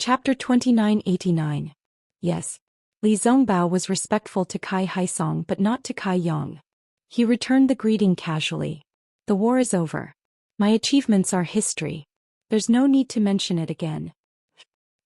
Chapter 2989. Yes. Li Zongbao was respectful to Kai Haisong but not to Kai Yong. He returned the greeting casually. The war is over. My achievements are history. There's no need to mention it again.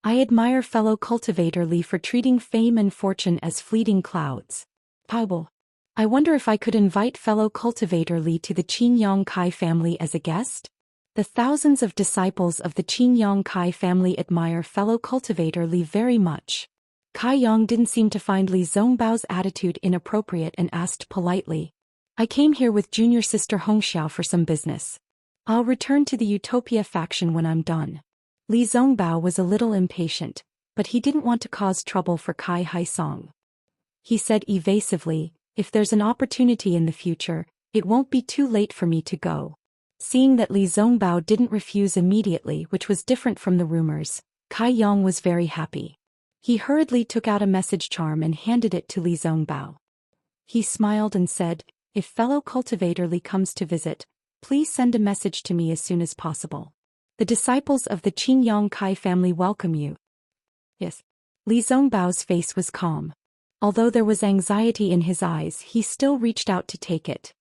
I admire fellow cultivator Li for treating fame and fortune as fleeting clouds. Paibel. I wonder if I could invite fellow cultivator Li to the Qin Kai family as a guest? The thousands of disciples of the Qin Kai family admire fellow cultivator Li very much. Kai Yang didn't seem to find Li Zongbao's attitude inappropriate and asked politely. I came here with junior sister Hongxiao for some business. I'll return to the Utopia faction when I'm done. Li Zongbao was a little impatient, but he didn't want to cause trouble for Kai Haisong. He said evasively, if there's an opportunity in the future, it won't be too late for me to go. Seeing that Li Zongbao didn't refuse immediately, which was different from the rumors, Kai Yang was very happy. He hurriedly took out a message charm and handed it to Li Zongbao. He smiled and said, if fellow cultivator Li comes to visit, please send a message to me as soon as possible. The disciples of the Qin Kai family welcome you. Yes. Li Zongbao's face was calm. Although there was anxiety in his eyes, he still reached out to take it.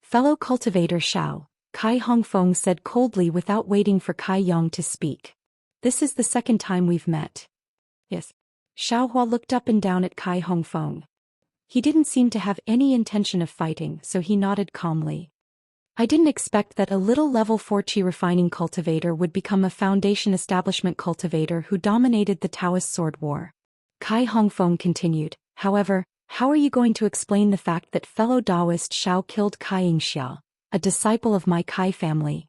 Fellow cultivator Xiao, Kai Hongfeng said coldly without waiting for Kai Yang to speak. This is the second time we've met. Yes. Xiao Hua looked up and down at Kai Hongfeng. He didn't seem to have any intention of fighting, so he nodded calmly. I didn't expect that a little level 4 Qi refining cultivator would become a foundation establishment cultivator who dominated the Taoist sword war. Kai Hongfeng continued, however, how are you going to explain the fact that fellow Taoist Xiao killed Kai Yingxia, a disciple of my Kai family?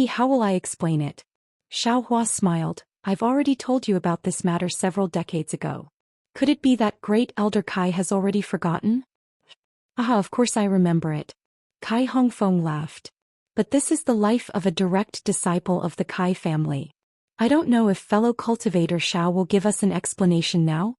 How will I explain it? Xiao Hua smiled, I've already told you about this matter several decades ago. Could it be that great elder Kai has already forgotten? Of course I remember it. Kai Hongfeng laughed. But this is the life of a direct disciple of the Kai family. I don't know if fellow cultivator Xiao will give us an explanation now.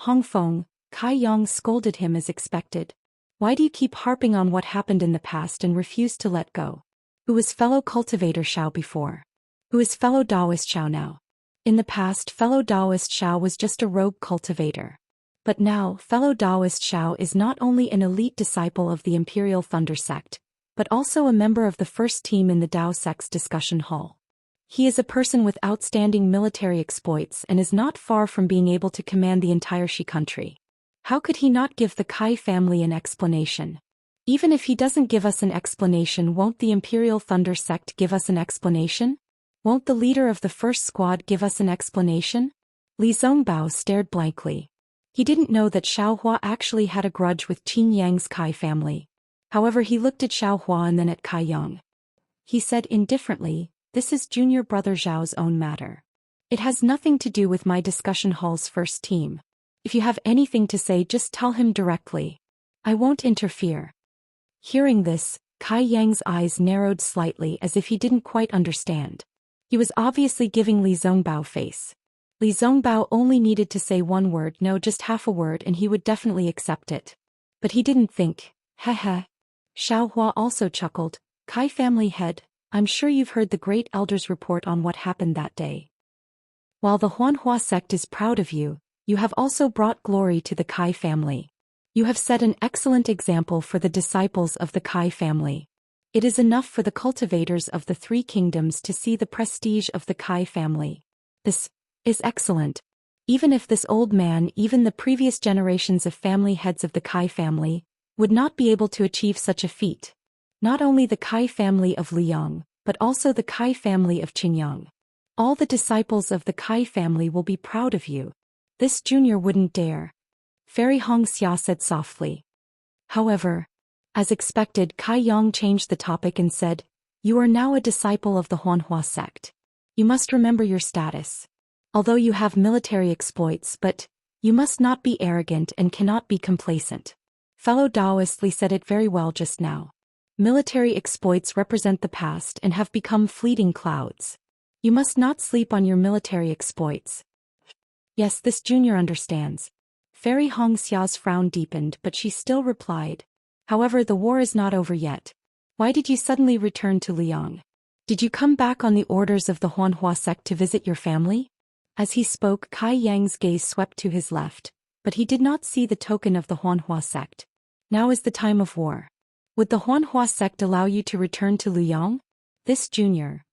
Hongfeng, Kai Yang scolded him as expected. Why do you keep harping on what happened in the past and refuse to let go? Who was fellow cultivator Xiao before? Who is fellow Taoist Xiao now? In the past, fellow Taoist Xiao was just a rogue cultivator. But now, fellow Taoist Xiao is not only an elite disciple of the Imperial Thunder Sect, but also a member of the first team in the Tao Sect's discussion hall. He is a person with outstanding military exploits and is not far from being able to command the entire Shi country. How could he not give the Kai family an explanation? Even if he doesn't give us an explanation, won't the Imperial Thunder Sect give us an explanation? Won't the leader of the first squad give us an explanation? Li Zongbao stared blankly. He didn't know that Xiao Hua actually had a grudge with Qin Yang's Kai family. However, he looked at Xiao Hua and then at Kai Yang. He said indifferently, this is junior brother Zhao's own matter. It has nothing to do with my discussion hall's first team. If you have anything to say, just tell him directly. I won't interfere. Hearing this, Kai Yang's eyes narrowed slightly as if he didn't quite understand. He was obviously giving Li Zongbao face. Li Zongbao only needed to say one word, no, just half a word, and he would definitely accept it. But he didn't think. Heh. Xiao Hua also chuckled. Kai family head, I'm sure you've heard the great elders report on what happened that day. While the Huanhua sect is proud of you, you have also brought glory to the Kai family. You have set an excellent example for the disciples of the Kai family. It is enough for the cultivators of the three kingdoms to see the prestige of the Kai family. This is excellent. Even if this old man, even the previous generations of family heads of the Kai family, would not be able to achieve such a feat. Not only the Kai family of Liang, but also the Kai family of Qingyang. All the disciples of the Kai family will be proud of you. This junior wouldn't dare. Fairy Hongxia said softly. However, as expected, Kai Yang changed the topic and said, you are now a disciple of the Huanhua sect. You must remember your status. Although you have military exploits, but you must not be arrogant and cannot be complacent. Fellow Taoist Li said it very well just now. Military exploits represent the past and have become fleeting clouds. You must not sleep on your military exploits. Yes, this junior understands. Fairy Hongxia's frown deepened, but she still replied. However, the war is not over yet. Why did you suddenly return to Liang? Did you come back on the orders of the Huanhua sect to visit your family? As he spoke, Kai Yang's gaze swept to his left, but he did not see the token of the Huanhua sect. Now is the time of war. Would the Huanhua sect allow you to return to Luyang? This junior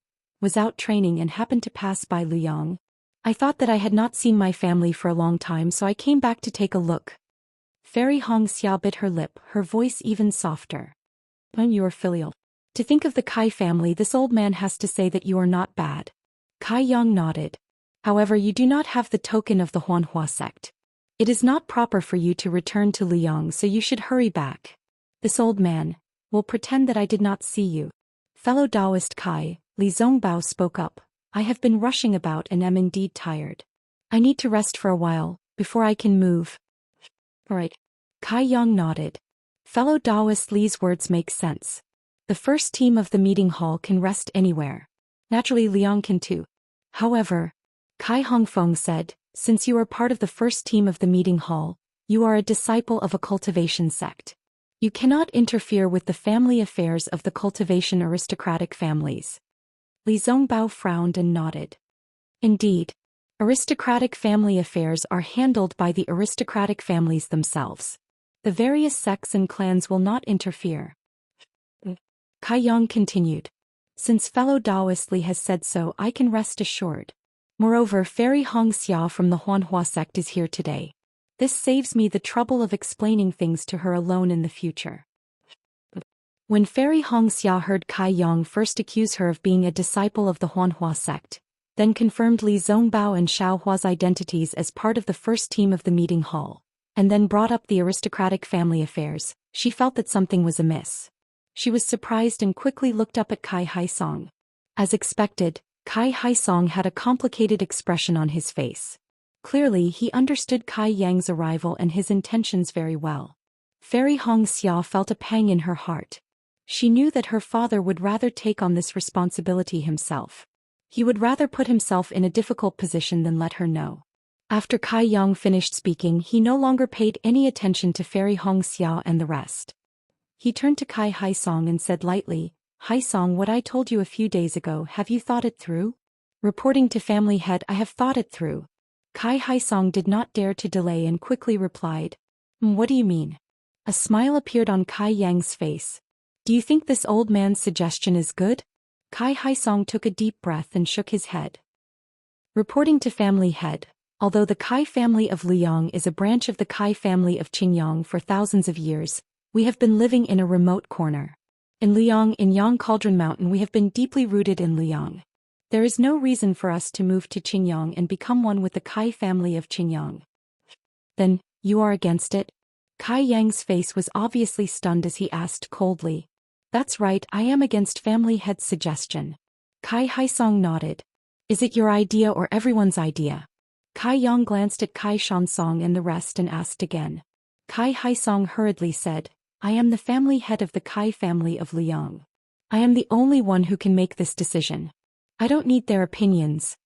was out training and happened to pass by Luyang. I thought that I had not seen my family for a long time, so I came back to take a look. Fairy Hong Xiao bit her lip, her voice even softer. When you are filial. To think of the Kai family, this old man has to say that you are not bad. Kai Yang nodded. However, you do not have the token of the Huanhua sect. It is not proper for you to return to Luyang, so you should hurry back. This old man will pretend that I did not see you. Fellow Taoist Kai, Li Zongbao spoke up. I have been rushing about and am indeed tired. I need to rest for a while, before I can move. Right. Kai Yang nodded. Fellow Taoist Li's words make sense. The first team of the meeting hall can rest anywhere. Naturally Liang can too. However, Kai Hongfeng said, since you are part of the first team of the meeting hall, you are a disciple of a cultivation sect. You cannot interfere with the family affairs of the cultivation aristocratic families. Li Zongbao frowned and nodded. Indeed, aristocratic family affairs are handled by the aristocratic families themselves. The various sects and clans will not interfere. Kai Yang continued. Since fellow Taoist Li has said so, I can rest assured. Moreover, Fairy Hong Xiao from the Huanhua sect is here today. This saves me the trouble of explaining things to her alone in the future. When Fairy Hong Xiao heard Kai Yang first accuse her of being a disciple of the Huanhua sect, then confirmed Li Zongbao and Xiao Hua's identities as part of the first team of the meeting hall, and then brought up the aristocratic family affairs, she felt that something was amiss. She was surprised and quickly looked up at Kai Haisong. As expected, Kai Haisong had a complicated expression on his face. Clearly, he understood Kai Yang's arrival and his intentions very well. Fairy Hong Xiao felt a pang in her heart. She knew that her father would rather take on this responsibility himself. He would rather put himself in a difficult position than let her know. After Kai Yang finished speaking, he no longer paid any attention to Fairy Hong Xiao and the rest. He turned to Kai Haisong and said lightly, Haisong, what I told you a few days ago, have you thought it through? Reporting to family head, I have thought it through. Kai Haisong did not dare to delay and quickly replied, What do you mean? A smile appeared on Kai Yang's face. Do you think this old man's suggestion is good? Kai Haisong took a deep breath and shook his head. Reporting to family head, although the Kai family of Luyang is a branch of the Kai family of Qingyang for thousands of years, we have been living in a remote corner. In Luyang, in Yang Cauldron Mountain, we have been deeply rooted in Luyang. There is no reason for us to move to Qingyang and become one with the Kai family of Qingyang. Then, you are against it? Kai Yang's face was obviously stunned as he asked coldly. That's right, I am against family head's suggestion. Kai Haisong nodded. Is it your idea or everyone's idea? Kai Yang glanced at Kai Shansong and the rest and asked again. Kai Haisong hurriedly said, I am the family head of the Kai family of Luyang. I am the only one who can make this decision. I don't need their opinions.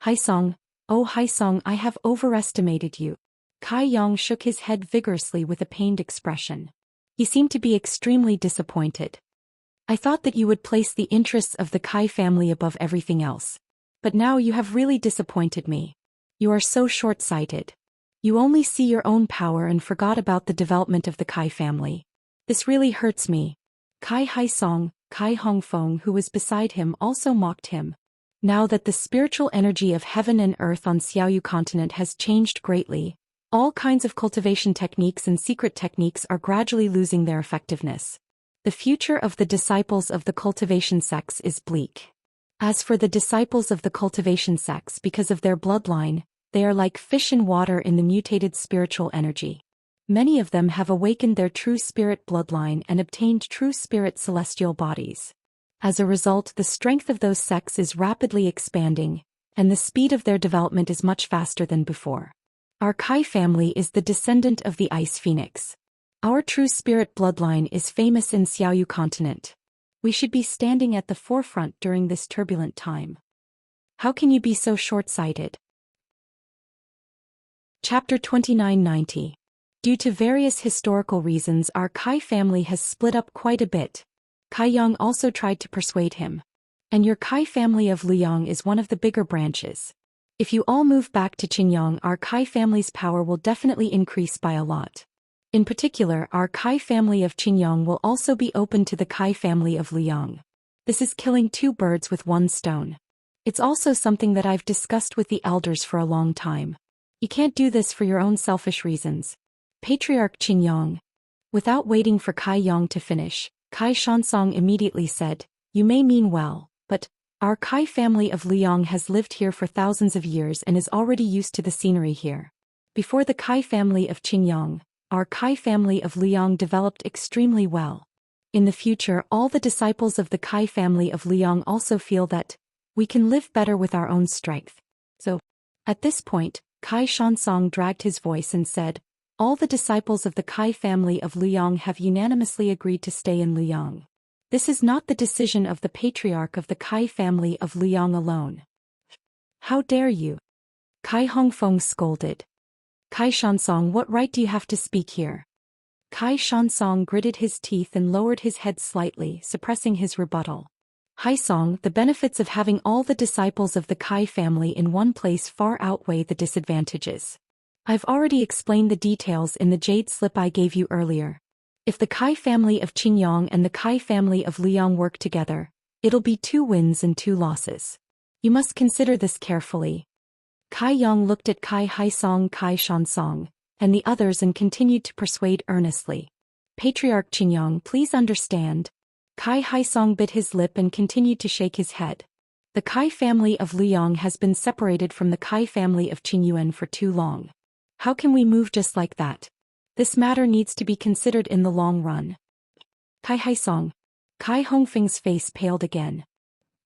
Haisong, oh Haisong, I have overestimated you. Kai Yang shook his head vigorously with a pained expression. He seemed to be extremely disappointed. I thought that you would place the interests of the Kai family above everything else. But now you have really disappointed me. You are so short-sighted. You only see your own power and forgot about the development of the Kai family. This really hurts me. Kai Haisong, Kai Hongfeng, who was beside him, also mocked him. Now that the spiritual energy of heaven and earth on Xiaoyu continent has changed greatly, all kinds of cultivation techniques and secret techniques are gradually losing their effectiveness. The future of the disciples of the cultivation sects is bleak. As for the disciples of the cultivation sects, because of their bloodline, they are like fish in water in the mutated spiritual energy. Many of them have awakened their true spirit bloodline and obtained true spirit celestial bodies. As a result, the strength of those sects is rapidly expanding, and the speed of their development is much faster than before. Our Kai family is the descendant of the Ice Phoenix. Our true spirit bloodline is famous in Xiaoyu continent. We should be standing at the forefront during this turbulent time. How can you be so short-sighted? Chapter 2990. Due to various historical reasons, our Kai family has split up quite a bit. Kai Yang also tried to persuade him. And your Kai family of Luyang is one of the bigger branches. If you all move back to Qinyang, our Kai family's power will definitely increase by a lot. In particular, our Kai family of Qinyang will also be open to the Kai family of Liang. This is killing two birds with one stone. It's also something that I've discussed with the elders for a long time. You can't do this for your own selfish reasons. Patriarch Qinyang. Without waiting for Kai Yang to finish, Kai Shansong immediately said, "You may mean well, but our Kai family of Liang has lived here for thousands of years and is already used to the scenery here. Before the Kai family of Qinyang, our Kai family of Liang developed extremely well. In the future, all the disciples of the Kai family of Liang also feel that we can live better with our own strength. So, at this point, Kai Shansong dragged his voice and said, all the disciples of the Kai family of Liang have unanimously agreed to stay in Liang. This is not the decision of the patriarch of the Kai family of Liang alone. How dare you? Kai Hongfeng scolded. Kai Shansong, what right do you have to speak here? Kai Shansong gritted his teeth and lowered his head slightly, suppressing his rebuttal. Haisong, the benefits of having all the disciples of the Kai family in one place far outweigh the disadvantages. I've already explained the details in the jade slip I gave you earlier. If the Kai family of Qinyang and the Kai family of Liang work together, it'll be 2 wins and 2 losses. You must consider this carefully. Kai Yang looked at Kai Haisong, Kai Shansong, and the others and continued to persuade earnestly. Patriarch Qinyang, please understand. Kai Haisong bit his lip and continued to shake his head. The Kai family of Liang has been separated from the Kai family of Qinyuan for too long. How can we move just like that? This matter needs to be considered in the long run. Kai Haisong. Kai Hongfeng's face paled again.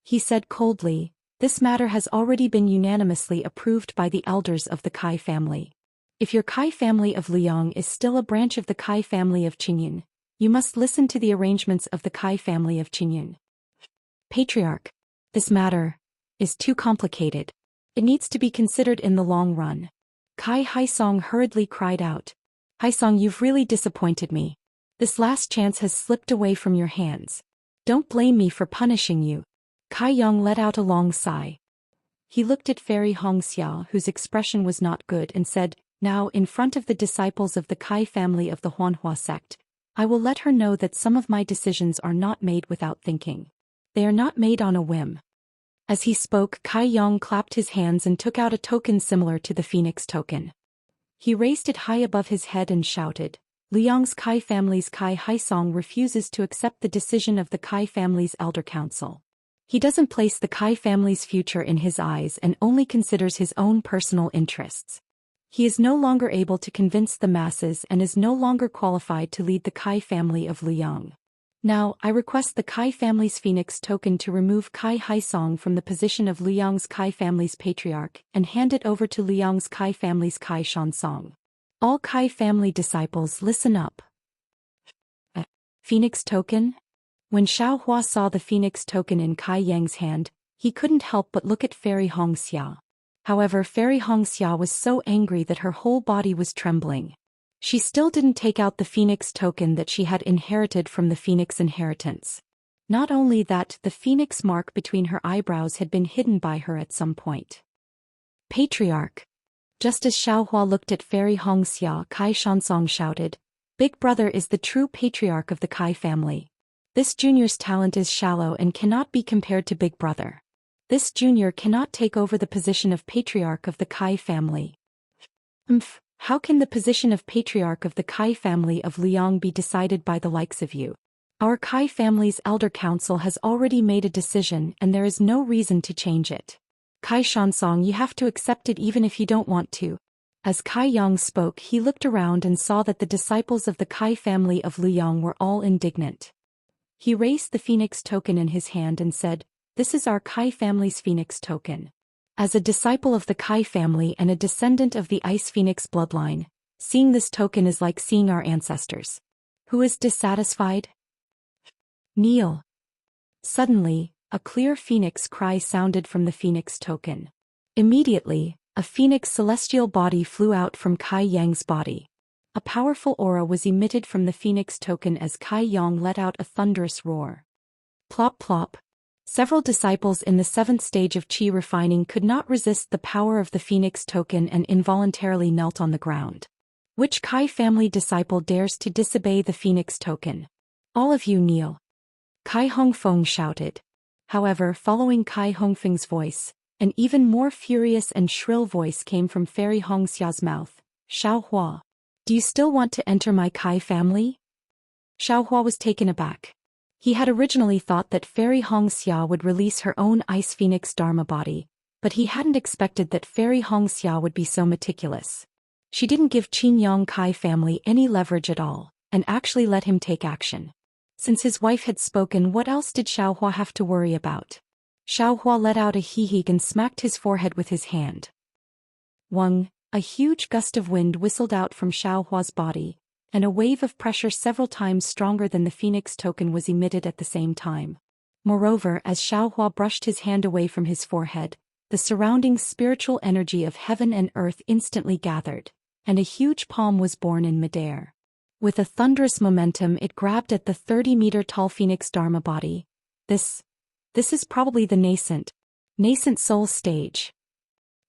He said coldly, this matter has already been unanimously approved by the elders of the Kai family. If your Kai family of Liang is still a branch of the Kai family of Qingyun, you must listen to the arrangements of the Kai family of Qingyun. Patriarch. This matter is too complicated. It needs to be considered in the long run. Kai Haisong hurriedly cried out. Haisong, you've really disappointed me. This last chance has slipped away from your hands. Don't blame me for punishing you. Kai Yang let out a long sigh. He looked at Fairy Hongxia, whose expression was not good, and said, now, in front of the disciples of the Kai family of the Huanhua sect, I will let her know that some of my decisions are not made without thinking. They are not made on a whim. As he spoke, Kai Yang clapped his hands and took out a token similar to the Phoenix token. He raised it high above his head and shouted, Liang's Kai family's Kai Haisong refuses to accept the decision of the Kai family's elder council. He doesn't place the Kai family's future in his eyes and only considers his own personal interests. He is no longer able to convince the masses and is no longer qualified to lead the Kai family of Liang. Now, I request the Kai family's Phoenix token to remove Kai Haisong from the position of Liang's Kai family's patriarch and hand it over to Liang's Kai family's Kai Shansong. All Kai family disciples, listen up. Phoenix token? When Xiao Hua saw the Phoenix token in Kai Yang's hand, he couldn't help but look at Fairy Hongxia. However, Fairy Hongxia was so angry that her whole body was trembling. She still didn't take out the Phoenix token that she had inherited from the Phoenix inheritance. Not only that, the Phoenix mark between her eyebrows had been hidden by her at some point. Patriarch. Just as Xiao Hua looked at Fairy Hongxia, Kai Shansong shouted, Big Brother is the true patriarch of the Kai family. This junior's talent is shallow and cannot be compared to Big Brother. This junior cannot take over the position of patriarch of the Kai family. How can the position of patriarch of the Kai family of Liang be decided by the likes of you? Our Kai family's elder council has already made a decision and there is no reason to change it. Kai Shansong, you have to accept it even if you don't want to. As Kai Yang spoke, he looked around and saw that the disciples of the Kai family of Liang were all indignant. He raised the Phoenix token in his hand and said, This is our Kai family's Phoenix token. As a disciple of the Kai family and a descendant of the Ice Phoenix bloodline, seeing this token is like seeing our ancestors. Who is dissatisfied? Kneel. Suddenly, a clear phoenix cry sounded from the Phoenix token. Immediately, a phoenix celestial body flew out from Kai Yang's body. A powerful aura was emitted from the Phoenix token as Kai Yang let out a thunderous roar. Plop plop. Several disciples in the 7th stage of Qi refining could not resist the power of the Phoenix token and involuntarily knelt on the ground. Which Kai family disciple dares to disobey the Phoenix token? All of you kneel. Kai Hongfeng shouted. However, following Kai Hongfeng's voice, an even more furious and shrill voice came from Fairy Hongxia's mouth. Xiao Hua. Do you still want to enter my Kai family? Xiao Hua was taken aback. He had originally thought that Fairy Hongxia would release her own Ice Phoenix Dharma body, but he hadn't expected that Fairy Hongxia would be so meticulous. She didn't give Qingyang Kai family any leverage at all, and actually let him take action. Since his wife had spoken, what else did Xiao Hua have to worry about? Xiao Hua let out a hee-hee and smacked his forehead with his hand. Wang, a huge gust of wind whistled out from Xiao Hua's body, and a wave of pressure several times stronger than the Phoenix token was emitted at the same time. Moreover, as Xiao Hua brushed his hand away from his forehead, the surrounding spiritual energy of heaven and earth instantly gathered, and a huge palm was born in midair. With a thunderous momentum, it grabbed at the 30-meter-tall Phoenix Dharma body. This is probably the nascent soul stage.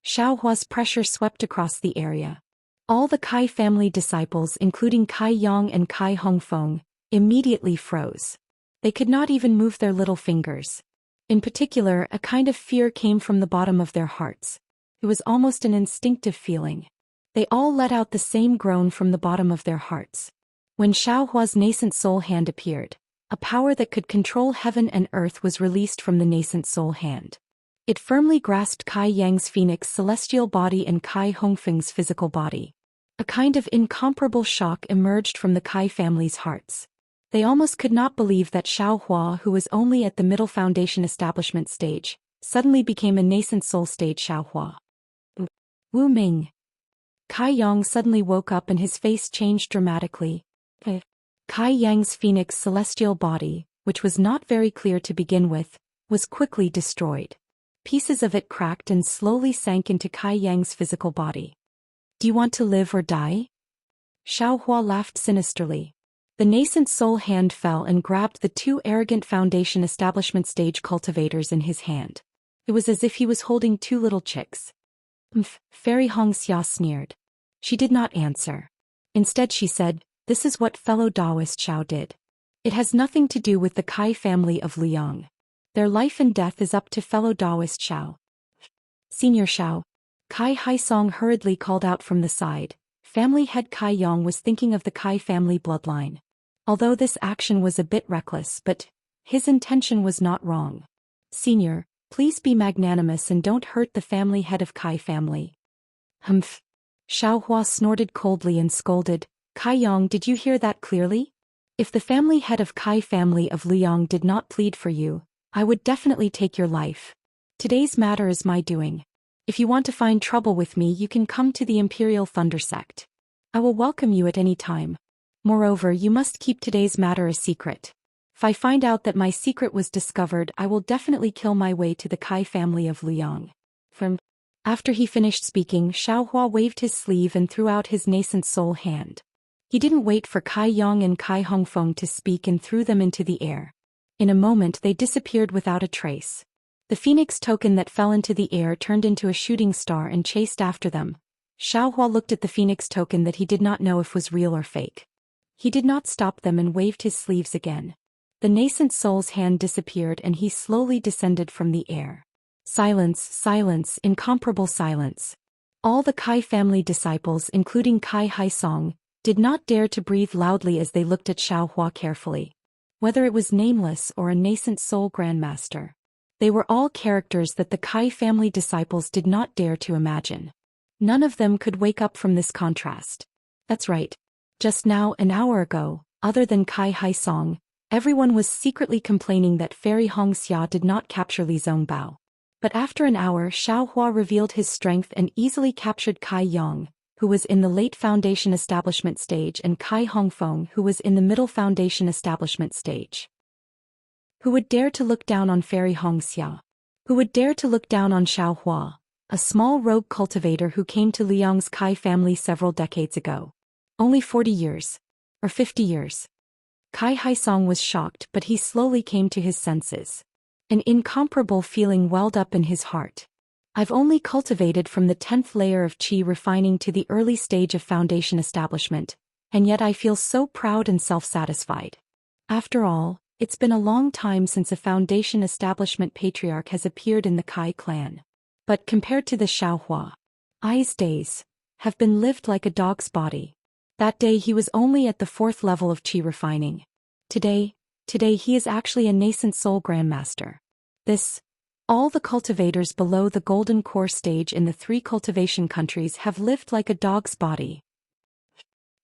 Xiao Hua's pressure swept across the area. All the Kai family disciples, including Kai Yang and Kai Hongfeng, immediately froze. They could not even move their little fingers. In particular, a kind of fear came from the bottom of their hearts. It was almost an instinctive feeling. They all let out the same groan from the bottom of their hearts. When Xiao Hua's nascent soul hand appeared, a power that could control heaven and earth was released from the nascent soul hand. It firmly grasped Kai Yang's Phoenix celestial body and Kai Hongfeng's physical body. A kind of incomparable shock emerged from the Kai family's hearts. They almost could not believe that Xiao Hua, who was only at the middle foundation establishment stage, suddenly became a nascent soul stage Xiao Hua. Wu Ming. Kai Yang suddenly woke up and his face changed dramatically. Kai Yang's Phoenix celestial body, which was not very clear to begin with, was quickly destroyed. Pieces of it cracked and slowly sank into Kai Yang's physical body. Do you want to live or die? Xiao Hua laughed sinisterly. The nascent soul hand fell and grabbed the two arrogant foundation establishment stage cultivators in his hand. It was as if he was holding two little chicks. Fairy Hongxia sneered. She did not answer. Instead she said, "This is what fellow Taoist Xiao did. It has nothing to do with the Kai family of Liang. Their life and death is up to fellow Taoist Xiao." Senior Xiao. Kai Haisong hurriedly called out from the side. Family head Kai Yang was thinking of the Kai family bloodline. Although this action was a bit reckless, but his intention was not wrong. Senior, please be magnanimous and don't hurt the family head of Kai family. Humph. Xiao Hua snorted coldly and scolded. Kai Yang, did you hear that clearly? If the family head of Kai family of Liang did not plead for you, I would definitely take your life. Today's matter is my doing. If you want to find trouble with me, you can come to the Imperial Thunder Sect. I will welcome you at any time. Moreover, you must keep today's matter a secret. If I find out that my secret was discovered, I will definitely kill my way to the Kai family of Liang. After he finished speaking, Xiao Hua waved his sleeve and threw out his nascent soul hand. He didn't wait for Kai Yang and Kai Hongfeng to speak and threw them into the air. In a moment they disappeared without a trace. The Phoenix token that fell into the air turned into a shooting star and chased after them. Xiao Hua looked at the Phoenix token that he did not know if was real or fake. He did not stop them and waved his sleeves again. The nascent soul's hand disappeared and he slowly descended from the air. Silence, silence, incomparable silence. All the Kai family disciples, including Kai Haisong, did not dare to breathe loudly as they looked at Xiao Hua carefully. Whether it was Nameless or a nascent soul grandmaster, they were all characters that the Kai family disciples did not dare to imagine. None of them could wake up from this contrast. That's right. Just now, an hour ago, other than Kai Haisong, everyone was secretly complaining that Fairy Hongxia did not capture Li Zongbao. But after an hour, Xiao Hua revealed his strength and easily captured Kai Yang, who was in the late foundation establishment stage, and Kai Hongfeng, who was in the middle foundation establishment stage. Who would dare to look down on Fairy Hongxia? Who would dare to look down on Xiao Hua, a small rogue cultivator who came to Liang's Kai family several decades ago? Only 40 years. Or 50 years. Kai Haisong was shocked, but he slowly came to his senses. An incomparable feeling welled up in his heart. I've only cultivated from the 10th layer of qi refining to the early stage of foundation establishment, and yet I feel so proud and self-satisfied. After all, it's been a long time since a foundation establishment patriarch has appeared in the Kai clan. But compared to the Xiaohua, Ai's days have been lived like a dog's body. That day he was only at the 4th level of qi refining. Today he is actually a nascent soul grandmaster. All the cultivators below the golden core stage in the 3 cultivation countries have lived like a dog's body.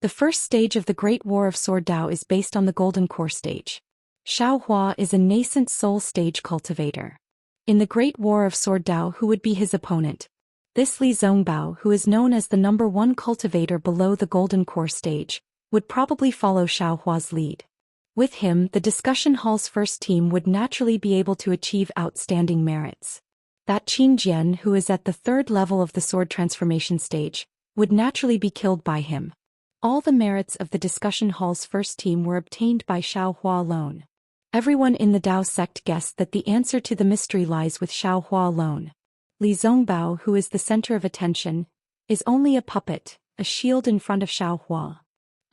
The first stage of the Great War of Sword Dao is based on the golden core stage. Xiaohua is a nascent soul stage cultivator. In the Great War of Sword Dao, who would be his opponent? This Li Zongbao, who is known as the number 1 cultivator below the golden core stage, would probably follow Xiaohua's lead. With him, the discussion hall's first team would naturally be able to achieve outstanding merits. That Qin Jian, who is at the 3rd level of the sword transformation stage, would naturally be killed by him. All the merits of the discussion hall's first team were obtained by Xiaohua alone. Everyone in the Dao sect guessed that the answer to the mystery lies with Xiaohua alone. Li Zongbao, who is the center of attention, is only a puppet, a shield in front of Xiaohua.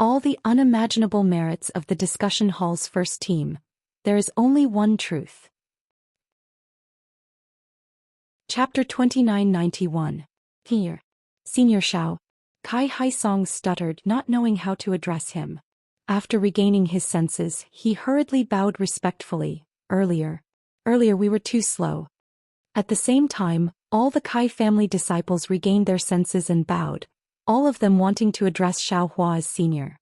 All the unimaginable merits of the discussion hall's first team. There is only one truth. Chapter 2991. Here. Senior Xiao. Kai Haisong stuttered, not knowing how to address him. After regaining his senses, he hurriedly bowed respectfully. Earlier we were too slow. At the same time, all the Kai family disciples regained their senses and bowed, all of them wanting to address Xiaohua as senior.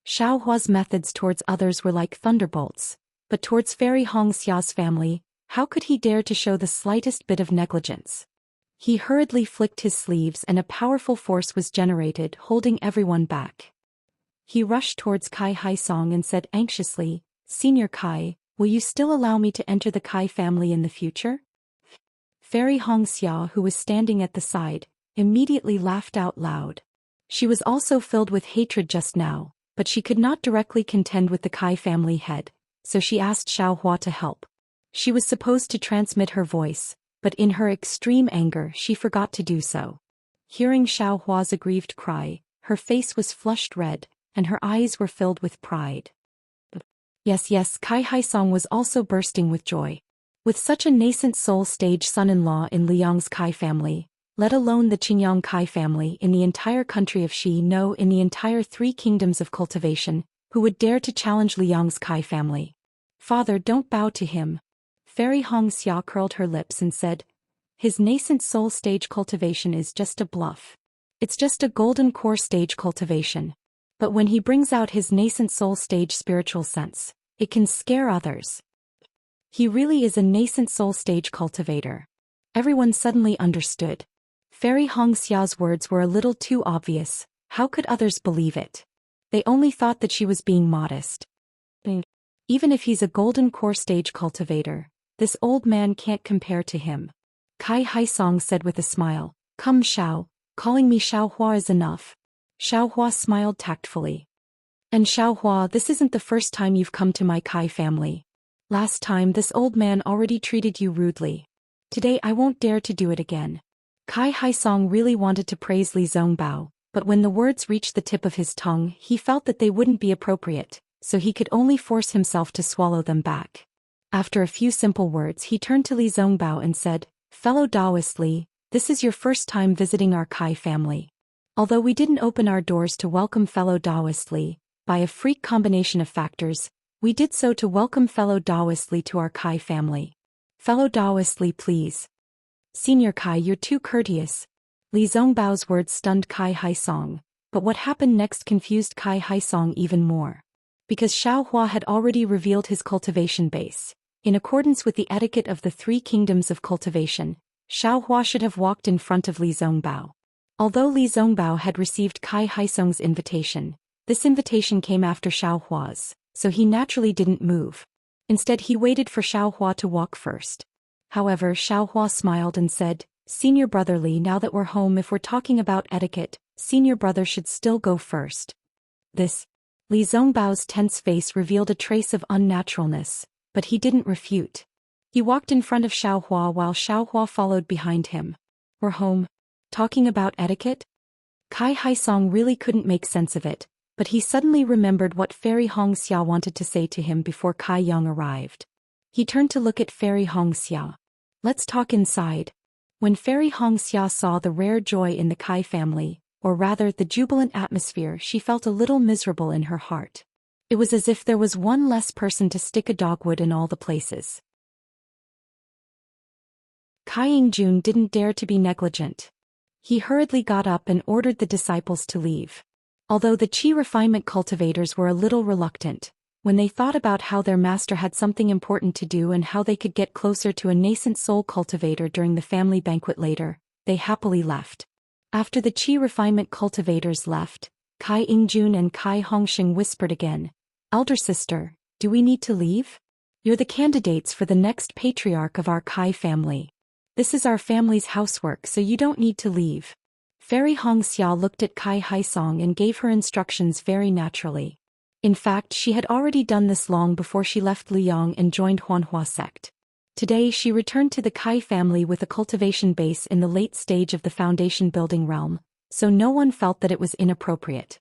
Xiaohua's methods towards others were like thunderbolts, but towards Fairy Hongxia's family, how could he dare to show the slightest bit of negligence? He hurriedly flicked his sleeves and a powerful force was generated, holding everyone back. He rushed towards Kai Haisong and said anxiously, "Senior Kai, will you still allow me to enter the Kai family in the future?" Fairy Hongxia, who was standing at the side, immediately laughed out loud. She was also filled with hatred just now, but she could not directly contend with the Kai family head, so she asked Xiaohua to help. She was supposed to transmit her voice, but in her extreme anger she forgot to do so. Hearing Xiaohua's aggrieved cry, her face was flushed red, and her eyes were filled with pride. Yes, Kai Haisong was also bursting with joy. With such a nascent soul stage son-in-law in Liang's Kai family, let alone the Qingyang Kai family in the entire country of Shi, no, in the entire 3 kingdoms of cultivation, who would dare to challenge Liang's Kai family? Father, don't bow to him. Fairy Hongxia curled her lips and said, "His nascent soul stage cultivation is just a bluff. It's just a golden core stage cultivation. But when he brings out his nascent soul stage spiritual sense, it can scare others. He really is a nascent soul stage cultivator." Everyone suddenly understood. Fairy Hongxia's words were a little too obvious. How could others believe it? They only thought that she was being modest. Even if he's a golden core stage cultivator, this old man can't compare to him. Kai Haisong said with a smile, "Come Xiao, calling me Xiaohua is enough." Xiaohua smiled tactfully. "And Xiaohua, this isn't the first time you've come to my Kai family. Last time this old man already treated you rudely. Today I won't dare to do it again." Kai Haisong really wanted to praise Li Zongbao, but when the words reached the tip of his tongue he felt that they wouldn't be appropriate, so he could only force himself to swallow them back. After a few simple words he turned to Li Zongbao and said, "Fellow Taoist Li, this is your first time visiting our Kai family. Although we didn't open our doors to welcome fellow Taoist Li, by a freak combination of factors, we did so to welcome fellow Taoist Li to our Kai family. Fellow Taoist Li, please." "Senior Kai, you're too courteous." Li Zongbao's words stunned Kai Haisong, but what happened next confused Kai Haisong even more. Because Xiaohua had already revealed his cultivation base. In accordance with the etiquette of the 3 kingdoms of cultivation, Xiaohua should have walked in front of Li Zongbao. Although Li Zongbao had received Kai Haisong's invitation, this invitation came after Xiaohua's, so he naturally didn't move. Instead he waited for Xiaohua to walk first. However, Xiaohua smiled and said, "Senior brother Li, now that we're home, if we're talking about etiquette, senior brother should still go first." Li Zongbao's tense face revealed a trace of unnaturalness, but he didn't refute. He walked in front of Xiaohua while Xiaohua followed behind him. We're home. Talking about etiquette? Kai Haisong really couldn't make sense of it, but he suddenly remembered what Fairy Hongxia wanted to say to him before Kai Yang arrived. He turned to look at Fairy Hongxia. Let's talk inside. When Fairy Hongxia saw the rare joy in the Kai family, or rather the jubilant atmosphere, she felt a little miserable in her heart. It was as if there was one less person to stick a dogwood in all the places. Kai Yingjun didn't dare to be negligent. He hurriedly got up and ordered the disciples to leave. Although the Qi refinement cultivators were a little reluctant, when they thought about how their master had something important to do and how they could get closer to a nascent soul cultivator during the family banquet later, they happily left. After the Qi refinement cultivators left, Kai Yingjun and Kai Hongxing whispered again, "Elder sister, do we need to leave? You're the candidates for the next patriarch of our Kai family. This is our family's housework, so you don't need to leave." Fairy Hongxia looked at Kai Haisong and gave her instructions very naturally. In fact, she had already done this long before she left Liang and joined Huanhua sect. Today she returned to the Kai family with a cultivation base in the late stage of the foundation building realm, so no one felt that it was inappropriate.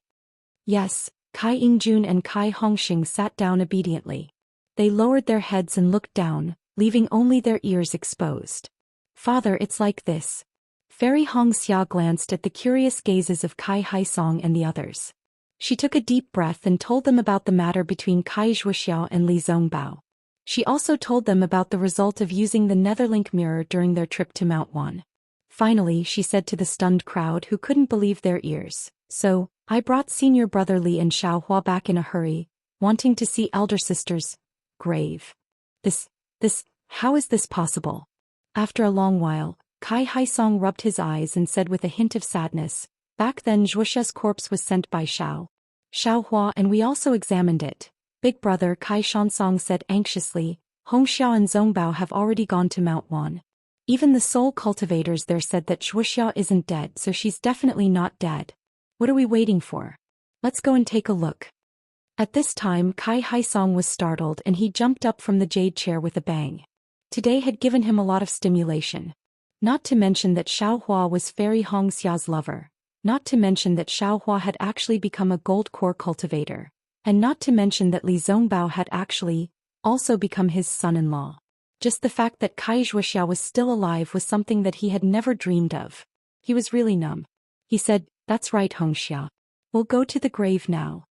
Yes, Kai Yingjun and Kai Hongxing sat down obediently. They lowered their heads and looked down, leaving only their ears exposed. "Father, it's like this." Fairy Hongxia glanced at the curious gazes of Kai Haisong and the others. She took a deep breath and told them about the matter between Kai Zhuoxiao and Li Zongbao. She also told them about the result of using the Netherlink mirror during their trip to Mount Wan. Finally, she said to the stunned crowd who couldn't believe their ears, "So, I brought senior brother Li and Xiaohua back in a hurry, wanting to see elder sister's grave. How is this possible?" After a long while, Kai Haisong rubbed his eyes and said with a hint of sadness, "Back then Zhuoxia's corpse was sent by Xiaohua, and we also examined it." Big brother Kai Shansong said anxiously, "Hongxiao and Zongbao have already gone to Mount Wan. Even the soul cultivators there said that Zhuoxia isn't dead, so she's definitely not dead. What are we waiting for? Let's go and take a look." At this time Kai Haisong was startled and he jumped up from the jade chair with a bang. Today had given him a lot of stimulation. Not to mention that Xiaohua was Fairy Hongxia's lover. Not to mention that Xiaohua had actually become a gold core cultivator. And not to mention that Li Zongbao had actually also become his son-in-law. Just the fact that Kai Zhuoxiao was still alive was something that he had never dreamed of. He was really numb. He said, "That's right, Hongxia. We'll go to the grave now."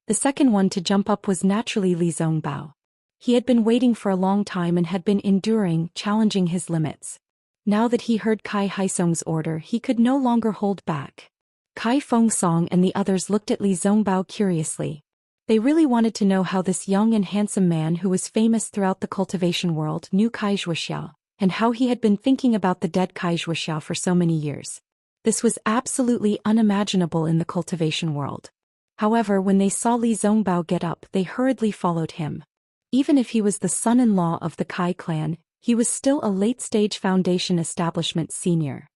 The second one to jump up was naturally Li Zongbao. He had been waiting for a long time and had been enduring, challenging his limits. Now that he heard Kai Haisong's order, he could no longer hold back. Kai Fengsong and the others looked at Li Zongbao curiously. They really wanted to know how this young and handsome man who was famous throughout the cultivation world knew Kai Zhuoxiao, and how he had been thinking about the dead Kai Zhuoxiao for so many years. This was absolutely unimaginable in the cultivation world. However, when they saw Li Zongbao get up, they hurriedly followed him. Even if he was the son-in-law of the Kai clan, he was still a late-stage foundation establishment senior.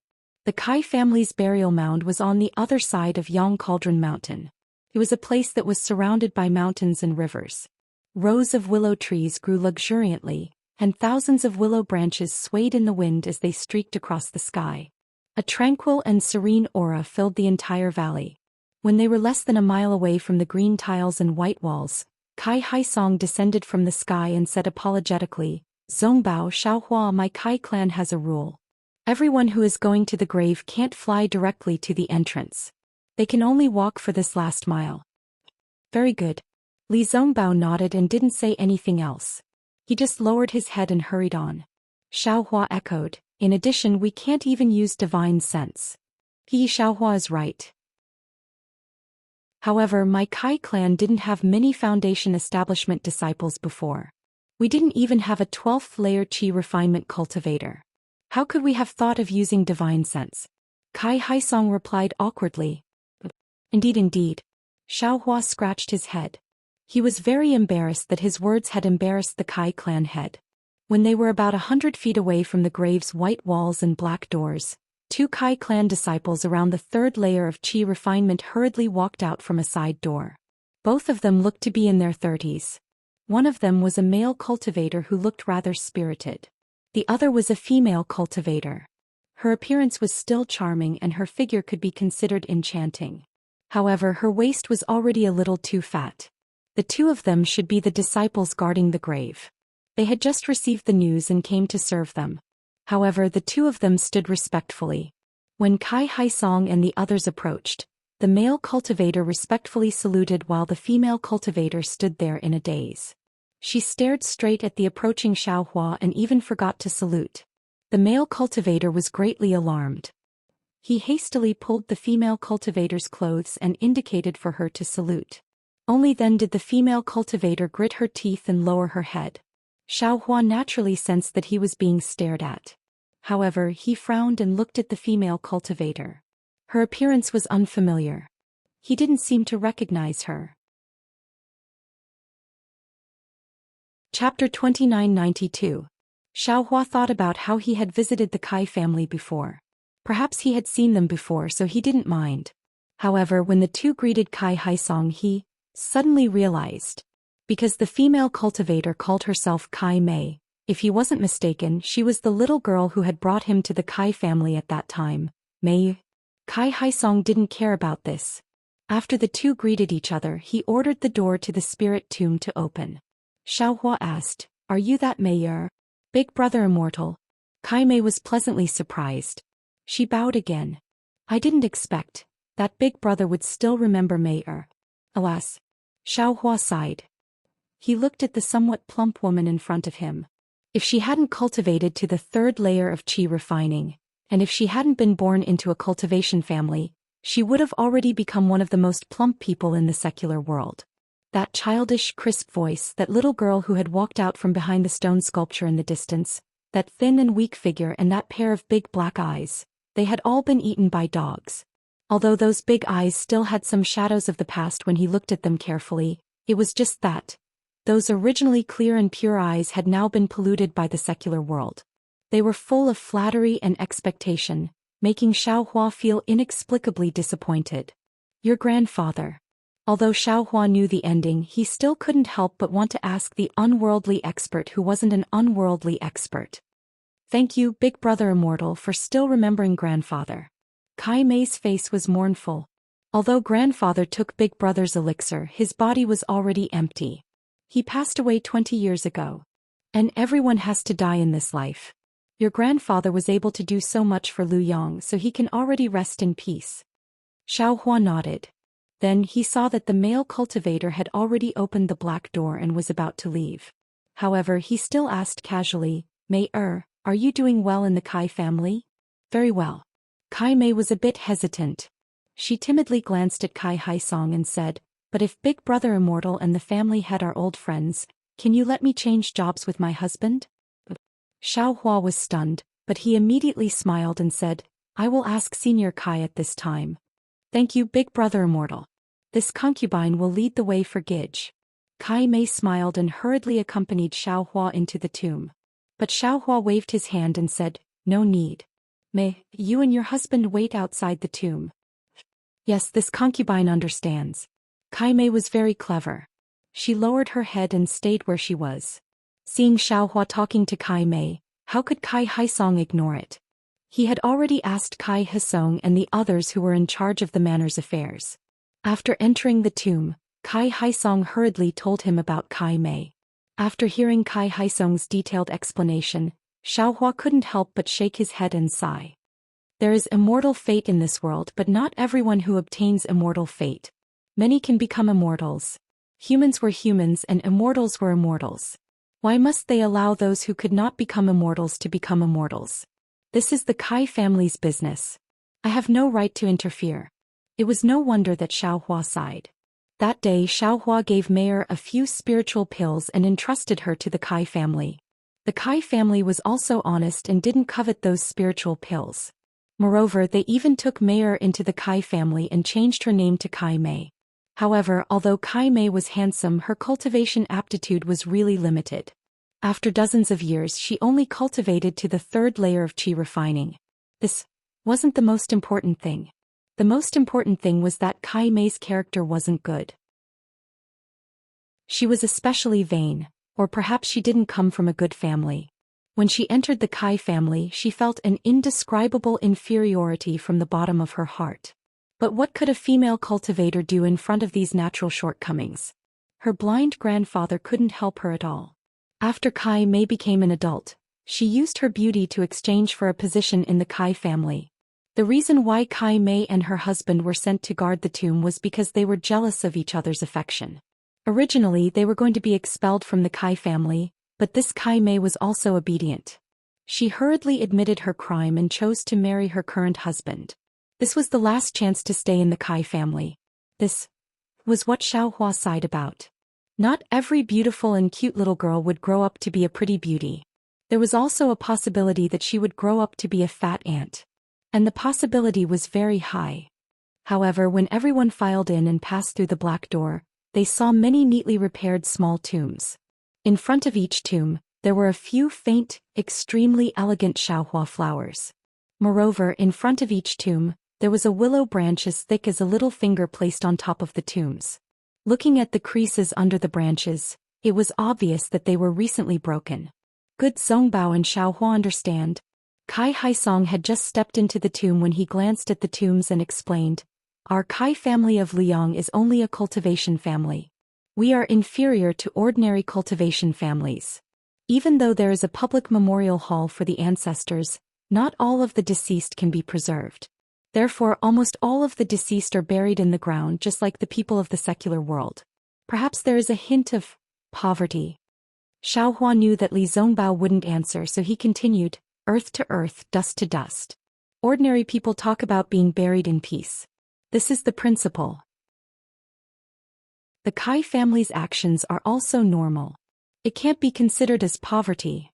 The Kai family's burial mound was on the other side of Yang Cauldron Mountain. It was a place that was surrounded by mountains and rivers. Rows of willow trees grew luxuriantly, and thousands of willow branches swayed in the wind as they streaked across the sky. A tranquil and serene aura filled the entire valley. When they were less than a mile away from the green tiles and white walls, Kai Haisong descended from the sky and said apologetically, "Zongbao, Xiaohua, my Kai clan has a rule. Everyone who is going to the grave can't fly directly to the entrance. They can only walk for this last mile." "Very good." Li Zongbao nodded and didn't say anything else. He just lowered his head and hurried on. Xiaohua echoed, "In addition, we can't even use divine sense." Xiaohua is right. However, my Kai clan didn't have many foundation establishment disciples before. We didn't even have a 12th layer Qi refinement cultivator. How could we have thought of using divine sense? Kai Haisong replied awkwardly. Indeed. Xiaohua scratched his head. He was very embarrassed that his words had embarrassed the Kai clan head. When they were about 100 feet away from the grave's white walls and black doors, 2 Kai clan disciples around the 3rd layer of Qi refinement hurriedly walked out from a side door. Both of them looked to be in their 30s. One of them was a male cultivator who looked rather spirited. The other was a female cultivator. Her appearance was still charming and her figure could be considered enchanting. However, her waist was already a little too fat. The two of them should be the disciples guarding the grave. They had just received the news and came to serve them. However, the two of them stood respectfully. When Kai Haisong and the others approached, the male cultivator respectfully saluted while the female cultivator stood there in a daze. She stared straight at the approaching Xiaohua and even forgot to salute. The male cultivator was greatly alarmed. He hastily pulled the female cultivator's clothes and indicated for her to salute. Only then did the female cultivator grit her teeth and lower her head. Xiaohua naturally sensed that he was being stared at. However, he frowned and looked at the female cultivator. Her appearance was unfamiliar. He didn't seem to recognize her. Chapter 2992. Xiaohua thought about how he had visited the Kai family before. Perhaps he had seen them before so he didn't mind. However, when the two greeted Kai Haisong, he suddenly realized. Because the female cultivator called herself Kai Mei, if he wasn't mistaken, she was the little girl who had brought him to the Kai family at that time. Mei. Kai Haisong didn't care about this. After the two greeted each other, he ordered the door to the spirit tomb to open. Xiaohua asked, "Are you that Mei? Big brother immortal?" Kai Mei was pleasantly surprised. She bowed again. "I didn't expect that big brother would still remember Mei. Alas." Xiaohua sighed. He looked at the somewhat plump woman in front of him. If she hadn't cultivated to the third layer of qi refining, and if she hadn't been born into a cultivation family, she would have already become one of the most plump people in the secular world. That childish, crisp voice, that little girl who had walked out from behind the stone sculpture in the distance, that thin and weak figure and that pair of big black eyes, they had all been eaten by dogs. Although those big eyes still had some shadows of the past when he looked at them carefully, it was just that. Those originally clear and pure eyes had now been polluted by the secular world. They were full of flattery and expectation, making Xiaohua feel inexplicably disappointed. "Your grandfather." Although Xiaohua knew the ending, he still couldn't help but want to ask the unworldly expert who wasn't an unworldly expert. "Thank you, big brother immortal, for still remembering grandfather." Kai Mei's face was mournful. Although grandfather took big brother's elixir, his body was already empty. He passed away 20 years ago. And everyone has to die in this life. Your grandfather was able to do so much for Lu Yong, so he can already rest in peace. Xiaohua nodded. Then he saw that the male cultivator had already opened the black door and was about to leave. However, he still asked casually, "Mei, are you doing well in the Kai family?" "Very well." Kai Mei was a bit hesitant. She timidly glanced at Kai Haisong and said, "But if Big Brother Immortal and the family head are old friends, can you let me change jobs with my husband?" Xiaohua was stunned, but he immediately smiled and said, "I will ask Senior Kai at this time." "Thank you, Big Brother Immortal. This concubine will lead the way for Gidge." Kai Mei smiled and hurriedly accompanied Xiaohua into the tomb. But Xiaohua waved his hand and said, "No need. Mei, you and your husband wait outside the tomb." Yes, this concubine understands. Kai Mei was very clever. She lowered her head and stayed where she was. Seeing Xiaohua talking to Kai Mei, how could Kai Haisong ignore it? He had already asked Kai Haisong and the others who were in charge of the manor's affairs. After entering the tomb, Kai Haisong hurriedly told him about Kai Mei. After hearing Kai Haisong's detailed explanation, Xiaohua couldn't help but shake his head and sigh. There is immortal fate in this world, but not everyone who obtains immortal fate. Many can become immortals. Humans were humans and immortals were immortals. Why must they allow those who could not become immortals to become immortals? This is the Kai family's business. I have no right to interfere. It was no wonder that Xiaohua sighed. That day Xiaohua gave Mayor a few spiritual pills and entrusted her to the Kai family. The Kai family was also honest and didn't covet those spiritual pills. Moreover, they even took Mayor into the Kai family and changed her name to Kai Mei. However, although Kai Mei was handsome, her cultivation aptitude was really limited. After dozens of years, she only cultivated to the third layer of qi refining. This wasn't the most important thing. The most important thing was that Kai Mei's character wasn't good. She was especially vain, or perhaps she didn't come from a good family. When she entered the Kai family, she felt an indescribable inferiority from the bottom of her heart. But what could a female cultivator do in front of these natural shortcomings? Her blind grandfather couldn't help her at all. After Kai Mei became an adult, she used her beauty to exchange for a position in the Kai family. The reason why Kai Mei and her husband were sent to guard the tomb was because they were jealous of each other's affection. Originally, they were going to be expelled from the Kai family, but this Kai Mei was also obedient. She hurriedly admitted her crime and chose to marry her current husband. This was the last chance to stay in the Kai family. This was what Xiaohua sighed about. Not every beautiful and cute little girl would grow up to be a pretty beauty. There was also a possibility that she would grow up to be a fat ant. And the possibility was very high. However, when everyone filed in and passed through the black door, they saw many neatly repaired small tombs. In front of each tomb, there were a few faint, extremely elegant Xiaohua flowers. Moreover, in front of each tomb, there was a willow branch as thick as a little finger placed on top of the tombs. Looking at the creases under the branches, it was obvious that they were recently broken. Good Zongbao and Xiaohua understand. Kai Haisong had just stepped into the tomb when he glanced at the tombs and explained, "Our Kai family of Liang is only a cultivation family. We are inferior to ordinary cultivation families. Even though there is a public memorial hall for the ancestors, not all of the deceased can be preserved. Therefore, almost all of the deceased are buried in the ground just like the people of the secular world. Perhaps there is a hint of poverty." Xiaohua knew that Li Zongbao wouldn't answer, so he continued, "Earth to earth, dust to dust. Ordinary people talk about being buried in peace. This is the principle. The Kai family's actions are also normal. It can't be considered as poverty."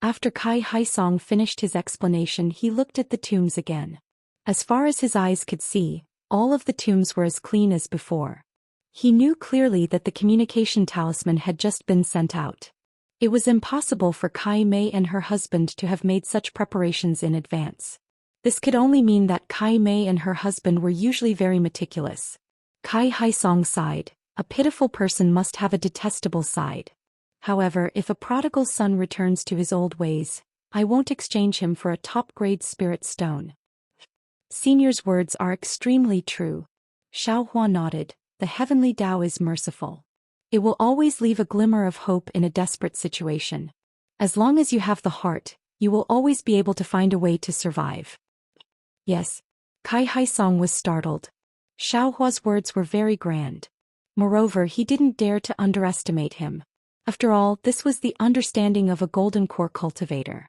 After Kai Haisong finished his explanation, he looked at the tombs again. As far as his eyes could see, all of the tombs were as clean as before. He knew clearly that the communication talisman had just been sent out. It was impossible for Kai Mei and her husband to have made such preparations in advance. This could only mean that Kai Mei and her husband were usually very meticulous. Kai Haisong sighed. A pitiful person must have a detestable side. However, if a prodigal son returns to his old ways, I won't exchange him for a top-grade spirit stone. Senior's words are extremely true. Xiaohua nodded. The heavenly Tao is merciful. It will always leave a glimmer of hope in a desperate situation. As long as you have the heart, you will always be able to find a way to survive. Yes. Kai Haisong was startled. Xiaohua's words were very grand. Moreover, he didn't dare to underestimate him. After all, this was the understanding of a golden core cultivator.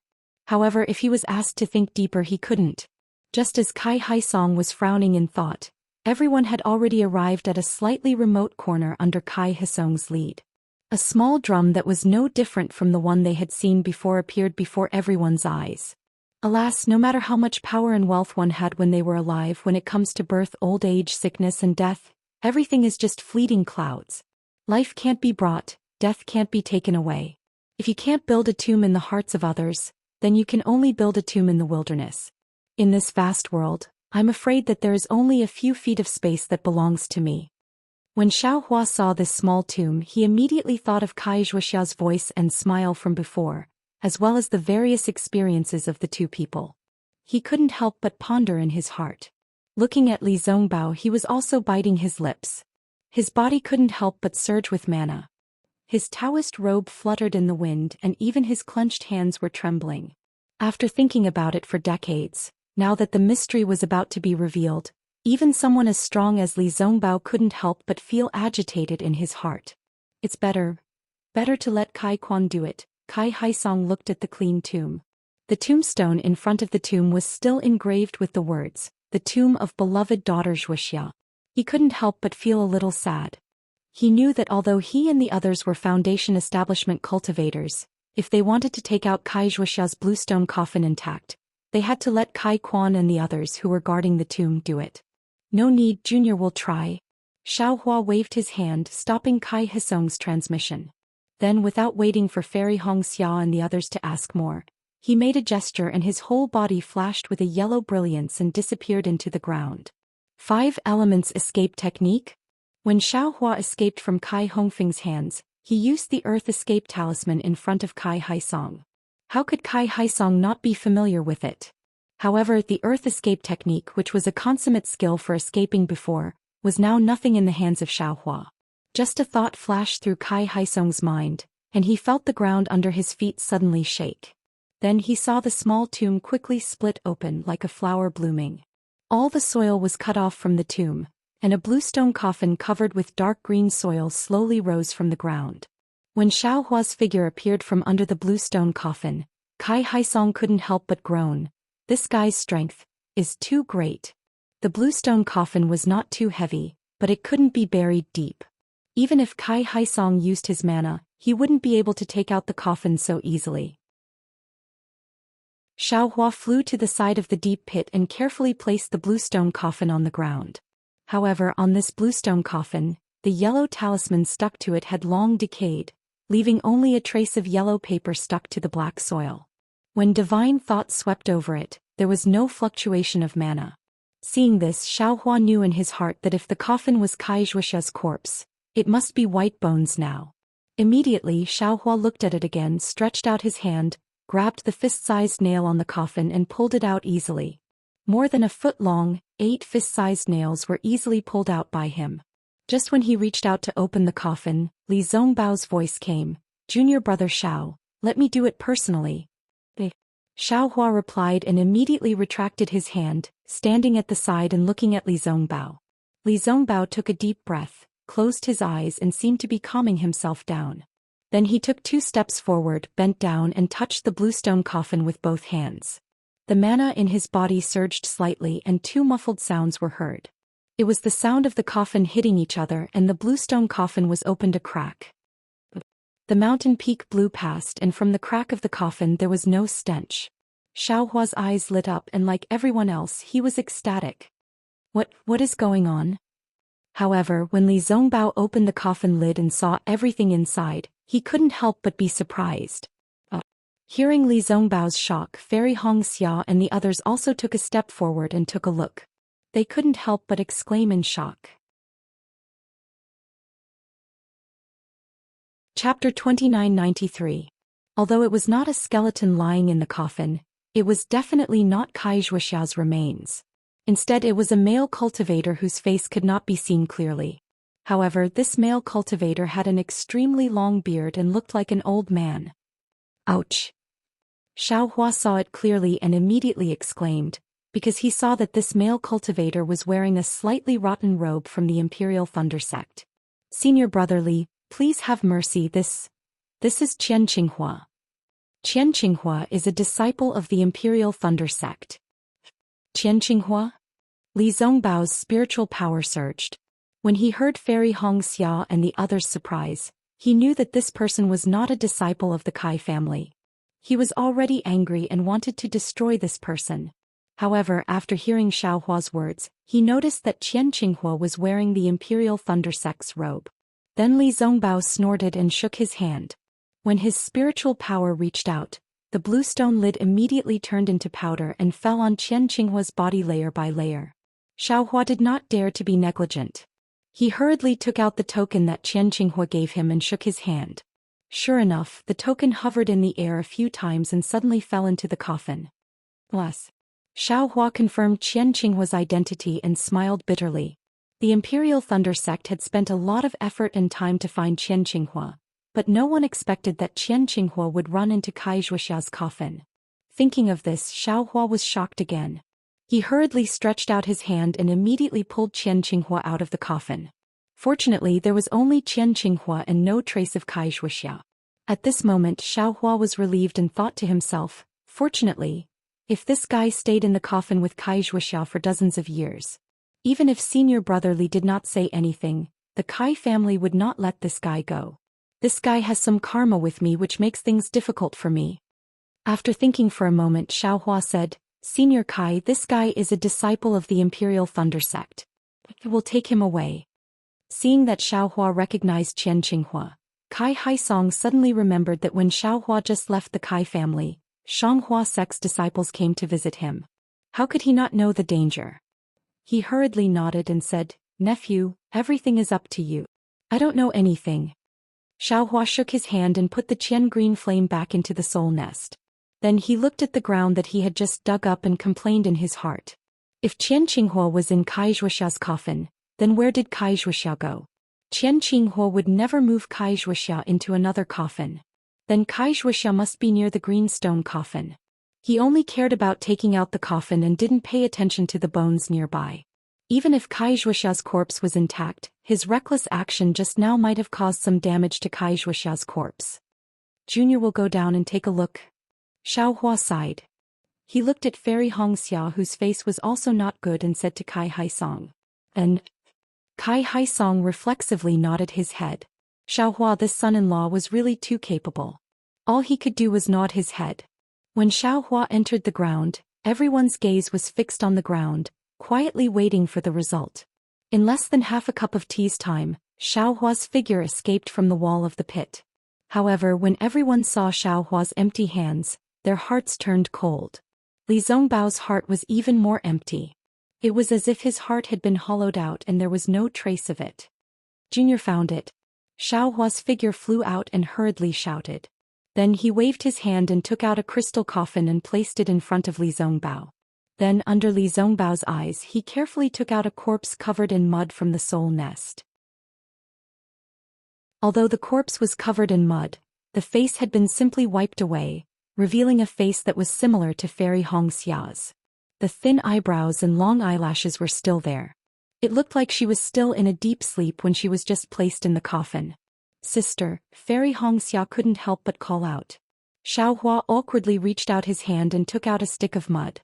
However, if he was asked to think deeper, he couldn't. Just as Kai Haisong was frowning in thought, everyone had already arrived at a slightly remote corner under Kai Haisong's lead. A small drum that was no different from the one they had seen before appeared before everyone's eyes. Alas, no matter how much power and wealth one had when they were alive, when it comes to birth, old age, sickness and death, everything is just fleeting clouds. Life can't be brought, death can't be taken away. If you can't build a tomb in the hearts of others, then you can only build a tomb in the wilderness. In this vast world, I'm afraid that there is only a few feet of space that belongs to me. When Xiaohua saw this small tomb, he immediately thought of Kai Zhuoxia's voice and smile from before, as well as the various experiences of the two people. He couldn't help but ponder in his heart. Looking at Li Zongbao, he was also biting his lips. His body couldn't help but surge with mana. His Taoist robe fluttered in the wind and even his clenched hands were trembling. After thinking about it for decades, now that the mystery was about to be revealed, even someone as strong as Li Zongbao couldn't help but feel agitated in his heart. It's better to let Kai Quan do it. Kai Haisong looked at the clean tomb. The tombstone in front of the tomb was still engraved with the words, "The tomb of beloved daughter Zhuoxia." He couldn't help but feel a little sad. He knew that although he and the others were Foundation establishment cultivators, if they wanted to take out Kai Zhuoxia's bluestone coffin intact, they had to let Kai Quan and the others who were guarding the tomb do it. "No need, Junior will try." Xiaohua waved his hand, stopping Kai Haisong's transmission. Then, without waiting for Fairy Hongxia and the others to ask more, he made a gesture and his whole body flashed with a yellow brilliance and disappeared into the ground. 5 elements escape technique? When Xiao Hua escaped from Kai Hongfeng's hands, he used the Earth Escape Talisman in front of Kai Haisong. How could Kai Haisong not be familiar with it? However, the Earth Escape technique, which was a consummate skill for escaping before, was now nothing in the hands of Xiao Hua. Just a thought flashed through Kai Haisong's mind, and he felt the ground under his feet suddenly shake. Then he saw the small tomb quickly split open like a flower blooming. All the soil was cut off from the tomb, and a bluestone coffin covered with dark green soil slowly rose from the ground. When Xiao Hua's figure appeared from under the bluestone coffin, Kai Haisong couldn't help but groan. This guy's strength is too great. The bluestone coffin was not too heavy, but it couldn't be buried deep. Even if Kai Haisong used his mana, he wouldn't be able to take out the coffin so easily. Xiao Hua flew to the side of the deep pit and carefully placed the bluestone coffin on the ground. However, on this bluestone coffin, the yellow talisman stuck to it had long decayed, leaving only a trace of yellow paper stuck to the black soil. When divine thought swept over it, there was no fluctuation of mana. Seeing this, Xiao Hua knew in his heart that if the coffin was Kai Zhuxia's corpse, it must be white bones now. Immediately, Xiao Hua looked at it again, stretched out his hand, grabbed the fist-sized nail on the coffin and pulled it out easily. More than a foot long, 8 fist-sized nails were easily pulled out by him. Just when he reached out to open the coffin, Li Zongbao's voice came, "Junior brother Xiao, let me do it personally." Xiao Hua replied and immediately retracted his hand, standing at the side and looking at Li Zongbao. Li Zongbao took a deep breath, closed his eyes and seemed to be calming himself down. Then he took 2 steps forward, bent down and touched the bluestone coffin with both hands. The mana in his body surged slightly and 2 muffled sounds were heard. It was the sound of the coffin hitting each other, and the bluestone coffin was opened a crack. The mountain peak blew past, and from the crack of the coffin there was no stench. Xiao Hua's eyes lit up, and like everyone else, he was ecstatic. What is going on? However, when Li Zongbao opened the coffin lid and saw everything inside, he couldn't help but be surprised. Hearing Li Zongbao's shock, Fairy Hong Xia and the others also took a step forward and took a look. They couldn't help but exclaim in shock. Chapter 2993. Although it was not a skeleton lying in the coffin, it was definitely not Kai Zhuxia's remains. Instead, it was a male cultivator whose face could not be seen clearly. However, this male cultivator had an extremely long beard and looked like an old man. Ouch! Xiao Hua saw it clearly and immediately exclaimed, because he saw that this male cultivator was wearing a slightly rotten robe from the Imperial Thunder Sect. "Senior brother Li, please have mercy, this is Qian Qinghua. Qian Qinghua is a disciple of the Imperial Thunder Sect." Qian Qinghua? Li Zongbao's spiritual power surged. When he heard Fairy Hong Xia and the others' surprise, he knew that this person was not a disciple of the Kai family. He was already angry and wanted to destroy this person. However, after hearing Xiao Hua's words, he noticed that Qian Qinghua was wearing the Imperial Thunder Sect's robe. Then Li Zongbao snorted and shook his hand. When his spiritual power reached out, the bluestone lid immediately turned into powder and fell on Qian Qinghua's body layer by layer. Xiao Hua did not dare to be negligent. He hurriedly took out the token that Qian Qinghua gave him and shook his hand. Sure enough, the token hovered in the air a few times and suddenly fell into the coffin. Bless. Xiao Hua confirmed Qian Qinghua's identity and smiled bitterly. The Imperial Thunder Sect had spent a lot of effort and time to find Qian Qinghua, but no one expected that Qian Qinghua would run into Kai Zhuxia's coffin. Thinking of this, Xiao Hua was shocked again. He hurriedly stretched out his hand and immediately pulled Qian Qinghua out of the coffin. Fortunately, there was only Qian Qinghua and no trace of Kai Zhuxia. At this moment, Xiao Hua was relieved and thought to himself, fortunately, if this guy stayed in the coffin with Kai Zhuxia for dozens of years, even if senior brother Li did not say anything, the Kai family would not let this guy go. This guy has some karma with me which makes things difficult for me. After thinking for a moment, Xiao Hua said, "Senior Kai, this guy is a disciple of the Imperial Thunder Sect. We'll take him away." Seeing that Xiao Hua recognized Qian Qinghua, Kai Haisong suddenly remembered that when Xiao Hua just left the Kai family, Shanghua Sect's disciples came to visit him. How could he not know the danger? He hurriedly nodded and said, "Nephew, everything is up to you. I don't know anything. Xiaohua shook his hand and put the Qian green flame back into the soul nest. Then he looked at the ground that he had just dug up and complained in his heart. If Qian Qinghua was in Kai Zhuoxia's coffin, then where did Kai Zhuoxia go? Qian Qinghua would never move Kai Zhuoxia into another coffin. Then Kai Zhuoxia must be near the green stone coffin. He only cared about taking out the coffin and didn't pay attention to the bones nearby. Even if Kai Zhuoxia's corpse was intact, his reckless action just now might have caused some damage to Kai Zhuoxia's corpse. Junior will go down and take a look. Xiaohua sighed. He looked at Fairy Hongxia, whose face was also not good, and said to Kai Haisong. And Kai Haisong reflexively nodded his head. Xiaohua, this son-in-law, was really too capable. All he could do was nod his head. When Xiaohua entered the ground, everyone's gaze was fixed on the ground, quietly waiting for the result. In less than half a cup of tea's time, Xiaohua's figure escaped from the wall of the pit. However, when everyone saw Xiaohua's empty hands, their hearts turned cold. Li Zongbao's heart was even more empty. It was as if his heart had been hollowed out and there was no trace of it. Junior found it. Xiaohua's figure flew out and hurriedly shouted. Then he waved his hand and took out a crystal coffin and placed it in front of Li Zongbao. Then under Li Zongbao's eyes he carefully took out a corpse covered in mud from the soul nest. Although the corpse was covered in mud, the face had been simply wiped away, revealing a face that was similar to Fairy Hongxia's. The thin eyebrows and long eyelashes were still there. It looked like she was still in a deep sleep when she was just placed in the coffin. Sister, Fairy Hongxia couldn't help but call out. Xiaohua awkwardly reached out his hand and took out a stick of mud.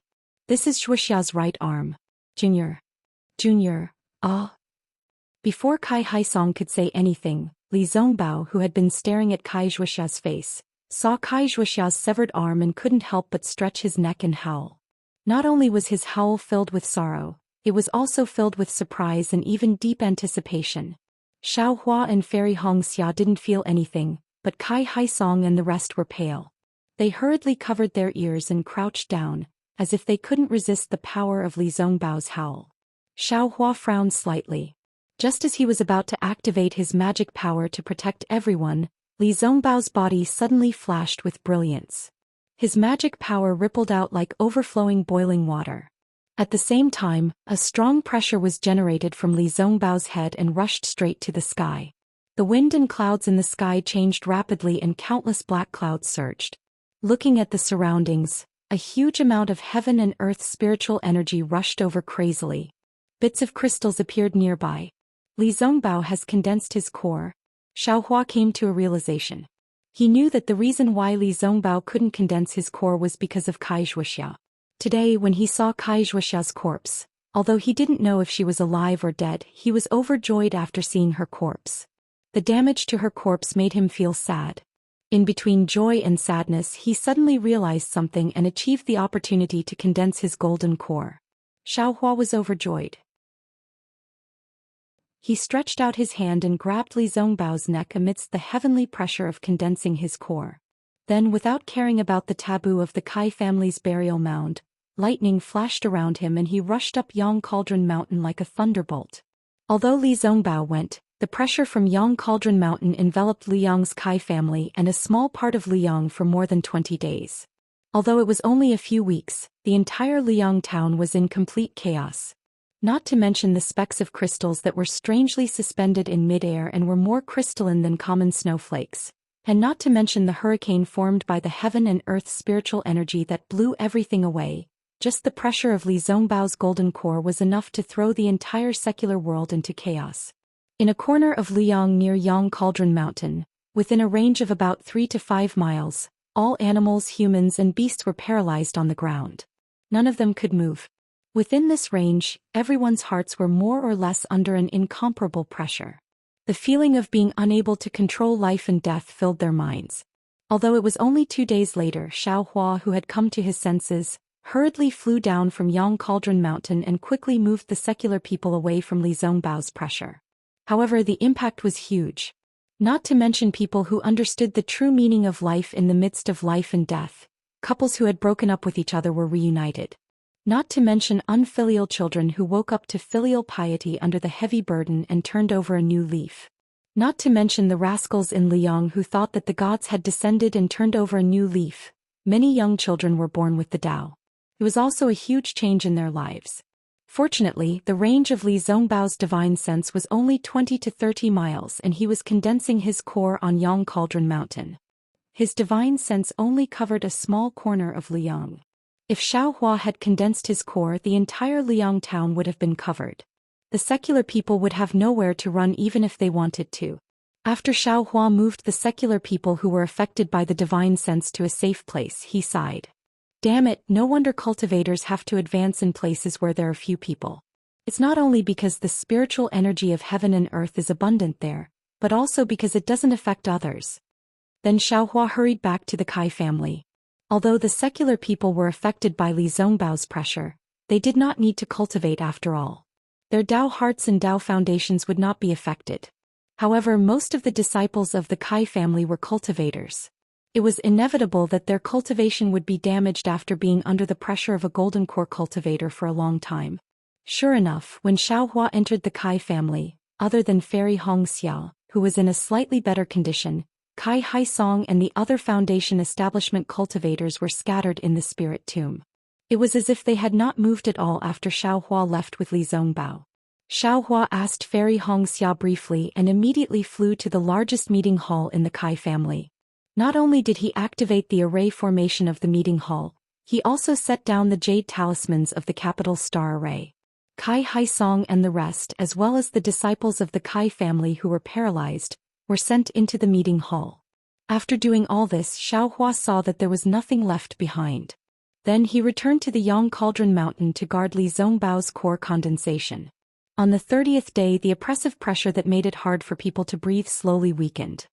This is Zhuoxia's right arm. Junior. Ah. Before Kai Haisong could say anything, Li Zongbao, who had been staring at Kai Zhuoxia's face, saw Kai Zhuoxia's severed arm and couldn't help but stretch his neck and howl. Not only was his howl filled with sorrow, it was also filled with surprise and even deep anticipation. Xiaohua and Fairy Hongxia didn't feel anything, but Kai Haisong and the rest were pale. They hurriedly covered their ears and crouched down, as if they couldn't resist the power of Li Zongbao's howl. Xiaohua frowned slightly. Just as he was about to activate his magic power to protect everyone, Li Zongbao's body suddenly flashed with brilliance. His magic power rippled out like overflowing boiling water. At the same time, a strong pressure was generated from Li Zongbao's head and rushed straight to the sky. The wind and clouds in the sky changed rapidly and countless black clouds surged. Looking at the surroundings, a huge amount of heaven and earth spiritual energy rushed over crazily. Bits of crystals appeared nearby. Li Zongbao has condensed his core. Xiaohua came to a realization. He knew that the reason why Li Zongbao couldn't condense his core was because of Kai Zhuoxia. Today, when he saw Kai Zhuoxia's corpse, although he didn't know if she was alive or dead, he was overjoyed after seeing her corpse. The damage to her corpse made him feel sad. In between joy and sadness, he suddenly realized something and achieved the opportunity to condense his golden core. Xiaohua was overjoyed. He stretched out his hand and grabbed Li Zongbao's neck amidst the heavenly pressure of condensing his core. Then, without caring about the taboo of the Kai family's burial mound, lightning flashed around him and he rushed up Yang Cauldron Mountain like a thunderbolt. Although Li Zongbao went, the pressure from Yang Cauldron Mountain enveloped Liyang's Kai family and a small part of Liyang for more than 20 days. Although it was only a few weeks, the entire Liyang town was in complete chaos. Not to mention the specks of crystals that were strangely suspended in midair and were more crystalline than common snowflakes. And not to mention the hurricane formed by the heaven and earth spiritual energy that blew everything away. Just the pressure of Li Zongbao's golden core was enough to throw the entire secular world into chaos. In a corner of Liyang near Yang Cauldron Mountain, within a range of about 3 to 5 miles, all animals, humans and beasts were paralyzed on the ground. None of them could move. Within this range, everyone's hearts were more or less under an incomparable pressure. The feeling of being unable to control life and death filled their minds. Although it was only 2 days later, Xiaohua, who had come to his senses, hurriedly flew down from Yang Cauldron Mountain and quickly moved the secular people away from Li Zongbao's pressure. However, the impact was huge. Not to mention people who understood the true meaning of life in the midst of life and death. Couples who had broken up with each other were reunited. Not to mention unfilial children who woke up to filial piety under the heavy burden and turned over a new leaf. Not to mention the rascals in Liang who thought that the gods had descended and turned over a new leaf. Many young children were born with the Tao. It was also a huge change in their lives. Fortunately, the range of Li Zongbao's divine sense was only 20 to 30 miles and he was condensing his core on Yang Cauldron Mountain. His divine sense only covered a small corner of Liang. If Xiaohua had condensed his core, the entire Liang town would have been covered. The secular people would have nowhere to run even if they wanted to. After Xiaohua moved the secular people who were affected by the divine sense to a safe place, he sighed. Damn it, no wonder cultivators have to advance in places where there are few people. It's not only because the spiritual energy of heaven and earth is abundant there, but also because it doesn't affect others. Then Xiaohua hurried back to the Kai family. Although the secular people were affected by Li Zongbao's pressure, they did not need to cultivate after all. Their Tao hearts and Tao foundations would not be affected. However, most of the disciples of the Kai family were cultivators. It was inevitable that their cultivation would be damaged after being under the pressure of a golden core cultivator for a long time. Sure enough, when Xiaohua entered the Kai family, other than Fairy Hongxiao, who was in a slightly better condition, Kai Haisong and the other foundation establishment cultivators were scattered in the spirit tomb. It was as if they had not moved at all after Xiaohua left with Li Zongbao. Xiaohua asked Fairy Hongxia briefly and immediately flew to the largest meeting hall in the Kai family. Not only did he activate the array formation of the meeting hall, he also set down the jade talismans of the capital star array. Kai Haisong and the rest, as well as the disciples of the Kai family who were paralyzed, were sent into the meeting hall. After doing all this, Xiaohua saw that there was nothing left behind. Then he returned to the Yang Cauldron Mountain to guard Li Zongbao's core condensation. On the 30th day, the oppressive pressure that made it hard for people to breathe slowly weakened.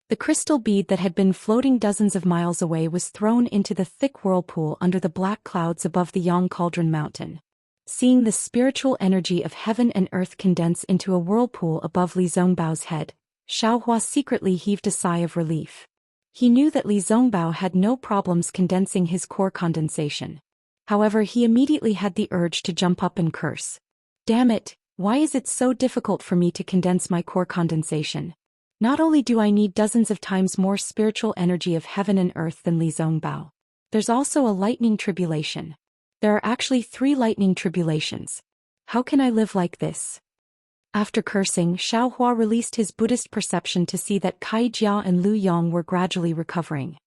The crystal bead that had been floating dozens of miles away was thrown into the thick whirlpool under the black clouds above the Yang Cauldron Mountain. Seeing the spiritual energy of heaven and earth condense into a whirlpool above Li Zongbao's head, Xiaohua secretly heaved a sigh of relief. He knew that Li Zongbao had no problems condensing his core condensation. However, he immediately had the urge to jump up and curse. Damn it, why is it so difficult for me to condense my core condensation? Not only do I need dozens of times more spiritual energy of heaven and earth than Li Zongbao, there's also a lightning tribulation. There are actually 3 lightning tribulations. How can I live like this? After cursing, Xiaohua released his Buddhist perception to see that Kai Jia and Lu Yong were gradually recovering.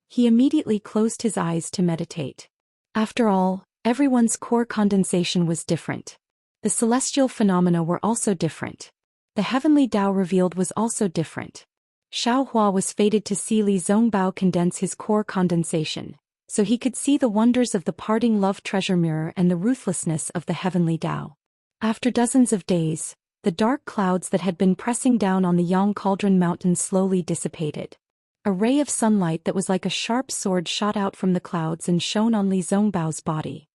He immediately closed his eyes to meditate. After all, everyone's core condensation was different. The celestial phenomena were also different. The heavenly Tao revealed was also different. Xiaohua was fated to see Li Zongbao condense his core condensation, so he could see the wonders of the parting love treasure mirror and the ruthlessness of the heavenly Tao. After dozens of days, the dark clouds that had been pressing down on the Yang Cauldron Mountain slowly dissipated. A ray of sunlight that was like a sharp sword shot out from the clouds and shone on Li Zongbao's body.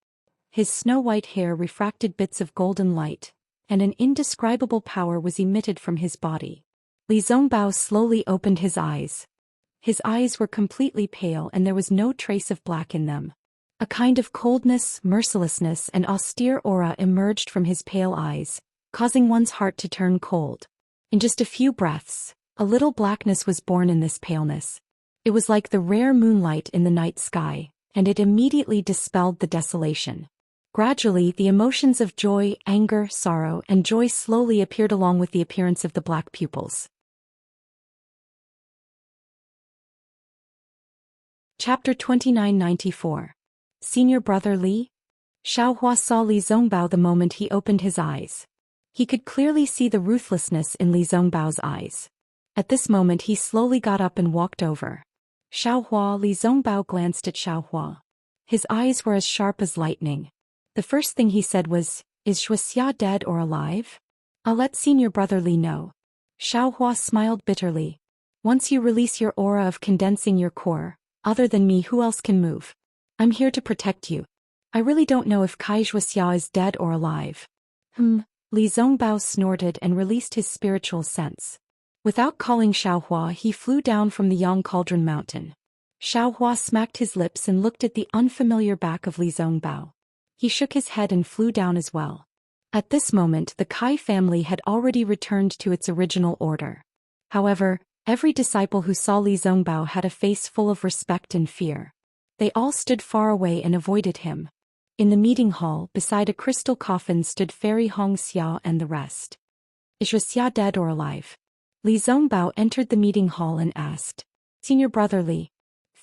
His snow-white hair refracted bits of golden light, and an indescribable power was emitted from his body. Li Zongbao slowly opened his eyes. His eyes were completely pale and there was no trace of black in them. A kind of coldness, mercilessness, and austere aura emerged from his pale eyes, causing one's heart to turn cold. In just a few breaths, a little blackness was born in this paleness. It was like the rare moonlight in the night sky, and it immediately dispelled the desolation. Gradually, the emotions of joy, anger, sorrow, and joy slowly appeared along with the appearance of the black pupils. Chapter 2994. Senior Brother Li? Xiaohua saw Li Zongbao the moment he opened his eyes. He could clearly see the ruthlessness in Li Zongbao's eyes. At this moment he slowly got up and walked over. Xiaohua. Li Zongbao glanced at Xiaohua. His eyes were as sharp as lightning. The first thing he said was, "Is Shuxia dead or alive? I'll let Senior Brother Li know." Xiaohua smiled bitterly. "Once you release your aura of condensing your core, other than me who else can move? I'm here to protect you. I really don't know if Kai Shuxia is dead or alive." Li Zongbao snorted and released his spiritual sense. Without calling Xiaohua, he flew down from the Yang Cauldron Mountain. Xiaohua smacked his lips and looked at the unfamiliar back of Li Zongbao. He shook his head and flew down as well. At this moment the Kai family had already returned to its original order. However, every disciple who saw Li Zongbao had a face full of respect and fear. They all stood far away and avoided him. In the meeting hall, beside a crystal coffin stood Fairy Hongxia and the rest. Is Xia dead or alive? Li Zongbao entered the meeting hall and asked. Senior brother Li.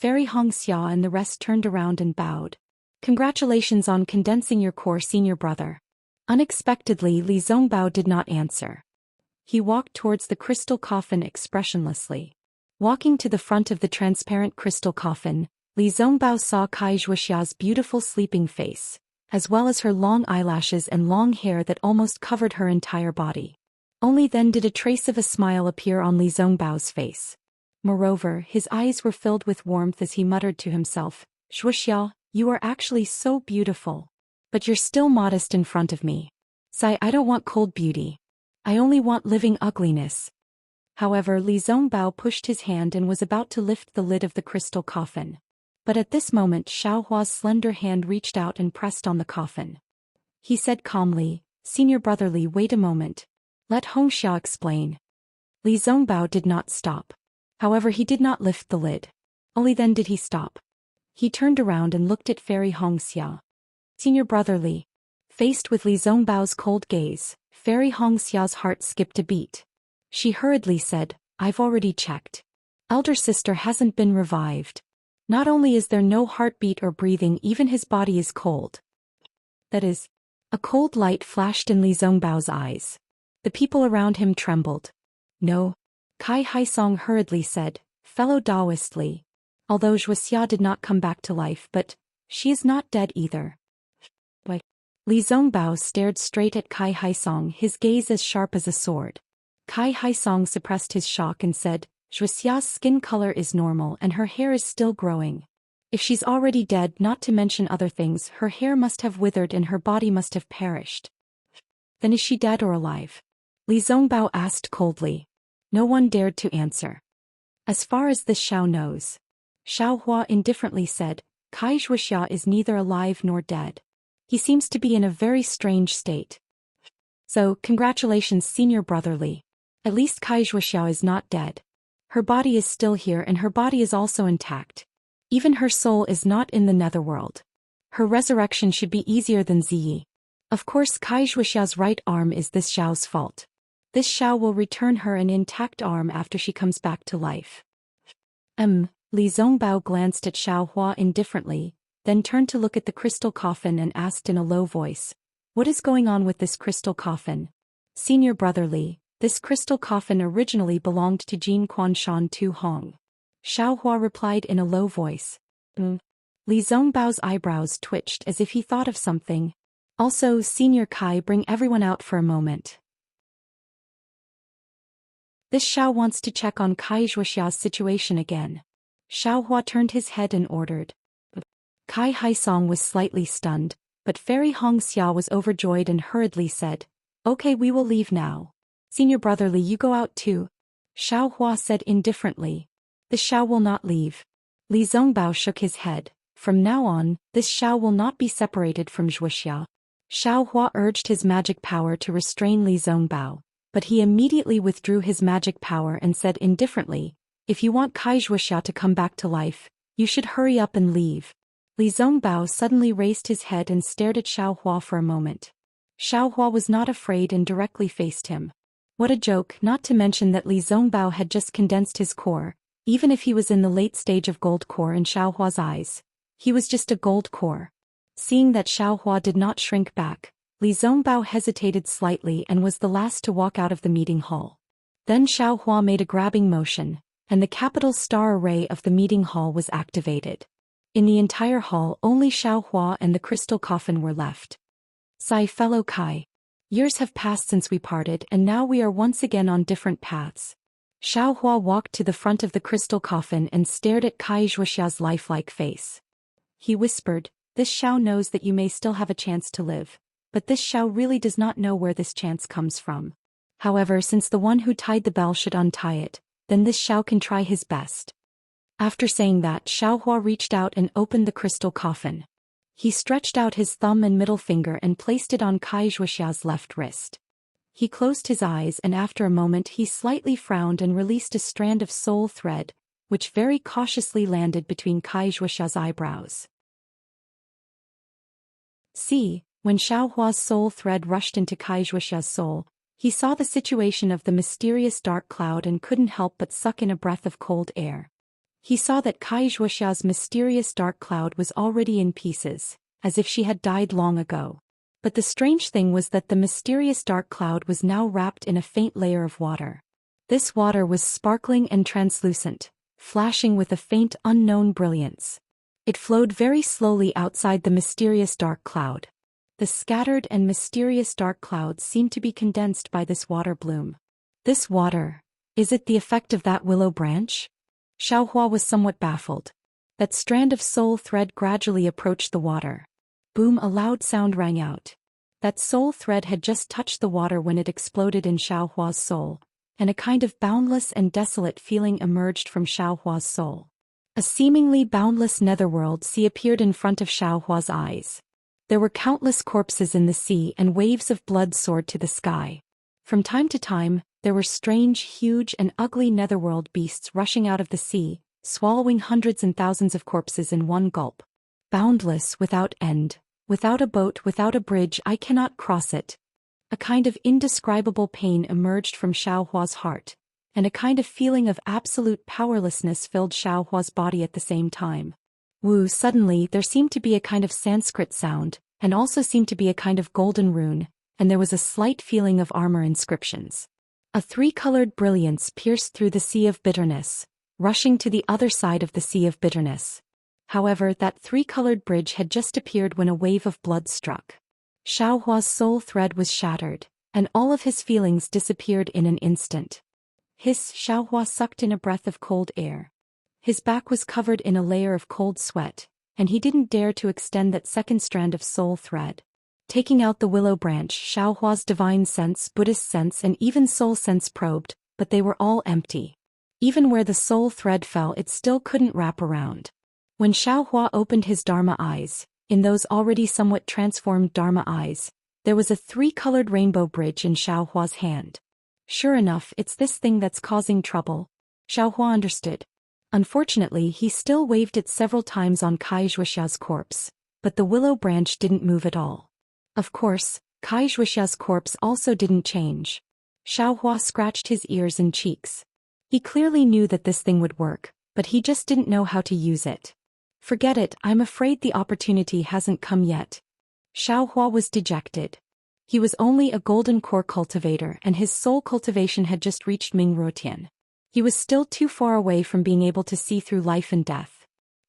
Fairy Hongxia and the rest turned around and bowed. Congratulations on condensing your core, senior brother. Unexpectedly, Li Zongbao did not answer. He walked towards the crystal coffin expressionlessly. Walking to the front of the transparent crystal coffin, Li Zongbao saw Kai Zhuoxia's beautiful sleeping face, as well as her long eyelashes and long hair that almost covered her entire body. Only then did a trace of a smile appear on Li Zongbao's face. Moreover, his eyes were filled with warmth as he muttered to himself, Zhuoxia, you are actually so beautiful. But you're still modest in front of me. Sai, I don't want cold beauty. I only want living ugliness. However, Li Zongbao pushed his hand and was about to lift the lid of the crystal coffin. But at this moment Xiaohua's slender hand reached out and pressed on the coffin. He said calmly, Senior brother Li, wait a moment. Let Hongxia explain. Li Zongbao did not stop. However, he did not lift the lid. Only then did he stop. He turned around and looked at Fairy Hongxia. Senior brother Li. Faced with Li Zongbao's cold gaze, Fairy Hongxia's heart skipped a beat. She hurriedly said, I've already checked. Elder sister hasn't been revived. Not only is there no heartbeat or breathing, even his body is cold. That is. A cold light flashed in Li Zongbao's eyes. The people around him trembled. No. Kai Haisong hurriedly said, Fellow Taoist Li. Although Zhuoxia did not come back to life, but she is not dead either. Why? Li Zongbao stared straight at Kai Haisong, his gaze as sharp as a sword. Kai Haisong suppressed his shock and said, Zhuoxia's skin color is normal and her hair is still growing. If she's already dead, not to mention other things, her hair must have withered and her body must have perished. Then is she dead or alive? Li Zongbao asked coldly. No one dared to answer. As far as this Xiao knows. Xiaohua indifferently said, Kai Zhuoxia is neither alive nor dead. He seems to be in a very strange state. So, congratulations, senior brother Li. At least Kai Zhuoxia is not dead. Her body is still here and her body is also intact. Even her soul is not in the netherworld. Her resurrection should be easier than Ziyi. Of course, Kai Zhuoxia's right arm is this Xiao's fault. This Xiao will return her an intact arm after she comes back to life. Li Zongbao glanced at Xiaohua indifferently, then turned to look at the crystal coffin and asked in a low voice, What is going on with this crystal coffin? Senior brother Li, this crystal coffin originally belonged to Jin Quanshan Tu Hong. Xiaohua replied in a low voice. Li Zongbao's eyebrows twitched as if he thought of something. Also, Senior Kai, bring everyone out for a moment. This Xiao wants to check on Kai Zhuoxia's situation again. Xiaohua turned his head and ordered. Kai Haisong was slightly stunned, but Fairy Hongxia was overjoyed and hurriedly said, Okay, we will leave now. Senior brother Li, you go out too. Xiaohua said indifferently. The Xiao will not leave. Li Zongbao shook his head. From now on, this Xiao will not be separated from Zhuoxia. Xiaohua urged his magic power to restrain Li Zongbao, but he immediately withdrew his magic power and said indifferently, If you want Kai Zhuoxia to come back to life, you should hurry up and leave. Li Zongbao suddenly raised his head and stared at Xiaohua for a moment. Xiaohua was not afraid and directly faced him. What a joke, not to mention that Li Zongbao had just condensed his core. Even if he was in the late stage of gold core in Xiaohua's eyes, he was just a gold core. Seeing that Xiaohua did not shrink back, Li Zongbao hesitated slightly and was the last to walk out of the meeting hall. Then Xiaohua made a grabbing motion, and the capital star array of the meeting hall was activated. In the entire hall, only Xiaohua and the crystal coffin were left. Sigh, fellow Kai. Years have passed since we parted and now we are once again on different paths. Xiaohua walked to the front of the crystal coffin and stared at Kai Zhuoxia's lifelike face. He whispered, This Xiao knows that you may still have a chance to live, but this Xiao really does not know where this chance comes from. However, since the one who tied the bell should untie it, then this Xiao can try his best. After saying that, Xiaohua reached out and opened the crystal coffin. He stretched out his thumb and middle finger and placed it on Kai Zhuoxia's left wrist. He closed his eyes and after a moment he slightly frowned and released a strand of soul thread, which very cautiously landed between Kai Zhuoxia's eyebrows. See, when Xiaohua's soul thread rushed into Kai Zhuoxia's soul, he saw the situation of the mysterious dark cloud and couldn't help but suck in a breath of cold air. He saw that Kai Zhuoxia's mysterious dark cloud was already in pieces, as if she had died long ago. But the strange thing was that the mysterious dark cloud was now wrapped in a faint layer of water. This water was sparkling and translucent, flashing with a faint unknown brilliance. It flowed very slowly outside the mysterious dark cloud. The scattered and mysterious dark clouds seemed to be condensed by this water bloom. This water, is it the effect of that willow branch? Xiaohua was somewhat baffled. That strand of soul thread gradually approached the water. Boom, a loud sound rang out. That soul thread had just touched the water when it exploded in Xiaohua's soul, and a kind of boundless and desolate feeling emerged from Xiaohua's soul. A seemingly boundless netherworld sea appeared in front of Xiaohua's eyes. There were countless corpses in the sea and waves of blood soared to the sky. From time to time, there were strange, huge and ugly netherworld beasts rushing out of the sea, swallowing hundreds and thousands of corpses in one gulp. Boundless, without end, without a boat, without a bridge, I cannot cross it. A kind of indescribable pain emerged from Xiaohua's heart, and a kind of feeling of absolute powerlessness filled Xiaohua's body at the same time. Wu, suddenly there seemed to be a kind of Sanskrit sound, and also seemed to be a kind of golden rune, and there was a slight feeling of armor inscriptions. A three-colored brilliance pierced through the sea of bitterness, rushing to the other side of the sea of bitterness. However, that three-colored bridge had just appeared when a wave of blood struck. Xiaohua's soul thread was shattered, and all of his feelings disappeared in an instant. Xiaohua sucked in a breath of cold air. His back was covered in a layer of cold sweat, and he didn't dare to extend that second strand of soul thread. Taking out the willow branch, Xiaohua's divine sense, Buddhist sense and even soul sense probed, but they were all empty. Even where the soul thread fell, it still couldn't wrap around. When Xiaohua opened his Dharma eyes, in those already somewhat transformed Dharma eyes, there was a three-colored rainbow bridge in Xiaohua's hand. Sure enough, it's this thing that's causing trouble. Xiaohua understood. Unfortunately, he still waved it several times on Kai Zhuoxia's corpse, but the willow branch didn't move at all. Of course, Kai Zhuoxia's corpse also didn't change. Xiaohua scratched his ears and cheeks. He clearly knew that this thing would work, but he just didn't know how to use it. Forget it, I'm afraid the opportunity hasn't come yet. Xiaohua was dejected. He was only a golden core cultivator and his soul cultivation had just reached Mingruotian. He was still too far away from being able to see through life and death.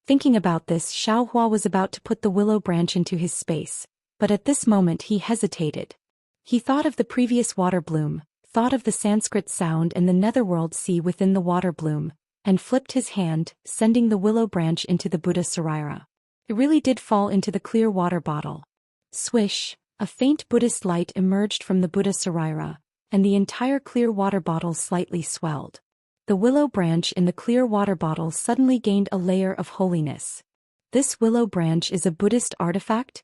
Thinking about this, Xiaohua was about to put the willow branch into his space, but at this moment he hesitated. He thought of the previous water bloom, thought of the Sanskrit sound and the netherworld sea within the water bloom, and flipped his hand, sending the willow branch into the Buddha Sarira. It really did fall into the clear water bottle. Swish, a faint Buddhist light emerged from the Buddha Sarira, and the entire clear water bottle slightly swelled. The willow branch in the clear water bottle suddenly gained a layer of holiness. This willow branch is a Buddhist artifact?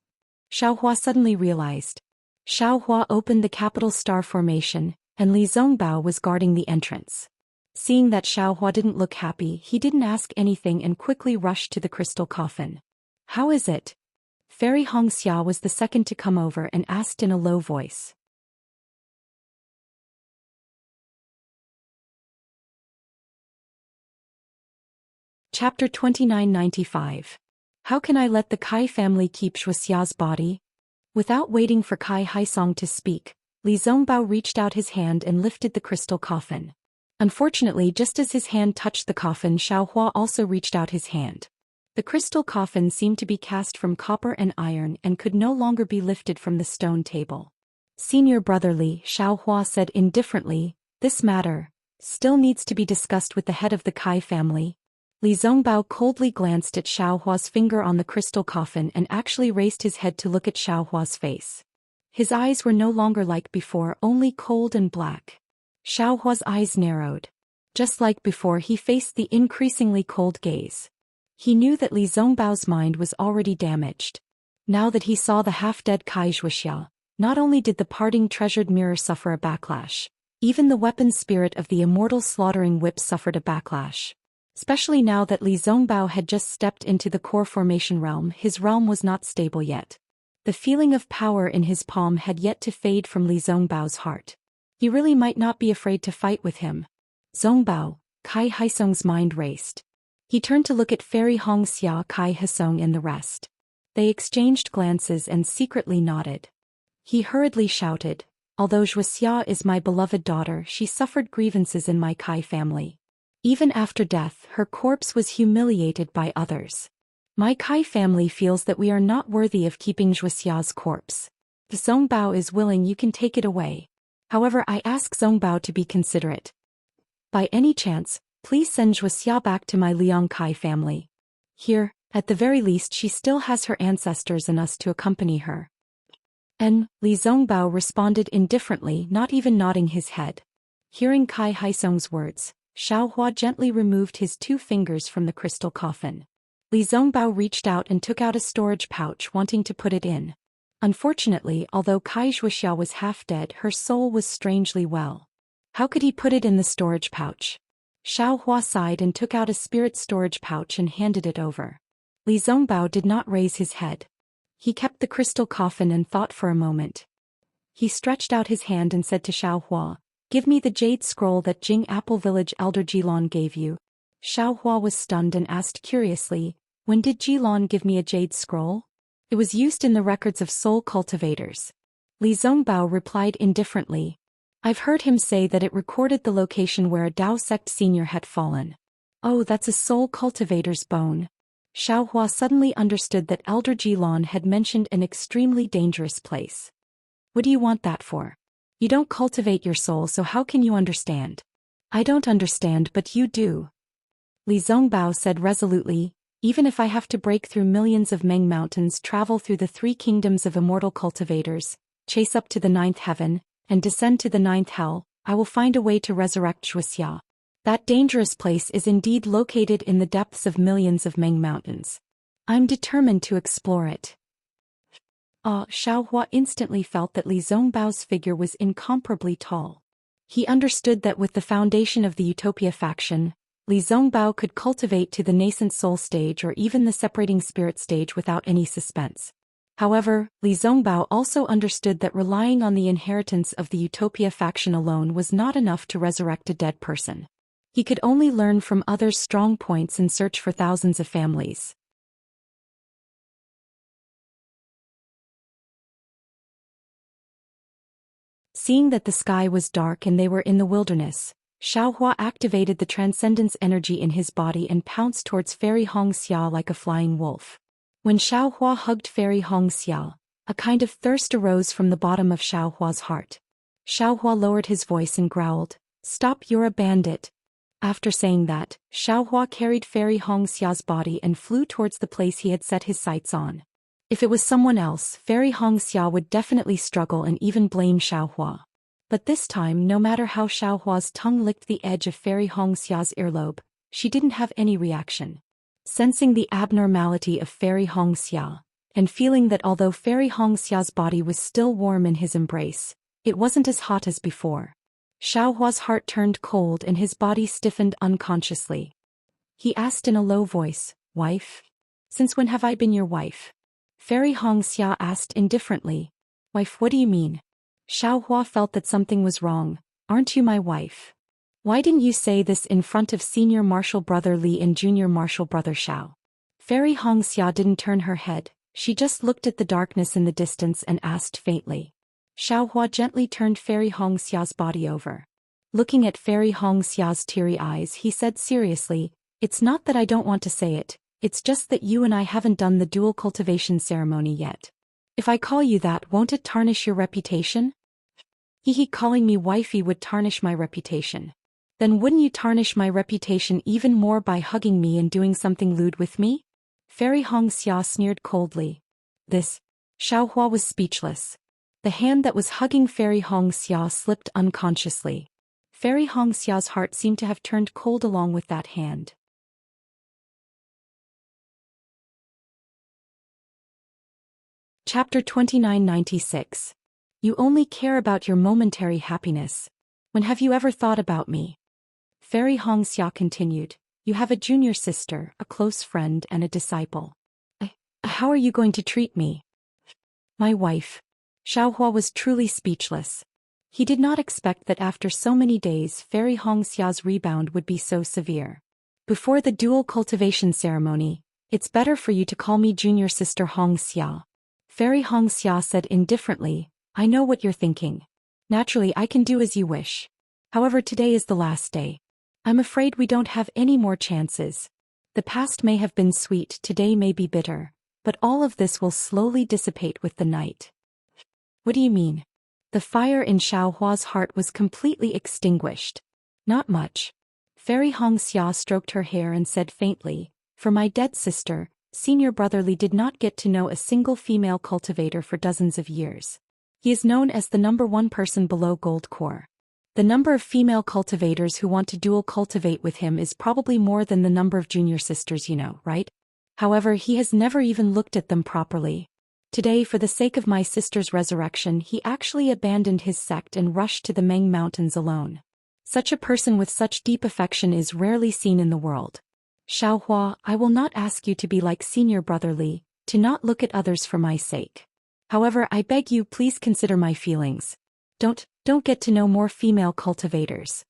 Xiaohua suddenly realized. Xiaohua opened the capital star formation, and Li Zongbao was guarding the entrance. Seeing that Xiaohua didn't look happy, he didn't ask anything and quickly rushed to the crystal coffin. How is it? Fairy Hongxia was the second to come over and asked in a low voice. Chapter 2995. How can I let the Kai family keep Zhuoxia's body? Without waiting for Kai Haisong to speak, Li Zongbao reached out his hand and lifted the crystal coffin. Unfortunately, just as his hand touched the coffin, Xiaohua also reached out his hand. The crystal coffin seemed to be cast from copper and iron and could no longer be lifted from the stone table. Senior brother Li, Xiaohua said indifferently, this matter still needs to be discussed with the head of the Kai family. Li Zongbao coldly glanced at Xiaohua's finger on the crystal coffin and actually raised his head to look at Xiaohua's face. His eyes were no longer like before, only cold and black. Xiaohua's eyes narrowed. Just like before, he faced the increasingly cold gaze. He knew that Li Zongbao's mind was already damaged. Now that he saw the half-dead Kai Zhuoxia, not only did the parting treasured mirror suffer a backlash, even the weapon spirit of the immortal slaughtering whip suffered a backlash. Especially now that Li Zongbao had just stepped into the core formation realm, his realm was not stable yet. The feeling of power in his palm had yet to fade from Li Zongbao's heart. He really might not be afraid to fight with him. Zongbao, Kai Haisong's mind raced. He turned to look at Fairy Hong Xia, Kai Haisong and the rest. They exchanged glances and secretly nodded. He hurriedly shouted, "Although Zhuoxia is my beloved daughter, she suffered grievances in my Kai family. Even after death, her corpse was humiliated by others. My Kai family feels that we are not worthy of keeping Zhuoxia's corpse. If Zongbao is willing, you can take it away. However, I ask Zongbao to be considerate. By any chance, please send Zhuoxia back to my Liang Kai family. Here, at the very least, she still has her ancestors and us to accompany her." Li Zongbao responded indifferently, not even nodding his head. Hearing Kai Haisong's words, Xiaohua gently removed his 2 fingers from the crystal coffin. Li Zongbao reached out and took out a storage pouch, wanting to put it in. Unfortunately, although Kai Zhuoxia was half dead, her soul was strangely well. How could he put it in the storage pouch? Xiaohua sighed and took out a spirit storage pouch and handed it over. Li Zongbao did not raise his head. He kept the crystal coffin and thought for a moment. He stretched out his hand and said to Xiaohua, "Give me the jade scroll that Jing Apple Village Elder Jilon gave you." Xiaohua was stunned and asked curiously, "When did Jilon give me a jade scroll?" "It was used in the records of soul cultivators." Li Zongbao replied indifferently, "I've heard him say that it recorded the location where a Dao sect senior had fallen." "Oh, that's a soul cultivator's bone." Xiaohua suddenly understood that Elder Jilon had mentioned an extremely dangerous place. "What do you want that for? You don't cultivate your soul, so how can you understand?" "I don't understand, but you do." Li Zongbao said resolutely, "Even if I have to break through millions of Meng mountains, travel through the 3 kingdoms of immortal cultivators, chase up to the 9th heaven, and descend to the 9th hell, I will find a way to resurrect Zhuoxia. That dangerous place is indeed located in the depths of millions of Meng mountains. I'm determined to explore it." Xiaohua instantly felt that Li Zongbao's figure was incomparably tall. He understood that with the foundation of the Utopia faction, Li Zongbao could cultivate to the nascent soul stage or even the separating spirit stage without any suspense. However, Li Zongbao also understood that relying on the inheritance of the Utopia faction alone was not enough to resurrect a dead person. He could only learn from others' strong points and search for thousands of families. Seeing that the sky was dark and they were in the wilderness, Xiaohua activated the transcendence energy in his body and pounced towards Fairy Hong Xia like a flying wolf. When Xiaohua hugged Fairy Hong Xia, a kind of thirst arose from the bottom of Xiaohua's heart. Xiaohua lowered his voice and growled, "Stop, you're a bandit." After saying that, Xiaohua carried Fairy Hong Xia's body and flew towards the place he had set his sights on. If it was someone else, Fairy Hong Xia would definitely struggle and even blame Xiaohua. But this time, no matter how Xiaohua's tongue licked the edge of Fairy Hong Xia's earlobe, she didn't have any reaction. Sensing the abnormality of Fairy Hong Xia, and feeling that although Fairy Hong Xia's body was still warm in his embrace, it wasn't as hot as before. Xiaohua's heart turned cold and his body stiffened unconsciously. He asked in a low voice, "Wife? Since when have I been your wife?" Fairy Hong Xia asked indifferently, "Wife, what do you mean?" Xiaohua felt that something was wrong. "Aren't you my wife? Why didn't you say this in front of Senior Martial Brother Li and Junior Martial Brother Xiao?" Fairy Hong Xia didn't turn her head, she just looked at the darkness in the distance and asked faintly. Xiaohua gently turned Fairy Hong Xia's body over. Looking at Fairy Hong Xia's teary eyes, he said seriously, "It's not that I don't want to say it, it's just that you and I haven't done the dual cultivation ceremony yet. If I call you that, won't it tarnish your reputation?" Calling me wifey would tarnish my reputation. Then wouldn't you tarnish my reputation even more by hugging me and doing something lewd with me? Fairy Hong Xia sneered coldly. Xiaohua was speechless. The hand that was hugging Fairy Hong Xia slipped unconsciously. Fairy Hongxia's heart seemed to have turned cold along with that hand. Chapter 2996. You only care about your momentary happiness. When have you ever thought about me? Fairy Hongxia continued. You have a junior sister, a close friend, and a disciple. How are you going to treat me? My wife. Xiaohua was truly speechless. He did not expect that after so many days Fairy Hongxia's rebound would be so severe. Before the dual cultivation ceremony, it's better for you to call me junior sister Hongxia. Fairy Hongxia said indifferently, I know what you're thinking. Naturally, I can do as you wish. However, today is the last day. I'm afraid we don't have any more chances. The past may have been sweet, today may be bitter, but all of this will slowly dissipate with the night. What do you mean? The fire in Xiaohua's heart was completely extinguished. Not much. Fairy Hongxia stroked her hair and said faintly, for my dead sister, Senior Brotherly did not get to know a single female cultivator for dozens of years. He is known as the #1 person below Gold Core. The number of female cultivators who want to dual cultivate with him is probably more than the number of junior sisters, you know, right? However, he has never even looked at them properly. Today, for the sake of my sister's resurrection, he actually abandoned his sect and rushed to the Meng Mountains alone. Such a person with such deep affection is rarely seen in the world. Xiaohua, I will not ask you to be like Senior Brotherly, to not look at others for my sake. However, I beg you please consider my feelings. Don't get to know more female cultivators.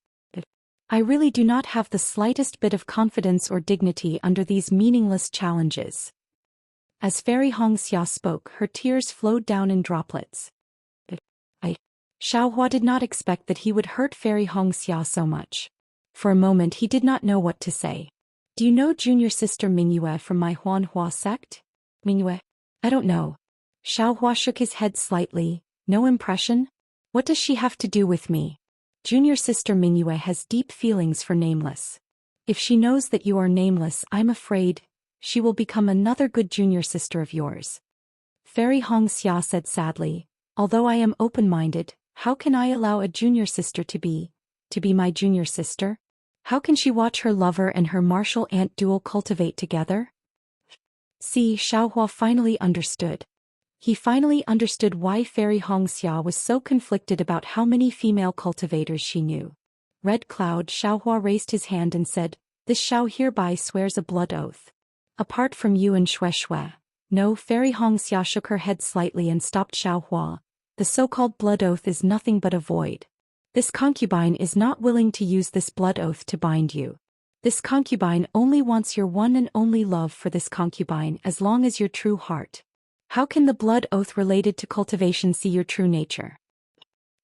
I really do not have the slightest bit of confidence or dignity under these meaningless challenges. As Fairy Hongxia spoke, her tears flowed down in droplets. Xiaohua did not expect that he would hurt Fairy Hongxia so much. For a moment he did not know what to say. Do you know junior sister Mingyue from my Huanhua sect? Mingyue? I don't know. Xiaohua shook his head slightly. No impression? What does she have to do with me? Junior sister Mingyue has deep feelings for Nameless. If she knows that you are Nameless, I'm afraid she will become another good junior sister of yours. Fairy Hongxia said sadly, although I am open-minded, how can I allow a junior sister to be my junior sister? How can she watch her lover and her martial aunt dual cultivate together? See, Xiaohua finally understood. He finally understood why Fairy Hongxia was so conflicted about how many female cultivators she knew. Red Cloud, Xiaohua raised his hand and said, This Xiao hereby swears a blood oath. Apart from you and Shui. No, Fairy Hongxia shook her head slightly and stopped Xiaohua. The so-called blood oath is nothing but a void. This concubine is not willing to use this blood oath to bind you. This concubine only wants your one and only love for this concubine as long as your true heart. How can the blood oath related to cultivation see your true nature?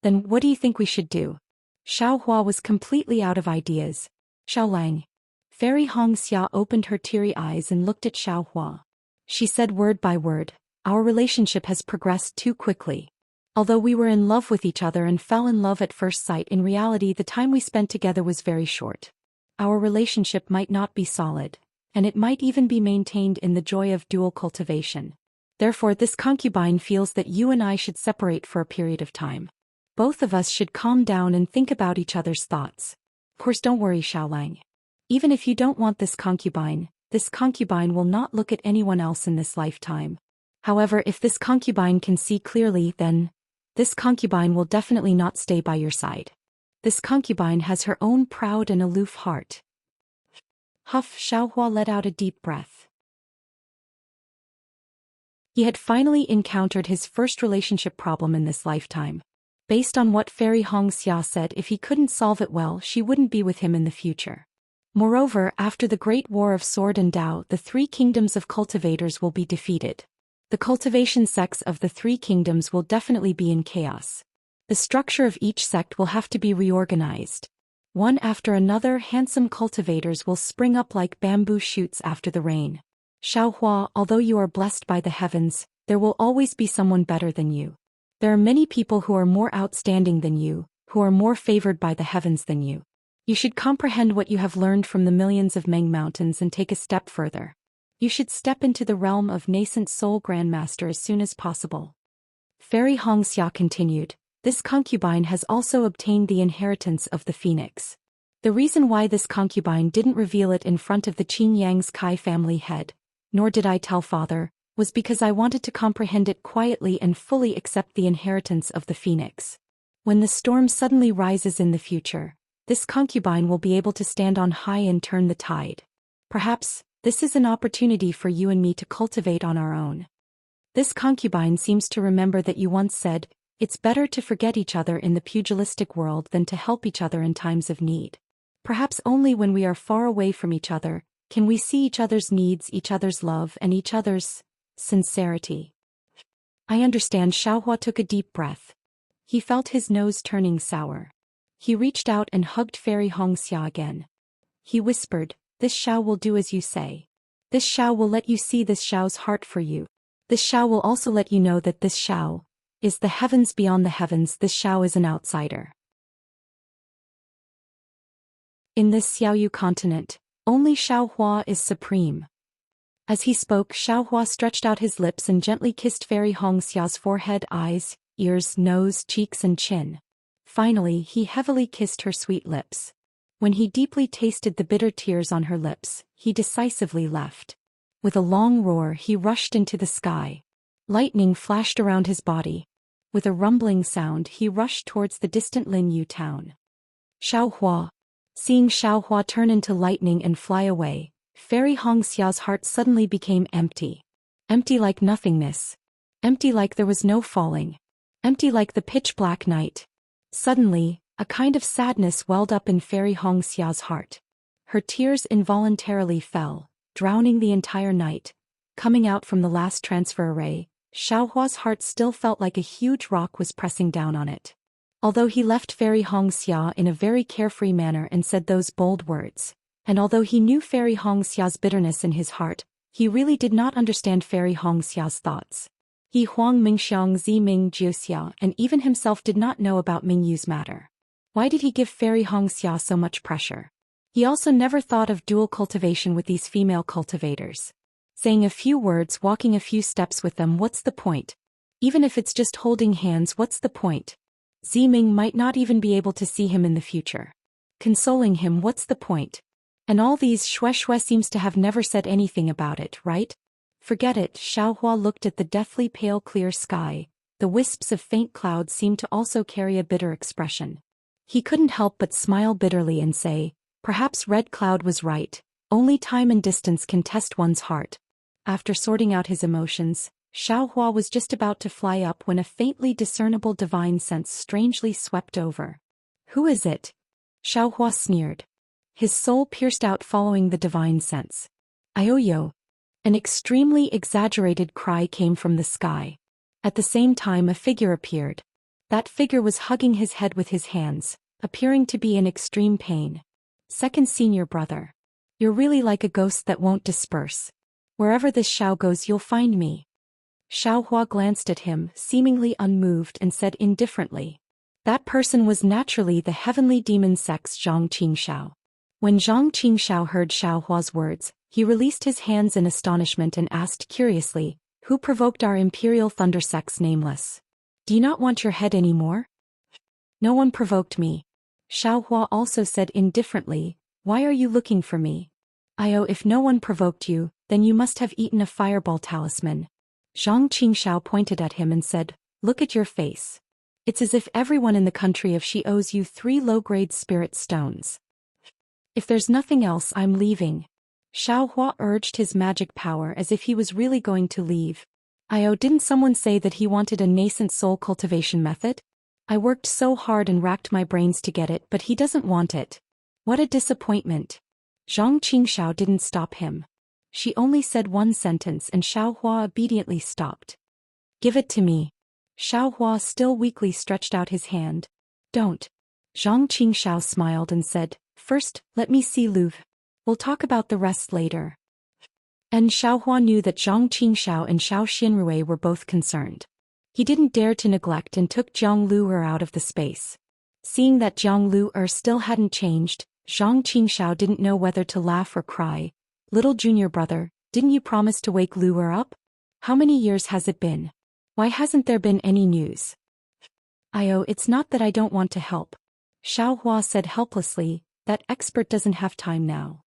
Then what do you think we should do? Xiaohua was completely out of ideas. Xiaolang. Fairy Hongxia opened her teary eyes and looked at Xiaohua. She said word by word, our relationship has progressed too quickly. Although we were in love with each other and fell in love at first sight, in reality the time we spent together was very short. Our relationship might not be solid, and it might even be maintained in the joy of dual cultivation. Therefore this concubine feels that you and I should separate for a period of time. Both of us should calm down and think about each other's thoughts. Of course, don't worry, Xiaolang. Even if you don't want this concubine will not look at anyone else in this lifetime. However, if this concubine can see clearly, then this concubine will definitely not stay by your side. This concubine has her own proud and aloof heart. Huff, Xiaohua let out a deep breath. He had finally encountered his first relationship problem in this lifetime. Based on what Fairy Hongxia said, if he couldn't solve it well, she wouldn't be with him in the future. Moreover, after the Great War of Sword and Tao, the three kingdoms of cultivators will be defeated. The cultivation sects of the three kingdoms will definitely be in chaos. The structure of each sect will have to be reorganized. One after another, handsome cultivators will spring up like bamboo shoots after the rain. Xiaohua, although you are blessed by the heavens, there will always be someone better than you. There are many people who are more outstanding than you, who are more favored by the heavens than you. You should comprehend what you have learned from the millions of Meng Mountains and take a step further. You should step into the realm of nascent soul grandmaster as soon as possible. Fairy Hongxia continued, This concubine has also obtained the inheritance of the phoenix. The reason why this concubine didn't reveal it in front of the Qing Yang's Kai family head, nor did I tell father, was because I wanted to comprehend it quietly and fully accept the inheritance of the phoenix. When the storm suddenly rises in the future, this concubine will be able to stand on high and turn the tide. Perhaps, this is an opportunity for you and me to cultivate on our own. This concubine seems to remember that you once said, it's better to forget each other in the pugilistic world than to help each other in times of need. Perhaps only when we are far away from each other, can we see each other's needs, each other's love, and each other's sincerity. I understand. Xiaohua took a deep breath. He felt his nose turning sour. He reached out and hugged Fairy Hongxia again. He whispered, this Xiao will do as you say. This Xiao will let you see this Xiao's heart for you. This Xiao will also let you know that this Xiao is the heavens beyond the heavens. This Xiao is an outsider. In this Xiaoyu continent, only Xiaohua is supreme. As he spoke, Xiaohua stretched out his lips and gently kissed Fairy Hongxia's forehead, eyes, ears, nose, cheeks and chin. Finally, he heavily kissed her sweet lips. When he deeply tasted the bitter tears on her lips, he decisively left. With a long roar, he rushed into the sky. Lightning flashed around his body. With a rumbling sound, he rushed towards the distant Linyu town. Xiaohua. Seeing Xiaohua turn into lightning and fly away, Fairy Hongxia's heart suddenly became empty. Empty like nothingness. Empty like there was no falling. Empty like the pitch-black night. Suddenly, a kind of sadness welled up in Fairy Hongxia's heart. Her tears involuntarily fell, drowning the entire night. Coming out from the last transfer array, Xiaohua's heart still felt like a huge rock was pressing down on it. Although he left Fairy Hongxia in a very carefree manner and said those bold words, and although he knew Fairy Hongxia's bitterness in his heart, he really did not understand Fairy Hongxia's thoughts. He Huang Mingxiang Zi Ming Jiuxia and even himself did not know about Mingyu's matter. Why did he give Fairy Hongxia so much pressure? He also never thought of dual cultivation with these female cultivators. Saying a few words, walking a few steps with them, what's the point? Even if it's just holding hands, what's the point? Ziming might not even be able to see him in the future. Consoling him, what's the point? And all these Shueshue seems to have never said anything about it, right? Forget it. Xiaohua looked at the deathly pale clear sky. The wisps of faint clouds seemed to also carry a bitter expression. He couldn't help but smile bitterly and say, perhaps Red Cloud was right. Only time and distance can test one's heart. After sorting out his emotions, Xiaohua was just about to fly up when a faintly discernible divine sense strangely swept over. Who is it? Xiaohua sneered. His soul pierced out following the divine sense. Ioyo. An extremely exaggerated cry came from the sky. At the same time, a figure appeared. That figure was hugging his head with his hands, appearing to be in extreme pain. Second senior brother. You're really like a ghost that won't disperse. Wherever this Xiao goes, you'll find me. Xiaohua glanced at him, seemingly unmoved, and said indifferently. That person was naturally the heavenly demon sex Zhang Qingxiao. When Zhang Qingxiao heard Xiaohua's words, he released his hands in astonishment and asked curiously, who provoked our imperial thunder sex nameless? Do you not want your head anymore? No one provoked me. Xiaohua also said indifferently, why are you looking for me? If no one provoked you, then you must have eaten a fireball talisman. Zhang Qingxiao pointed at him and said, look at your face. It's as if everyone in the country of Shi owes you 3 low-grade spirit stones. If there's nothing else, I'm leaving. Xiaohua urged his magic power as if he was really going to leave. Didn't someone say that he wanted a nascent soul cultivation method? I worked so hard and racked my brains to get it, but he doesn't want it. What a disappointment. Zhang Qingxiao didn't stop him. She only said one sentence and Xiaohua obediently stopped. Give it to me. Xiaohua still weakly stretched out his hand. Don't. Zhang Qingxiao smiled and said, first, let me see Louvre. We'll talk about the rest later. And Xiaohua knew that Zhang Qingxiao and Xiao Xinrui were both concerned. He didn't dare to neglect and took Jiang Lu'er out of the space. Seeing that Jiang Lu'er still hadn't changed, Zhang Qingxiao didn't know whether to laugh or cry. Little junior brother, didn't you promise to wake Lu'er up? How many years has it been? Why hasn't there been any news? It's not that I don't want to help. Xiao Hua said helplessly, that expert doesn't have time now.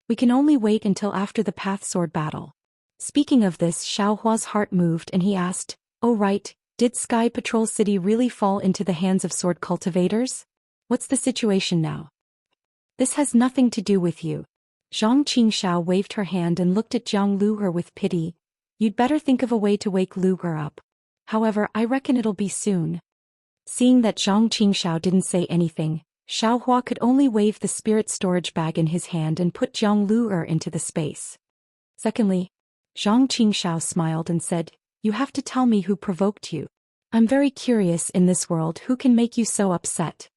We can only wait until after the Path Sword battle. Speaking of this, Xiao Hua's heart moved and he asked, oh right, did Sky Patrol City really fall into the hands of sword cultivators? What's the situation now? This has nothing to do with you. Zhang Qingxiao waved her hand and looked at Jiang Lu'er with pity. You'd better think of a way to wake Lu'er up. However, I reckon it'll be soon. Seeing that Zhang Qingxiao didn't say anything, Xiao Hua could only wave the spirit storage bag in his hand and put Jiang Lu'er into the space. Secondly, Zhang Qingxiao smiled and said, you have to tell me who provoked you. I'm very curious in this world who can make you so upset.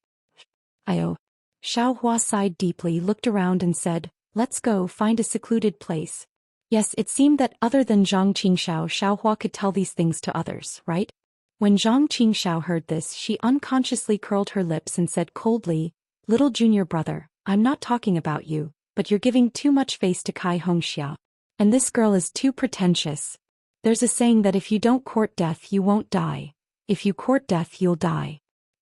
Xiao Hua sighed deeply, looked around and said, let's go find a secluded place. Yes, it seemed that other than Zhang Qingxiao, Xiao Hua could tell these things to others, right? When Zhang Qingxiao heard this, she unconsciously curled her lips and said coldly, little junior brother, I'm not talking about you, but you're giving too much face to Kai Hongxia. And this girl is too pretentious. There's a saying that if you don't court death you won't die. If you court death you'll die.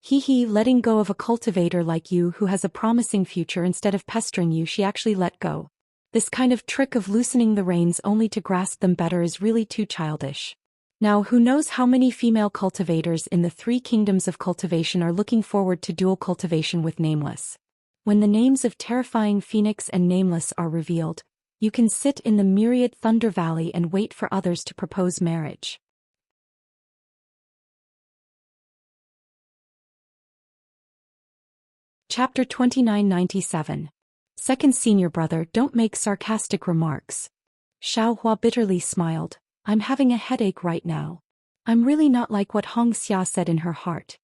Letting go of a cultivator like you who has a promising future instead of pestering you, she actually let go. This kind of trick of loosening the reins only to grasp them better is really too childish. Now who knows how many female cultivators in the 3 kingdoms of cultivation are looking forward to dual cultivation with Nameless. When the names of Terrifying Phoenix and Nameless are revealed, you can sit in the myriad Thunder Valley and wait for others to propose marriage. Chapter 2997. Second senior brother, don't make sarcastic remarks. Xiao Hua bitterly smiled. I'm having a headache right now. I'm really not like what Hong Xia said in her heart.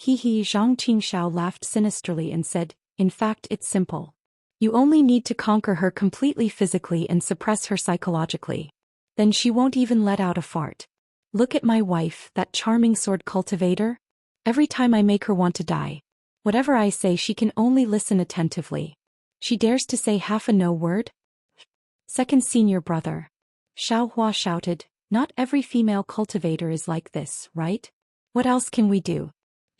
Zhang Qingxiao laughed sinisterly and said, in fact it's simple. You only need to conquer her completely physically and suppress her psychologically. Then she won't even let out a fart. Look at my wife, that charming sword cultivator. Every time I make her want to die. Whatever I say she can only listen attentively. She dares to say half a no word? Second senior brother. Xiao Hua shouted, not every female cultivator is like this, right? What else can we do?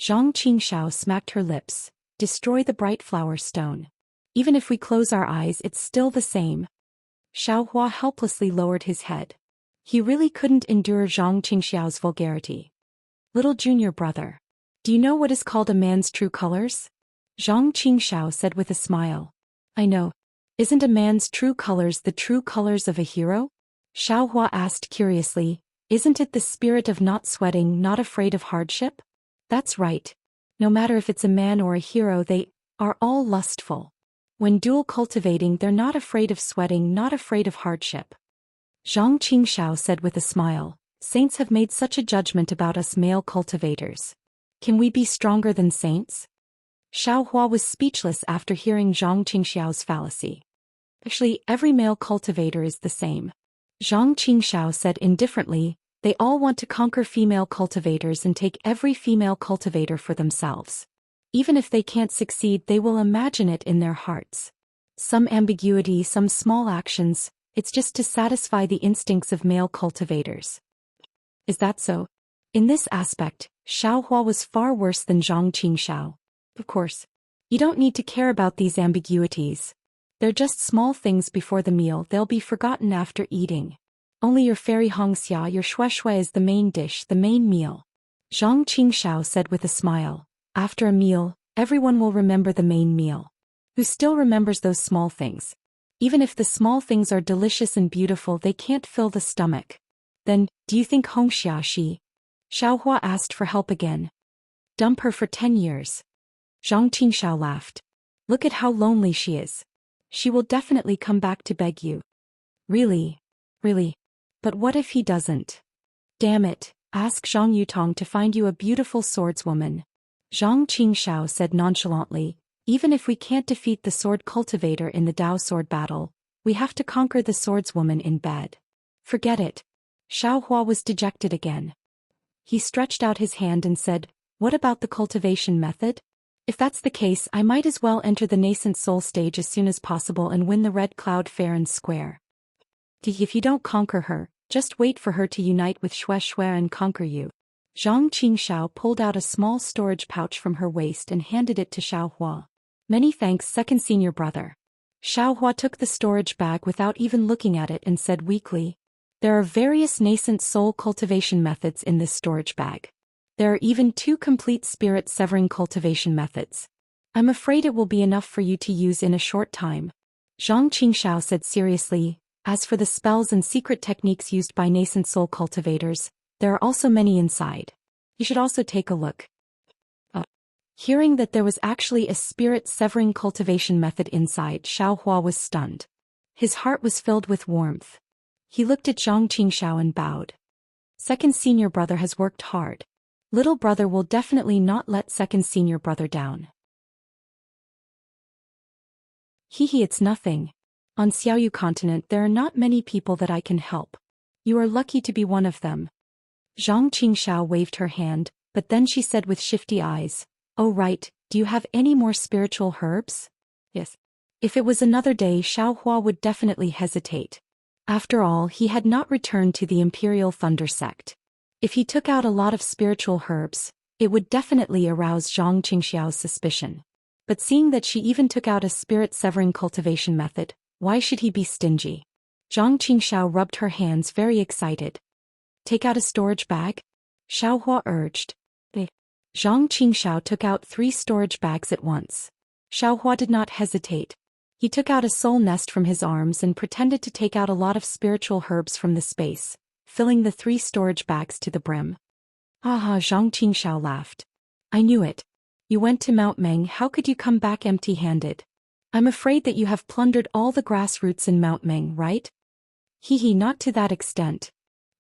Zhang Qingxiao smacked her lips. Destroy the bright flower stone. Even if we close our eyes it's still the same. Xiao Hua helplessly lowered his head. He really couldn't endure Zhang Qingxiao's vulgarity. Little junior brother. Do you know what is called a man's true colors? Zhang Qingxiao said with a smile. I know. Isn't a man's true colors the true colors of a hero? Xiao Hua asked curiously, isn't it the spirit of not sweating, not afraid of hardship? That's right. No matter if it's a man or a hero, they are all lustful. When dual cultivating they're not afraid of sweating, not afraid of hardship. Zhang Qingxiao said with a smile, saints have made such a judgment about us male cultivators. Can we be stronger than saints? Xiao Hua was speechless after hearing Zhang Qingxiao's fallacy. Actually, every male cultivator is the same. Zhang Qingxiao said indifferently, they all want to conquer female cultivators and take every female cultivator for themselves. Even if they can't succeed, they will imagine it in their hearts. Some ambiguity, some small actions, it's just to satisfy the instincts of male cultivators. Is that so? In this aspect, Xiao Hua was far worse than Zhang Qingxiao. Of course. You don't need to care about these ambiguities. They're just small things before the meal, they'll be forgotten after eating. Only your fairy Hongxia, your shui is the main dish, the main meal. Zhang Qingxiao said with a smile. After a meal, everyone will remember the main meal. Who still remembers those small things? Even if the small things are delicious and beautiful, they can't fill the stomach. Then, do you think Hongxia Xiao Hua asked for help again. Dump her for 10 years. Zhang Qingxiao laughed. Look at how lonely she is. She will definitely come back to beg you. Really? Really? But what if he doesn't? Damn it, ask Zhang Yutong to find you a beautiful swordswoman. Zhang Qingxiao said nonchalantly, even if we can't defeat the sword cultivator in the Dao sword battle, we have to conquer the swordswoman in bed. Forget it. Xiao Hua was dejected again. He stretched out his hand and said, what about the cultivation method? If that's the case, I might as well enter the nascent soul stage as soon as possible and win the Red Cloud fair and square. If you don't conquer her, Just wait for her to unite with Xue Xue and conquer you. Zhang Qingxiao pulled out a small storage pouch from her waist and handed it to Xiaohua. Many thanks, second senior brother. Xiaohua took the storage bag without even looking at it and said weakly, there are various nascent soul cultivation methods in this storage bag. There are even 2 complete spirit severing cultivation methods. I'm afraid it will be enough for you to use in a short time. Zhang Qingxiao said seriously, as for the spells and secret techniques used by nascent soul cultivators, there are also many inside. You should also take a look. Hearing that there was actually a spirit severing cultivation method inside, Xiaohua was stunned. His heart was filled with warmth. He looked at Zhang Qingxiao and bowed. Second senior brother has worked hard. Little brother will definitely not let second senior brother down. Hehe, it's nothing. On Xiaoyu continent there are not many people that I can help. You are lucky to be one of them. Zhang Qingxiao waved her hand, but then she said with shifty eyes, oh right, do you have any more spiritual herbs? Yes. If it was another day, Xiaohua would definitely hesitate. After all, he had not returned to the Imperial Thunder sect. If he took out a lot of spiritual herbs, it would definitely arouse Zhang Qingxiao's suspicion. But seeing that she even took out a spirit-severing cultivation method, why should he be stingy? Zhang Qingxiao rubbed her hands, very excited. Take out a storage bag? Xiaohua urged. Zhang Qingxiao took out 3 storage bags at once. Xiaohua did not hesitate. He took out a soul nest from his arms and pretended to take out a lot of spiritual herbs from the space, filling the 3 storage bags to the brim. Haha, Zhang Qingxiao laughed. I knew it. You went to Mount Meng, how could you come back empty-handed? I'm afraid that you have plundered all the grass roots in Mount Meng, right? Hehe, not to that extent.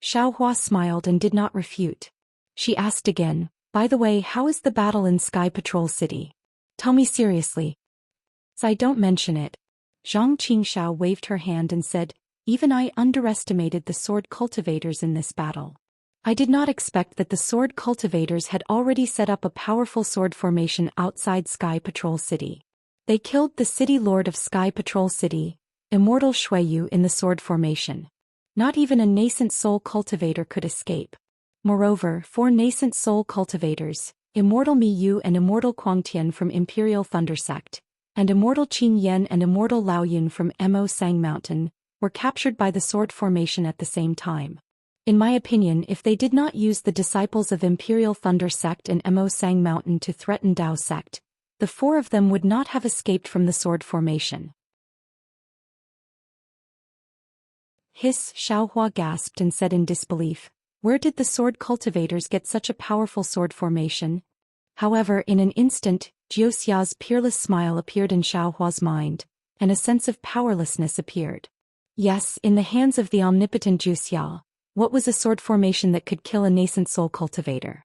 Xiaohua smiled and did not refute. She asked again, by the way, how is the battle in Sky Patrol City? Tell me seriously. I don't mention it. Zhang Qingxiao waved her hand and said, even I underestimated the sword cultivators in this battle. I did not expect that the sword cultivators had already set up a powerful sword formation outside Sky Patrol City. They killed the city lord of Sky Patrol City, Immortal Shuiyu, in the sword formation. Not even a nascent soul cultivator could escape. Moreover, 4 nascent soul cultivators, Immortal Mi Yu and Immortal Quangtian from Imperial Thunder Sect, and Immortal Qing Yan and Immortal Lao Yun from Mo Sang Mountain, were captured by the sword formation at the same time. In my opinion, if they did not use the disciples of Imperial Thunder Sect and Mo Sang Mountain to threaten Dao Sect, the 4 of them would not have escaped from the sword formation. Hiss, Xiaohua gasped and said in disbelief, where did the sword cultivators get such a powerful sword formation? However, in an instant, Jiuxia's peerless smile appeared in Xiaohua's mind, and a sense of powerlessness appeared. Yes, in the hands of the omnipotent Jiuxia, what was a sword formation that could kill a nascent soul cultivator?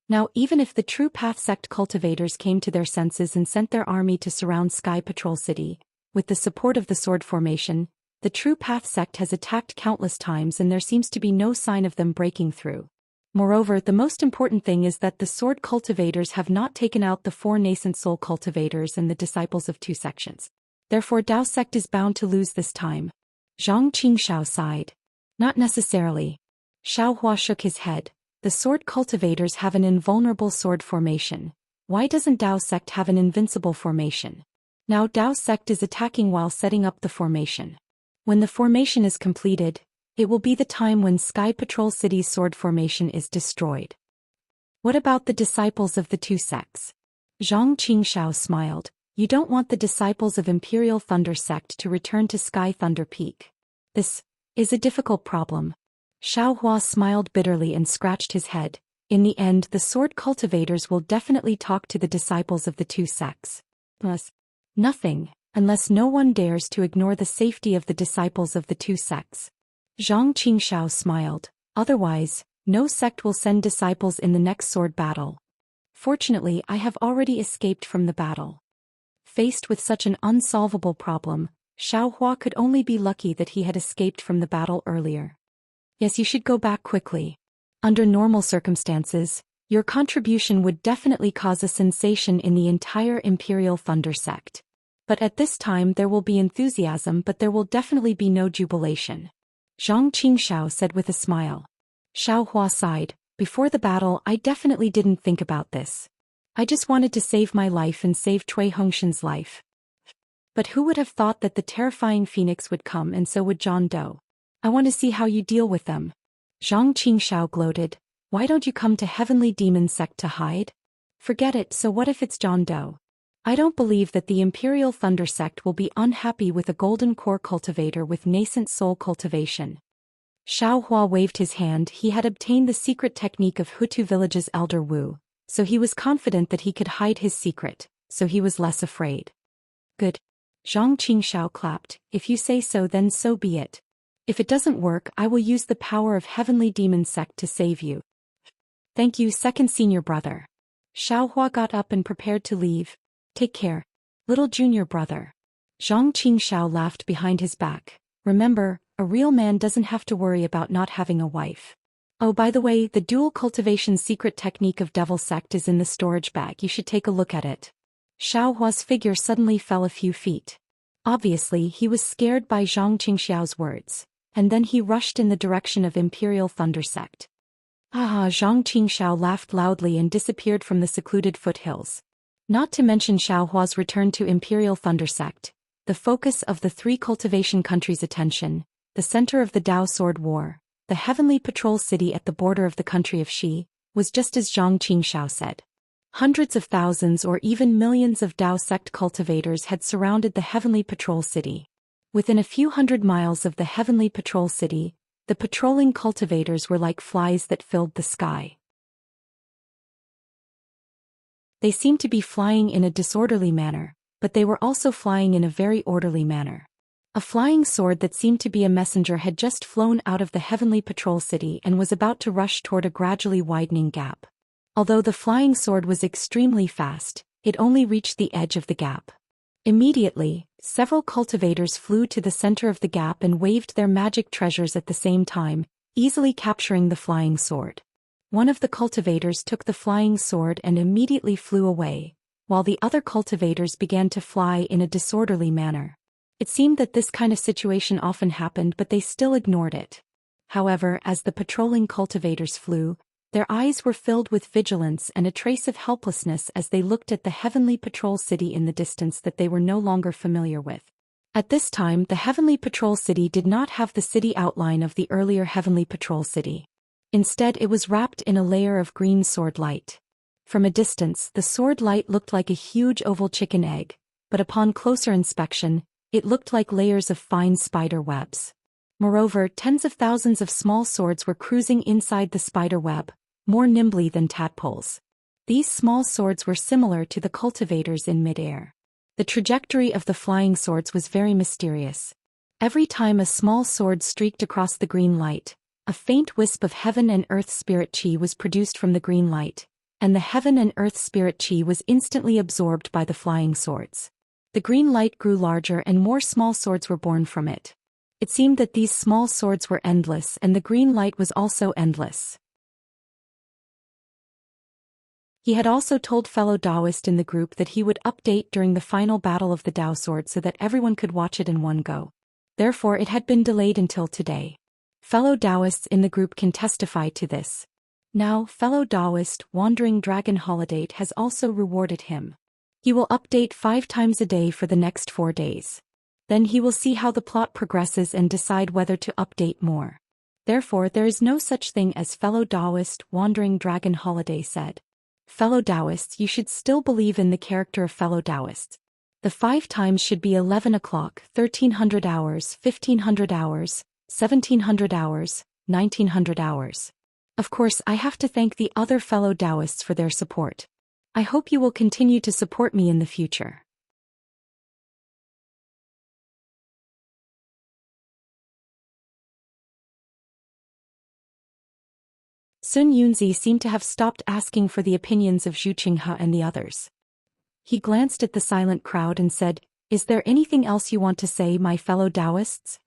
Now, even if the True Path sect cultivators came to their senses and sent their army to surround Sky Patrol City, with the support of the sword formation, the True Path sect has attacked countless times and there seems to be no sign of them breaking through. Moreover, the most important thing is that the sword cultivators have not taken out the 4 nascent soul cultivators and the disciples of 2 sections. Therefore Dao sect is bound to lose this time. Zhang Qingxiao sighed. Not necessarily. Xiaohua shook his head. The sword cultivators have an invulnerable sword formation. Why doesn't Dao sect have an invincible formation? Now Dao sect is attacking while setting up the formation. When the formation is completed, it will be the time when Sky Patrol City's sword formation is destroyed. What about the disciples of the 2 sects? Zhang Qingxiao smiled. You don't want the disciples of Imperial Thunder sect to return to Sky Thunder Peak. This is a difficult problem. Xiaohua smiled bitterly and scratched his head. In the end, the sword cultivators will definitely talk to the disciples of the 2 sects. Plus, nothing, unless no one dares to ignore the safety of the disciples of the 2 sects. Zhang Qingxiao smiled. Otherwise, no sect will send disciples in the next sword battle. Fortunately, I have already escaped from the battle. Faced with such an unsolvable problem, Xiaohua could only be lucky that he had escaped from the battle earlier. Yes, you should go back quickly. Under normal circumstances, your contribution would definitely cause a sensation in the entire Imperial Thunder sect. But at this time there will be enthusiasm, but there will definitely be no jubilation. Zhang Qingxiao said with a smile. Xiao Hua sighed. Before the battle, I definitely didn't think about this. I just wanted to save my life and save Cui Hongshan's life. But who would have thought that the terrifying phoenix would come, and so would John Doe? I want to see how you deal with them. Zhang Qingxiao gloated. Why don't you come to Heavenly Demon Sect to hide? Forget it, so what if it's John Doe? I don't believe that the Imperial Thunder Sect will be unhappy with a golden core cultivator with nascent soul cultivation. Xiao Hua waved his hand. He had obtained the secret technique of Hutu village's Elder Wu, so he was confident that he could hide his secret, so he was less afraid. Good. Zhang Qingxiao clapped. If you say so, then so be it. If it doesn't work, I will use the power of Heavenly Demon Sect to save you. Thank you, second senior brother. Xiao Hua got up and prepared to leave. Take care, little junior brother. Zhang Qingxiao laughed behind his back. Remember, a real man doesn't have to worry about not having a wife. Oh, by the way, the dual cultivation secret technique of Devil Sect is in the storage bag. You should take a look at it. Xiao Hua's figure suddenly fell a few feet. Obviously, he was scared by Zhang Qingxiao's words, and then he rushed in the direction of Imperial Thunder Sect. Zhang Qingxiao laughed loudly and disappeared from the secluded foothills. Not to mention Xiao Hua's return to Imperial Thunder Sect, the focus of the three cultivation countries' attention, the center of the Dao Sword War, the Heavenly Patrol City at the border of the country of Xi, was just as Zhang Qingxiao said. Hundreds of thousands or even millions of Dao Sect cultivators had surrounded the Heavenly Patrol City. Within a few hundred miles of the Heavenly Patrol City, the patrolling cultivators were like flies that filled the sky. They seemed to be flying in a disorderly manner, but they were also flying in a very orderly manner. A flying sword that seemed to be a messenger had just flown out of the Heavenly Patrol City and was about to rush toward a gradually widening gap. Although the flying sword was extremely fast, it only reached the edge of the gap. Immediately, several cultivators flew to the center of the gap and waved their magic treasures at the same time, easily capturing the flying sword. One of the cultivators took the flying sword and immediately flew away, while the other cultivators began to fly in a disorderly manner. It seemed that this kind of situation often happened, but they still ignored it. However, as the patrolling cultivators flew, their eyes were filled with vigilance and a trace of helplessness as they looked at the Heavenly Patrol City in the distance that they were no longer familiar with. At this time, the Heavenly Patrol City did not have the city outline of the earlier Heavenly Patrol City. Instead, it was wrapped in a layer of green sword light. From a distance, the sword light looked like a huge oval chicken egg, but upon closer inspection, it looked like layers of fine spider webs. Moreover, tens of thousands of small swords were cruising inside the spider web, more nimbly than tadpoles. These small swords were similar to the cultivators in midair. The trajectory of the flying swords was very mysterious. Every time a small sword streaked across the green light, a faint wisp of heaven and earth spirit chi was produced from the green light, and the heaven and earth spirit chi was instantly absorbed by the flying swords. The green light grew larger and more small swords were born from it. It seemed that these small swords were endless and the green light was also endless. He had also told fellow Taoist in the group that he would update during the final battle of the Dao Sword so that everyone could watch it in one go. Therefore it had been delayed until today. Fellow Taoists in the group can testify to this. Now, fellow Taoist Wandering Dragon Holiday has also rewarded him. He will update 5 times a day for the next 4 days. Then he will see how the plot progresses and decide whether to update more. Therefore there is no such thing as fellow Taoist Wandering Dragon Holiday said. Fellow Taoists, you should still believe in the character of fellow Taoists. The 5 times should be 11 o'clock, 1300 hours, 1500 hours, 1700 hours, 1900 hours. Of course, I have to thank the other fellow Taoists for their support. I hope you will continue to support me in the future. Sun Yunzi seemed to have stopped asking for the opinions of Zhu Qinghe and the others. He glanced at the silent crowd and said, "Is there anything else you want to say, my fellow Taoists?"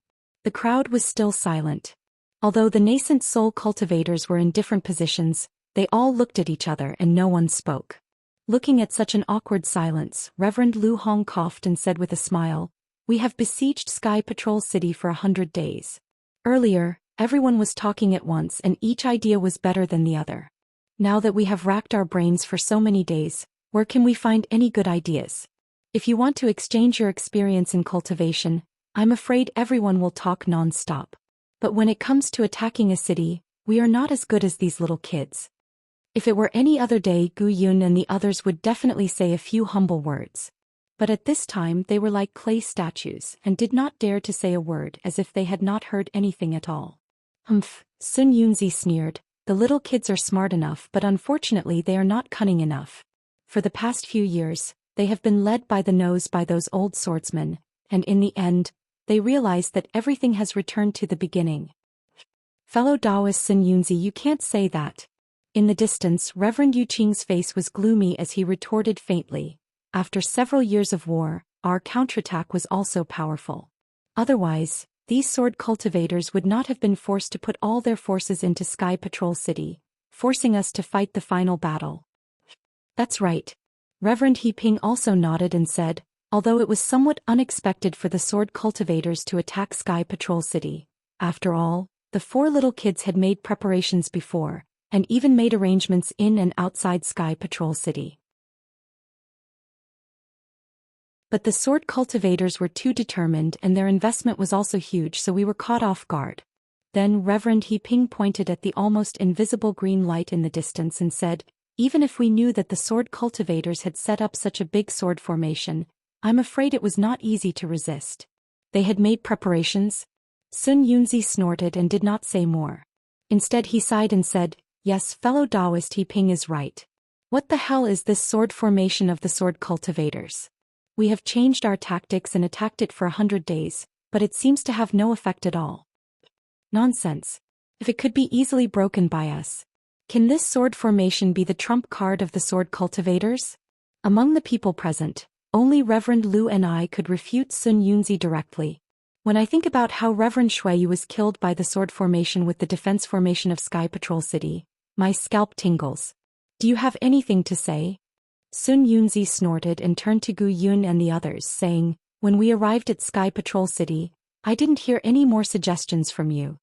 The crowd was still silent. Although the nascent soul cultivators were in different positions, they all looked at each other and no one spoke. Looking at such an awkward silence, Reverend Lu Hong coughed and said with a smile, "We have besieged Sky Patrol City for 100 days. Earlier, everyone was talking at once and each idea was better than the other. Now that we have racked our brains for so many days, where can we find any good ideas? If you want to exchange your experience in cultivation, I'm afraid everyone will talk non-stop. But when it comes to attacking a city, we are not as good as these little kids. If it were any other day, Gu Yun and the others would definitely say a few humble words. But at this time they were like clay statues and did not dare to say a word, as if they had not heard anything at all. Humph, Sun Yunzi sneered, the little kids are smart enough, but unfortunately they are not cunning enough. For the past few years, they have been led by the nose by those old swordsmen, and in the end, they realize that everything has returned to the beginning. Fellow Taoist Sun Yunzi, you can't say that. In the distance, Reverend Yu Qing's face was gloomy as he retorted faintly. After several years of war, our counterattack was also powerful. Otherwise, these sword cultivators would not have been forced to put all their forces into Sky Patrol City, forcing us to fight the final battle. That's right. Reverend He Ping also nodded and said, although it was somewhat unexpected for the sword cultivators to attack Sky Patrol City, after all, the four little kids had made preparations before, and even made arrangements in and outside Sky Patrol City. But the sword cultivators were too determined and their investment was also huge, so we were caught off guard. Then Reverend He Ping pointed at the almost invisible green light in the distance and said, even if we knew that the sword cultivators had set up such a big sword formation, I'm afraid it was not easy to resist. They had made preparations? Sun Yunzi snorted and did not say more. Instead he sighed and said, yes, fellow Taoist He Ping is right. What the hell is this sword formation of the sword cultivators? We have changed our tactics and attacked it for 100 days, but it seems to have no effect at all. Nonsense. If it could be easily broken by us. Can this sword formation be the trump card of the sword cultivators? Among the people present, only Reverend Lu and I could refute Sun Yunzi directly. When I think about how Reverend Shuiyu was killed by the sword formation with the defense formation of Sky Patrol City, my scalp tingles. Do you have anything to say? Sun Yunzi snorted and turned to Gu Yun and the others, saying, when we arrived at Sky Patrol City, I didn't hear any more suggestions from you.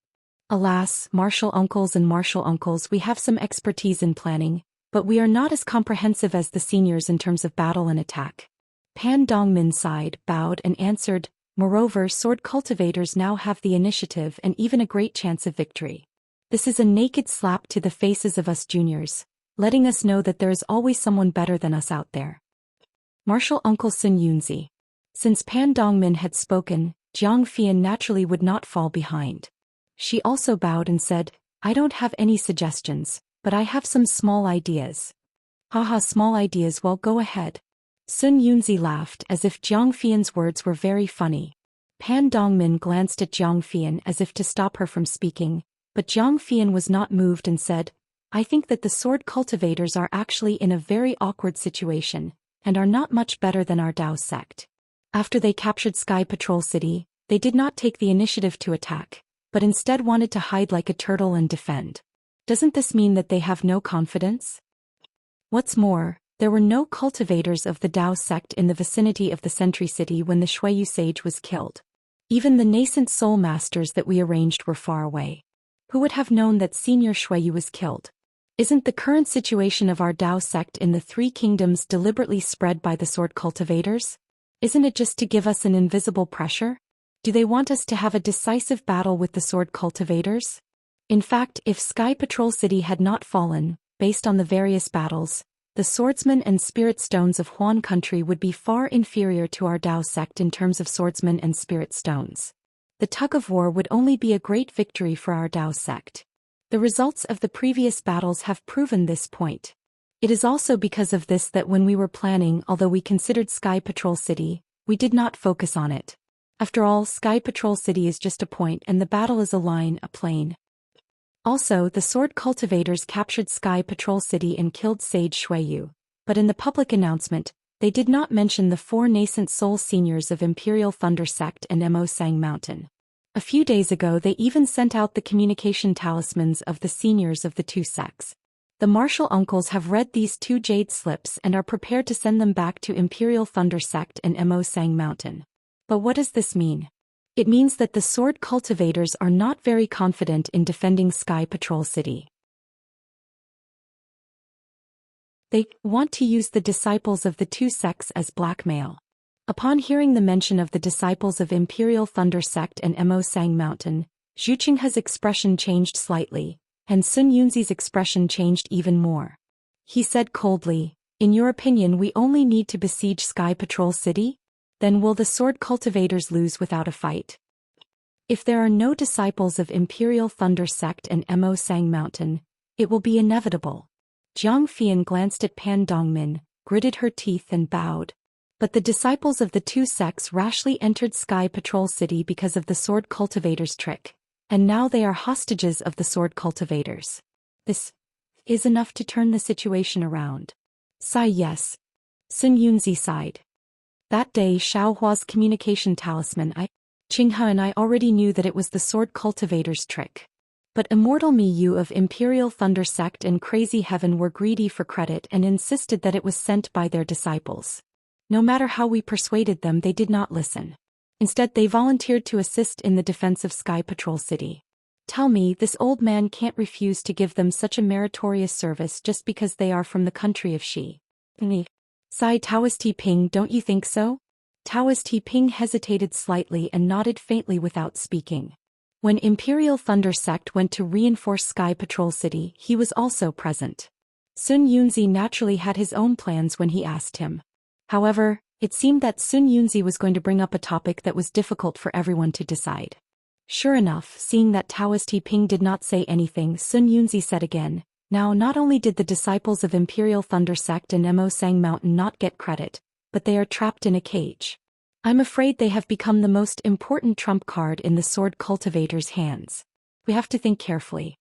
Alas, martial uncles, we have some expertise in planning, but we are not as comprehensive as the seniors in terms of battle and attack. Pan Dongmin sighed, bowed and answered, moreover, sword cultivators now have the initiative and even a great chance of victory. This is a naked slap to the faces of us juniors, letting us know that there is always someone better than us out there. Martial Uncle Sun Yunzi. Since Pan Dongmin had spoken, Jiang Fian naturally would not fall behind. She also bowed and said, I don't have any suggestions, but I have some small ideas. Haha, small ideas, well, go ahead. Sun Yunzi laughed as if Jiang Fian's words were very funny. Pan Dongmin glanced at Jiang Fian as if to stop her from speaking, but Jiang Fian was not moved and said, I think that the sword cultivators are actually in a very awkward situation, and are not much better than our Dao sect. After they captured Sky Patrol City, they did not take the initiative to attack, but instead wanted to hide like a turtle and defend. Doesn't this mean that they have no confidence? What's more, there were no cultivators of the Dao sect in the vicinity of the Sentry City when the Shuiyu sage was killed. Even the nascent soul masters that we arranged were far away. Who would have known that Senior Shuiyu was killed? Isn't the current situation of our Dao sect in the Three Kingdoms deliberately spread by the sword cultivators? Isn't it just to give us an invisible pressure? Do they want us to have a decisive battle with the sword cultivators? In fact, if Sky Patrol City had not fallen, based on the various battles, the swordsmen and spirit stones of Huan country would be far inferior to our Dao sect in terms of swordsmen and spirit stones. The tug of war would only be a great victory for our Dao sect. The results of the previous battles have proven this point. It is also because of this that when we were planning, although we considered Sky Patrol City, we did not focus on it. After all, Sky Patrol City is just a point and the battle is a line, a plane. Also, the sword cultivators captured Sky Patrol City and killed Sage Shuiyu, but in the public announcement, they did not mention the four nascent soul seniors of Imperial Thunder Sect and Mo Sang Mountain. A few days ago they even sent out the communication talismans of the seniors of the two sects. The martial uncles have read these two jade slips and are prepared to send them back to Imperial Thunder Sect and Mo Sang Mountain. But what does this mean? It means that the sword cultivators are not very confident in defending Sky Patrol City. They want to use the disciples of the two sects as blackmail. Upon hearing the mention of the disciples of Imperial Thunder Sect and Mo Sang Mountain, Zhu Qinghe's expression changed slightly, and Sun Yunzi's expression changed even more. He said coldly, "In your opinion, we only need to besiege Sky Patrol City? Then will the sword cultivators lose without a fight? If there are no disciples of Imperial Thunder Sect and Mo Sang Mountain, it will be inevitable." Jiang Fian glanced at Pan Dongmin, gritted her teeth and bowed. But the disciples of the two sects rashly entered Sky Patrol City because of the sword cultivators' trick, and now they are hostages of the sword cultivators. This is enough to turn the situation around. Sigh yes. Sun Yunzi sighed. That day Xiaohua's communication talisman Qinghe and I already knew that it was the sword cultivator's trick. But Immortal Miyu of Imperial Thunder Sect and Crazy Heaven were greedy for credit and insisted that it was sent by their disciples. No matter how we persuaded them, they did not listen. Instead, they volunteered to assist in the defense of Sky Patrol City. Tell me, this old man can't refuse to give them such a meritorious service just because they are from the country of Shi. Sighed Taoist Ping, don't you think so? Taoist Ping hesitated slightly and nodded faintly without speaking. When Imperial Thunder Sect went to reinforce Sky Patrol City, he was also present. Sun Yunzi naturally had his own plans when he asked him. However, it seemed that Sun Yunzi was going to bring up a topic that was difficult for everyone to decide. Sure enough, seeing that Taoist Ping did not say anything, Sun Yunzi said again, "Now not only did the disciples of Imperial Thunder Sect and Mo Sang Mountain not get credit, but they are trapped in a cage. I'm afraid they have become the most important trump card in the sword cultivators' hands. We have to think carefully.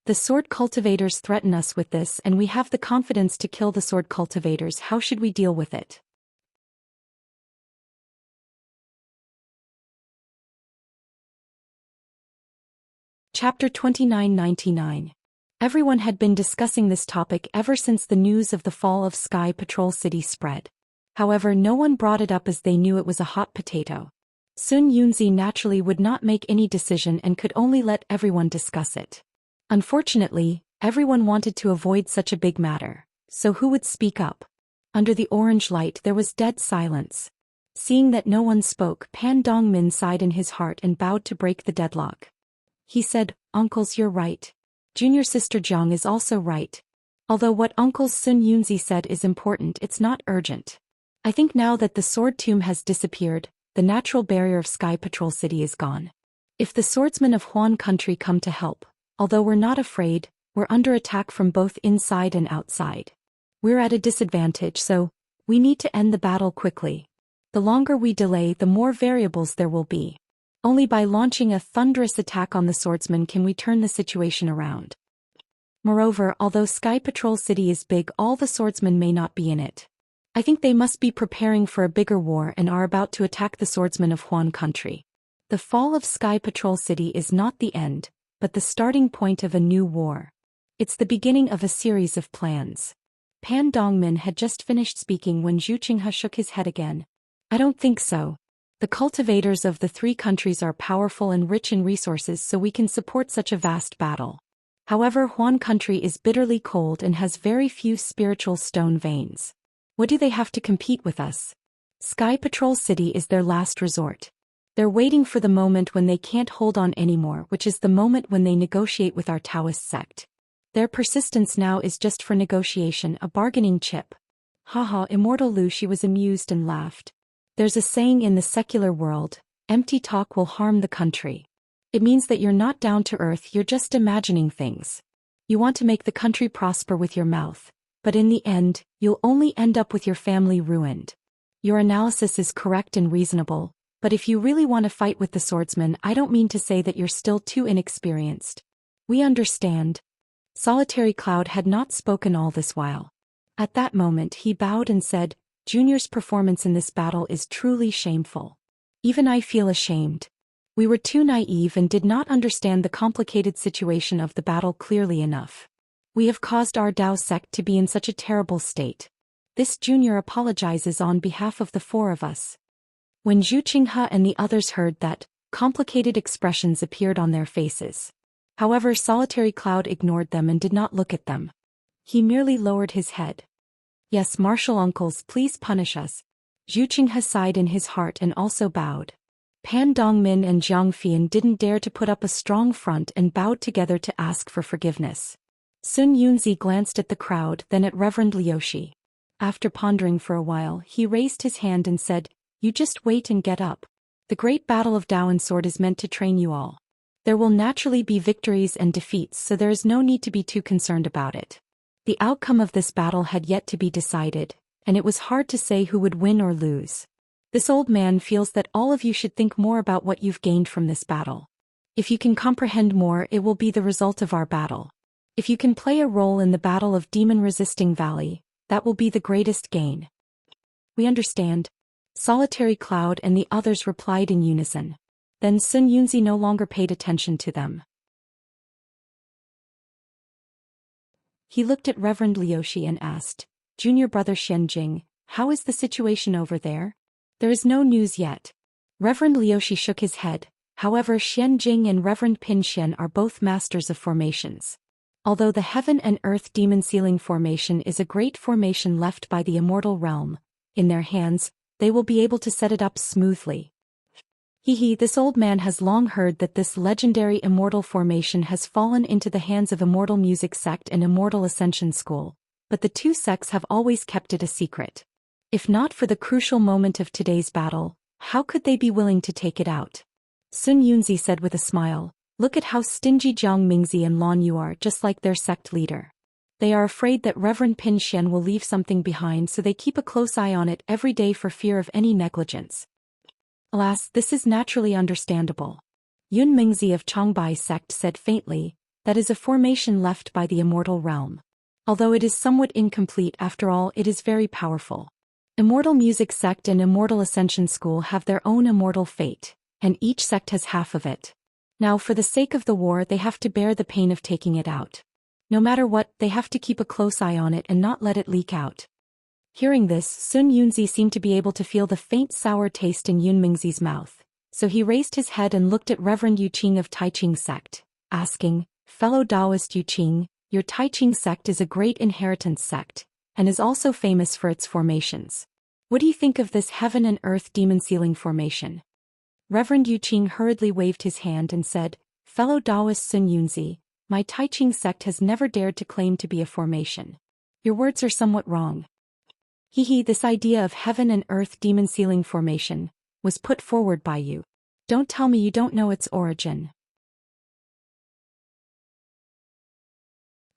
The sword cultivators threaten us with this and we have the confidence to kill the sword cultivators. How should we deal with it?" Chapter 2999. Everyone had been discussing this topic ever since the news of the fall of Sky Patrol City spread. However, no one brought it up as they knew it was a hot potato. Sun Yunzi naturally would not make any decision and could only let everyone discuss it. Unfortunately, everyone wanted to avoid such a big matter, so who would speak up? Under the orange light there was dead silence. Seeing that no one spoke, Pan Dongmin sighed in his heart and bowed to break the deadlock. He said, "Uncles, you're right. Junior sister Jiang is also right. Although what Uncle Sun Yunzi said is important, it's not urgent. I think now that the sword tomb has disappeared, the natural barrier of Sky Patrol City is gone. If the swordsmen of Huan country come to help, although we're not afraid, we're under attack from both inside and outside. We're at a disadvantage, so we need to end the battle quickly. The longer we delay, the more variables there will be. Only by launching a thunderous attack on the swordsmen can we turn the situation around. Moreover, although Sky Patrol City is big, all the swordsmen may not be in it. I think they must be preparing for a bigger war and are about to attack the swordsmen of Huan country. The fall of Sky Patrol City is not the end, but the starting point of a new war. It's the beginning of a series of plans." Pan Dongmin had just finished speaking when Zhu Qinghe shook his head again. "I don't think so. The cultivators of the three countries are powerful and rich in resources, so we can support such a vast battle. However, Huan country is bitterly cold and has very few spiritual stone veins. What do they have to compete with us? Sky Patrol City is their last resort. They're waiting for the moment when they can't hold on anymore, which is the moment when they negotiate with our Taoist sect. Their persistence now is just for negotiation, a bargaining chip." Haha, Immortal Lu, she was amused and laughed. "There's a saying in the secular world, empty talk will harm the country. It means that you're not down to earth, you're just imagining things. You want to make the country prosper with your mouth, but in the end, you'll only end up with your family ruined. Your analysis is correct and reasonable, but if you really want to fight with the swordsmen, I don't mean to say that you're still too inexperienced. We understand." Solitary Cloud had not spoken all this while. At that moment he bowed and said, "Junior's performance in this battle is truly shameful. Even I feel ashamed. We were too naive and did not understand the complicated situation of the battle clearly enough. We have caused our Dao sect to be in such a terrible state. This Junior apologizes on behalf of the four of us." When Zhu Qinghe and the others heard that, complicated expressions appeared on their faces. However, Solitary Cloud ignored them and did not look at them. He merely lowered his head. Yes, martial uncles, please punish us. Zhu Qinghe sighed in his heart and also bowed. Pan Dongmin and Jiang Fian didn't dare to put up a strong front and bowed together to ask for forgiveness. Sun Yunzi glanced at the crowd, then at Reverend Liushi. After pondering for a while, he raised his hand and said, "You just wait and get up. The great battle of Dao and Sword is meant to train you all. There will naturally be victories and defeats, so there is no need to be too concerned about it." The outcome of this battle had yet to be decided, and it was hard to say who would win or lose. This old man feels that all of you should think more about what you've gained from this battle. If you can comprehend more, it will be the result of our battle. If you can play a role in the battle of demon-resisting Valley, that will be the greatest gain. We understand. Solitary Cloud and the others replied in unison. Then Sun Yunzi no longer paid attention to them. He looked at Reverend Liushi and asked, "Junior brother Xianjing, how is the situation over there?" "There is no news yet." Reverend Liushi shook his head. However, Xianjing and Reverend Pin Xian are both masters of formations. Although the Heaven and Earth Demon Sealing formation is a great formation left by the immortal realm, in their hands, they will be able to set it up smoothly. This old man has long heard that this legendary immortal formation has fallen into the hands of Immortal Music Sect and Immortal Ascension School, but the two sects have always kept it a secret. If not for the crucial moment of today's battle, how could they be willing to take it out? Sun Yunzi said with a smile, "Look at how stingy Jiang Mingzi and Lan Yu are, just like their sect leader. They are afraid that Reverend Pin Xian will leave something behind, so they keep a close eye on it every day for fear of any negligence." Alas, this is naturally understandable. Yun Mingzi of Changbai sect said faintly, "That is a formation left by the immortal realm. Although it is somewhat incomplete, after all, it is very powerful. Immortal Music Sect and Immortal Ascension School have their own immortal fate, and each sect has half of it. Now, for the sake of the war, they have to bear the pain of taking it out. No matter what, they have to keep a close eye on it and not let it leak out." Hearing this, Sun Yunzi seemed to be able to feel the faint sour taste in Yun Mingzi's mouth, so he raised his head and looked at Reverend Yu Qing of Taiching sect, asking, "Fellow Taoist Yu Qing, your Taiching sect is a great inheritance sect, and is also famous for its formations. What do you think of this Heaven and Earth Demon Sealing formation?" Reverend Yu Qing hurriedly waved his hand and said, "Fellow Taoist Sun Yunzi, my Taiching sect has never dared to claim to be a formation. Your words are somewhat wrong. This idea of Heaven and Earth Demon Sealing formation was put forward by you. Don't tell me you don't know its origin."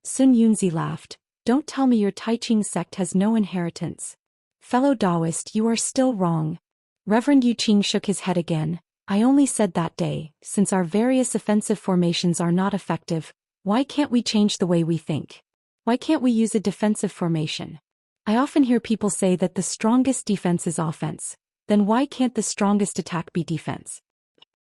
Sun Yunzi laughed. "Don't tell me your Taiching sect has no inheritance. Fellow Taoist, you are still wrong." Reverend Yu Qing shook his head again. "I only said that day, since our various offensive formations are not effective, why can't we change the way we think? Why can't we use a defensive formation? I often hear people say that the strongest defense is offense. Then why can't the strongest attack be defense?"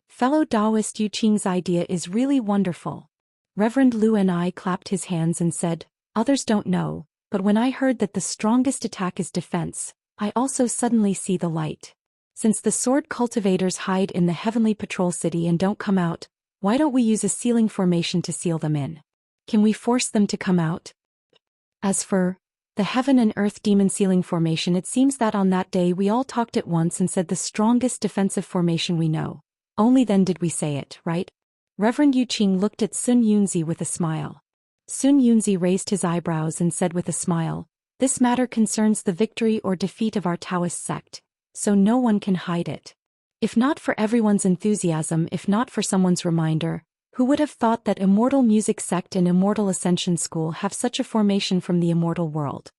Fellow Taoist Yu Qing's idea is really wonderful. Reverend Lu and I clapped his hands and said, "Others don't know, but when I heard that the strongest attack is defense, I also suddenly see the light. Since the sword cultivators hide in the Heavenly Patrol City and don't come out, why don't we use a sealing formation to seal them in? Can we force them to come out?" As for the Heaven and Earth Demon Sealing formation, it seems that on that day we all talked at once and said the strongest defensive formation we know. Only then did we say it, right? Reverend Yu Qing looked at Sun Yunzi with a smile. Sun Yunzi raised his eyebrows and said with a smile, "This matter concerns the victory or defeat of our Taoist sect, so no one can hide it. If not for everyone's enthusiasm, if not for someone's reminder, who would have thought that Immortal Music Sect and Immortal Ascension School have such a formation from the immortal world?"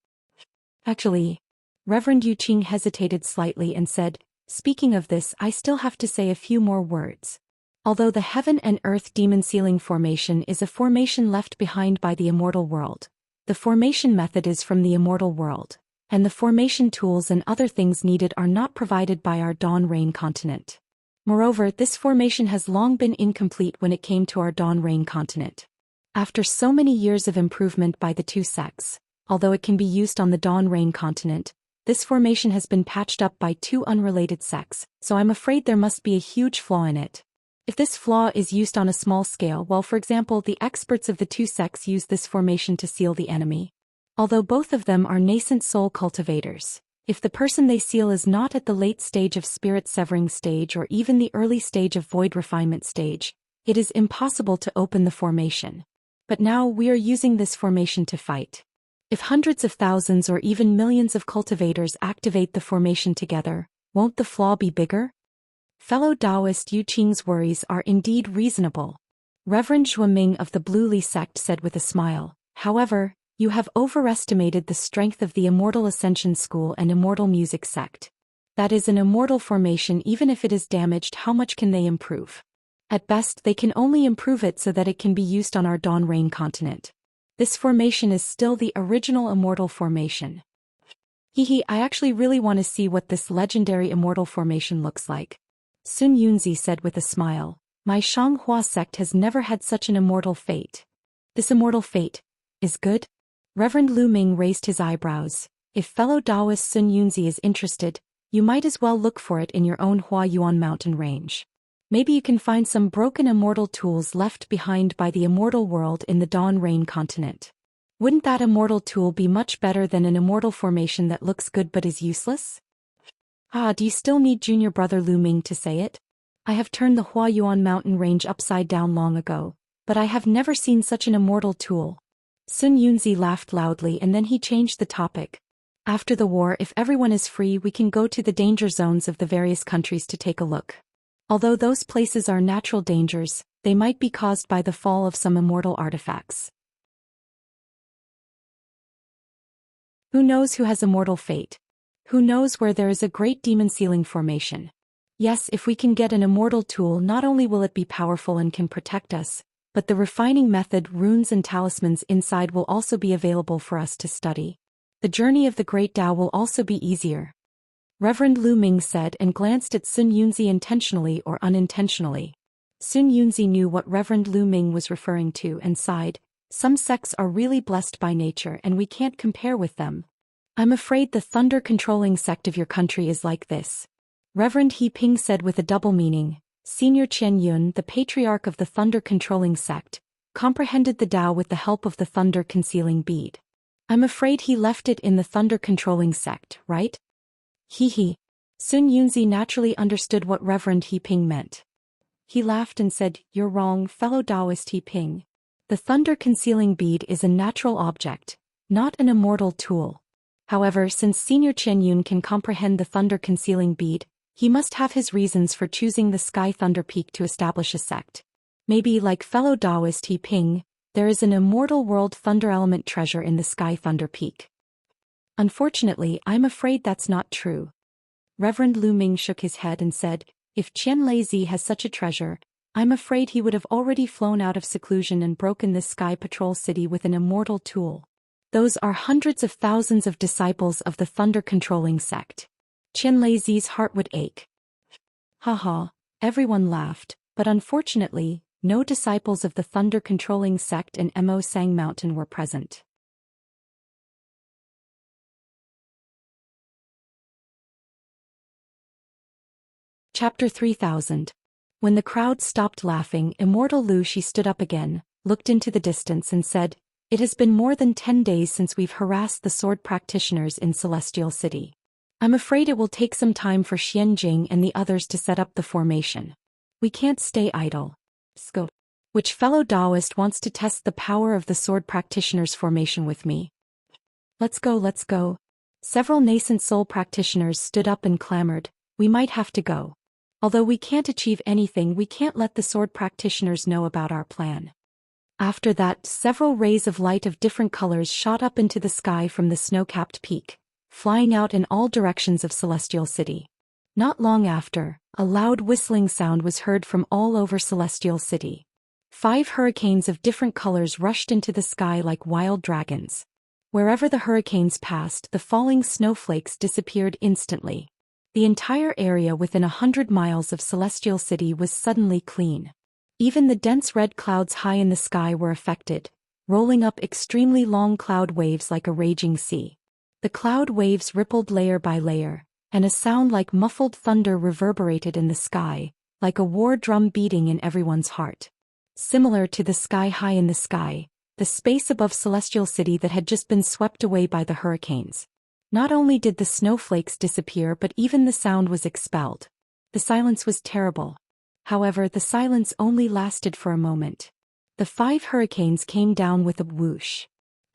Actually, Reverend Yu Qing hesitated slightly and said, "Speaking of this, I still have to say a few more words. Although the Heaven and Earth Demon Sealing formation is a formation left behind by the immortal world, the formation method is from the immortal world, and the formation tools and other things needed are not provided by our Dawn Rain continent. Moreover, this formation has long been incomplete when it came to our Dawn Rain continent. After so many years of improvement by the two sects, although it can be used on the Dawn Rain continent, This formation has been patched up by two unrelated sects, so I'm afraid there must be a huge flaw in it. If this flaw is used on a small scale, well, for example, the experts of the two sects use this formation to seal the enemy. Although both of them are nascent soul cultivators, if the person they seal is not at the late stage of spirit severing stage or even the early stage of void refinement stage, it is impossible to open the formation. But now we are using this formation to fight. If hundreds of thousands or even millions of cultivators activate the formation together, won't the flaw be bigger? Fellow Taoist Yu Qing's worries are indeed reasonable. Reverend Zhuo Ming of the Blue Li sect said with a smile. However, you have overestimated the strength of the Immortal Ascension School and Immortal Music sect. That is an immortal formation. Even if it is damaged, how much can they improve? At best, they can only improve it so that it can be used on our Dawn Rain continent. This formation is still the original immortal formation. I actually really want to see what this legendary immortal formation looks like. Sun Yunzi said with a smile. My Shanghua sect has never had such an immortal fate. This immortal fate is good? Reverend Lu Ming raised his eyebrows. If fellow Taoist Sun Yunzi is interested, you might as well look for it in your own Hua Yuan mountain range. Maybe you can find some broken immortal tools left behind by the immortal world in the Dawn Rain continent. Wouldn't that immortal tool be much better than an immortal formation that looks good but is useless? Do you still need junior brother Lu Ming to say it? I have turned the Hua Yuan mountain range upside down long ago, but I have never seen such an immortal tool. Sun Yunzi laughed loudly and then he changed the topic. After the war, if everyone is free, we can go to the danger zones of the various countries to take a look. Although those places are natural dangers, they might be caused by the fall of some immortal artifacts. Who knows who has immortal fate? Who knows where there is a great demon sealing formation? Yes, if we can get an immortal tool, not only will it be powerful and can protect us, but the refining method, runes and talismans inside will also be available for us to study. The journey of the Great Tao will also be easier. Reverend Lu Ming said and glanced at Sun Yunzi intentionally or unintentionally. Sun Yunzi knew what Reverend Lu Ming was referring to and sighed. Some sects are really blessed by nature and we can't compare with them. I'm afraid the thunder-controlling sect of your country is like this. Reverend He Ping said with a double meaning. Senior Qian Yun, the patriarch of the thunder-controlling sect, comprehended the Tao with the help of the thunder-concealing bead. I'm afraid he left it in the thunder-controlling sect, right? Sun Yunzi naturally understood what Reverend He Ping meant. He laughed and said, You're wrong, fellow Taoist He Ping. The thunder-concealing bead is a natural object, not an immortal tool. However, since Senior Qian Yun can comprehend the thunder-concealing bead, he must have his reasons for choosing the Sky Thunder Peak to establish a sect. Maybe, like fellow Taoist He Ping, there is an immortal world thunder element treasure in the Sky Thunder Peak. Unfortunately, I'm afraid that's not true. Reverend Lu Ming shook his head and said, If Qian Leizi has such a treasure, I'm afraid he would have already flown out of seclusion and broken this Sky Patrol city with an immortal tool. Those are hundreds of thousands of disciples of the thunder-controlling sect. Qian Leizi's heart would ache. Everyone laughed, but unfortunately, no disciples of the thunder-controlling sect in Mo Sang Mountain were present. Chapter 3000. When the crowd stopped laughing, Immortal Lu Shi stood up again, looked into the distance and said, It has been more than 10 days since we've harassed the sword practitioners in Celestial City. I'm afraid it will take some time for Xian Jing and the others to set up the formation. We can't stay idle. Which fellow Taoist wants to test the power of the sword practitioners' formation with me? Let's go. Several nascent soul practitioners stood up and clamored, We might have to go. Although we can't achieve anything, we can't let the sword practitioners know about our plan. After that, several rays of light of different colors shot up into the sky from the snow-capped peak, flying out in all directions of Celestial City. Not long after, a loud whistling sound was heard from all over Celestial City. 5 hurricanes of different colors rushed into the sky like wild dragons. Wherever the hurricanes passed, the falling snowflakes disappeared instantly. The entire area within 100 miles of Celestial City was suddenly clean. Even the dense red clouds high in the sky were affected, rolling up extremely long cloud waves like a raging sea. The cloud waves rippled layer by layer, and a sound like muffled thunder reverberated in the sky, like a war drum beating in everyone's heart. Similar to the sky high in the sky, the space above Celestial City that had just been swept away by the hurricanes. Not only did the snowflakes disappear, but even the sound was expelled. The silence was terrible. However, the silence only lasted for a moment. The 5 hurricanes came down with a whoosh.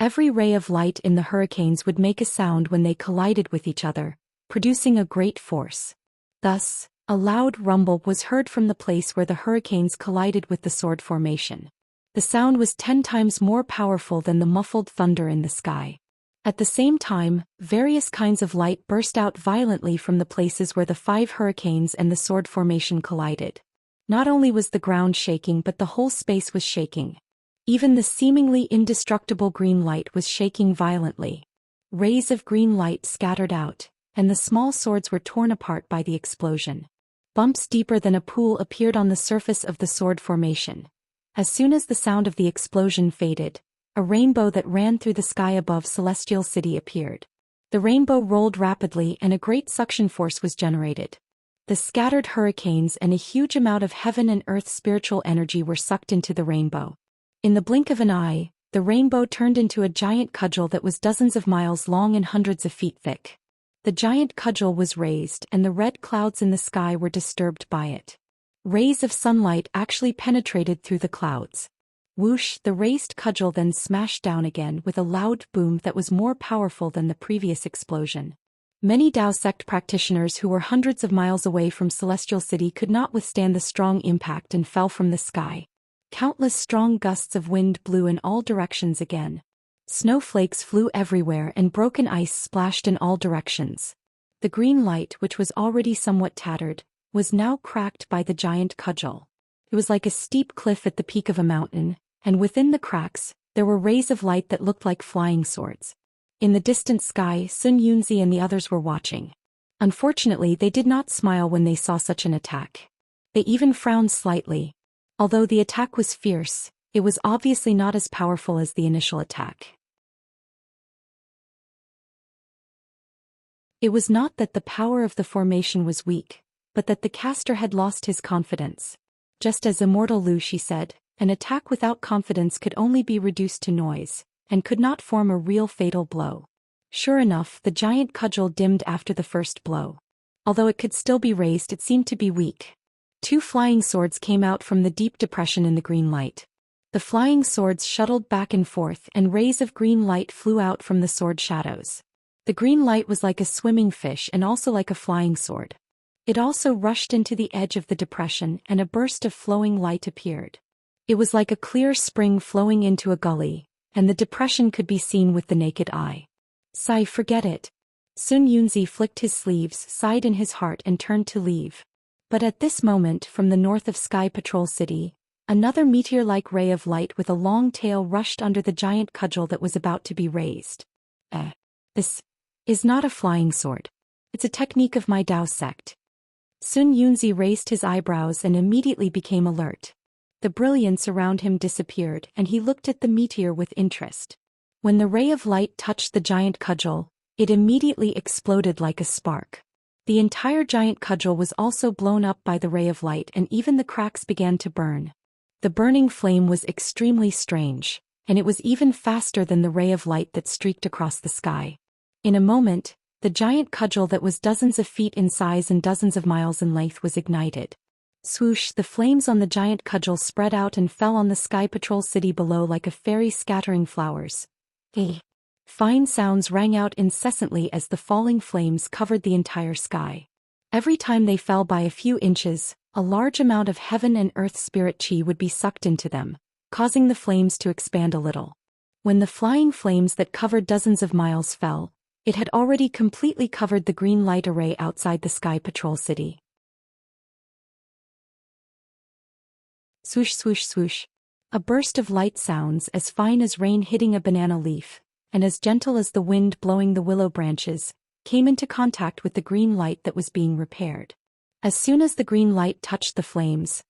Every ray of light in the hurricanes would make a sound when they collided with each other, producing a great force. Thus, a loud rumble was heard from the place where the hurricanes collided with the sword formation. The sound was 10 times more powerful than the muffled thunder in the sky. At the same time, various kinds of light burst out violently from the places where the 5 hurricanes and the sword formation collided. Not only was the ground shaking, but the whole space was shaking. Even the seemingly indestructible green light was shaking violently. Rays of green light scattered out, and the small swords were torn apart by the explosion. Bumps deeper than a pool appeared on the surface of the sword formation. As soon as the sound of the explosion faded, a rainbow that ran through the sky above Celestial City appeared. The rainbow rolled rapidly and a great suction force was generated. The scattered hurricanes and a huge amount of heaven and earth spiritual energy were sucked into the rainbow. In the blink of an eye, the rainbow turned into a giant cudgel that was dozens of miles long and hundreds of feet thick. The giant cudgel was raised and the red clouds in the sky were disturbed by it. Rays of sunlight actually penetrated through the clouds. Whoosh, the raised cudgel then smashed down again with a loud boom that was more powerful than the previous explosion. Many Dao sect practitioners who were hundreds of miles away from Celestial City could not withstand the strong impact and fell from the sky. Countless strong gusts of wind blew in all directions again. Snowflakes flew everywhere and broken ice splashed in all directions. The green light, which was already somewhat tattered, was now cracked by the giant cudgel. It was like a steep cliff at the peak of a mountain, and within the cracks, there were rays of light that looked like flying swords. In the distant sky, Sun Yunzi and the others were watching. Unfortunately, they did not smile when they saw such an attack. They even frowned slightly. Although the attack was fierce, it was obviously not as powerful as the initial attack. It was not that the power of the formation was weak, but that the caster had lost his confidence. Just as Immortal Lu Shi said, an attack without confidence could only be reduced to noise, and could not form a real fatal blow. Sure enough, the giant cudgel dimmed after the first blow. Although it could still be raised, it seemed to be weak. 2 flying swords came out from the deep depression in the green light. The flying swords shuttled back and forth, and rays of green light flew out from the sword shadows. The green light was like a swimming fish and also like a flying sword. It also rushed into the edge of the depression, and a burst of flowing light appeared. It was like a clear spring flowing into a gully, and the depression could be seen with the naked eye. Sigh, forget it. Sun Yunzi flicked his sleeves, sighed in his heart and turned to leave. But at this moment, from the north of Sky Patrol City, another meteor-like ray of light with a long tail rushed under the giant cudgel that was about to be raised. This is not a flying sword. It's a technique of my Dao sect. Sun Yunzi raised his eyebrows and immediately became alert. The brilliance around him disappeared, and he looked at the meteor with interest. When the ray of light touched the giant cudgel, it immediately exploded like a spark. The entire giant cudgel was also blown up by the ray of light, and even the cracks began to burn. The burning flame was extremely strange, and it was even faster than the ray of light that streaked across the sky. In a moment, the giant cudgel that was dozens of feet in size and dozens of miles in length was ignited. Swoosh, the flames on the giant cudgel spread out and fell on the Sky Patrol City below like a fairy scattering flowers. Fine sounds rang out incessantly as the falling flames covered the entire sky. Every time they fell by a few inches, a large amount of heaven and earth spirit chi would be sucked into them, causing the flames to expand a little. When the flying flames that covered dozens of miles fell, it had already completely covered the green light array outside the Sky Patrol City. Swoosh, swoosh, swoosh. A burst of light sounds as fine as rain hitting a banana leaf, and as gentle as the wind blowing the willow branches, came into contact with the green light that was being repaired. As soon as the green light touched the flames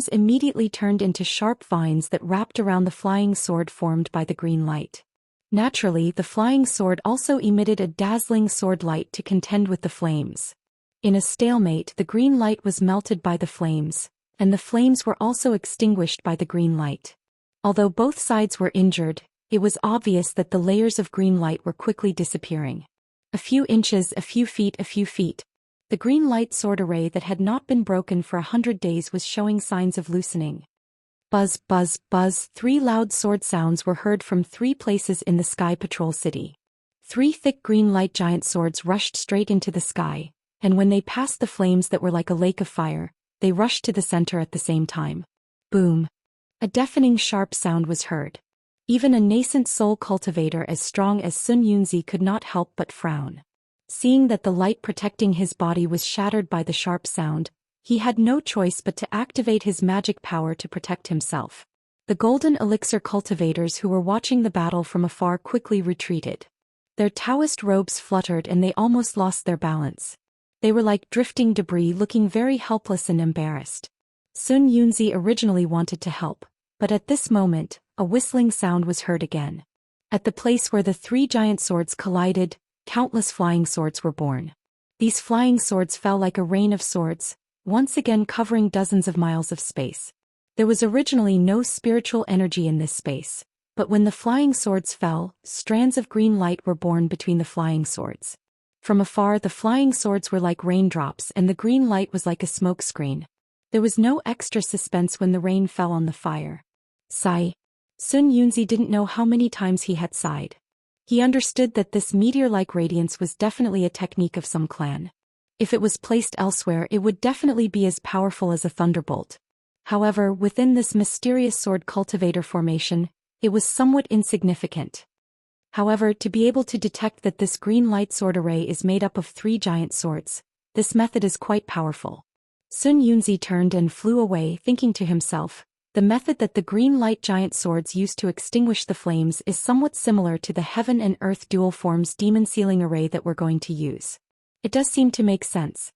immediately turned into sharp vines that wrapped around the flying sword formed by the green light. Naturally, the flying sword also emitted a dazzling sword light to contend with the flames. In a stalemate, the green light was melted by the flames, and the flames were also extinguished by the green light. Although both sides were injured, it was obvious that the layers of green light were quickly disappearing. A few inches, a few feet, a few feet. The green light sword array that had not been broken for 100 days was showing signs of loosening. Buzz, buzz, buzz, 3 loud sword sounds were heard from 3 places in the Sky Patrol City. 3 thick green light giant swords rushed straight into the sky, and when they passed the flames that were like a lake of fire, they rushed to the center at the same time. Boom! A deafening sharp sound was heard. Even a nascent soul cultivator as strong as Sun Yunzi could not help but frown. Seeing that the light protecting his body was shattered by the sharp sound, he had no choice but to activate his magic power to protect himself. The golden elixir cultivators who were watching the battle from afar quickly retreated. Their Taoist robes fluttered and they almost lost their balance. They were like drifting debris, looking very helpless and embarrassed. Sun Yunzi originally wanted to help, but at this moment, a whistling sound was heard again. At the place where the 3 giant swords collided, countless flying swords were born. These flying swords fell like a rain of swords, once again covering dozens of miles of space. There was originally no spiritual energy in this space, but when the flying swords fell, strands of green light were born between the flying swords. From afar, the flying swords were like raindrops and the green light was like a smoke screen. There was no extra suspense when the rain fell on the fire. Sigh. Sun Yunzi didn't know how many times he had sighed. He understood that this meteor-like radiance was definitely a technique of some clan. If it was placed elsewhere, it would definitely be as powerful as a thunderbolt. However, within this mysterious sword cultivator formation, it was somewhat insignificant. However, to be able to detect that this green light sword array is made up of 3 giant swords, this method is quite powerful. Sun Yunzi turned and flew away, thinking to himself, the method that the green light giant swords used to extinguish the flames is somewhat similar to the heaven and earth dual forms demon sealing array that we're going to use. It does seem to make sense.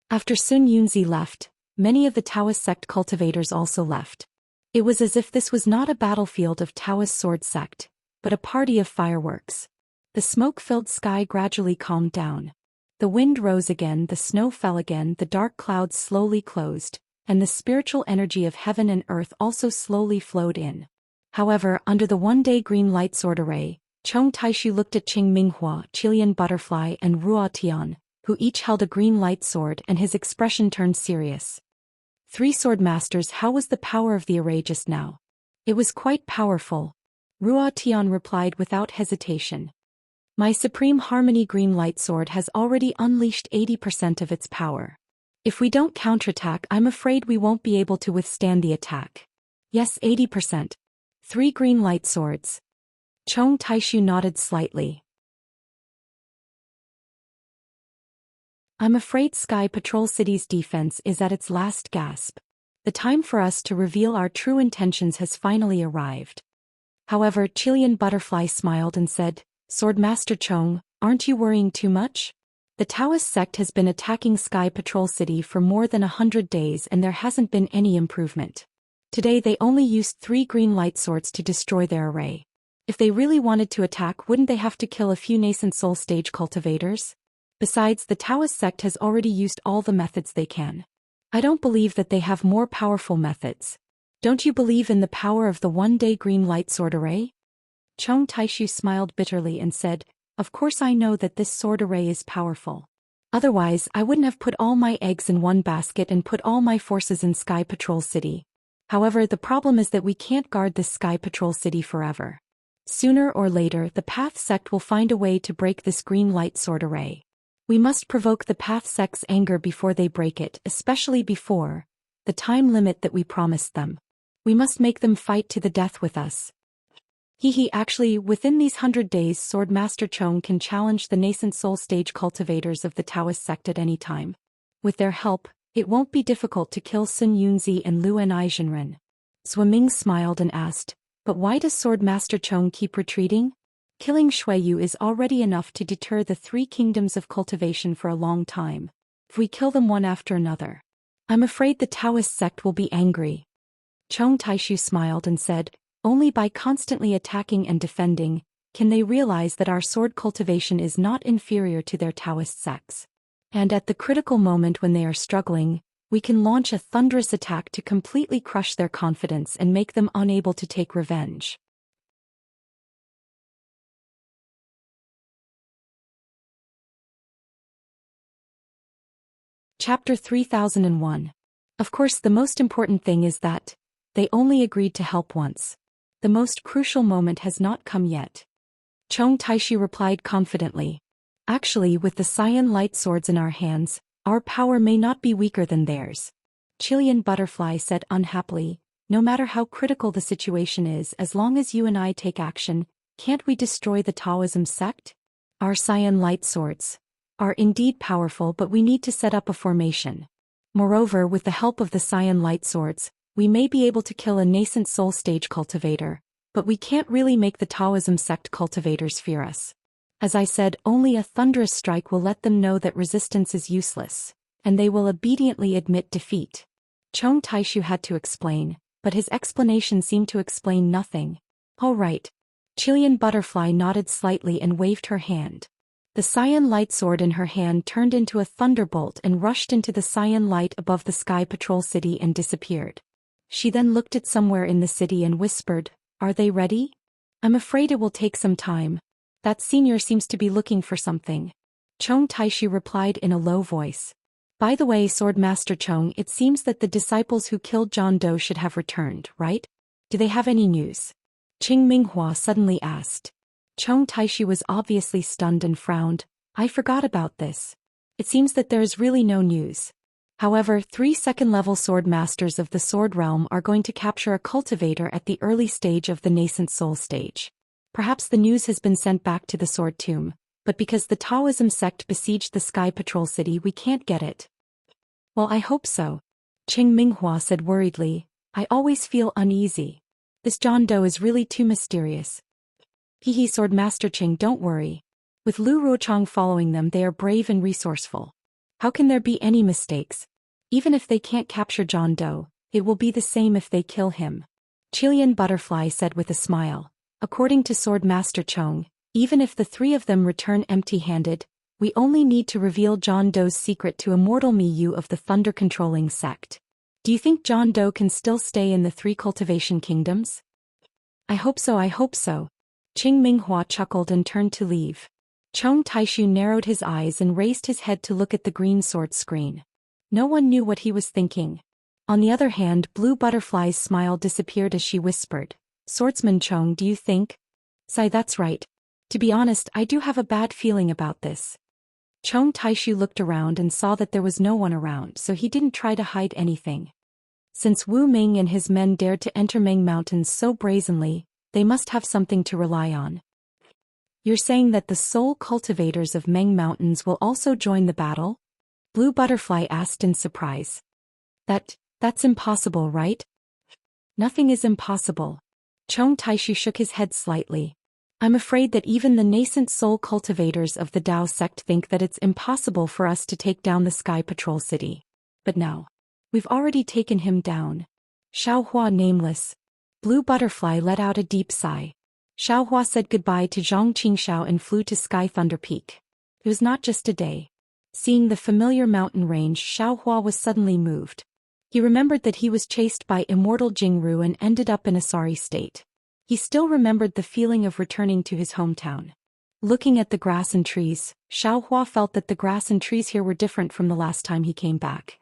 After Sun Yunzi left, many of the Taoist sect cultivators also left. It was as if this was not a battlefield of Taoist sword sect, but a party of fireworks. The smoke-filled sky gradually calmed down. The wind rose again, the snow fell again, the dark clouds slowly closed, and the spiritual energy of heaven and earth also slowly flowed in. However, under the one-day green light sword array, Chong Taishu looked at Qing Minghua, Chilean Butterfly and Ruo Tian, who each held a green light sword, and his expression turned serious. 3 sword masters, how was the power of the array just now? It was quite powerful. Ruo Tian replied without hesitation. My Supreme Harmony green light sword has already unleashed 80% of its power. If we don't counterattack, I'm afraid we won't be able to withstand the attack. Yes, 80%. 3 green light swords. Chong Taishu nodded slightly. I'm afraid Sky Patrol City's defense is at its last gasp. The time for us to reveal our true intentions has finally arrived. However, Chilean Butterfly smiled and said, Swordmaster Chong, aren't you worrying too much? The Taoist sect has been attacking Sky Patrol City for more than 100 days and there hasn't been any improvement. Today they only used 3 green light swords to destroy their array. If they really wanted to attack, wouldn't they have to kill a few nascent soul stage cultivators? Besides, the Taoist sect has already used all the methods they can. I don't believe that they have more powerful methods. Don't you believe in the power of the one-day green light sword array? Chong Taishu smiled bitterly and said, Of course I know that this sword array is powerful. Otherwise, I wouldn't have put all my eggs in one basket and put all my forces in Sky Patrol City. However, the problem is that we can't guard this Sky Patrol City forever. Sooner or later, the Path sect will find a way to break this green light sword array. We must provoke the Path sect's anger before they break it, especially before the time limit that we promised them. We must make them fight to the death with us. Actually, within these 100 days, Swordmaster Chong can challenge the nascent soul stage cultivators of the Taoist sect at any time. With their help, it won't be difficult to kill Sun Yunzi and Luan Aizhenren. Ming smiled and asked, But why does Swordmaster Chong keep retreating? Killing Shuiyu is already enough to deter the 3 kingdoms of cultivation for a long time. If we kill them one after another, I'm afraid the Taoist sect will be angry. Chong Taishu smiled and said, Only by constantly attacking and defending, can they realize that our sword cultivation is not inferior to their Taoist sects. And at the critical moment when they are struggling, we can launch a thunderous attack to completely crush their confidence and make them unable to take revenge. Chapter 3001. Of course, the most important thing is that they only agreed to help once. The most crucial moment has not come yet. Chong Taishi replied confidently. Actually, with the cyan light swords in our hands, our power may not be weaker than theirs. Chilean Butterfly said unhappily, no matter how critical the situation is, as long as you and I take action, can't we destroy the Taoism sect? Our cyan light swords are indeed powerful, but we need to set up a formation. Moreover, with the help of the cyan light swords, we may be able to kill a nascent soul stage cultivator, but we can't really make the Taoism sect cultivators fear us. As I said, only a thunderous strike will let them know that resistance is useless, and they will obediently admit defeat. Chong Taishu had to explain, but his explanation seemed to explain nothing. All right. Chilean Butterfly nodded slightly and waved her hand. The cyan light sword in her hand turned into a thunderbolt and rushed into the cyan light above the Sky Patrol City and disappeared. She then looked at somewhere in the city and whispered, "Are they ready? I'm afraid it will take some time. That senior seems to be looking for something." Chong Taishi replied in a low voice. By the way, Swordmaster Chong, it seems that the disciples who killed John Doe should have returned, right? Do they have any news? Qing Minghua suddenly asked. Chong Taishi was obviously stunned and frowned. I forgot about this. It seems that there is really no news. However, 3 second-level sword masters of the Sword Realm are going to capture a cultivator at the early stage of the nascent soul stage. Perhaps the news has been sent back to the Sword Tomb, but because the Taoism sect besieged the Sky Patrol City, we can't get it. Well, I hope so. Qing Minghua said worriedly. I always feel uneasy. This John Doe is really too mysterious. Hehe, Swordmaster Qing, don't worry. With Lu Ruochang following them, they are brave and resourceful. How can there be any mistakes? Even if they can't capture John Doe, it will be the same if they kill him. Chilean Butterfly said with a smile. According to Swordmaster Chong, even if the 3 of them return empty-handed, we only need to reveal John Doe's secret to Immortal Miyu of the Thunder-controlling sect. Do you think John Doe can still stay in the 3 cultivation kingdoms? I hope so, I hope so. Qing Minghua chuckled and turned to leave. Chong Taishu narrowed his eyes and raised his head to look at the green sword screen. No one knew what he was thinking. On the other hand, Blue Butterfly's smile disappeared as she whispered, Swordsman Chong, do you think? Sai, that's right. To be honest, I do have a bad feeling about this. Chong Taishu looked around and saw that there was no one around, so he didn't try to hide anything. Since Wu Ming and his men dared to enter Meng Mountains so brazenly, they must have something to rely on. You're saying that the soul cultivators of Meng Mountains will also join the battle? Blue Butterfly asked in surprise. That's impossible, right? Nothing is impossible. Chong Taishu shook his head slightly. I'm afraid that even the nascent soul cultivators of the Dao sect think that it's impossible for us to take down the Sky Patrol City. But now, we've already taken him down. Xiaohua nameless. Blue Butterfly let out a deep sigh. Xiaohua said goodbye to Zhang Qingxiao and flew to Sky Thunder Peak. It was not just a day. Seeing the familiar mountain range, Xiaohua was suddenly moved. He remembered that he was chased by immortal Jingru and ended up in a sorry state. He still remembered the feeling of returning to his hometown. Looking at the grass and trees, Xiaohua felt that the grass and trees here were different from the last time he came back.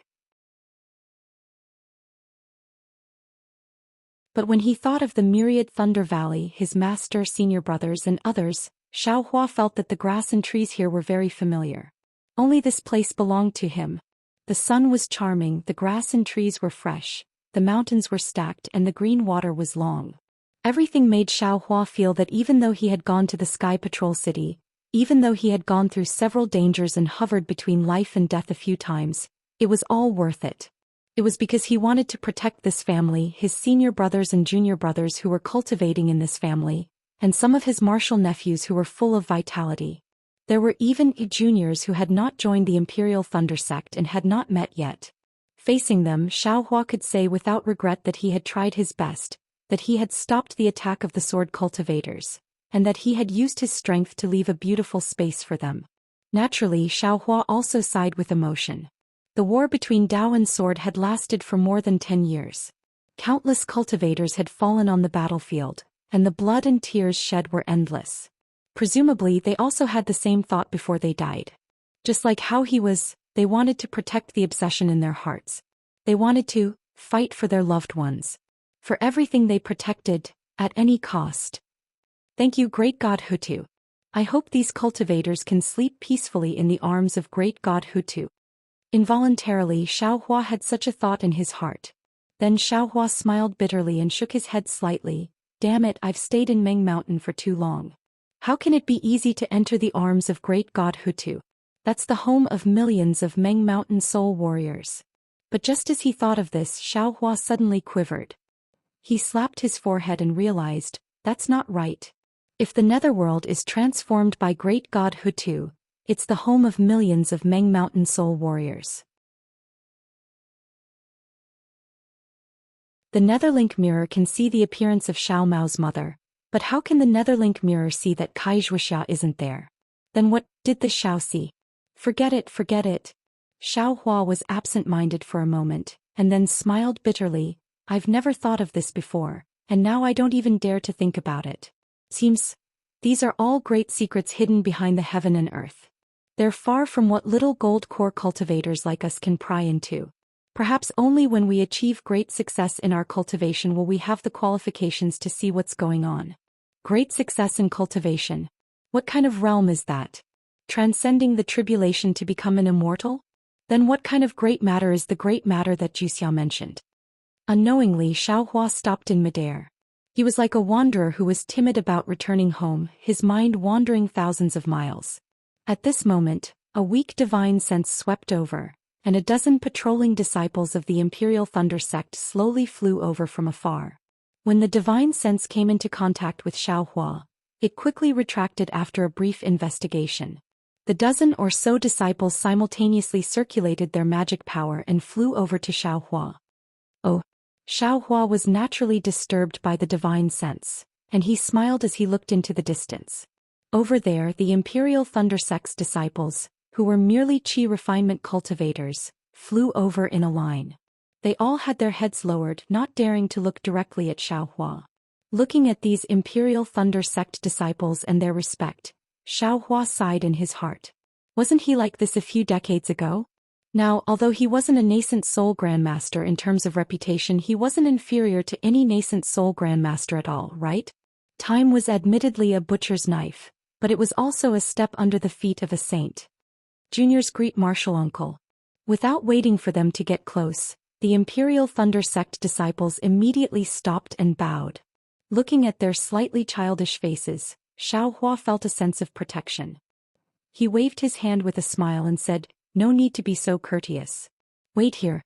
But when he thought of the myriad Thunder Valley, his master, senior brothers and others, Xiaohua felt that the grass and trees here were very familiar. Only this place belonged to him. The sun was charming, the grass and trees were fresh, the mountains were stacked and the green water was long. Everything made Xiaohua feel that even though he had gone to the Sky Patrol City, even though he had gone through several dangers and hovered between life and death a few times, it was all worth it. It was because he wanted to protect this family, his senior brothers and junior brothers who were cultivating in this family, and some of his martial nephews who were full of vitality. There were even juniors who had not joined the Imperial Thunder Sect and had not met yet. Facing them, Xiaohua could say without regret that he had tried his best, that he had stopped the attack of the sword cultivators, and that he had used his strength to leave a beautiful space for them. Naturally, Xiaohua also sighed with emotion. The war between Dao and Sword had lasted for more than 10 years. Countless cultivators had fallen on the battlefield, and the blood and tears shed were endless. Presumably, they also had the same thought before they died. Just like how he was, they wanted to protect the obsession in their hearts. They wanted to fight for their loved ones. For everything they protected, at any cost. Thank you, great God Hutu. I hope these cultivators can sleep peacefully in the arms of great God Hutu. Involuntarily, Xiaohua had such a thought in his heart. Then Xiaohua smiled bitterly and shook his head slightly. Damn it, I've stayed in Meng Mountain for too long. How can it be easy to enter the arms of great God Hutu? That's the home of millions of Meng Mountain soul warriors. But just as he thought of this, Xiaohua suddenly quivered. He slapped his forehead and realized, that's not right. If the netherworld is transformed by great God Hutu, it's the home of millions of Meng Mountain soul warriors. The Netherlink mirror can see the appearance of Xiao Mao's mother, but how can the Netherlink mirror see that Kai Zhuixia isn't there? Then what did the Xiao see? Forget it, forget it. Xiaohua was absent-minded for a moment, and then smiled bitterly. I've never thought of this before, and now I don't even dare to think about it. Seems these are all great secrets hidden behind the heaven and earth. They're far from what little gold core cultivators like us can pry into. Perhaps only when we achieve great success in our cultivation will we have the qualifications to see what's going on. Great success in cultivation. What kind of realm is that? Transcending the tribulation to become an immortal? Then what kind of great matter is the great matter that Juxiao mentioned? Unknowingly, Xiaohua stopped in midair. He was like a wanderer who was timid about returning home, his mind wandering thousands of miles. At this moment, a weak divine sense swept over, and a dozen patrolling disciples of the Imperial Thunder sect slowly flew over from afar. When the divine sense came into contact with Xiaohua, it quickly retracted after a brief investigation. The dozen or so disciples simultaneously circulated their magic power and flew over to Xiaohua. Oh! Xiaohua was naturally disturbed by the divine sense, and he smiled as he looked into the distance. Over there, the Imperial Thunder sect's disciples, who were merely chi refinement cultivators, flew over in a line. They all had their heads lowered, not daring to look directly at Xiaohua. Looking at these Imperial Thunder sect disciples and their respect, Xiaohua sighed in his heart. Wasn't he like this a few decades ago? Now, although he wasn't a nascent soul grandmaster in terms of reputation, he wasn't inferior to any nascent soul grandmaster at all, right? Time was admittedly a butcher's knife, but it was also a step under the feet of a saint. Juniors greet martial uncle. Without waiting for them to get close, the Imperial Thunder sect disciples immediately stopped and bowed. Looking at their slightly childish faces, Xiaohua felt a sense of protection. He waved his hand with a smile and said, "No need to be so courteous. Wait here."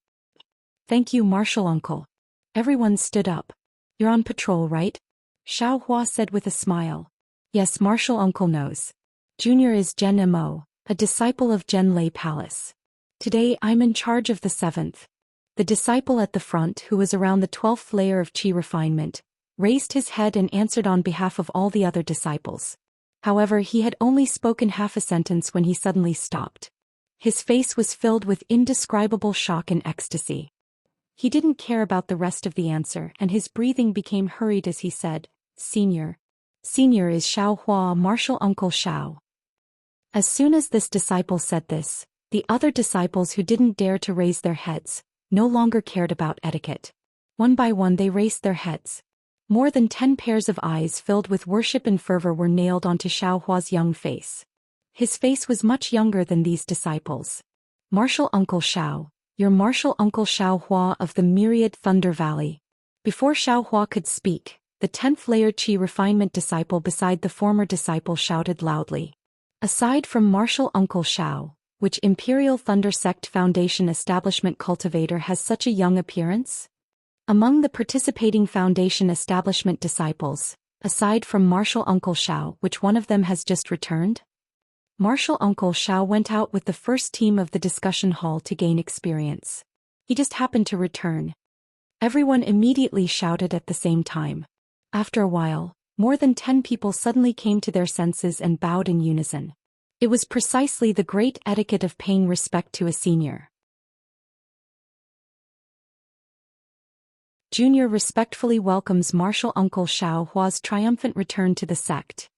"Thank you, martial uncle." Everyone stood up. "You're on patrol, right?" Xiaohua said with a smile. "Yes, martial uncle knows. Junior is Gen Mo, a disciple of Gen Lei Palace. Today I'm in charge of the 7th. The disciple at the front, who was around the 12th layer of chi refinement, raised his head and answered on behalf of all the other disciples. However, he had only spoken half a sentence when he suddenly stopped. His face was filled with indescribable shock and ecstasy. He didn't care about the rest of the answer, and his breathing became hurried as he said, "Senior. Senior is Xiaohua, martial uncle Xiao." As soon as this disciple said this, the other disciples who didn't dare to raise their heads no longer cared about etiquette. One by one they raised their heads. More than 10 pairs of eyes filled with worship and fervor were nailed onto Xiaohua's young face. His face was much younger than these disciples. "Martial Uncle Xiao, you're Martial Uncle Xiaohua of the Myriad Thunder Valley." Before Xiaohua could speak, the 10th layer chi refinement disciple beside the former disciple shouted loudly. "Aside from Martial Uncle Xiao, which Imperial Thunder Sect Foundation establishment cultivator has such a young appearance?" Among the participating Foundation establishment disciples, aside from Martial Uncle Xiao, which one of them has just returned? Martial Uncle Xiao went out with the first team of the discussion hall to gain experience. He just happened to return. Everyone immediately shouted at the same time. After a while, more than 10 people suddenly came to their senses and bowed in unison. It was precisely the great etiquette of paying respect to a senior. Junior respectfully welcomes Martial Uncle Xiao Hua's triumphant return to the sect.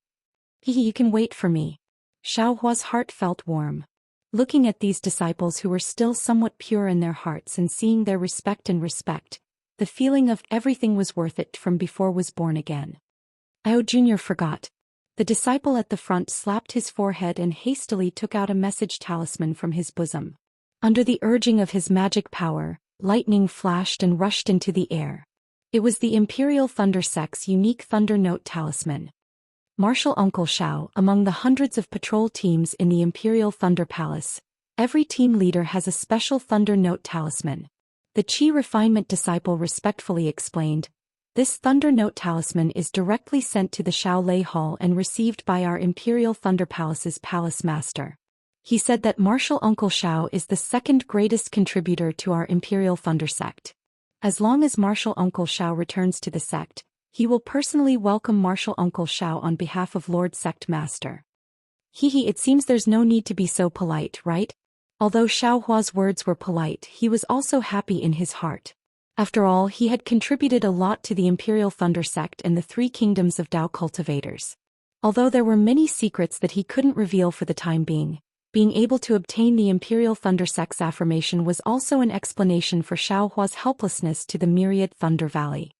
You can wait for me. Xiao Hua's heart felt warm. Looking at these disciples who were still somewhat pure in their hearts and seeing their respect, the feeling of everything was worth it from before was born again. Junior forgot. The disciple at the front slapped his forehead and hastily took out a message talisman from his bosom. Under the urging of his magic power, lightning flashed and rushed into the air. It was the Imperial Thunder Sect's unique Thunder Note talisman. Martial Uncle Xiao, among the hundreds of patrol teams in the Imperial Thunder Palace, every team leader has a special Thunder Note talisman. The Qi Refinement disciple respectfully explained, "This Thunder Note talisman is directly sent to the Shaolei Hall and received by our Imperial Thunder Palace's palace master." He said that Martial Uncle Xiao is the second greatest contributor to our Imperial Thunder sect. As long as Martial Uncle Xiao returns to the sect, he will personally welcome Martial Uncle Xiao on behalf of Lord Sect Master. It seems there's no need to be so polite, right? Although Xiao Hua's words were polite, he was also happy in his heart. After all, he had contributed a lot to the Imperial Thunder Sect and the three kingdoms of Dao cultivators. Although there were many secrets that he couldn't reveal for the time being able to obtain the Imperial Thunder Sect's affirmation was also an explanation for Xiao Hua's helplessness to the myriad Thunder Valley.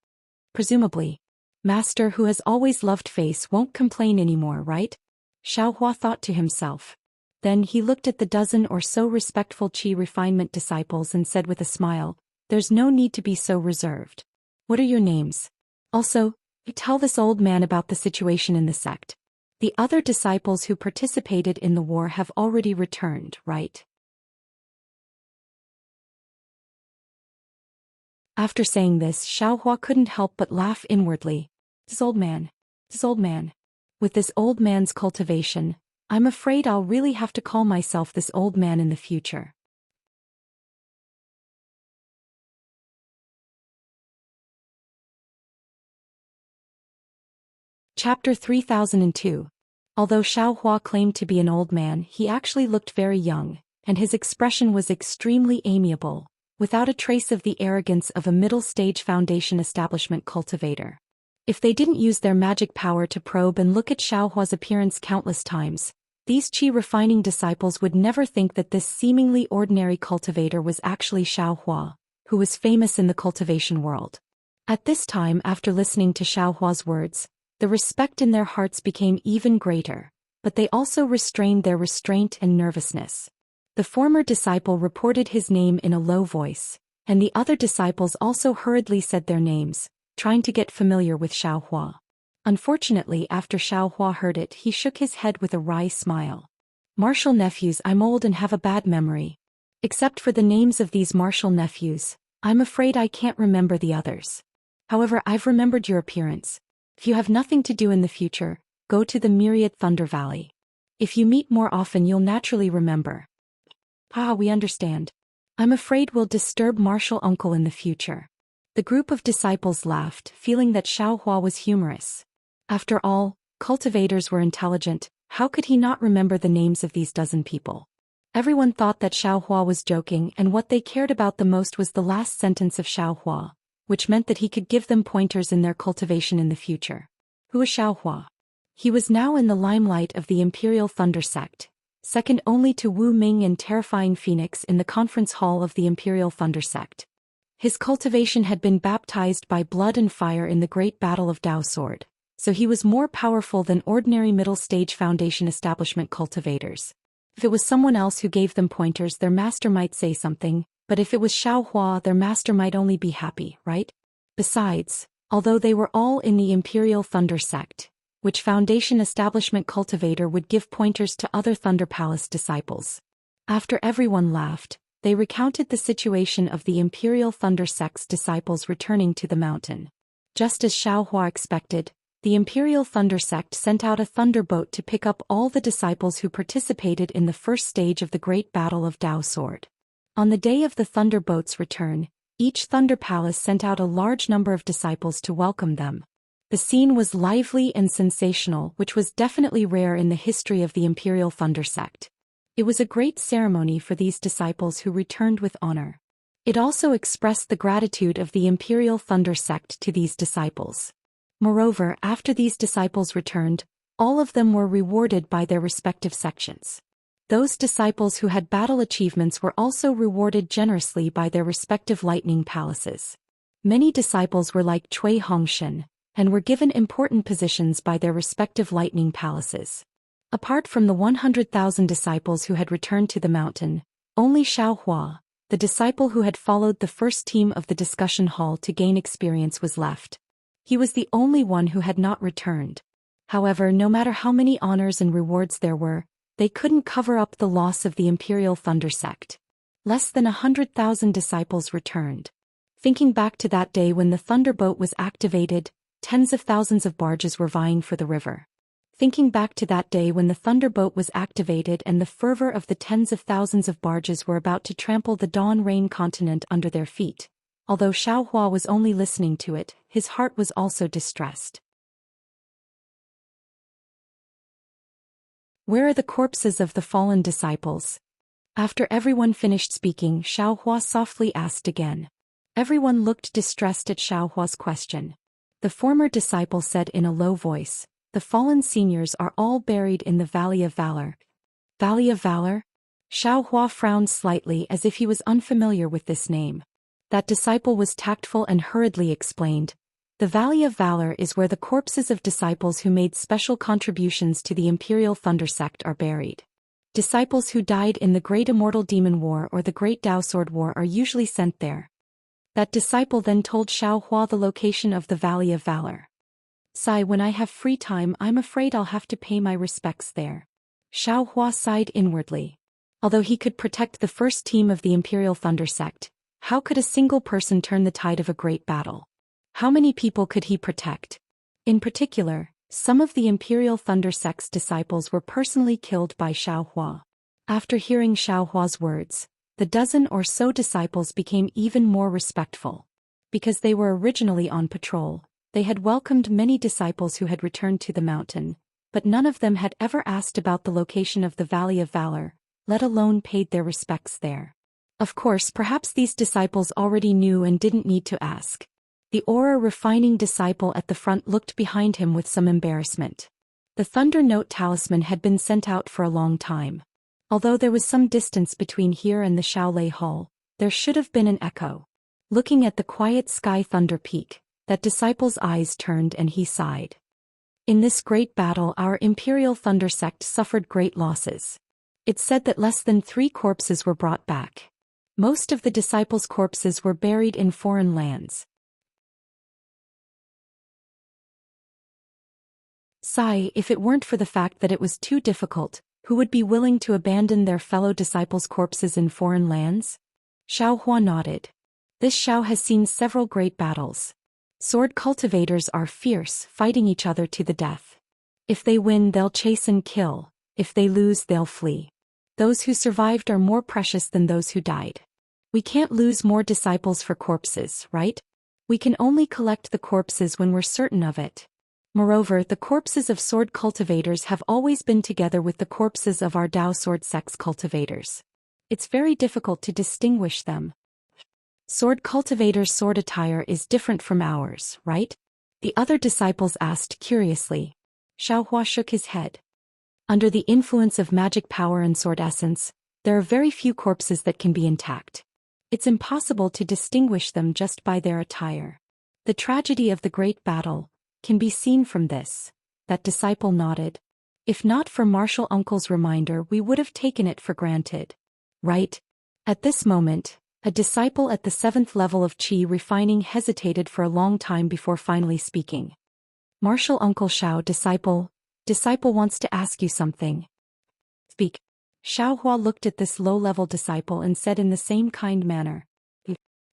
Presumably, Master who has always loved face won't complain anymore, right? Xiao Hua thought to himself. Then he looked at the dozen or so respectful Qi Refinement disciples and said with a smile, "There's no need to be so reserved. What are your names? Also, tell this old man about the situation in the sect. The other disciples who participated in the war have already returned, right?" After saying this, Xiao Hua couldn't help but laugh inwardly. This old man. With this old man's cultivation, I'm afraid I'll really have to call myself this old man in the future. Chapter 3002. Although Xiao Hua claimed to be an old man, he actually looked very young, and his expression was extremely amiable, without a trace of the arrogance of a middle-stage foundation establishment cultivator. If they didn't use their magic power to probe and look at Xiao Hua's appearance countless times, these Qi refining disciples would never think that this seemingly ordinary cultivator was actually Xiao Hua, who was famous in the cultivation world. At this time, after listening to Xiao Hua's words, the respect in their hearts became even greater, but they also restrained their restraint and nervousness. The former disciple reported his name in a low voice, and the other disciples also hurriedly said their names, trying to get familiar with Xiao Hua. Unfortunately, after Xiao Hua heard it, he shook his head with a wry smile. "Martial nephews, I'm old and have a bad memory. Except for the names of these martial nephews, I'm afraid I can't remember the others. However, I've remembered your appearance. If you have nothing to do in the future, go to the Myriad Thunder Valley. If you meet more often, you'll naturally remember." We understand. I'm afraid we'll disturb Martial Uncle in the future." The group of disciples laughed, feeling that Xiao Hua was humorous. After all, cultivators were intelligent, how could he not remember the names of these dozen people? Everyone thought that Xiao Hua was joking, and what they cared about the most was the last sentence of Xiao Hua, which meant that he could give them pointers in their cultivation in the future. Who was Xiao Hua? He was now in the limelight of the Imperial Thunder Sect, second only to Wu Ming and Terrifying Phoenix in the conference hall of the Imperial Thunder Sect. His cultivation had been baptized by blood and fire in the Great Battle of Dao Sword, so he was more powerful than ordinary middle-stage foundation establishment cultivators. If it was someone else who gave them pointers, their master might say something, but if it was Xiao Hua, their master might only be happy, right? Besides, although they were all in the Imperial Thunder Sect, which foundation establishment cultivator would give pointers to other Thunder Palace disciples? After everyone laughed, they recounted the situation of the Imperial Thunder Sect's disciples returning to the mountain. Just as Xiao Hua expected, the Imperial Thunder Sect sent out a thunderboat to pick up all the disciples who participated in the first stage of the Great Battle of Dao Sword. On the day of the thunderboat's return, each Thunder Palace sent out a large number of disciples to welcome them. The scene was lively and sensational, which was definitely rare in the history of the Imperial Thunder sect. It was a great ceremony for these disciples who returned with honor. It also expressed the gratitude of the Imperial Thunder sect to these disciples. Moreover, after these disciples returned, all of them were rewarded by their respective sections. Those disciples who had battle achievements were also rewarded generously by their respective lightning palaces. Many disciples were like Cui Hongshan, and were given important positions by their respective lightning palaces. Apart from the 100,000 disciples who had returned to the mountain, only Xiao Hua, the disciple who had followed the first team of the discussion hall to gain experience, was left. He was the only one who had not returned. However, no matter how many honors and rewards there were, they couldn't cover up the loss of the Imperial Thunder sect. Less than 100,000 disciples returned. Thinking back to that day when the Thunderboat was activated, tens of thousands of barges were vying for the river. Thinking back to that day when the Thunderboat was activated and the fervor of the tens of thousands of barges were about to trample the Dawn Rain continent under their feet. Although Xiao Hua was only listening to it, his heart was also distressed. Where are the corpses of the fallen disciples? After everyone finished speaking, Xiao Hua softly asked again. Everyone looked distressed at Xiao Hua's question. The former disciple said in a low voice, "The fallen seniors are all buried in the Valley of Valor." Valley of Valor? Xiao Hua frowned slightly as if he was unfamiliar with this name. That disciple was tactful and hurriedly explained, "The Valley of Valor is where the corpses of disciples who made special contributions to the Imperial Thunder sect are buried. Disciples who died in the Great Immortal Demon War or the Great Dao Sword War are usually sent there." That disciple then told Xiao Hua the location of the Valley of Valor. "Sigh, when I have free time I'm afraid I'll have to pay my respects there." Xiao Hua sighed inwardly. Although he could protect the first team of the Imperial Thunder sect, how could a single person turn the tide of a great battle? How many people could he protect? In particular, some of the Imperial Thunder sect's disciples were personally killed by Xiao Hua. After hearing Xiao Hua's words, the dozen or so disciples became even more respectful. Because they were originally on patrol, they had welcomed many disciples who had returned to the mountain, but none of them had ever asked about the location of the Valley of Valor, let alone paid their respects there. Of course, perhaps these disciples already knew and didn't need to ask. The aura-refining disciple at the front looked behind him with some embarrassment. The Thunder Note talisman had been sent out for a long time. Although there was some distance between here and the Shaolei Hall, there should have been an echo. Looking at the quiet sky Thunder Peak, that disciple's eyes turned and he sighed. In this great battle our Imperial Thunder sect suffered great losses. It's said that less than 3 corpses were brought back. Most of the disciples' corpses were buried in foreign lands. Sigh, if it weren't for the fact that it was too difficult, who would be willing to abandon their fellow disciples' corpses in foreign lands? Xiao Hua nodded. This Xiao has seen several great battles. Sword cultivators are fierce, fighting each other to the death. If they win, they'll chase and kill. If they lose, they'll flee. Those who survived are more precious than those who died. We can't lose more disciples for corpses, right? We can only collect the corpses when we're certain of it. Moreover, the corpses of sword cultivators have always been together with the corpses of our Dao Sword Sect's cultivators. It's very difficult to distinguish them. Sword cultivators' sword attire is different from ours, right? The other disciples asked curiously. Xiao Hua shook his head. Under the influence of magic power and sword essence, there are very few corpses that can be intact. It's impossible to distinguish them just by their attire. The tragedy of the great battle can be seen from this. That disciple nodded. If not for Martial Uncle's reminder, we would have taken it for granted. Right? At this moment, a disciple at the 7th level of Qi refining hesitated for a long time before finally speaking. Martial Uncle Xiao, disciple wants to ask you something. Speak. Xiao Hua looked at this low-level disciple and said in the same kind manner.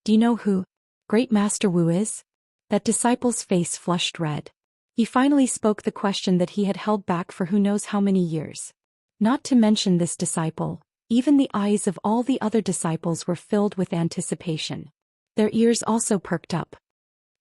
Do you know who Great Master Wu is? That disciple's face flushed red. He finally spoke the question that he had held back for who knows how many years. Not to mention this disciple, even the eyes of all the other disciples were filled with anticipation. Their ears also perked up.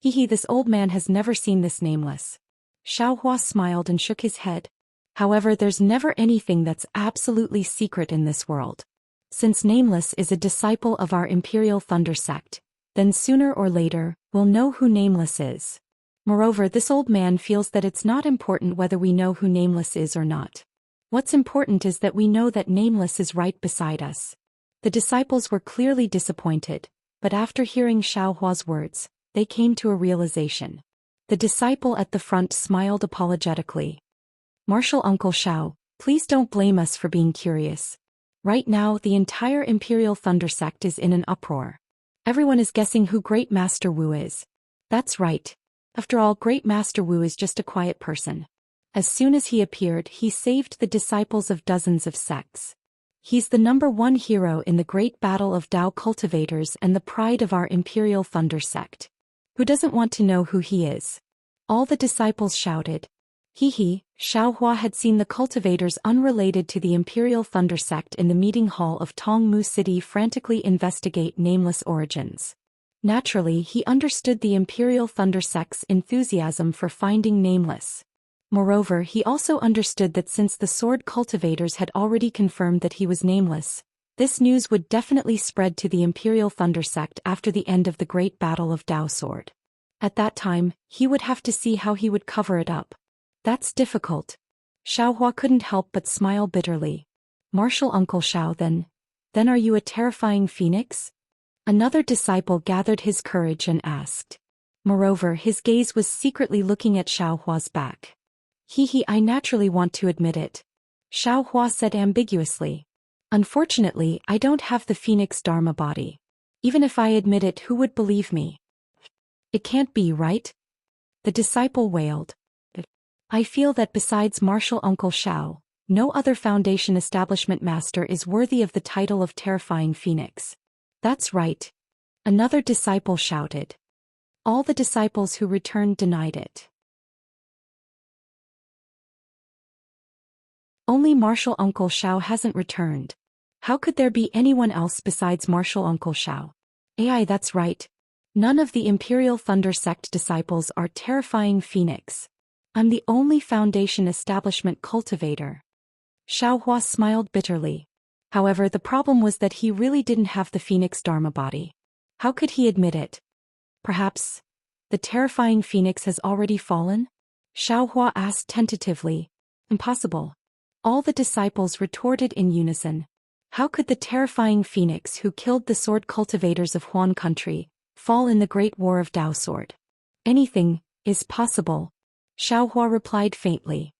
Hee, this old man has never seen this nameless. Xiaohua smiled and shook his head. However, there's never anything that's absolutely secret in this world. Since Nameless is a disciple of our Imperial Thunder sect, then sooner or later, we'll know who Nameless is. Moreover, this old man feels that it's not important whether we know who Nameless is or not. What's important is that we know that Nameless is right beside us. The disciples were clearly disappointed, but after hearing Xiaohua's words, they came to a realization. The disciple at the front smiled apologetically. Martial Uncle Xiao, please don't blame us for being curious. Right now, the entire Imperial Thunder sect is in an uproar. Everyone is guessing who Great Master Wu is. That's right. After all, Great Master Wu is just a quiet person. As soon as he appeared, he saved the disciples of dozens of sects. He's the #1 hero in the great battle of Dao cultivators and the pride of our Imperial Thunder sect. Who doesn't want to know who he is? All the disciples shouted. Hee, Xiaohua had seen the cultivators unrelated to the Imperial Thunder sect in the meeting hall of Tongmu City frantically investigate Nameless origins. Naturally, he understood the Imperial Thunder sect's enthusiasm for finding Nameless. Moreover, he also understood that since the sword cultivators had already confirmed that he was Nameless, this news would definitely spread to the Imperial Thunder sect after the end of the Great Battle of Dao Sword. At that time, he would have to see how he would cover it up. That's difficult. Xiaohua couldn't help but smile bitterly. Martial Uncle Xiao, then are you a terrifying phoenix? Another disciple gathered his courage and asked. Moreover, his gaze was secretly looking at Xiaohua's back. I naturally want to admit it. Xiaohua said ambiguously. Unfortunately, I don't have the phoenix dharma body. Even if I admit it, who would believe me? It can't be, right? The disciple wailed. I feel that besides Martial Uncle Xiao, no other Foundation establishment master is worthy of the title of Terrifying Phoenix. That's right. Another disciple shouted. All the disciples who returned denied it. Only Martial Uncle Xiao hasn't returned. How could there be anyone else besides Martial Uncle Xiao? AI, that's right. None of the Imperial Thunder sect disciples are Terrifying Phoenix. I'm the only Foundation establishment cultivator. Xiaohua smiled bitterly. However, the problem was that he really didn't have the Phoenix Dharma body. How could he admit it? Perhaps the Terrifying Phoenix has already fallen? Xiaohua asked tentatively. Impossible. All the disciples retorted in unison. How could the Terrifying Phoenix who killed the sword cultivators of Huan country fall in the Great War of Dao Sword? Anything is possible, Xiaohua replied faintly.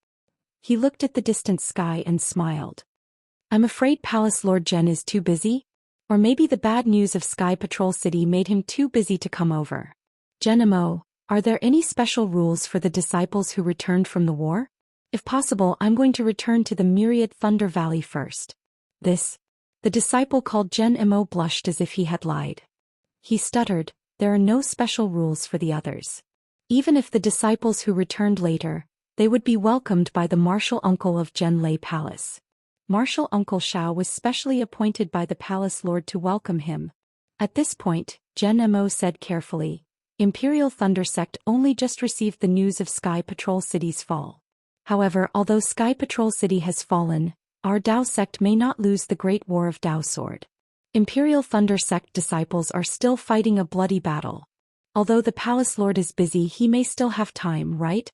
He looked at the distant sky and smiled. I'm afraid Palace Lord Zhen is too busy? Or maybe the bad news of Sky Patrol City made him too busy to come over. Genemo, are there any special rules for the disciples who returned from the war? If possible, I'm going to return to the Myriad Thunder Valley first. The disciple called Gen Mo blushed as if he had lied. He stuttered, there are no special rules for the others. Even if the disciples who returned later, they would be welcomed by the martial uncle of Gen Lei Palace. Martial Uncle Xiao was specially appointed by the Palace Lord to welcome him. At this point, Gen Mo said carefully, Imperial Thunder Sect only just received the news of Sky Patrol City's fall. However, although Sky Patrol City has fallen, our Dao Sect may not lose the Great War of Dao Sword. Imperial Thunder Sect disciples are still fighting a bloody battle. Although the Palace Lord is busy, he may still have time, right?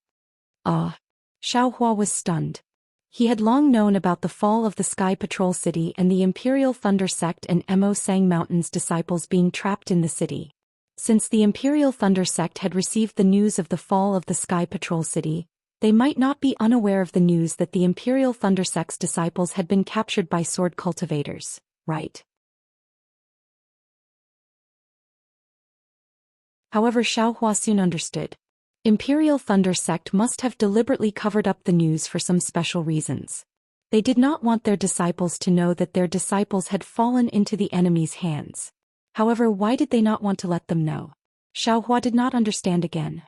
Xiaohua was stunned. He had long known about the fall of the Sky Patrol City and the Imperial Thunder Sect and Mo Sang Mountain's disciples being trapped in the city. Since the Imperial Thunder Sect had received the news of the fall of the Sky Patrol City, they might not be unaware of the news that the Imperial Thunder Sect's disciples had been captured by sword cultivators, right? However, Xiaohua soon understood. Imperial Thunder Sect must have deliberately covered up the news for some special reasons. They did not want their disciples to know that their disciples had fallen into the enemy's hands. However, why did they not want to let them know? Xiaohua did not understand again.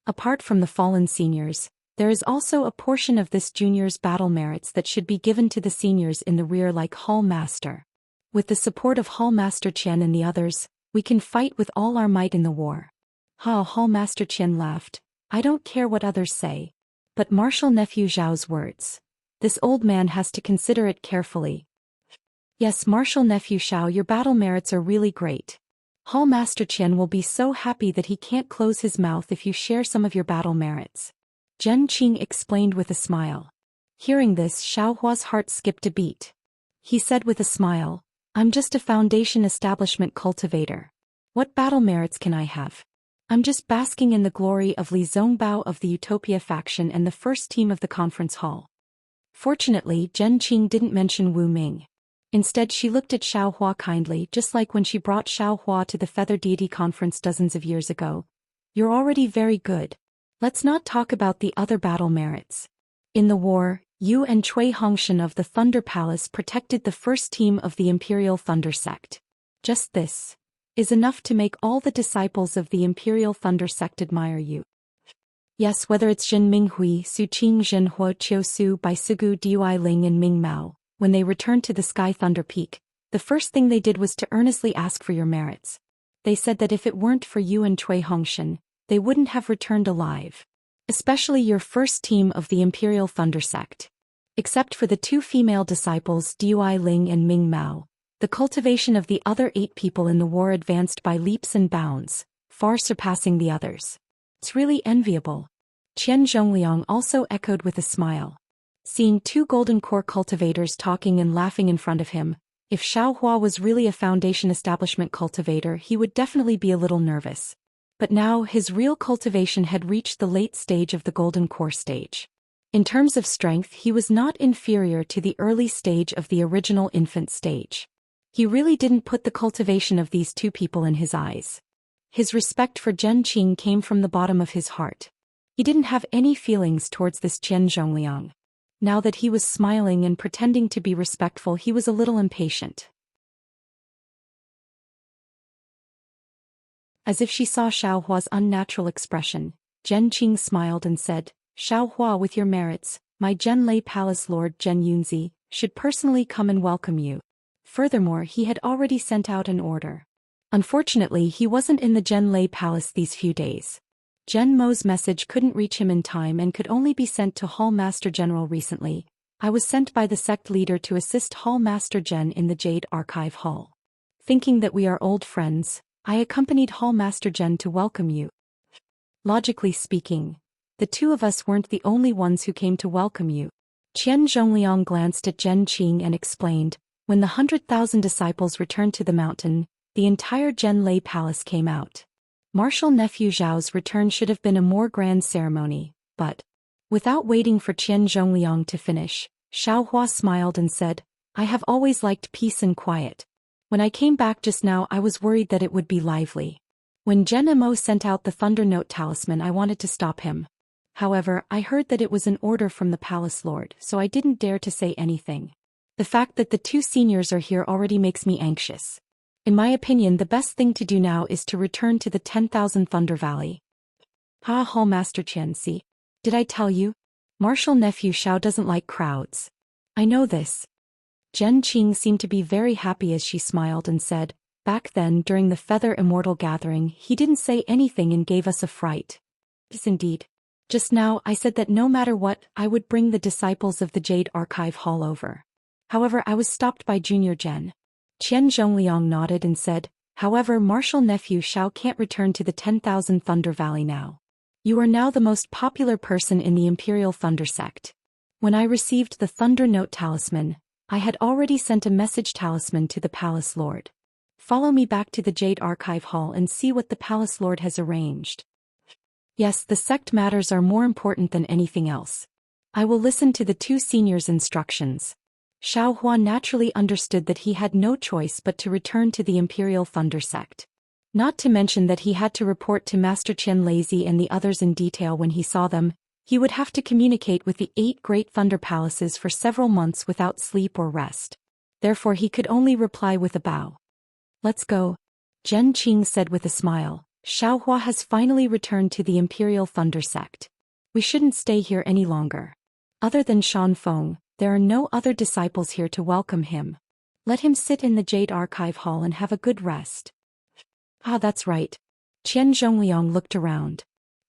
Apart from the fallen seniors, There is also a portion of this junior's battle merits that should be given to the seniors in the rear like Hall Master. With the support of Hall Master Qian and the others, we can fight with all our might in the war. Ha! Hall Master Qian laughed. I don't care what others say. But Marshal Nephew Zhao's words. This old man has to consider it carefully. Yes, Marshal Nephew Zhao, your battle merits are really great. Hall Master Qian will be so happy that he can't close his mouth if you share some of your battle merits. Zhen Qing explained with a smile. Hearing this, Xiao Hua's heart skipped a beat. He said with a smile, I'm just a foundation establishment cultivator. What battle merits can I have? I'm just basking in the glory of Li Zongbao of the Utopia faction and the first team of the conference hall. Fortunately, Zhen Qing didn't mention Wu Ming. Instead, she looked at Xiao Hua kindly, just like when she brought Xiao Hua to the Feather Deity Conference dozens of years ago. You're already very good. Let's not talk about the other battle merits. In the war, you and Cui Hongshan of the Thunder Palace protected the first team of the Imperial Thunder Sect. Just this is enough to make all the disciples of the Imperial Thunder Sect admire you. Yes, whether it's Zhen Minghui, Su Qing, Zhen Hua, Qiu Su, Bai Sigu, Dui Ling and Ming Mao, when they returned to the Sky Thunder Peak, the first thing they did was to earnestly ask for your merits. They said that if it weren't for you and Cui Hongshan, they wouldn't have returned alive. Especially your first team of the Imperial Thunder Sect. Except for the two female disciples Dui Ling and Ming Mao, the cultivation of the other 8 people in the war advanced by leaps and bounds, far surpassing the others. It's really enviable. Qian Zhongliang also echoed with a smile. Seeing 2 golden core cultivators talking and laughing in front of him, if Xiao Hua was really a foundation establishment cultivator, he would definitely be a little nervous. But now his real cultivation had reached the late stage of the golden core stage. In terms of strength, he was not inferior to the early stage of the original infant stage. He really didn't put the cultivation of these 2 people in his eyes. His respect for Zhen Qing came from the bottom of his heart. He didn't have any feelings towards this Qian Zhongliang. Now that he was smiling and pretending to be respectful, he was a little impatient. As if she saw Xiao Hua's unnatural expression, Zhen Qing smiled and said, Xiao Hua, with your merits, my Zhenlei Palace Lord Zhen Yunzi should personally come and welcome you. Furthermore, he had already sent out an order. Unfortunately, he wasn't in the Zhenlei Palace these few days. Zhen Mo's message couldn't reach him in time and could only be sent to Hall Master General recently. I was sent by the sect leader to assist Hall Master Zhen in the Jade Archive Hall. Thinking that we are old friends, I accompanied Hall Master Zhen to welcome you. Logically speaking, the 2 of us weren't the only ones who came to welcome you. Qian Zhongliang glanced at Zhen Qing and explained, when the 100,000 disciples returned to the mountain, the entire Zhenlei Palace came out. Marshal Nephew Zhao's return should have been a more grand ceremony, but, without waiting for Qian Zhongliang to finish, Xiao Hua smiled and said, I have always liked peace and quiet. When I came back just now, I was worried that it would be lively. When Zhen Mo sent out the Thunder Note talisman, I wanted to stop him. However, I heard that it was an order from the Palace Lord, so I didn't dare to say anything. The fact that the 2 seniors are here already makes me anxious. In my opinion, the best thing to do now is to return to the 10,000 Thunder Valley. Hall Master Qian, see? Did I tell you? Marshal Nephew Xiao doesn't like crowds. I know this. Zhen Qing seemed to be very happy as she smiled and said, back then during the Feather Immortal Gathering, he didn't say anything and gave us a fright. Yes, indeed. Just now I said that no matter what, I would bring the disciples of the Jade Archive Hall over. However, I was stopped by Junior Zhen. Qian Zhongliang nodded and said, however, Marshal Nephew Xiao can't return to the 10,000 Thunder Valley now. You are now the most popular person in the Imperial Thunder Sect. When I received the Thunder Note talisman, I had already sent a message talisman to the Palace Lord. Follow me back to the Jade Archive Hall and see what the Palace Lord has arranged. Yes, the sect matters are more important than anything else. I will listen to the 2 seniors' instructions. Xiao Hua naturally understood that he had no choice but to return to the Imperial Thunder Sect. Not to mention that he had to report to Master Qian Lazy and the others in detail when he saw them. He would have to communicate with the 8 great thunder palaces for several months without sleep or rest. Therefore he could only reply with a bow. Let's go. Zhen Qing said with a smile. Xiao Hua has finally returned to the Imperial Thunder Sect. We shouldn't stay here any longer. Other than Shan Feng, there are no other disciples here to welcome him. Let him sit in the Jade Archive Hall and have a good rest. Ah, that's right. Qian Zhongliang looked around.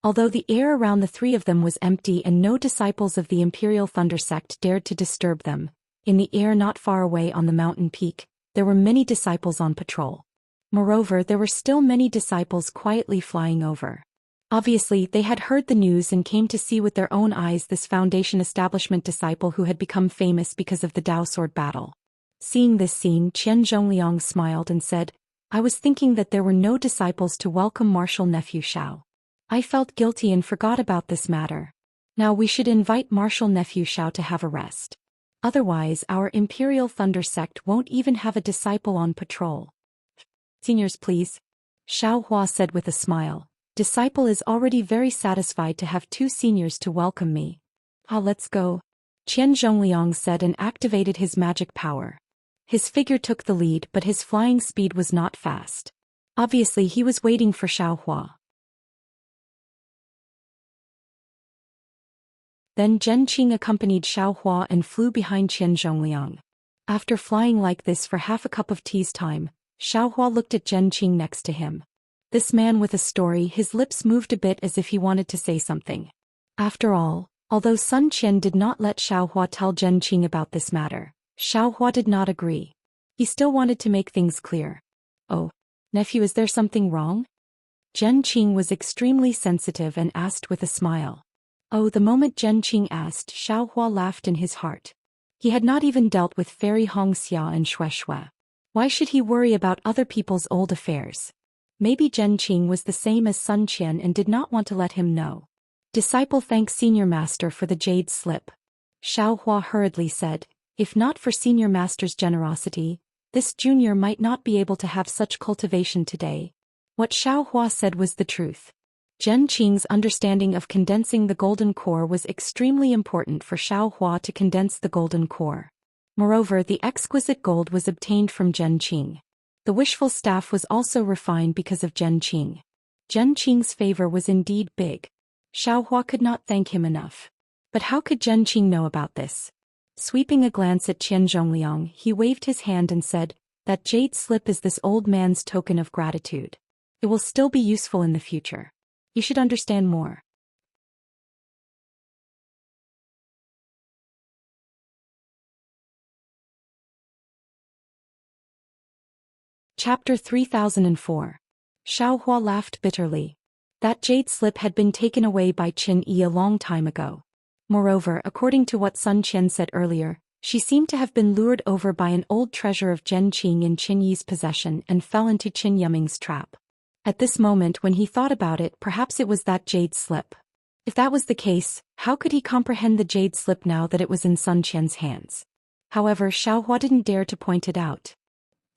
Although the air around the three of them was empty and no disciples of the Imperial Thunder Sect dared to disturb them, in the air not far away on the mountain peak, there were many disciples on patrol. Moreover, there were still many disciples quietly flying over. Obviously, they had heard the news and came to see with their own eyes this Foundation establishment disciple who had become famous because of the Dao sword battle. Seeing this scene, Qian Zhongliang smiled and said, I was thinking that there were no disciples to welcome Martial Nephew Xiao. I felt guilty and forgot about this matter. Now we should invite Martial Nephew Xiao to have a rest. Otherwise, our Imperial Thunder Sect won't even have a disciple on patrol. Seniors, please. Xiao Hua said with a smile. Disciple is already very satisfied to have 2 seniors to welcome me. Ah, let's go. Qian Zhongliang said and activated his magic power. His figure took the lead, but his flying speed was not fast. Obviously, he was waiting for Xiao Hua. Then Zhenqing accompanied Xiao Hua and flew behind Qian Zhongliang. After flying like this for half a cup of tea's time, Xiao Hua looked at Zhenqing next to him. This man with a story, his lips moved a bit as if he wanted to say something. After all, although Sun Qian did not let Xiao Hua tell Zhenqing about this matter, Xiao Hua did not agree. He still wanted to make things clear. Oh, nephew, is there something wrong? Zhenqing was extremely sensitive and asked with a smile. Oh, the moment Zhenqing asked, Xiao Hua laughed in his heart. He had not even dealt with Fairy Hong Xia and Xue Xue. Why should he worry about other people's old affairs? Maybe Zhenqing was the same as Sun Qian and did not want to let him know. Disciple thanks Senior Master for the jade slip. Xiao Hua hurriedly said, if not for Senior Master's generosity, this junior might not be able to have such cultivation today. What Xiao Hua said was the truth. Zhenqing's understanding of condensing the golden core was extremely important for Xiao Hua to condense the golden core. Moreover, the exquisite gold was obtained from Zhenqing. The wishful staff was also refined because of Zhenqing. Zhenqing's favor was indeed big. Xiao Hua could not thank him enough. But how could Zhenqing know about this? Sweeping a glance at Qian Zhongliang, he waved his hand and said, that jade slip is this old man's token of gratitude. It will still be useful in the future. You should understand more. Chapter 3004. Xiao Hua laughed bitterly. That jade slip had been taken away by Qin Yi a long time ago. Moreover, according to what Sun Qian said earlier, she seemed to have been lured over by an old treasure of Zhenqing in Qin Yi's possession and fell into Qin Yuming's trap. At this moment when he thought about it, perhaps it was that jade slip. If that was the case, how could he comprehend the jade slip now that it was in Sun Qian's hands? However, Xiao Hua didn't dare to point it out.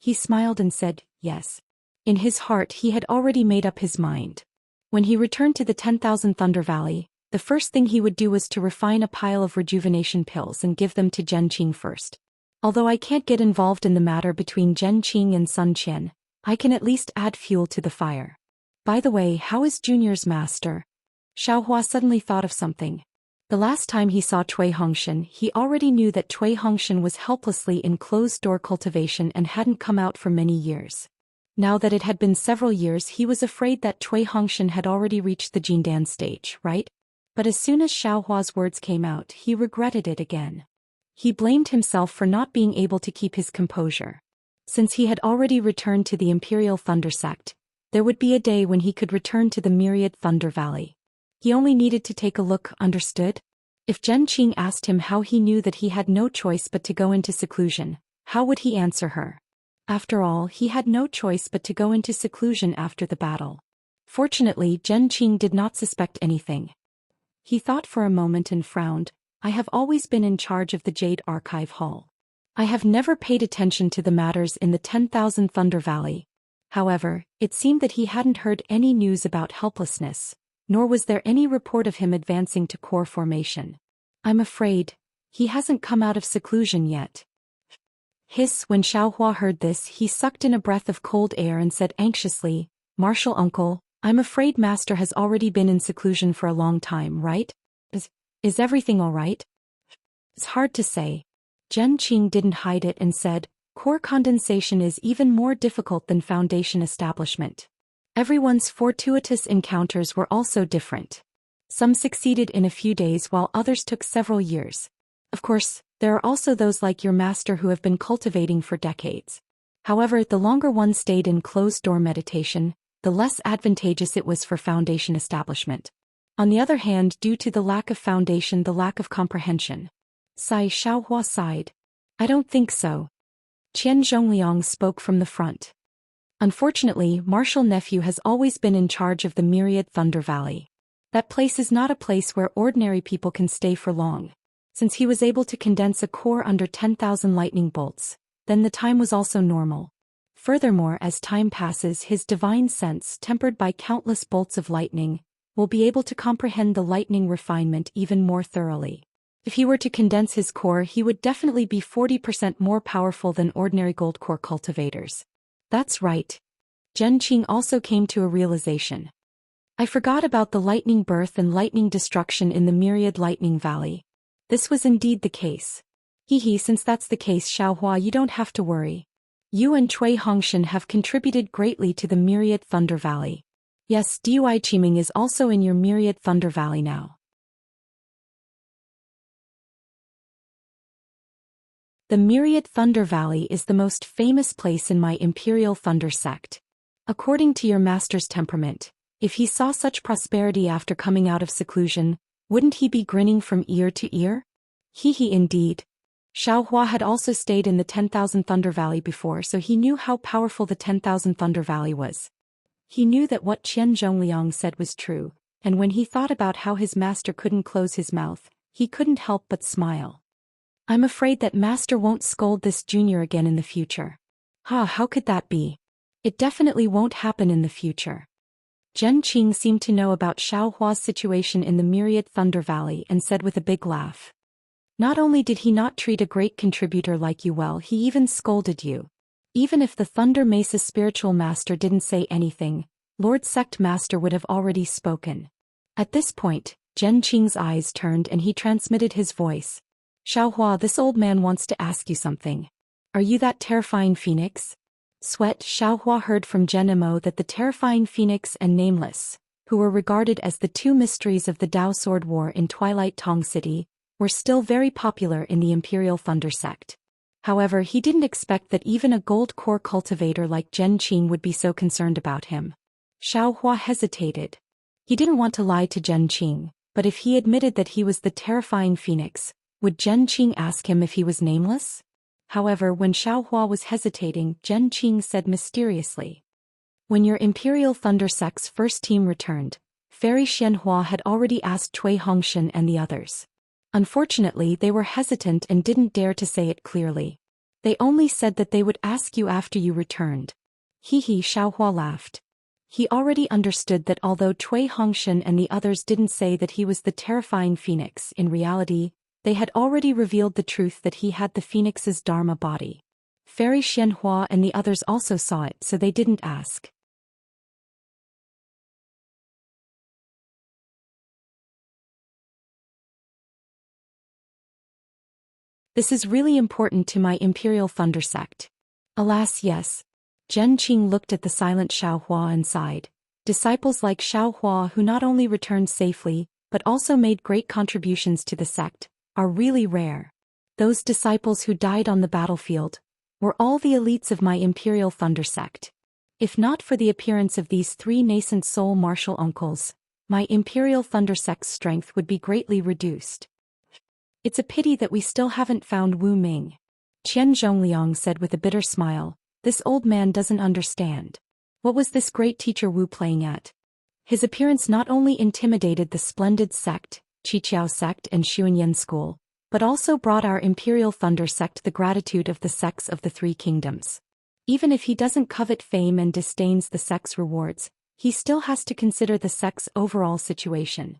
He smiled and said, yes. In his heart he had already made up his mind. When he returned to the 10,000 Thunder Valley, the first thing he would do was to refine a pile of rejuvenation pills and give them to Zhenqing first. Although I can't get involved in the matter between Zhenqing and Sun Qian, I can at least add fuel to the fire. By the way, how is Junior's master? Xiao Hua suddenly thought of something. The last time he saw Cui Hongshan, he already knew that Cui Hongshan was helplessly in closed-door cultivation and hadn't come out for many years. Now that it had been several years, he was afraid that Cui Hongshan had already reached the Jindan stage, right? But as soon as Xiao Hua's words came out, he regretted it again. He blamed himself for not being able to keep his composure. Since he had already returned to the Imperial Thunder Sect, there would be a day when he could return to the Myriad Thunder Valley. He only needed to take a look, understood? If Zhenqing asked him how he knew that he had no choice but to go into seclusion, how would he answer her? After all, he had no choice but to go into seclusion after the battle. Fortunately, Zhenqing did not suspect anything. He thought for a moment and frowned. I have always been in charge of the Jade Archive Hall. I have never paid attention to the matters in the 10,000 Thunder Valley. However, it seemed that he hadn't heard any news about helplessness, nor was there any report of him advancing to core formation. I'm afraid he hasn't come out of seclusion yet. Hiss, when Xiao Hua heard this, he sucked in a breath of cold air and said anxiously, Martial Uncle, I'm afraid Master has already been in seclusion for a long time, right? Is everything all right? It's hard to say. Jen Qing didn't hide it and said, core condensation is even more difficult than foundation establishment. Everyone's fortuitous encounters were also different. Some succeeded in a few days while others took several years. Of course, there are also those like your master who have been cultivating for decades. However, the longer one stayed in closed-door meditation, the less advantageous it was for foundation establishment. On the other hand, due to the lack of foundation, the lack of comprehension. Sai Xiaohua sighed. I don't think so. Qian Zhongliang spoke from the front. Unfortunately, Martial Nephew has always been in charge of the Myriad Thunder Valley. That place is not a place where ordinary people can stay for long. Since he was able to condense a core under 10,000 lightning bolts, then the time was also normal. Furthermore, as time passes, his divine sense, tempered by countless bolts of lightning, will be able to comprehend the lightning refinement even more thoroughly. If he were to condense his core, he would definitely be 40% more powerful than ordinary gold core cultivators. That's right. Jen Qing also came to a realization. I forgot about the lightning birth and lightning destruction in the Myriad Lightning Valley. This was indeed the case. Since that's the case, Xiaohua, you don't have to worry. You and Cui Hongshan have contributed greatly to the Myriad Thunder Valley. Yes, Dui Qiming is also in your Myriad Thunder Valley now. The Myriad Thunder Valley is the most famous place in my Imperial Thunder sect. According to your master's temperament, if he saw such prosperity after coming out of seclusion, wouldn't he be grinning from ear to ear? Indeed. Xiaohua had also stayed in the 10,000 Thunder Valley before, so he knew how powerful the 10,000 Thunder Valley was. He knew that what Qian Zhongliang said was true, and when he thought about how his master couldn't close his mouth, he couldn't help but smile. I'm afraid that master won't scold this junior again in the future. How could that be? It definitely won't happen in the future. Jen Qing seemed to know about Xiaohua's situation in the Myriad Thunder Valley and said with a big laugh. Not only did he not treat a great contributor like you well, he even scolded you. Even if the Thunder Mesa spiritual master didn't say anything, Lord Sect Master would have already spoken. At this point, Jen Qing's eyes turned and he transmitted his voice. Xiaohua, this old man wants to ask you something. Are you that terrifying phoenix? Sweat. Xiaohua heard from Jen Mo that the terrifying phoenix and Nameless, who were regarded as the two mysteries of the Dao Sword War in Twilight Tong City, were still very popular in the Imperial Thunder sect. However, he didn't expect that even a gold core cultivator like Jen Qing would be so concerned about him. Xiaohua hesitated. He didn't want to lie to Jen Qing, but if he admitted that he was the terrifying phoenix, would Jen Qing ask him if he was nameless? However, when Xiaohua was hesitating, Jen Qing said mysteriously. When your Imperial Thunder Sect's first team returned, Fairy Xianhua had already asked Cui Hongshan and the others. Unfortunately, they were hesitant and didn't dare to say it clearly. They only said that they would ask you after you returned. Xiaohua laughed. He already understood that although Cui Hongshan and the others didn't say that he was the terrifying phoenix, in reality, they had already revealed the truth that he had the phoenix's Dharma body. Fairy Xianhua and the others also saw it, so they didn't ask. This is really important to my Imperial Thunder sect. Alas, yes. Jen Qing looked at the silent Xiaohua and sighed. Disciples like Xiaohua who not only returned safely, but also made great contributions to the sect, are really rare. Those disciples who died on the battlefield were all the elites of my Imperial Thunder sect. If not for the appearance of these three nascent soul martial uncles, my Imperial Thunder sect's strength would be greatly reduced. It's a pity that we still haven't found Wu Ming. Qian Zhongliang said with a bitter smile. This old man doesn't understand. What was this great teacher Wu playing at? His appearance not only intimidated the splendid sect, Qiqiao sect and Xuanyan school, but also brought our Imperial Thunder sect the gratitude of the sects of the Three Kingdoms. Even if he doesn't covet fame and disdains the sect's rewards, he still has to consider the sect's overall situation.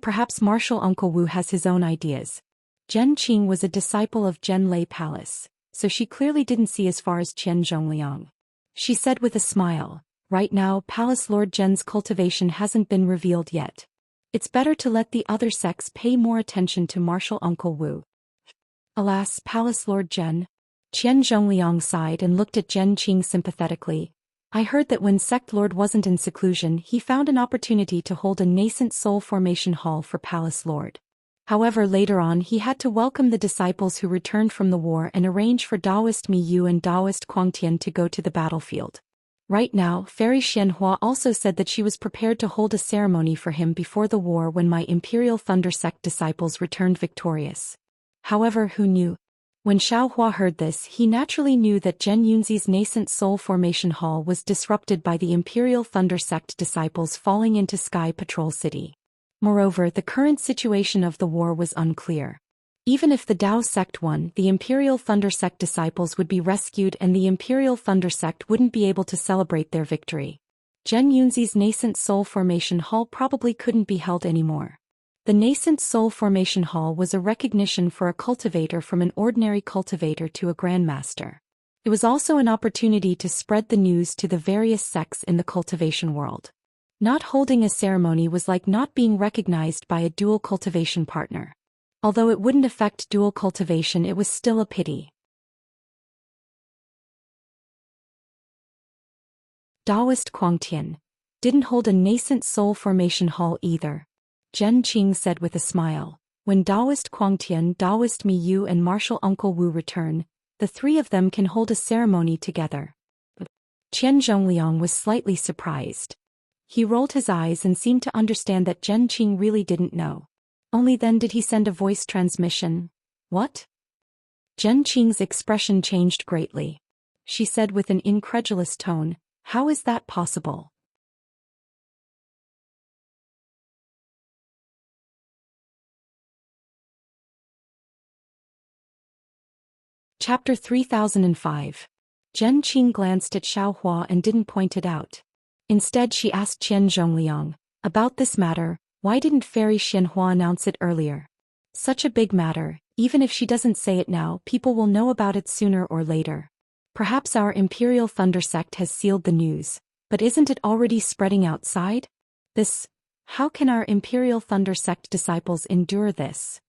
Perhaps Martial Uncle Wu has his own ideas. Jen Qing was a disciple of Jen Lei Palace, so she clearly didn't see as far as Qian Zhongliang. She said with a smile, right now Palace Lord Jen's cultivation hasn't been revealed yet. It's better to let the other sects pay more attention to martial Uncle Wu. Alas, Palace Lord Zhen. Qian Zhongliang sighed and looked at Zhen Qing sympathetically. I heard that when Sect Lord wasn't in seclusion, he found an opportunity to hold a nascent soul formation hall for Palace Lord. However, later on he had to welcome the disciples who returned from the war and arrange for Taoist Mi Yu and Taoist Quangtian to go to the battlefield. Right now, Fairy Xianhua also said that she was prepared to hold a ceremony for him before the war when my Imperial Thunder Sect disciples returned victorious. However, who knew? When Xiaohua heard this, he naturally knew that Zhen Yunzi's nascent soul formation hall was disrupted by the Imperial Thunder Sect disciples falling into Sky Patrol City. Moreover, the current situation of the war was unclear. Even if the Dao sect won, the Imperial Thunder Sect disciples would be rescued and the Imperial Thunder Sect wouldn't be able to celebrate their victory. Zhen Yunzi's nascent soul formation hall probably couldn't be held anymore. The nascent soul formation hall was a recognition for a cultivator from an ordinary cultivator to a grandmaster. It was also an opportunity to spread the news to the various sects in the cultivation world. Not holding a ceremony was like not being recognized by a dual cultivation partner. Although it wouldn't affect dual cultivation, it was still a pity. Taoist Quangtian didn't hold a nascent soul formation hall either. Zhen Qing said with a smile. When Taoist Quangtian, Taoist Mi Yu and martial Uncle Wu return, the three of them can hold a ceremony together. Qian Zhongliang was slightly surprised. He rolled his eyes and seemed to understand that Zhen Qing really didn't know. Only then did he send a voice transmission. What? Zhen Qing's expression changed greatly. She said with an incredulous tone, "How is that possible?" Chapter 3005. Zhen Qing glanced at Xiaohua and didn't point it out. Instead she asked Qian Zhongliang, "About this matter, why didn't Fairy Xianhua announce it earlier? Such a big matter, even if she doesn't say it now, people will know about it sooner or later. Perhaps our Imperial Thunder Sect has sealed the news, but isn't it already spreading outside? How can our Imperial Thunder Sect disciples endure this?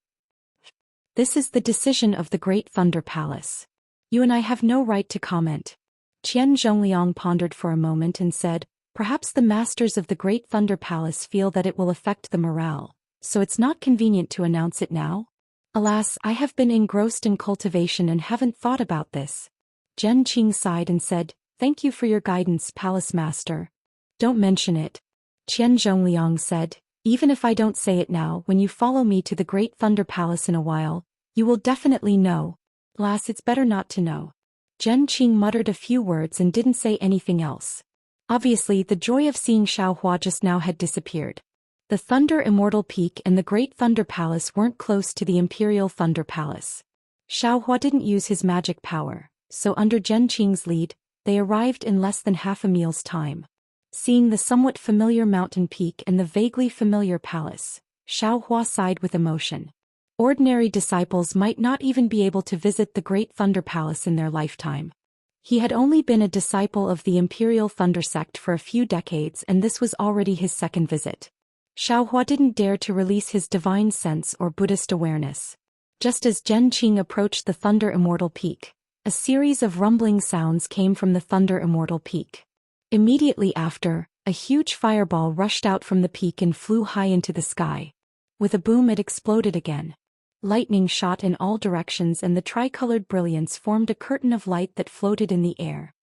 This is the decision of the Great Thunder Palace. You and I have no right to comment." Qian Zhongliang pondered for a moment and said, "Perhaps the masters of the Great Thunder Palace feel that it will affect the morale, so it's not convenient to announce it now? Alas, I have been engrossed in cultivation and haven't thought about this." Zhen Qing sighed and said, "Thank you for your guidance, Palace Master." "Don't mention it." Qian Zhongliang said, "Even if I don't say it now, when you follow me to the Great Thunder Palace in a while, you will definitely know. Alas, it's better not to know." Zhen Qing muttered a few words and didn't say anything else. Obviously, the joy of seeing Xiaohua just now had disappeared. The Thunder Immortal Peak and the Great Thunder Palace weren't close to the Imperial Thunder Palace. Xiaohua didn't use his magic power, so under Zhen Qing's lead, they arrived in less than half a meal's time. Seeing the somewhat familiar mountain peak and the vaguely familiar palace, Xiaohua sighed with emotion. Ordinary disciples might not even be able to visit the Great Thunder Palace in their lifetime. He had only been a disciple of the Imperial Thunder Sect for a few decades and this was already his second visit. Xiaohua didn't dare to release his divine sense or Buddhist awareness. Just as Zhen Qing approached the Thunder Immortal Peak, a series of rumbling sounds came from the Thunder Immortal Peak. Immediately after, a huge fireball rushed out from the peak and flew high into the sky. With a boom, it exploded again. Lightning shot in all directions and the tricolored brilliance formed a curtain of light that floated in the air.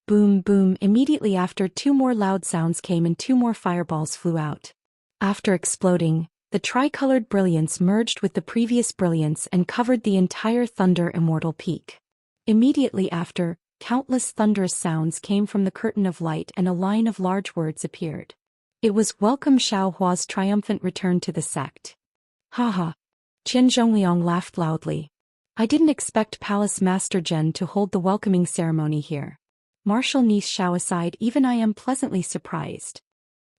Boom, boom. Immediately after, two more loud sounds came and two more fireballs flew out. After exploding, the tricolored brilliance merged with the previous brilliance and covered the entire Thunder Immortal Peak. Immediately after, countless thunderous sounds came from the curtain of light and a line of large words appeared. It was "Welcome Xiaohua's triumphant return to the sect." Haha. Qian Zhongliang laughed loudly. "I didn't expect Palace Master Zhen to hold the welcoming ceremony here. Martial niece Xiao aside, even I am pleasantly surprised."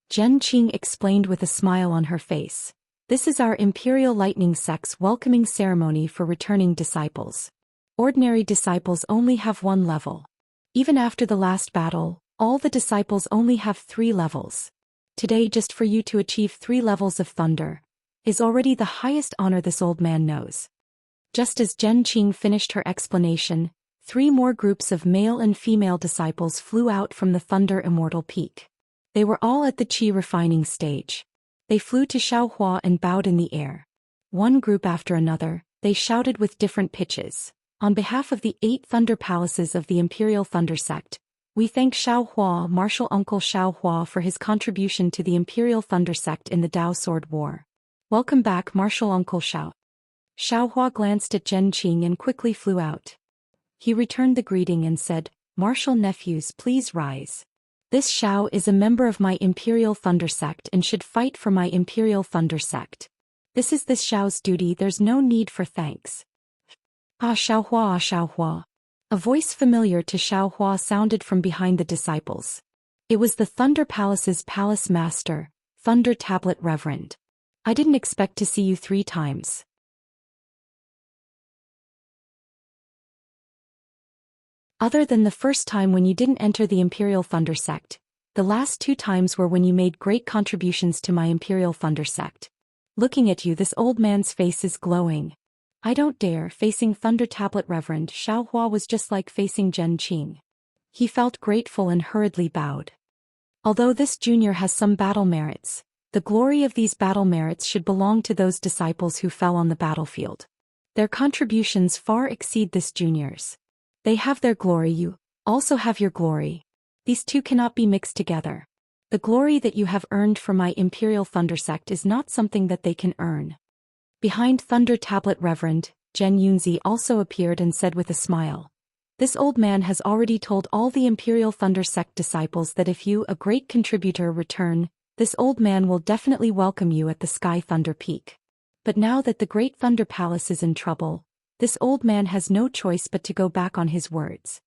Zhen Qing explained with a smile on her face. "This is our Imperial Lightning Sect's welcoming ceremony for returning disciples. Ordinary disciples only have one level. Even after the last battle, all the disciples only have 3 levels. Today, just for you to achieve 3 levels of thunder is already the highest honor this old man knows. Just as Qing finished her explanation, 3 more groups of male and female disciples flew out from the Thunder Immortal Peak. They were all at the Qi refining stage. They flew to Xiaohua and bowed in the air. One group after another, they shouted with different pitches. On behalf of the 8 Thunder Palaces of the Imperial Thunder Sect, we thank Xiaohua, Martial Uncle Xiaohua, for his contribution to the Imperial Thunder Sect in the Dao Sword War. Welcome back, Martial Uncle Xiao. Xiaohua glanced at Qing and quickly flew out. He returned the greeting and said, "Martial nephews, please rise. This Xiao is a member of my Imperial Thunder Sect and should fight for my Imperial Thunder Sect. This is this Xiao's duty, there's no need for thanks." Ah Xiaohua, ah Xiaohua. A voice familiar to Xiaohua sounded from behind the disciples. It was the Thunder Palace's Palace Master, Thunder Tablet Reverend. "I didn't expect to see you 3 times. Other than the first time when you didn't enter the Imperial Thunder Sect, the last 2 times were when you made great contributions to my Imperial Thunder Sect. Looking at you, this old man's face is glowing. I don't dare." Facing Thunder Tablet Reverend, Xiaohua was just like facing Qing. He felt grateful and hurriedly bowed. Although this junior has some battle merits, the glory of these battle merits should belong to those disciples who fell on the battlefield. Their contributions far exceed this junior's. They have their glory, you also have your glory. These two cannot be mixed together. The glory that you have earned for my Imperial Thunder Sect is not something that they can earn. Behind Thunder Tablet Reverend, Zhen Yunzi also appeared and said with a smile, "This old man has already told all the Imperial Thunder Sect disciples that if you, a great contributor, return, this old man will definitely welcome you at the Sky Thunder Peak. But now that the Great Thunder Palace is in trouble, this old man has no choice but to go back on his words.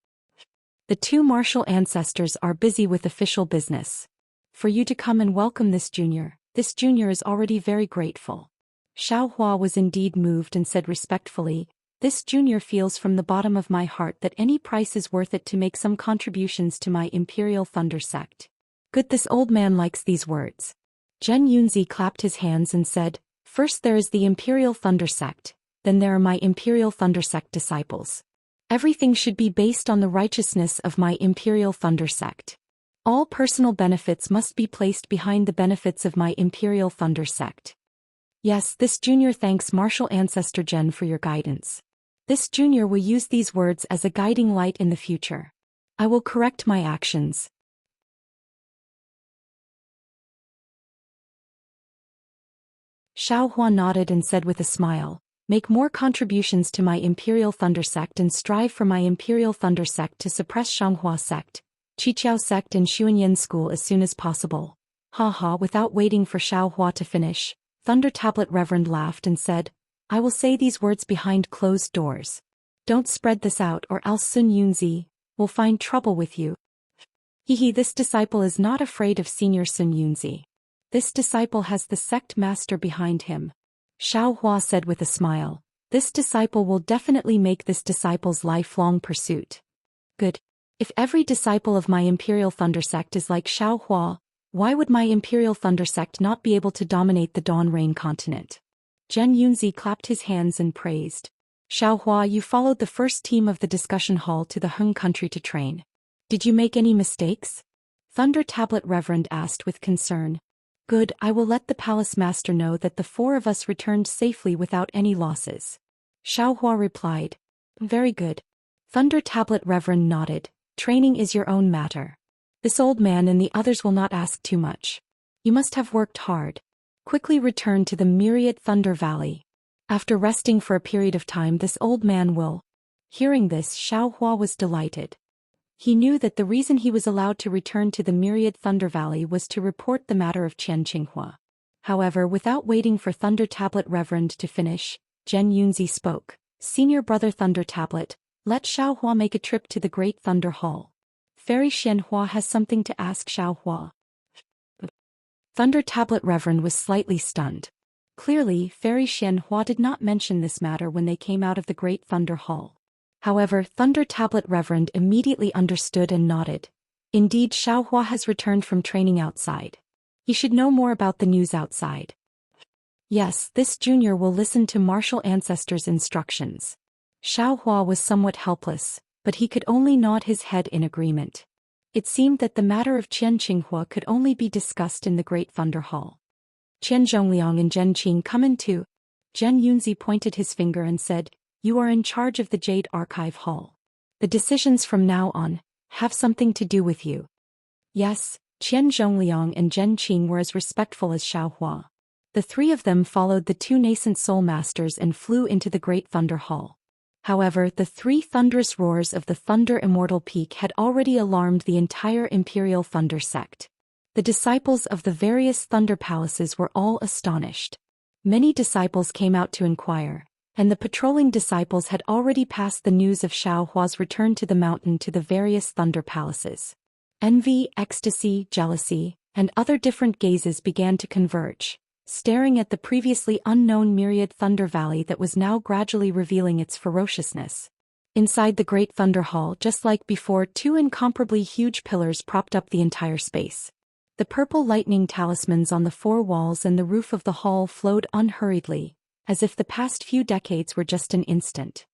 The 2 martial ancestors are busy with official business. For you to come and welcome this junior is already very grateful." Xiaohua was indeed moved and said respectfully, "This junior feels from the bottom of my heart that any price is worth it to make some contributions to my Imperial Thunder Sect." Good, this old man likes these words. Zhen Yunzi clapped his hands and said, "First there is the Imperial Thunder Sect, then there are my Imperial Thunder Sect disciples. Everything should be based on the righteousness of my Imperial Thunder Sect. All personal benefits must be placed behind the benefits of my Imperial Thunder Sect." Yes, this junior thanks Martial Ancestor Zhen for your guidance. This junior will use these words as a guiding light in the future. I will correct my actions. Xiaohua nodded and said with a smile, "Make more contributions to my Imperial Thunder Sect and strive for my Imperial Thunder Sect to suppress Shanghua Sect, Qiqiao Sect and Xuanyan School as soon as possible." Ha. Without waiting for Xiaohua to finish, Thunder Tablet Reverend laughed and said, "I will say these words behind closed doors. Don't spread this out or else Sun Yunzi will find trouble with you." This disciple is not afraid of Senior Sun Yunzi. This disciple has the sect master behind him. Xiaohua said with a smile, "This disciple will definitely make this disciple's lifelong pursuit." Good. If every disciple of my Imperial Thunder Sect is like Xiaohua, why would my Imperial Thunder Sect not be able to dominate the Dawn Rain continent? Zhen Yunzi clapped his hands and praised. "Xiaohua, you followed the first team of the discussion hall to the Hung country to train. Did you make any mistakes?" Thunder Tablet Reverend asked with concern. "Good, I will let the Palace Master know that the 4 of us returned safely without any losses." Xiaohua replied. "Very good." Thunder Tablet Reverend nodded. "Training is your own matter. This old man and the others will not ask too much. You must have worked hard. Quickly return to the Myriad Thunder Valley. After resting for a period of time, this old man will." Hearing this, Xiaohua was delighted. He knew that the reason he was allowed to return to the Myriad Thunder Valley was to report the matter of Qian Qinghua. However, without waiting for Thunder Tablet Reverend to finish, Zhen Yunzi spoke. "Senior Brother Thunder Tablet, let Xiaohua make a trip to the Great Thunder Hall. Fairy Xianhua has something to ask Xiaohua." Thunder Tablet Reverend was slightly stunned. Clearly, Fairy Xianhua did not mention this matter when they came out of the Great Thunder Hall. However, Thunder Tablet Reverend immediately understood and nodded. Indeed, Xiaohua has returned from training outside. He should know more about the news outside. Yes, this junior will listen to martial ancestors' instructions. Xiao Hua was somewhat helpless, but he could only nod his head in agreement. It seemed that the matter of Qian Qinghua could only be discussed in the Great Thunder Hall. Qian Zhongliang and Zhen Qing come in too. Zhen Yunzi pointed his finger and said, "You are in charge of the Jade Archive Hall. The decisions from now on have something to do with you." Yes, Qian Zhongliang and Zhen Qing were as respectful as Xiao Hua. The three of them followed the two nascent soul masters and flew into the Great Thunder Hall. However, the three thunderous roars of the Thunder Immortal Peak had already alarmed the entire Imperial Thunder sect. The disciples of the various Thunder Palaces were all astonished. Many disciples came out to inquire, and the patrolling disciples had already passed the news of Xiao Hua's return to the mountain to the various Thunder Palaces. Envy, ecstasy, jealousy, and other different gazes began to converge, staring at the previously unknown myriad Thunder Valley that was now gradually revealing its ferociousness. Inside the Great Thunder Hall, just like before, two incomparably huge pillars propped up the entire space. The purple lightning talismans on the four walls and the roof of the hall flowed unhurriedly, as if the past few decades were just an instant.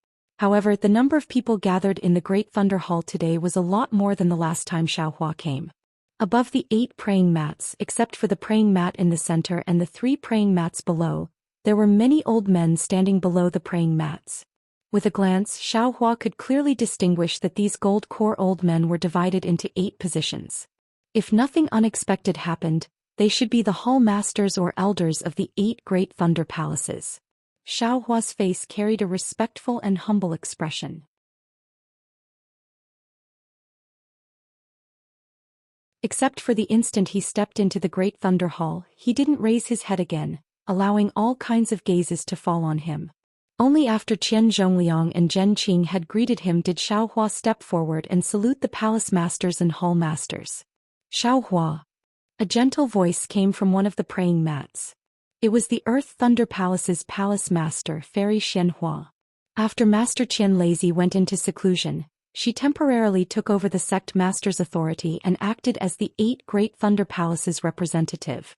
However, the number of people gathered in the Great Thunder Hall today was a lot more than the last time Xiao Hua came. Above the 8 praying mats, except for the praying mat in the center and the 3 praying mats below, there were many old men standing below the praying mats. With a glance, Xiao Hua could clearly distinguish that these gold core old men were divided into 8 positions. If nothing unexpected happened, they should be the hall masters or elders of the 8 great Thunder Palaces. Xiao Hua's face carried a respectful and humble expression. Except for the instant he stepped into the Great Thunder Hall, he didn't raise his head again, allowing all kinds of gazes to fall on him. Only after Qian Zhongliang and Zhen Qing had greeted him did Xiao Hua step forward and salute the palace masters and hall masters. "Xiao Hua." A gentle voice came from one of the praying mats. It was the Earth Thunder Palace's palace master, Fairy Xianhua. After Master Qian Lazy went into seclusion, she temporarily took over the sect master's authority and acted as the 8 great Thunder Palace's representative.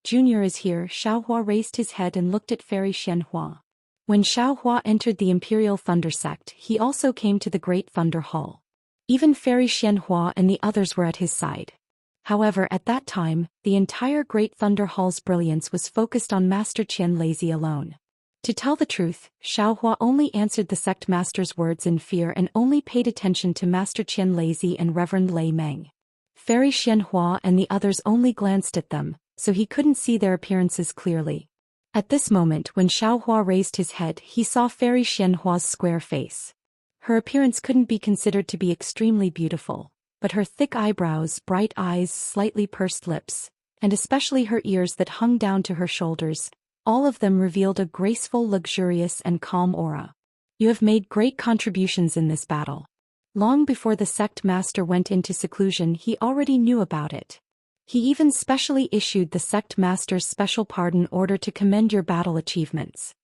"Junior is here." Xiao Hua raised his head and looked at Fairy Xianhua. When Xiao Hua entered the Imperial Thunder sect, he also came to the Great Thunder Hall. Even Fairy Xianhua and the others were at his side. However, at that time, the entire Great Thunder Hall's brilliance was focused on Master Qian Lazy alone. To tell the truth, Xiao Hua only answered the sect master's words in fear and only paid attention to Master Qian Lazy and Reverend Lei Meng. Fairy Xianhua and the others only glanced at them, so he couldn't see their appearances clearly. At this moment, when Xiao Hua raised his head, he saw Fairy Xianhua's square face. Her appearance couldn't be considered to be extremely beautiful, but her thick eyebrows, bright eyes, slightly pursed lips, and especially her ears that hung down to her shoulders, all of them revealed a graceful, luxurious, and calm aura. "You have made great contributions in this battle." Long before the sect master went into seclusion, he already knew about it. He even specially issued the sect master's special pardon order to commend your battle achievements.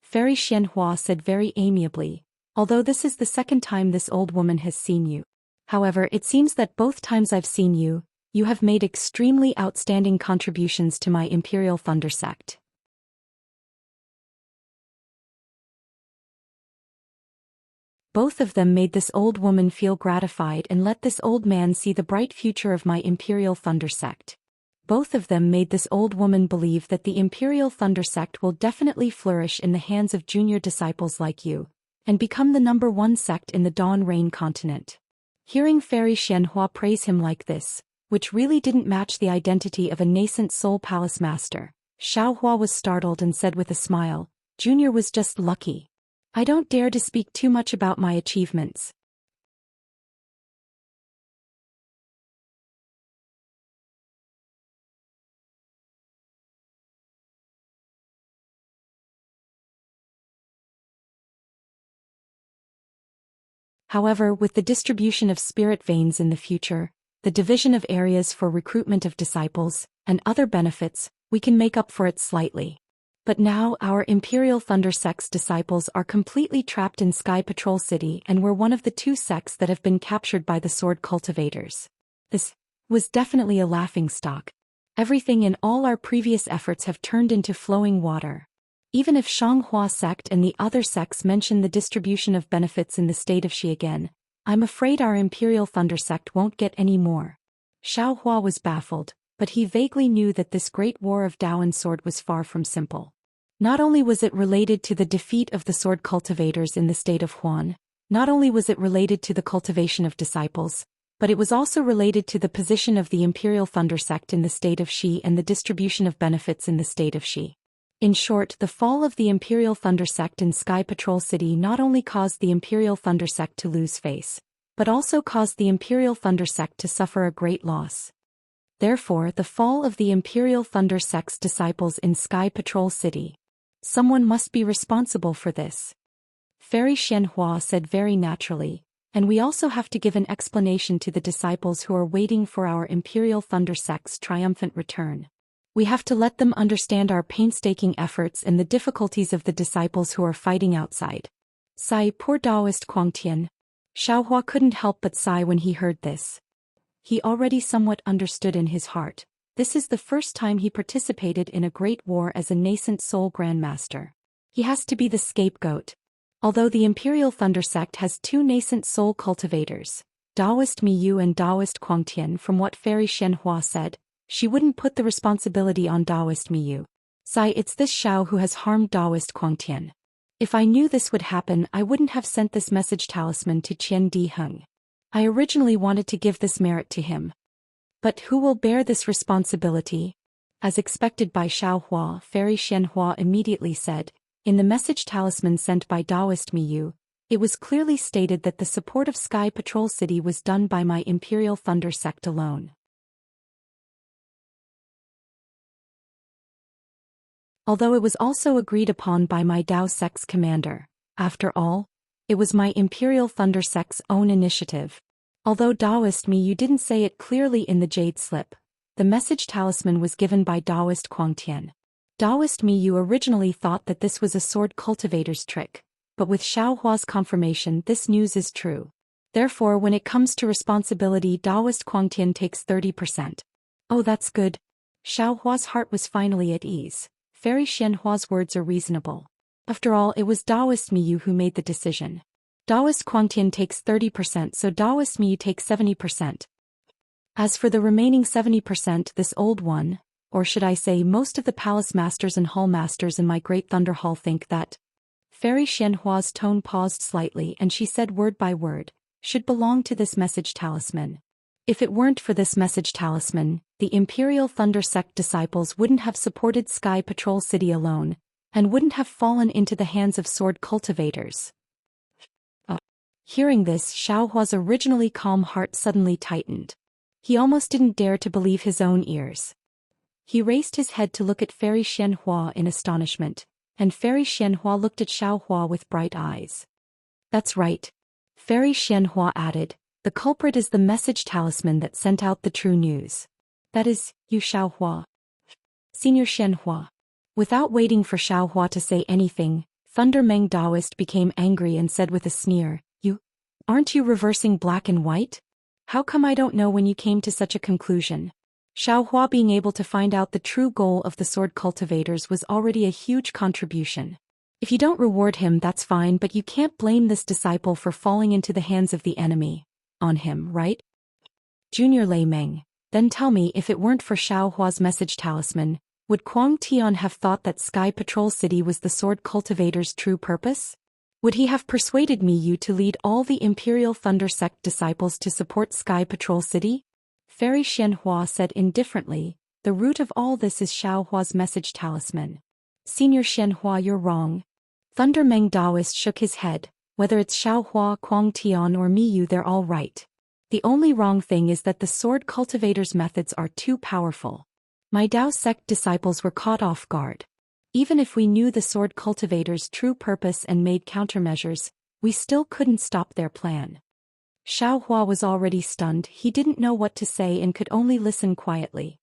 Fairy Xianhua said very amiably, "Although this is the second time this old woman has seen you. However, it seems that both times I've seen you, you have made extremely outstanding contributions to my Imperial Thunder sect." Both of them made this old woman feel gratified and let this old man see the bright future of my Imperial Thunder sect. Both of them made this old woman believe that the Imperial Thunder sect will definitely flourish in the hands of junior disciples like you, and become the #1 sect in the Dawn Rain continent. Hearing Fairy Xianhua praise him like this, which really didn't match the identity of a nascent soul palace master, Xiao Hua was startled and said with a smile, "Junior was just lucky. I don't dare to speak too much about my achievements." However, with the distribution of spirit veins in the future, the division of areas for recruitment of disciples, and other benefits, we can make up for it slightly. But now our Imperial Thunder sect's disciples are completely trapped in Sky Patrol City and we're one of the 2 sects that have been captured by the sword cultivators. This was definitely a laughingstock. Everything in all our previous efforts have turned into flowing water. Even if Shanghua sect and the other sects mention the distribution of benefits in the state of Shi again, I'm afraid our Imperial Thunder sect won't get any more. Xiaohua was baffled, but he vaguely knew that this great war of Dao and sword was far from simple. Not only was it related to the defeat of the sword cultivators in the state of Huan, not only was it related to the cultivation of disciples, but it was also related to the position of the Imperial Thunder sect in the state of Shi and the distribution of benefits in the state of Shi. In short, the fall of the Imperial Thunder sect in Sky Patrol City not only caused the Imperial Thunder sect to lose face, but also caused the Imperial Thunder sect to suffer a great loss. Therefore, the fall of the Imperial Thunder sect's disciples in Sky Patrol City. Someone must be responsible for this. Fairy Xianhua said very naturally, and we also have to give an explanation to the disciples who are waiting for our Imperial Thunder sect's triumphant return. We have to let them understand our painstaking efforts and the difficulties of the disciples who are fighting outside. Sigh, poor Taoist Quangtian. Xiaohua couldn't help but sigh when he heard this. He already somewhat understood in his heart. This is the first time he participated in a great war as a nascent soul grandmaster. He has to be the scapegoat. Although the Imperial Thunder sect has two nascent soul cultivators, Taoist Miyu and Taoist Quangtian, from what Fairy Xianhua said, she wouldn't put the responsibility on Taoist Miyu. Sigh, it's this Xiao who has harmed Taoist Quangtian. If I knew this would happen, I wouldn't have sent this message talisman to Qian Di Heng. I originally wanted to give this merit to him. But who will bear this responsibility? As expected by Xiaohua, Fairy Xianhua immediately said, in the message talisman sent by Taoist Miyu, it was clearly stated that the support of Sky Patrol City was done by my Imperial Thunder sect alone. Although it was also agreed upon by my Dao sect's commander, after all, it was my Imperial Thunder sect's own initiative. Although Taoist Miyu didn't say it clearly in the jade slip, the message talisman was given by Taoist Quangtian. Taoist Miyu originally thought that this was a sword cultivator's trick, but with Xiaohua's confirmation this news is true. Therefore when it comes to responsibility, Taoist Quangtian takes 30%. Oh, that's good. Xiaohua's heart was finally at ease. Fairy Xianhua's words are reasonable. After all, it was Taoist Miyu who made the decision. Taoist Quangtian takes 30%, so Taoist Miyu takes 70%. As for the remaining 70%, this old one, or should I say most of the palace masters and hall masters in my Great Thunder Hall think that. Fairy Xianhua's tone paused slightly and she said word by word, should belong to this message talisman. If it weren't for this message talisman, the Imperial Thunder sect disciples wouldn't have supported Sky Patrol City alone, and wouldn't have fallen into the hands of sword cultivators. Hearing this, Xiaohua's originally calm heart suddenly tightened. He almost didn't dare to believe his own ears. He raised his head to look at Fairy Xianhua in astonishment, and Fairy Xianhua looked at Xiaohua with bright eyes. That's right. Fairy Xianhua added, the culprit is the message talisman that sent out the true news. That is, you Xiaohua. Senior Xianhua. Without waiting for Xiaohua to say anything, Thunder Meng Taoist became angry and said with a sneer, Aren't you reversing black and white? How come I don't know when you came to such a conclusion? Xiaohua being able to find out the true goal of the sword cultivators was already a huge contribution. If you don't reward him, that's fine, but you can't blame this disciple for falling into the hands of the enemy. On him, right? Junior Lei Meng, then tell me, if it weren't for Xiaohua's message talisman, would Quang Tian have thought that Sky Patrol City was the sword cultivator's true purpose? Would he have persuaded you to lead all the Imperial Thunder sect disciples to support Sky Patrol City? Fairy Xianhua said indifferently, the root of all this is Xiaohua's message talisman. Senior Xianhua, you're wrong. Thunder Meng Taoist shook his head, whether it's Xiaohua, Quang Tian or Miyu, they're all right. The only wrong thing is that the sword cultivator's methods are too powerful. My Dao sect disciples were caught off guard. Even if we knew the sword cultivator's true purpose and made countermeasures, we still couldn't stop their plan. Xiaohua was already stunned, he didn't know what to say and could only listen quietly.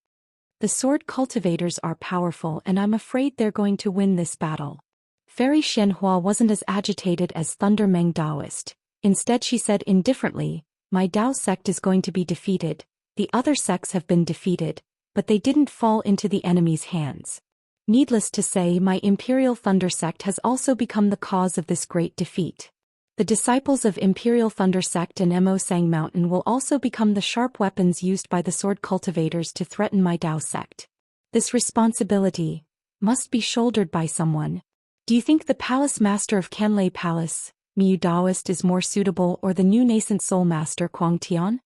The sword cultivators are powerful and I'm afraid they're going to win this battle. Fairy Xianhua wasn't as agitated as Thunder Meng Taoist. Instead she said indifferently, my Dao sect is going to be defeated, the other sects have been defeated, but they didn't fall into the enemy's hands. Needless to say, my Imperial Thunder Sect has also become the cause of this great defeat. The disciples of Imperial Thunder Sect and Mo Sang Mountain will also become the sharp weapons used by the sword cultivators to threaten my Dao sect. This responsibility must be shouldered by someone. Do you think the Palace Master of Canlei Palace, Miu Daoist, is more suitable, or the new nascent Soul Master Kuang Tian?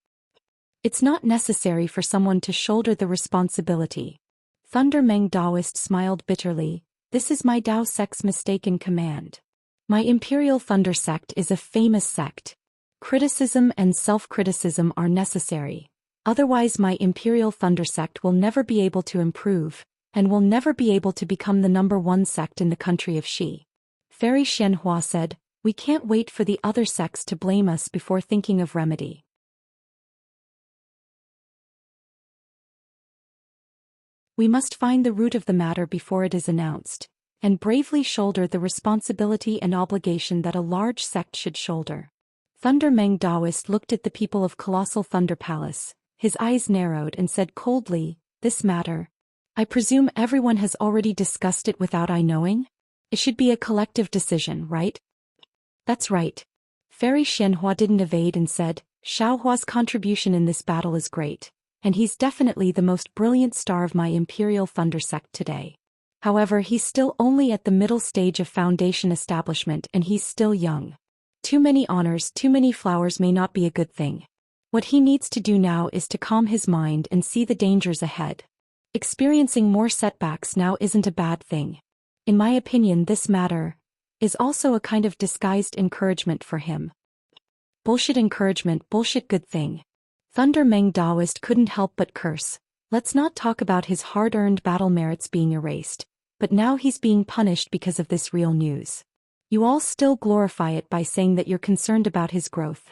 It's not necessary for someone to shoulder the responsibility. Thunder Meng Daoist smiled bitterly. This is my Dao sect's mistaken command. My Imperial Thunder Sect is a famous sect. Criticism and self-criticism are necessary. Otherwise my Imperial Thunder Sect will never be able to improve, and will never be able to become the #1 sect in the country of Xi. Fairy Xianhua said, we can't wait for the other sects to blame us before thinking of remedy. We must find the root of the matter before it is announced, and bravely shoulder the responsibility and obligation that a large sect should shoulder. Thunder Meng Daoist looked at the people of Colossal Thunder Palace. His eyes narrowed and said coldly, this matter. I presume everyone has already discussed it without I knowing? It should be a collective decision, right? That's right. Fairy Xianhua didn't evade and said, Xiaohua's contribution in this battle is great, and he's definitely the most brilliant star of my Imperial Thunder Sect today. However, he's still only at the middle stage of foundation establishment and he's still young. Too many honors, too many flowers may not be a good thing. What he needs to do now is to calm his mind and see the dangers ahead. Experiencing more setbacks now isn't a bad thing. In my opinion, this matter is also a kind of disguised encouragement for him. Bullshit encouragement, bullshit good thing. Thunder Meng Daoist couldn't help but curse. Let's not talk about his hard-earned battle merits being erased, but now he's being punished because of this real news. You all still glorify it by saying that you're concerned about his growth.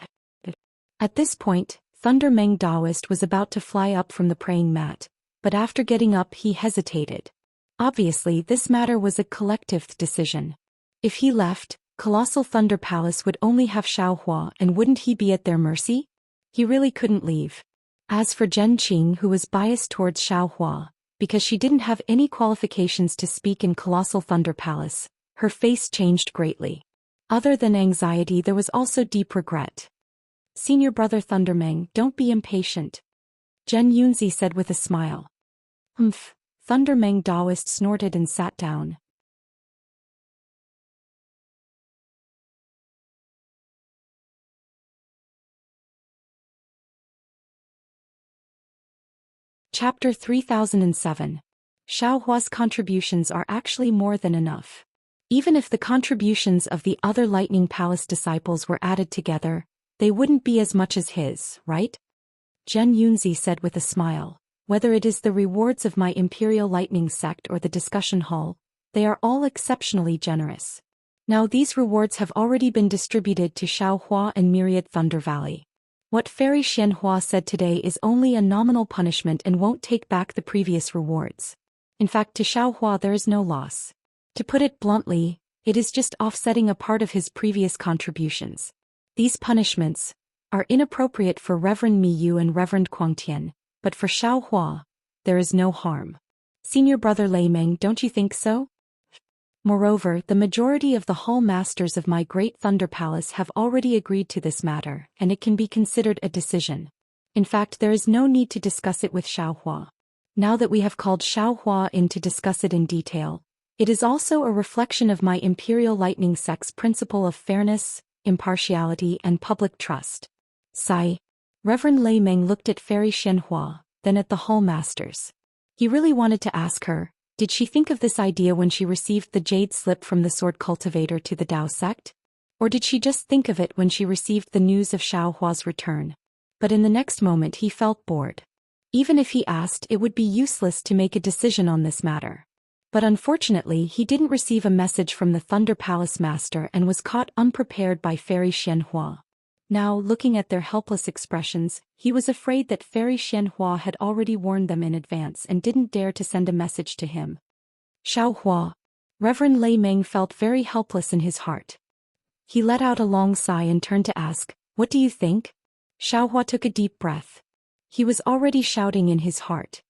At this point, Thunder Meng Daoist was about to fly up from the praying mat, but after getting up he hesitated. Obviously this matter was a collective decision. If he left, Colossal Thunder Palace would only have Xiaohua, and wouldn't he be at their mercy? He really couldn't leave. As for Zhen Qing, who was biased towards Xiaohua, because she didn't have any qualifications to speak in Colossal Thunder Palace, her face changed greatly. Other than anxiety, there was also deep regret. Senior brother Thundermeng, don't be impatient. Zhen Yunzi said with a smile. Thundermeng Daoist snorted and sat down. Chapter 3007. Xiaohua's contributions are actually more than enough. Even if the contributions of the other Lightning Palace disciples were added together, they wouldn't be as much as his, right? Zhen Yunzi said with a smile. Whether it is the rewards of my Imperial Lightning Sect or the discussion hall, they are all exceptionally generous. Now these rewards have already been distributed to Xiaohua and Myriad Thunder Valley. What Fairy Xianhua said today is only a nominal punishment and won't take back the previous rewards. In fact, to Xiaohua there is no loss. To put it bluntly, it is just offsetting a part of his previous contributions. These punishments are inappropriate for Reverend Mi Yu and Reverend Kuangtian, but for Xiaohua, there is no harm. Senior brother Lei Meng, don't you think so? Moreover, the majority of the hall masters of my great Thunder Palace have already agreed to this matter, and it can be considered a decision. In fact, there is no need to discuss it with Xiaohua. Now that we have called Xiaohua in to discuss it in detail, it is also a reflection of my Imperial Lightning Sect's principle of fairness, impartiality, and public trust. Sigh. Reverend Lei Meng looked at Fairy Xianhua, then at the hall masters. He really wanted to ask her, did she think of this idea when she received the jade slip from the sword cultivator to the Dao sect? Or did she just think of it when she received the news of Xiaohua's return? But in the next moment he felt bored. Even if he asked, it would be useless to make a decision on this matter. But unfortunately he didn't receive a message from the Thunder Palace Master and was caught unprepared by Fairy Xianhua. Now, looking at their helpless expressions, he was afraid that Fairy Xianhua had already warned them in advance and didn't dare to send a message to him. Xiaohua. Reverend Lei Meng felt very helpless in his heart. He let out a long sigh and turned to ask, what do you think? Xiaohua took a deep breath. He was already shouting in his heart.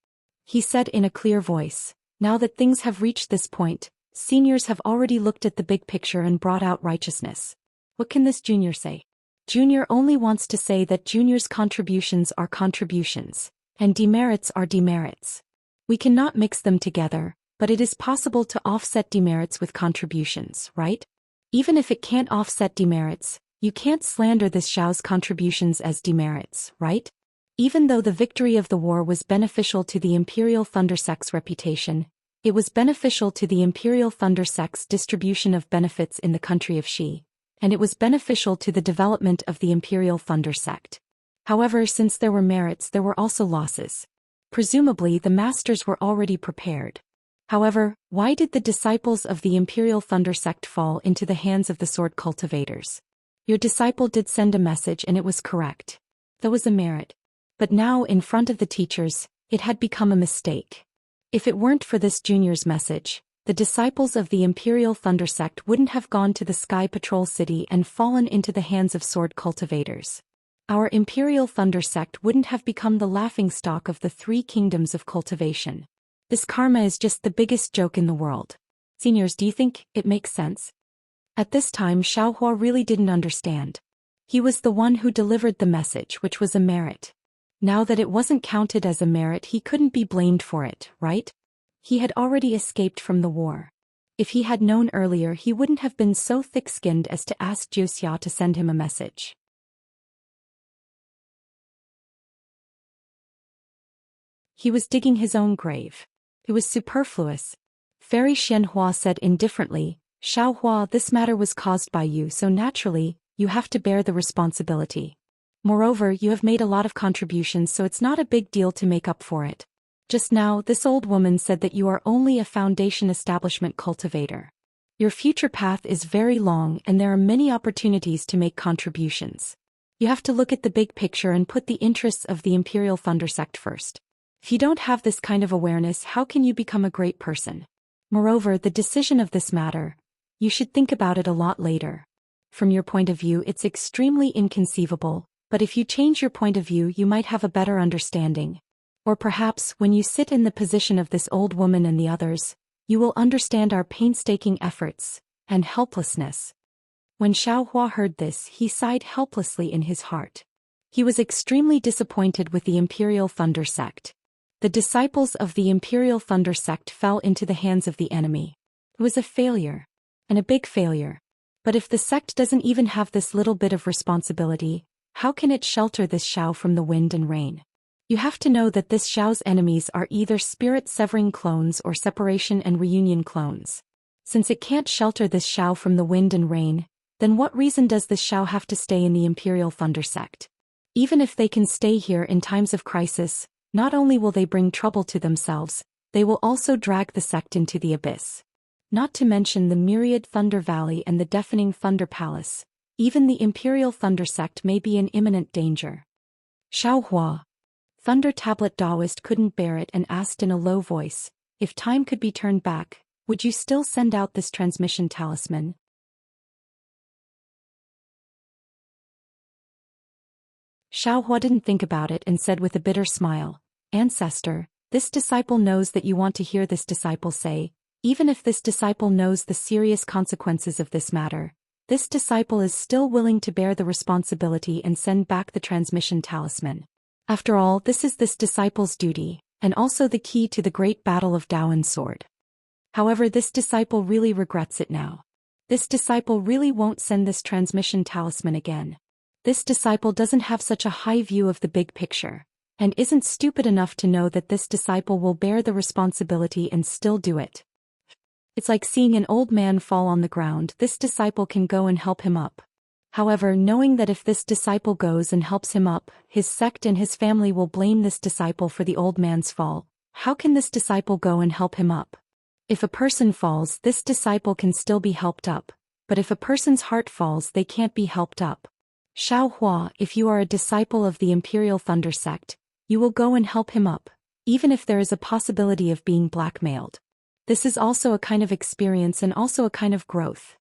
he said in a clear voice. Now that things have reached this point, seniors have already looked at the big picture and brought out righteousness. What can this junior say? Junior only wants to say that junior's contributions are contributions, and demerits are demerits. We cannot mix them together, but it is possible to offset demerits with contributions, right? Even if it can't offset demerits, you can't slander this Xiao's contributions as demerits, right? Even though the victory of the war was beneficial to the Imperial Thunder Sect's reputation, it was beneficial to the Imperial Thunder Sect's distribution of benefits in the country of Xi, and it was beneficial to the development of the Imperial Thunder Sect. However, since there were merits, there were also losses. Presumably, the masters were already prepared. However, why did the disciples of the Imperial Thunder Sect fall into the hands of the sword cultivators? Your disciple did send a message and it was correct. That was a merit. But now, in front of the teachers, it had become a mistake. If it weren't for this junior's message, the disciples of the Imperial Thunder Sect wouldn't have gone to the Sky Patrol City and fallen into the hands of sword cultivators. Our Imperial Thunder Sect wouldn't have become the laughingstock of the 3 kingdoms of cultivation. This karma is just the biggest joke in the world. Seniors, do you think it makes sense? At this time, Xiaohua really didn't understand. He was the one who delivered the message, which was a merit. Now that it wasn't counted as a merit, he couldn't be blamed for it, right? He had already escaped from the war. If he had known earlier, he wouldn't have been so thick-skinned as to ask Jiuxia to send him a message. He was digging his own grave. It was superfluous. Fairy Xianhua said indifferently, Xiaohua, this matter was caused by you, so naturally, you have to bear the responsibility. Moreover, you have made a lot of contributions, so it's not a big deal to make up for it. Just now, this old woman said that you are only a foundation establishment cultivator. Your future path is very long and there are many opportunities to make contributions. You have to look at the big picture and put the interests of the Imperial Thunder Sect first. If you don't have this kind of awareness, how can you become a great person? Moreover, the decision of this matter, you should think about it a lot later. From your point of view, it's extremely inconceivable. But if you change your point of view, you might have a better understanding. Or perhaps, when you sit in the position of this old woman and the others, you will understand our painstaking efforts and helplessness. When Xiaohua heard this, he sighed helplessly in his heart. He was extremely disappointed with the Imperial Thunder Sect. The disciples of the Imperial Thunder Sect fell into the hands of the enemy. It was a failure. And a big failure. But if the sect doesn't even have this little bit of responsibility, how can it shelter this Xiao from the wind and rain? You have to know that this Xiao's enemies are either spirit-severing clones or separation and reunion clones. Since it can't shelter this Xiao from the wind and rain, then what reason does this Xiao have to stay in the Imperial Thunder Sect? Even if they can stay here in times of crisis, not only will they bring trouble to themselves, they will also drag the sect into the abyss. Not to mention the myriad Thunder Valley and the deafening Thunder Palace. Even the Imperial Thunder Sect may be in imminent danger. Xiaohua. Thunder Tablet Daoist couldn't bear it and asked in a low voice, if time could be turned back, would you still send out this transmission talisman? Xiaohua didn't think about it and said with a bitter smile, Ancestor, this disciple knows that you want to hear this disciple say, even if this disciple knows the serious consequences of this matter, this disciple is still willing to bear the responsibility and send back the transmission talisman. After all, this is this disciple's duty, and also the key to the great battle of Daoan's sword. However, this disciple really regrets it now. This disciple really won't send this transmission talisman again. This disciple doesn't have such a high view of the big picture, and isn't stupid enough to know that this disciple will bear the responsibility and still do it. It's like seeing an old man fall on the ground. This disciple can go and help him up. However, knowing that if this disciple goes and helps him up, his sect and his family will blame this disciple for the old man's fall, how can this disciple go and help him up? If a person falls, this disciple can still be helped up, but if a person's heart falls, they can't be helped up. Xiaohua, if you are a disciple of the Imperial Thunder Sect, you will go and help him up, even if there is a possibility of being blackmailed. This is also a kind of experience and also a kind of growth.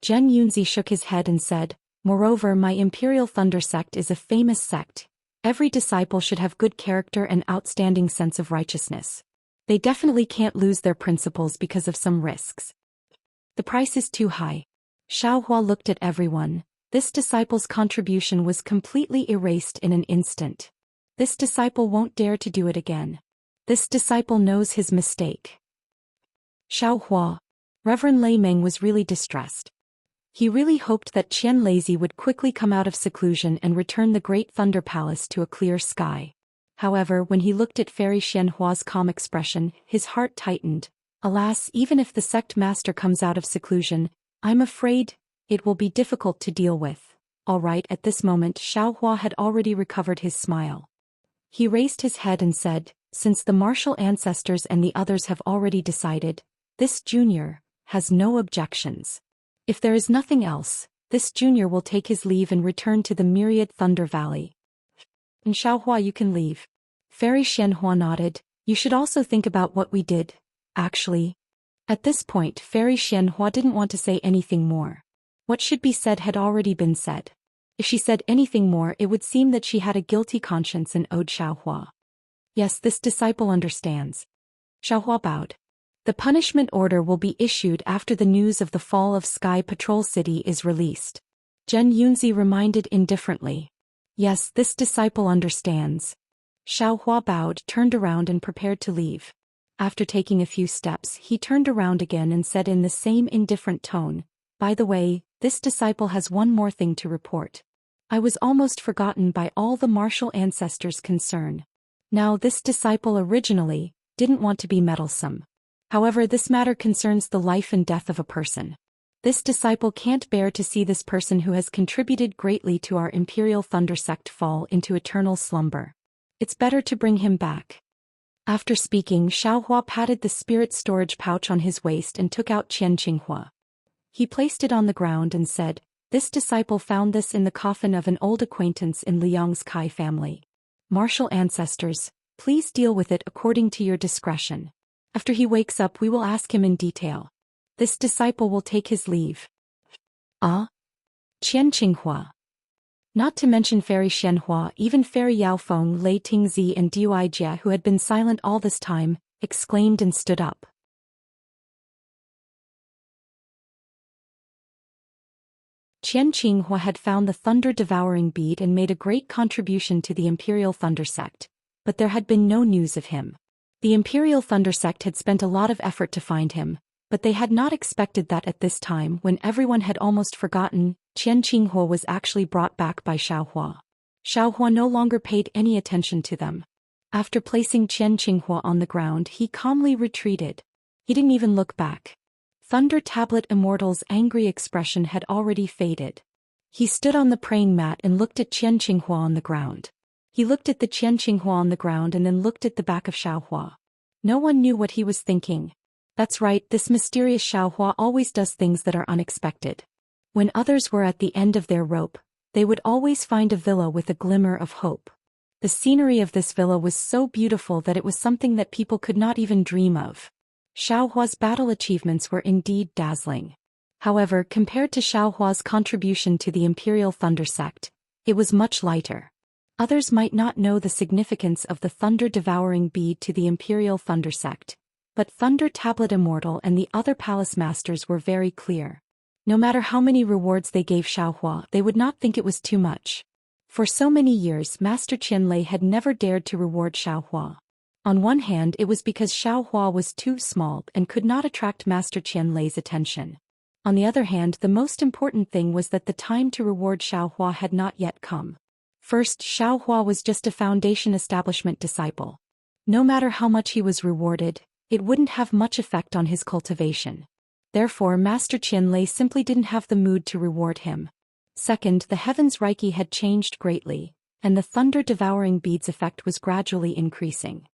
Zhen Yunzi shook his head and said, Moreover, my Imperial Thunder Sect is a famous sect, Every disciple should have good character and outstanding sense of righteousness. They definitely can't lose their principles because of some risks. The price is too high. Xiaohua looked at everyone. This disciple's contribution was completely erased in an instant. This disciple won't dare to do it again. This disciple knows his mistake. Xiaohua. Reverend Lei Meng was really distressed. He really hoped that Qian Lazy would quickly come out of seclusion and return the Great Thunder Palace to a clear sky. However, when he looked at Fairy Xianhua's calm expression, his heart tightened. Alas, even if the sect master comes out of seclusion, I'm afraid it will be difficult to deal with. All right, at this moment Xiaohua had already recovered his smile. He raised his head and said, since the martial ancestors and the others have already decided, this junior has no objections. If there is nothing else, this junior will take his leave and return to the Myriad Thunder Valley. And Xiaohua, you can leave. Fairy Xianhua nodded. You should also think about what we did, actually. At this point Fairy Xianhua didn't want to say anything more. What should be said had already been said. If she said anything more it would seem that she had a guilty conscience and owed Xiaohua. Yes, this disciple understands. Xiaohua bowed. The punishment order will be issued after the news of the fall of Sky Patrol City is released. Zhen Yunzi reminded indifferently. Yes, this disciple understands. Xiaohua bowed, turned around and prepared to leave. After taking a few steps, he turned around again and said in the same indifferent tone, by the way, this disciple has one more thing to report. I was almost forgotten by all the martial ancestors concerned. Now this disciple originally didn't want to be meddlesome. However, this matter concerns the life and death of a person. This disciple can't bear to see this person who has contributed greatly to our Imperial Thunder Sect fall into eternal slumber. It's better to bring him back. After speaking, Xiaohua patted the spirit storage pouch on his waist and took out Qian Qinghua. He placed it on the ground and said, this disciple found this in the coffin of an old acquaintance in Liang's Kai family. Martial ancestors, please deal with it according to your discretion. After he wakes up we will ask him in detail. This disciple will take his leave. Ah? Qian Qinghua. Not to mention Fairy Xianhua, even Fairy Yaofeng, Lei Tingzi and Dui Jia, who had been silent all this time, exclaimed and stood up. Qian Qinghua had found the thunder-devouring bead and made a great contribution to the Imperial Thunder Sect, but there had been no news of him. The Imperial Thunder Sect had spent a lot of effort to find him, but they had not expected that at this time when everyone had almost forgotten, Qian Qinghua was actually brought back by Xiaohua. Xiaohua no longer paid any attention to them. After placing Qian Qinghua on the ground he calmly retreated. He didn't even look back. Thunder Tablet Immortal's angry expression had already faded. He stood on the praying mat and looked at Qian Qinghua on the ground. He looked at the Qian Qinghua on the ground and then looked at the back of Xiaohua. No one knew what he was thinking. That's right, this mysterious Xiaohua always does things that are unexpected. When others were at the end of their rope, they would always find a villa with a glimmer of hope. The scenery of this villa was so beautiful that it was something that people could not even dream of. Xiaohua's battle achievements were indeed dazzling. However, compared to Xiaohua's contribution to the Imperial Thunder Sect, it was much lighter. Others might not know the significance of the thunder-devouring bead to the Imperial Thunder Sect, but Thunder Tablet Immortal and the other palace masters were very clear. No matter how many rewards they gave Xiaohua, they would not think it was too much. For so many years Master Qianlei had never dared to reward Xiaohua. On one hand it was because Xiaohua was too small and could not attract Master Qianlei's attention. On the other hand, the most important thing was that the time to reward Xiaohua had not yet come. First, Xiaohua was just a foundation establishment disciple. No matter how much he was rewarded, it wouldn't have much effect on his cultivation. Therefore Master Qianlei simply didn't have the mood to reward him. Second, the Heaven's Reiki had changed greatly, and the thunder-devouring bead's effect was gradually increasing.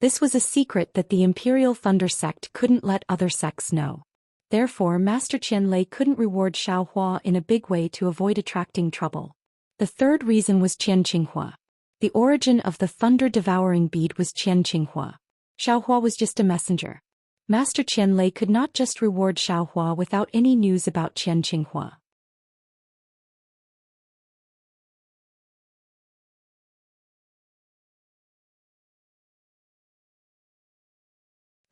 This was a secret that the Imperial Thunder Sect couldn't let other sects know. Therefore Master Qianlei couldn't reward Xiaohua in a big way to avoid attracting trouble. The third reason was Qian Qinghua. The origin of the thunder-devouring bead was Qian Qinghua. Xiaohua was just a messenger. Master Qianlei could not just reward Xiaohua without any news about Qian Qinghua.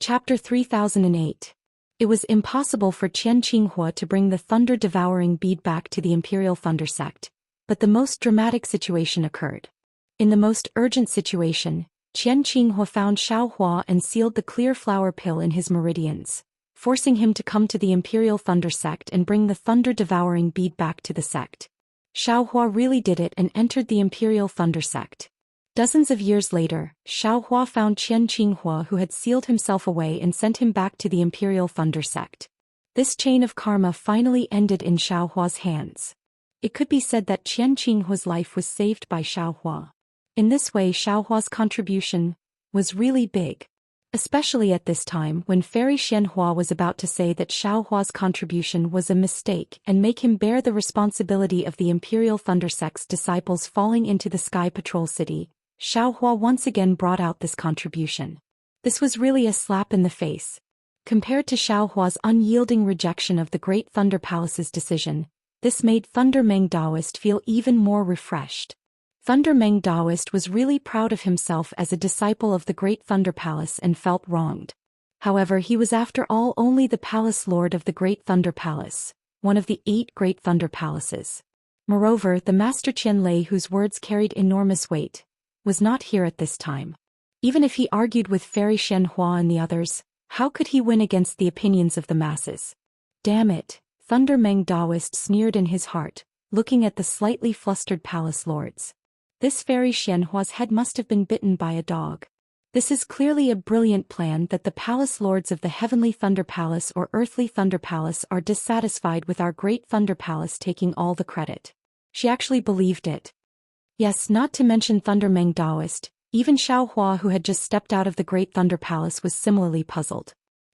Chapter 3008. It was impossible for Qian Qinghua to bring the thunder-devouring bead back to the Imperial Thunder Sect, but the most dramatic situation occurred. In the most urgent situation, Qian Qinghua found Xiaohua and sealed the clear flower pill in his meridians, forcing him to come to the Imperial Thunder Sect and bring the thunder-devouring bead back to the sect. Xiaohua really did it and entered the Imperial Thunder Sect. Dozens of years later, Xiaohua found Qian Qinghua, who had sealed himself away, and sent him back to the Imperial Thunder Sect. This chain of karma finally ended in Xiaohua's hands. It could be said that Qian Qinghua's life was saved by Xiaohua. In this way, Xiaohua's contribution was really big. Especially at this time when Fairy Xianhua was about to say that Xiaohua's contribution was a mistake and make him bear the responsibility of the Imperial Thunder Sect's disciples falling into the Sky Patrol City, Xiaohua once again brought out this contribution. This was really a slap in the face. Compared to Xiaohua's unyielding rejection of the Great Thunder Palace's decision, this made Thunder Meng Daoist feel even more refreshed. Thunder Meng Daoist was really proud of himself as a disciple of the Great Thunder Palace and felt wronged. However, he was after all only the Palace Lord of the Great Thunder Palace, one of the 8 Great Thunder Palaces. Moreover, the Master Qianlei, whose words carried enormous weight, was not here at this time. Even if he argued with Fairy Xianhua and the others, how could he win against the opinions of the masses? Damn it, Thunder Meng Daoist sneered in his heart, looking at the slightly flustered palace lords. This Fairy Xianhua's head must have been bitten by a dog. This is clearly a brilliant plan that the palace lords of the Heavenly Thunder Palace or Earthly Thunder Palace are dissatisfied with our Great Thunder Palace taking all the credit. She actually believed it. Yes, not to mention Thunder Meng Daoist, even Xiaohua, who had just stepped out of the Great Thunder Palace, was similarly puzzled.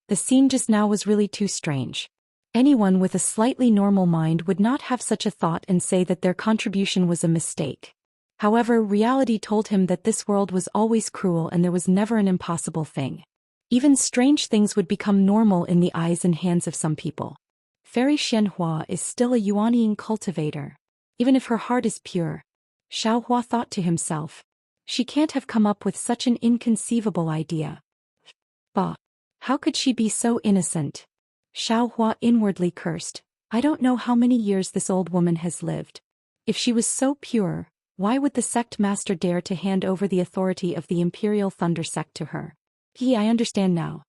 The scene just now was really too strange. Anyone with a slightly normal mind would not have such a thought and say that their contribution was a mistake. However, reality told him that this world was always cruel and there was never an impossible thing. Even strange things would become normal in the eyes and hands of some people. Fairy Xianhua is still a Yuanying cultivator. Even if her heart is pure, Xiaohua thought to himself, she can't have come up with such an inconceivable idea. Bah! How could she be so innocent? Xiaohua inwardly cursed. I don't know how many years this old woman has lived. If she was so pure, why would the sect master dare to hand over the authority of the Imperial Thunder Sect to her? I understand now.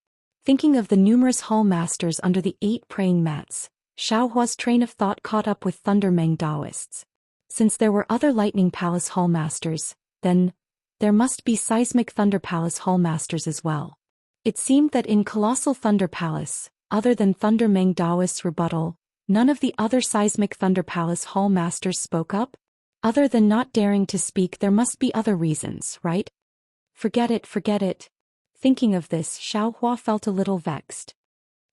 Thinking of the numerous hall masters under the 8 praying mats, Xiaohua's train of thought caught up with Thunder Meng Daoists. Since there were other Lightning Palace hall masters, then there must be Seismic Thunder Palace hall masters as well. It seemed that in Colossal Thunder Palace, other than Thunder Meng Daoist's rebuttal, none of the other Seismic Thunder Palace hall masters spoke up. Other than not daring to speak, there must be other reasons, right? Forget it. Thinking of this, Xiaohua felt a little vexed.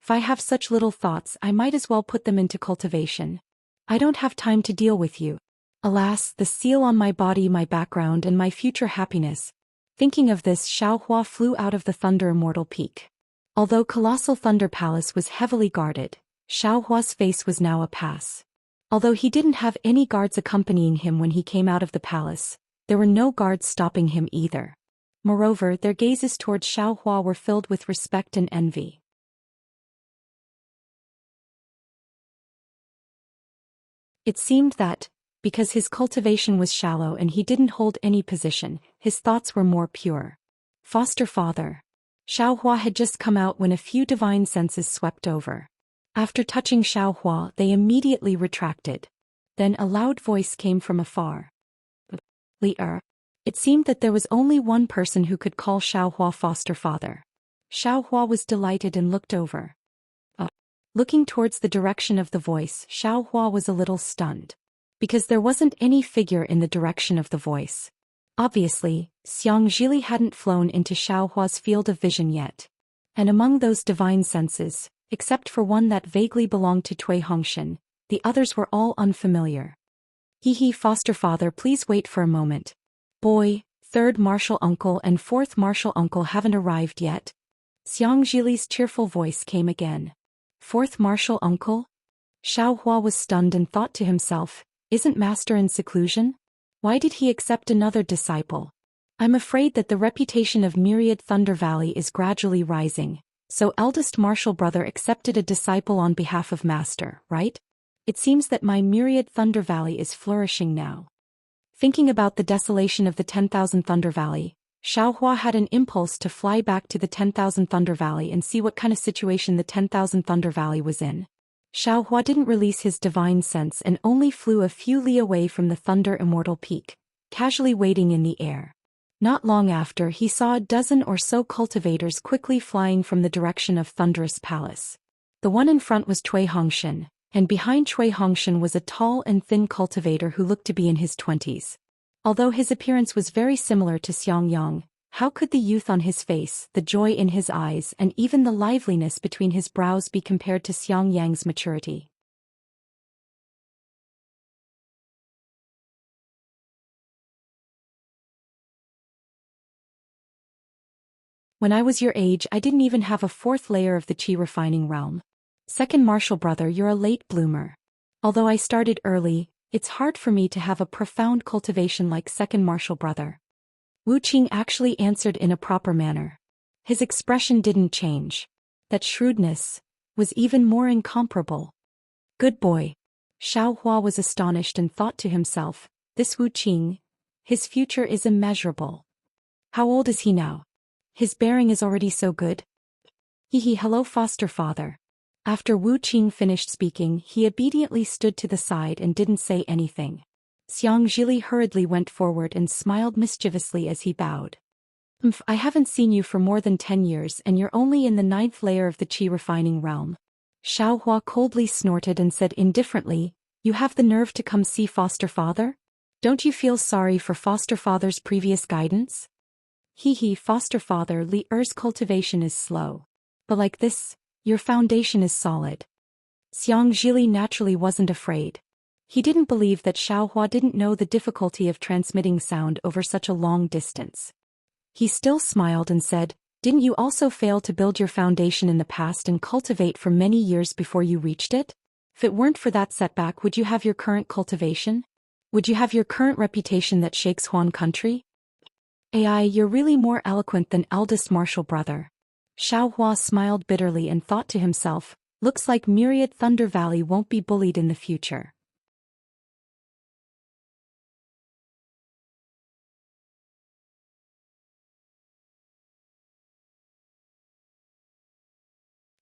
If I have such little thoughts, I might as well put them into cultivation. I don't have time to deal with you. Alas, the seal on my body, my background, and my future happiness. Thinking of this, Xiaohua flew out of the Thunder Immortal Peak. Although Colossal Thunder Palace was heavily guarded, Xiaohua's face was now a pass. Although he didn't have any guards accompanying him when he came out of the palace, there were no guards stopping him either. Moreover, their gazes towards Xiaohua were filled with respect and envy. It seemed that, because his cultivation was shallow and he didn't hold any position, his thoughts were more pure. Foster father. Xiaohua had just come out when a few divine senses swept over. After touching Xiaohua, they immediately retracted. Then a loud voice came from afar. It seemed that there was only one person who could call Xiaohua foster father. Xiaohua was delighted and looked over. Looking towards the direction of the voice, Xiaohua was a little stunned. Because there wasn't any figure in the direction of the voice. Obviously, Xiang Zhili hadn't flown into Xiaohua's field of vision yet. And among those divine senses, except for one that vaguely belonged to Cui Hongshan, the others were all unfamiliar. Foster father, please wait for a moment. Boy, 3rd martial uncle and 4th martial uncle haven't arrived yet. Xiang Zhili's cheerful voice came again. 4th martial uncle? Xiaohua was stunned and thought to himself, isn't master in seclusion? Why did he accept another disciple? I'm afraid that the reputation of Myriad Thunder Valley is gradually rising, So eldest martial brother accepted a disciple on behalf of master, right? It seems that my myriad Thunder Valley is flourishing now. Thinking about the desolation of the 10,000 Thunder Valley, Xiaohua had an impulse to fly back to the 10,000 Thunder Valley and see what kind of situation the 10,000 Thunder Valley was in. Xiaohua didn't release his divine sense and only flew a few li away from the Thunder Immortal Peak, casually waiting in the air. Not long after, he saw a dozen or so cultivators quickly flying from the direction of Thunderous Palace. The one in front was Cui Hongshan, and behind Cui Hongshan was a tall and thin cultivator who looked to be in his 20s. Although his appearance was very similar to Xiang Yang, how could the youth on his face, the joy in his eyes, and even the liveliness between his brows be compared to Xiang Yang's maturity? When I was your age, I didn't even have a fourth layer of the qi refining realm. Second martial brother, you're a late bloomer. Although I started early, it's hard for me to have a profound cultivation like second martial brother. Wu Qing actually answered in a proper manner. His expression didn't change. That shrewdness was even more incomparable. Good boy. Xiao Hua was astonished and thought to himself, this Wu Qing, his future is immeasurable. How old is he now? His bearing is already so good. Hello foster father. After Wu Qing finished speaking, he obediently stood to the side and didn't say anything. Xiang Zhili hurriedly went forward and smiled mischievously as he bowed. I haven't seen you for more than 10 years and you're only in the 9th layer of the qi refining realm. Xiao Hua coldly snorted and said indifferently, you have the nerve to come see foster father? Don't you feel sorry for foster father's previous guidance? Foster father, Li Er's cultivation is slow. But like this, your foundation is solid. Xiang Zhili naturally wasn't afraid. He didn't believe that Xiaohua didn't know the difficulty of transmitting sound over such a long distance. He still smiled and said, didn't you also fail to build your foundation in the past and cultivate for many years before you reached it? If it weren't for that setback, would you have your current cultivation? Would you have your current reputation that shakes Huan country? You're really more eloquent than eldest martial brother. Xiaohua smiled bitterly and thought to himself, looks like myriad Thunder Valley won't be bullied in the future.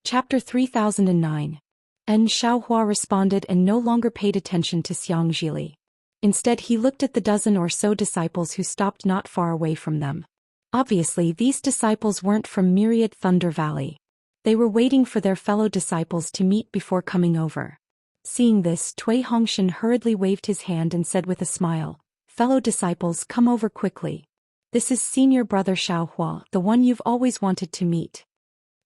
Chapter 3009. Xiaohua responded and no longer paid attention to Xiang Zhili. Instead he looked at the dozen or so disciples who stopped not far away from them. Obviously these disciples weren't from myriad Thunder Valley. They were waiting for their fellow disciples to meet before coming over. Seeing this, Cui Hongshan hurriedly waved his hand and said with a smile, fellow disciples, come over quickly. This is senior brother Xiaohua, the one you've always wanted to meet.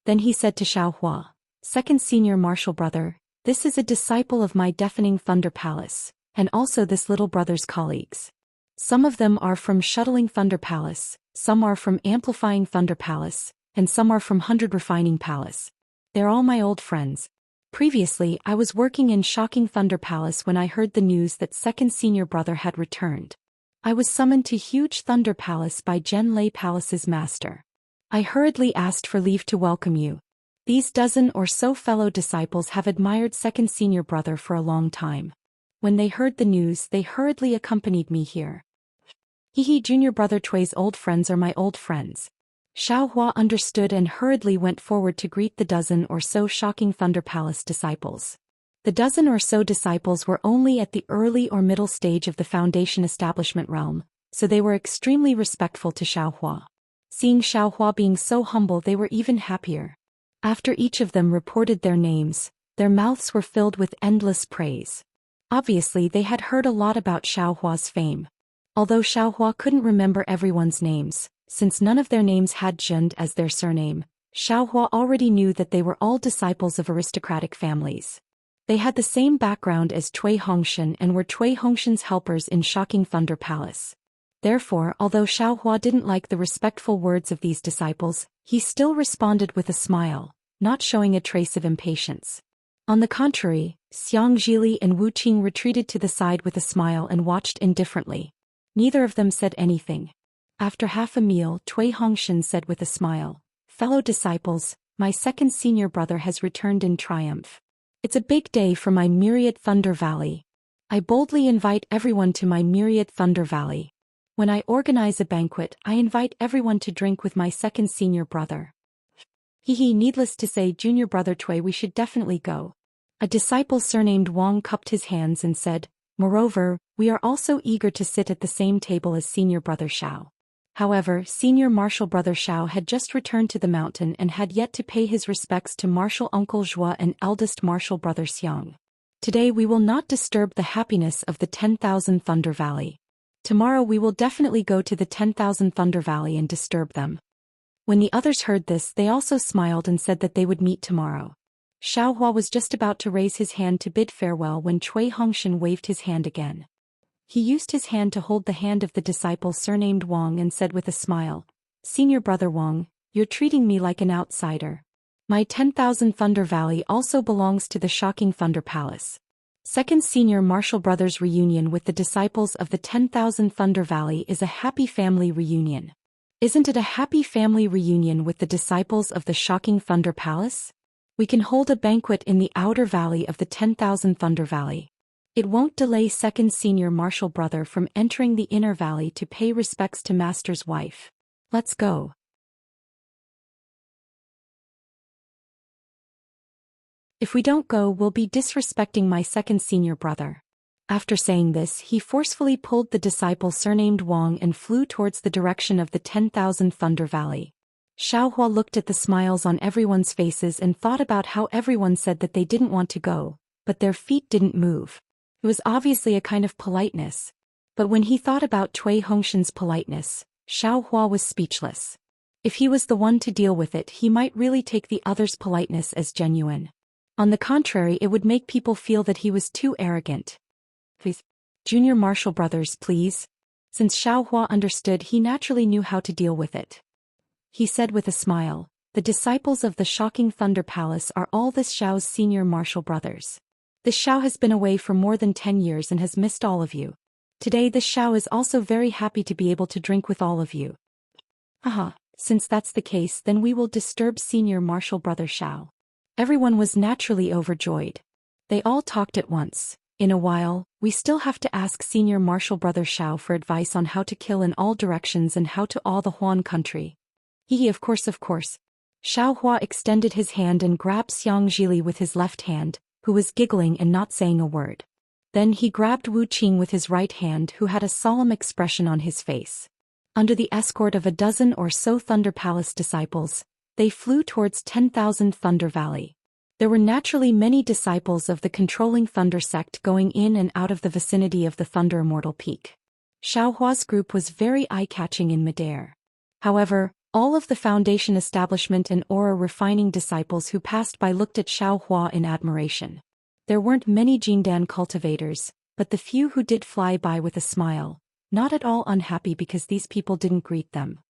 Then he said to Xiaohua, second senior martial brother, this is a disciple of my deafening Thunder Palace, and also this little brother's colleagues. Some of them are from Shuttling Thunder Palace, some are from Amplifying Thunder Palace, and some are from 100 Refining Palace. They're all my old friends. Previously, I was working in Shocking Thunder Palace when I heard the news that second senior brother had returned. I was summoned to Huge Thunder Palace by Zhen Lei Palace's master. I hurriedly asked for leave to welcome you. These dozen or so fellow disciples have admired second senior brother for a long time. When they heard the news, they hurriedly accompanied me here. Junior brother Cui's old friends are my old friends. Xiaohua understood and hurriedly went forward to greet the dozen or so Shocking Thunder Palace disciples. The dozen or so disciples were only at the early or middle stage of the foundation establishment realm, so they were extremely respectful to Xiaohua. Seeing Xiaohua being so humble, they were even happier. After each of them reported their names, their mouths were filled with endless praise. Obviously they had heard a lot about Xiaohua's fame. Although Xiaohua couldn't remember everyone's names, since none of their names had Zhend as their surname, Xiaohua already knew that they were all disciples of aristocratic families. They had the same background as Cui Hongshan and were Cui Hongshan's helpers in Shocking Thunder Palace. Therefore, although Xiaohua didn't like the respectful words of these disciples, he still responded with a smile, not showing a trace of impatience. On the contrary, Xiang Zhili and Wu Qing retreated to the side with a smile and watched indifferently. Neither of them said anything. After half a meal, Cui Hongshan said with a smile, fellow disciples, my second senior brother has returned in triumph. It's a big day for my myriad Thunder Valley. I boldly invite everyone to my myriad Thunder Valley. When I organize a banquet, I invite everyone to drink with my second senior brother. Needless to say, junior brother Cui, we should definitely go. A disciple surnamed Wang cupped his hands and said, moreover, we are also eager to sit at the same table as senior brother Xiao. However, senior martial brother Xiao had just returned to the mountain and had yet to pay his respects to martial uncle Zhua and eldest martial brother Xiang. Today we will not disturb the happiness of the 10,000 Thunder Valley. Tomorrow we will definitely go to the 10,000 Thunder Valley and disturb them. When the others heard this, they also smiled and said that they would meet tomorrow. Xiao Hua was just about to raise his hand to bid farewell when Cui Hongshan waved his hand again. He used his hand to hold the hand of the disciple surnamed Wang and said with a smile, Senior brother Wang, you're treating me like an outsider. My 10,000 Thunder Valley also belongs to the shocking Thunder Palace. Second senior martial brothers reunion with the disciples of the 10,000 Thunder Valley is a happy family reunion. Isn't it a happy family reunion with the disciples of the shocking Thunder Palace? We can hold a banquet in the outer valley of the 10,000 Thunder Valley. It won't delay second senior martial brother from entering the inner valley to pay respects to master's wife. Let's go. If we don't go, we'll be disrespecting my second senior brother. After saying this, he forcefully pulled the disciple surnamed Wang and flew towards the direction of the 10,000 Thunder Valley. Xiao Hua looked at the smiles on everyone's faces and thought about how everyone said that they didn't want to go, but their feet didn't move. It was obviously a kind of politeness. But when he thought about Cui Hongshan's politeness, Xiao Hua was speechless. If he was the one to deal with it, he might really take the other's politeness as genuine. On the contrary, it would make people feel that he was too arrogant. Please, junior martial brothers, please. Since Xiao Hua understood, he naturally knew how to deal with it. He said with a smile, the disciples of the shocking Thunder Palace are all this Xiao's senior martial brothers. This Xiao has been away for more than 10 years and has missed all of you. Today this Xiao is also very happy to be able to drink with all of you. Aha, since that's the case, then we will disturb senior martial brother Xiao. Everyone was naturally overjoyed. They all talked at once. In a while, we still have to ask senior martial brother Xiao for advice on how to kill in all directions and how to awe the Huan country. Of course. Xiao Hua extended his hand and grabbed Xiang Zhili with his left hand, who was giggling and not saying a word. Then he grabbed Wu Qing with his right hand, who had a solemn expression on his face. Under the escort of a dozen or so Thunder Palace disciples, they flew towards 10,000 Thunder Valley. There were naturally many disciples of the controlling Thunder sect going in and out of the vicinity of the Thunder Immortal Peak. Xiao Hua's group was very eye-catching in midair. However, all of the Foundation establishment and aura refining disciples who passed by looked at Xiao Hua in admiration. There weren't many Jindan cultivators, but the few who did fly by with a smile, not at all unhappy because these people didn't greet them.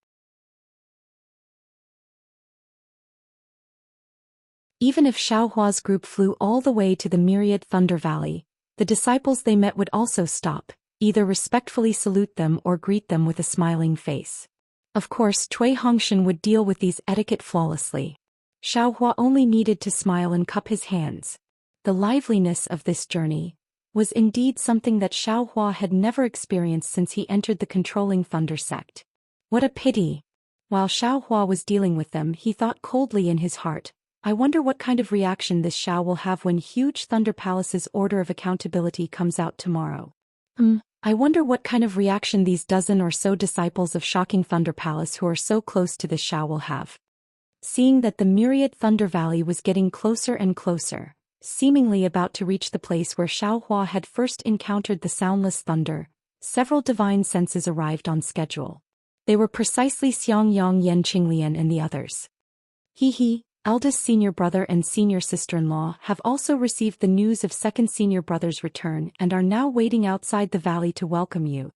Even if Xiao Hua's group flew all the way to the myriad Thunder Valley, the disciples they met would also stop, either respectfully salute them or greet them with a smiling face. Of course, Cui Hongshan would deal with these etiquette flawlessly. Xiao Hua only needed to smile and cup his hands. The liveliness of this journey was indeed something that Xiao Hua had never experienced since he entered the controlling Thunder sect. What a pity! While Xiao Hua was dealing with them, he thought coldly in his heart, I wonder what kind of reaction this Xiao will have when huge Thunder Palace's Order of Accountability comes out tomorrow. I wonder what kind of reaction these dozen or so disciples of shocking Thunder Palace who are so close to this Xiao will have. Seeing that the myriad Thunder Valley was getting closer and closer, seemingly about to reach the place where Xiao Hua had first encountered the soundless thunder, several divine senses arrived on schedule. They were precisely Xiang Yang Yan Qinglian and the others. Eldest senior brother and senior sister-in-law have also received the news of second senior brother's return and are now waiting outside the valley to welcome you.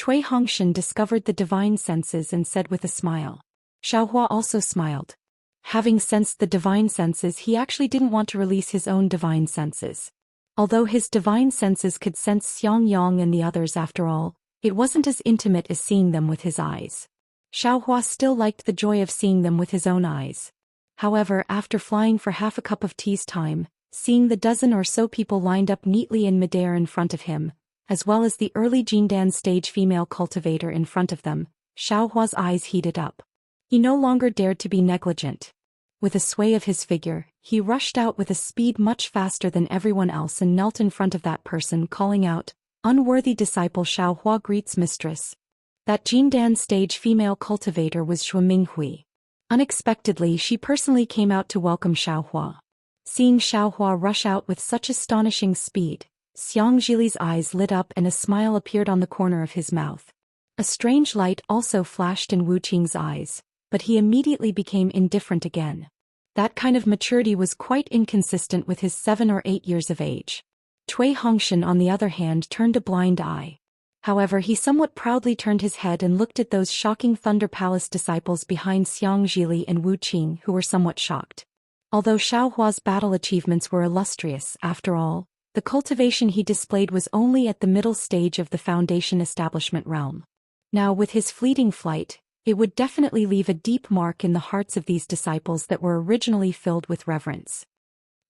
Cui Hongshan discovered the divine senses and said with a smile. Xiao Hua also smiled. Having sensed the divine senses, he actually didn't want to release his own divine senses. Although his divine senses could sense Xiang Yang and the others after all, it wasn't as intimate as seeing them with his eyes. Xiao Hua still liked the joy of seeing them with his own eyes. However, after flying for half a cup of tea's time, seeing the dozen or so people lined up neatly in midair in front of him, as well as the early Jindan stage female cultivator in front of them, Xiaohua's eyes heated up. He no longer dared to be negligent. With a sway of his figure, he rushed out with a speed much faster than everyone else and knelt in front of that person, calling out, "Unworthy disciple Xiaohua greets mistress." That Jindan stage female cultivator was Xue Minghui. Unexpectedly, she personally came out to welcome Xiaohua. Seeing Xiaohua rush out with such astonishing speed, Xiang Zhili's eyes lit up and a smile appeared on the corner of his mouth. A strange light also flashed in Wu Qing's eyes, but he immediately became indifferent again. That kind of maturity was quite inconsistent with his 7 or 8 years of age. Cui Hongshan, on the other hand, turned a blind eye. However, he somewhat proudly turned his head and looked at those shocking Thunder Palace disciples behind Xiang Zhili and Wu Qing, who were somewhat shocked. Although Xiaohua's battle achievements were illustrious, after all, the cultivation he displayed was only at the middle stage of the Foundation establishment realm. Now, with his fleeting flight, it would definitely leave a deep mark in the hearts of these disciples that were originally filled with reverence.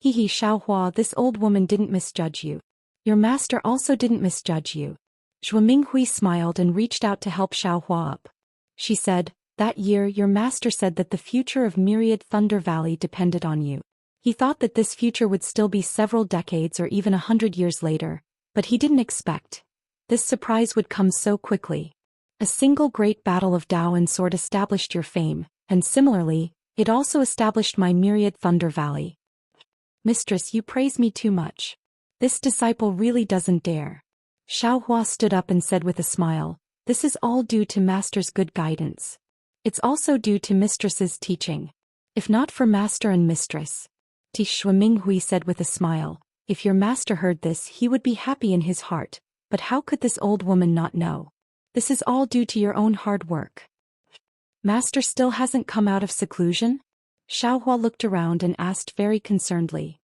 Hehe, Xiaohua, this old woman didn't misjudge you. Your master also didn't misjudge you. Xue Minghui smiled and reached out to help Xiaohua up. She said, "That year your master said that the future of Myriad Thunder Valley depended on you. He thought that this future would still be several decades or even 100 years later, but he didn't expect this surprise would come so quickly. A single great battle of Dao and sword established your fame, and similarly, it also established my Myriad Thunder Valley. Mistress, you praise me too much. This disciple really doesn't dare." Xiaohua stood up and said with a smile, "This is all due to master's good guidance. It's also due to mistress's teaching. If not for master and mistress." Xue Minghui said with a smile, "If your master heard this, he would be happy in his heart, but how could this old woman not know? This is all due to your own hard work." "Master still hasn't come out of seclusion?" Xiaohua looked around and asked very concernedly.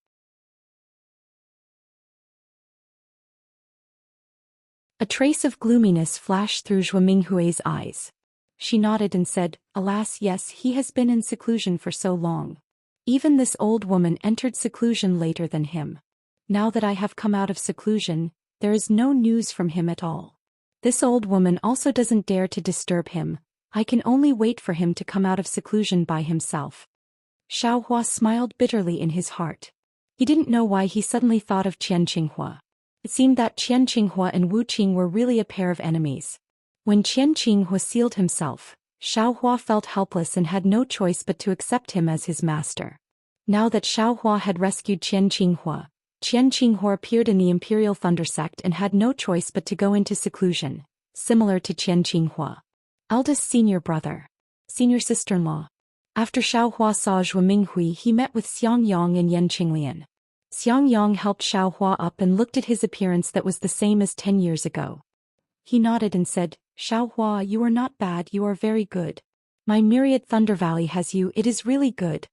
A trace of gloominess flashed through Xue Minghui's eyes. She nodded and said, "Alas, yes, he has been in seclusion for so long. Even this old woman entered seclusion later than him. Now that I have come out of seclusion, there is no news from him at all. This old woman also doesn't dare to disturb him. I can only wait for him to come out of seclusion by himself." Xiaohua smiled bitterly in his heart. He didn't know why he suddenly thought of Qian Qinghua. It seemed that Qian Qinghua and Wu Qing were really a pair of enemies. When Qian Qinghua sealed himself, Xiaohua felt helpless and had no choice but to accept him as his master. Now that Xiaohua had rescued Qian Qinghua appeared in the Imperial Thunder Sect and had no choice but to go into seclusion, similar to Qian Qinghua. Eldest senior brother. Senior sister-in-law. After Xiaohua saw Xue Minghui, he met with Xiang Yang and Yan Qinglian. Xiang Yang helped Xiaohua up and looked at his appearance that was the same as 10 years ago. He nodded and said, "Xiaohua, you are not bad, you are very good. My Myriad Thunder Valley has you, it is really good."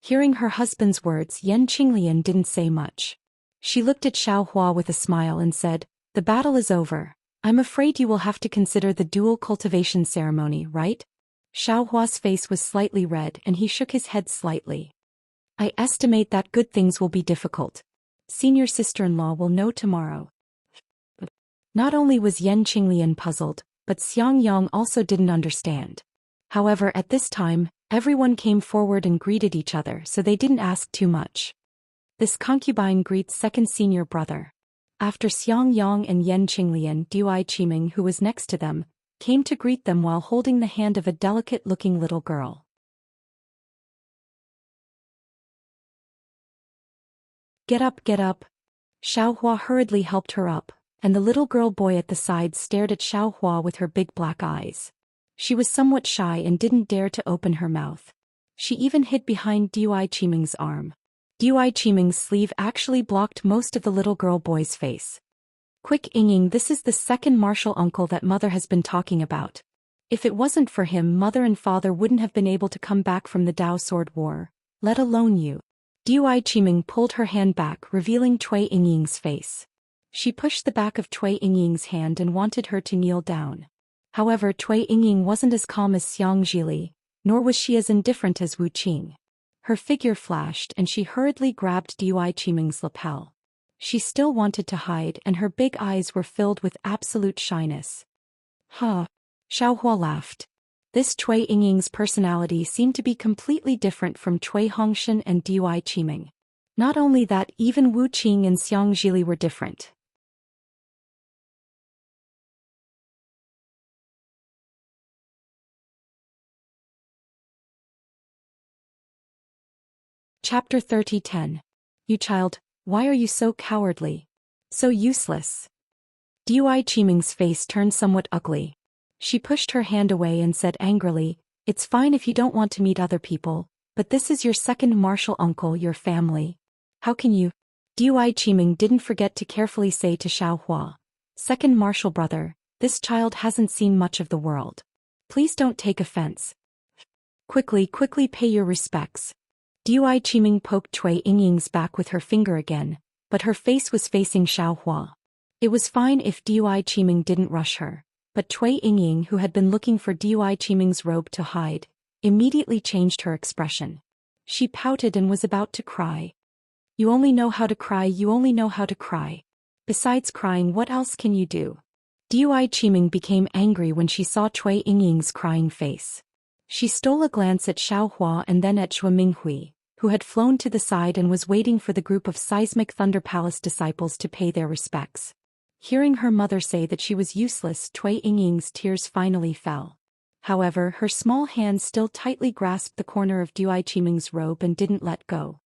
Hearing her husband's words, Yan Qinglian didn't say much. She looked at Xiaohua with a smile and said, "The battle is over. I'm afraid you will have to consider the dual cultivation ceremony, right?" Xiaohua's face was slightly red and he shook his head slightly. "I estimate that good things will be difficult. Senior sister-in-law will know tomorrow." Not only was Yan Qinglian puzzled, but Xiang Yang also didn't understand. However, at this time, everyone came forward and greeted each other, so they didn't ask too much. This concubine greets second senior brother. After Xiang Yang and Yan Qinglian, Dui Qiming, who was next to them, came to greet them while holding the hand of a delicate-looking little girl. Get up, get up." Xiaohua hurriedly helped her up, and the little girl boy at the side stared at Xiaohua with her big black eyes. She was somewhat shy and didn't dare to open her mouth. She even hid behind Dui Qiming's arm. Dui Qiming's sleeve actually blocked most of the little girl boy's face. "Quick, Ying, this is the second martial uncle that mother has been talking about. If it wasn't for him, mother and father wouldn't have been able to come back from the Dao Sword War, let alone you." Dui Qiming pulled her hand back, revealing Cui Yingying's face. She pushed the back of Cui Yingying's hand and wanted her to kneel down. However, Cui Yingying wasn't as calm as Xiang Zhili, nor was she as indifferent as Wu Qing. Her figure flashed and she hurriedly grabbed Dui Qiming's lapel. She still wanted to hide and her big eyes were filled with absolute shyness. Huh. Xiaohua laughed. This Cui Yingying's personality seemed to be completely different from Cui Hongshan and Dui Qiming. Not only that, even Wu Qing and Xiang Zhili were different. Chapter 30:10. You child, why are you so cowardly? So useless. Dui Qiming's face turned somewhat ugly. She pushed her hand away and said angrily, "It's fine if you don't want to meet other people, but this is your second martial uncle, your family. How can you?" Dui Qiming didn't forget to carefully say to Xiaohua, "Second martial brother, this child hasn't seen much of the world. Please don't take offense. Quickly pay your respects." Dui Qiming poked Cui Yingying's back with her finger again, but her face was facing Xiaohua. It was fine if Dui Qiming didn't rush her, but Cui Yingying, who had been looking for Dui Qiming's robe to hide, immediately changed her expression. She pouted and was about to cry. "You only know how to cry, you only know how to cry. Besides crying, what else can you do?" Dui Qiming became angry when she saw Cui Yingying's crying face. She stole a glance at Xiaohua and then at Xue Minghui, who had flown to the side and was waiting for the group of Seismic Thunder Palace disciples to pay their respects. Hearing her mother say that she was useless, Cui Yingying's tears finally fell. However, her small hand still tightly grasped the corner of Dui Qiming's robe and didn't let go.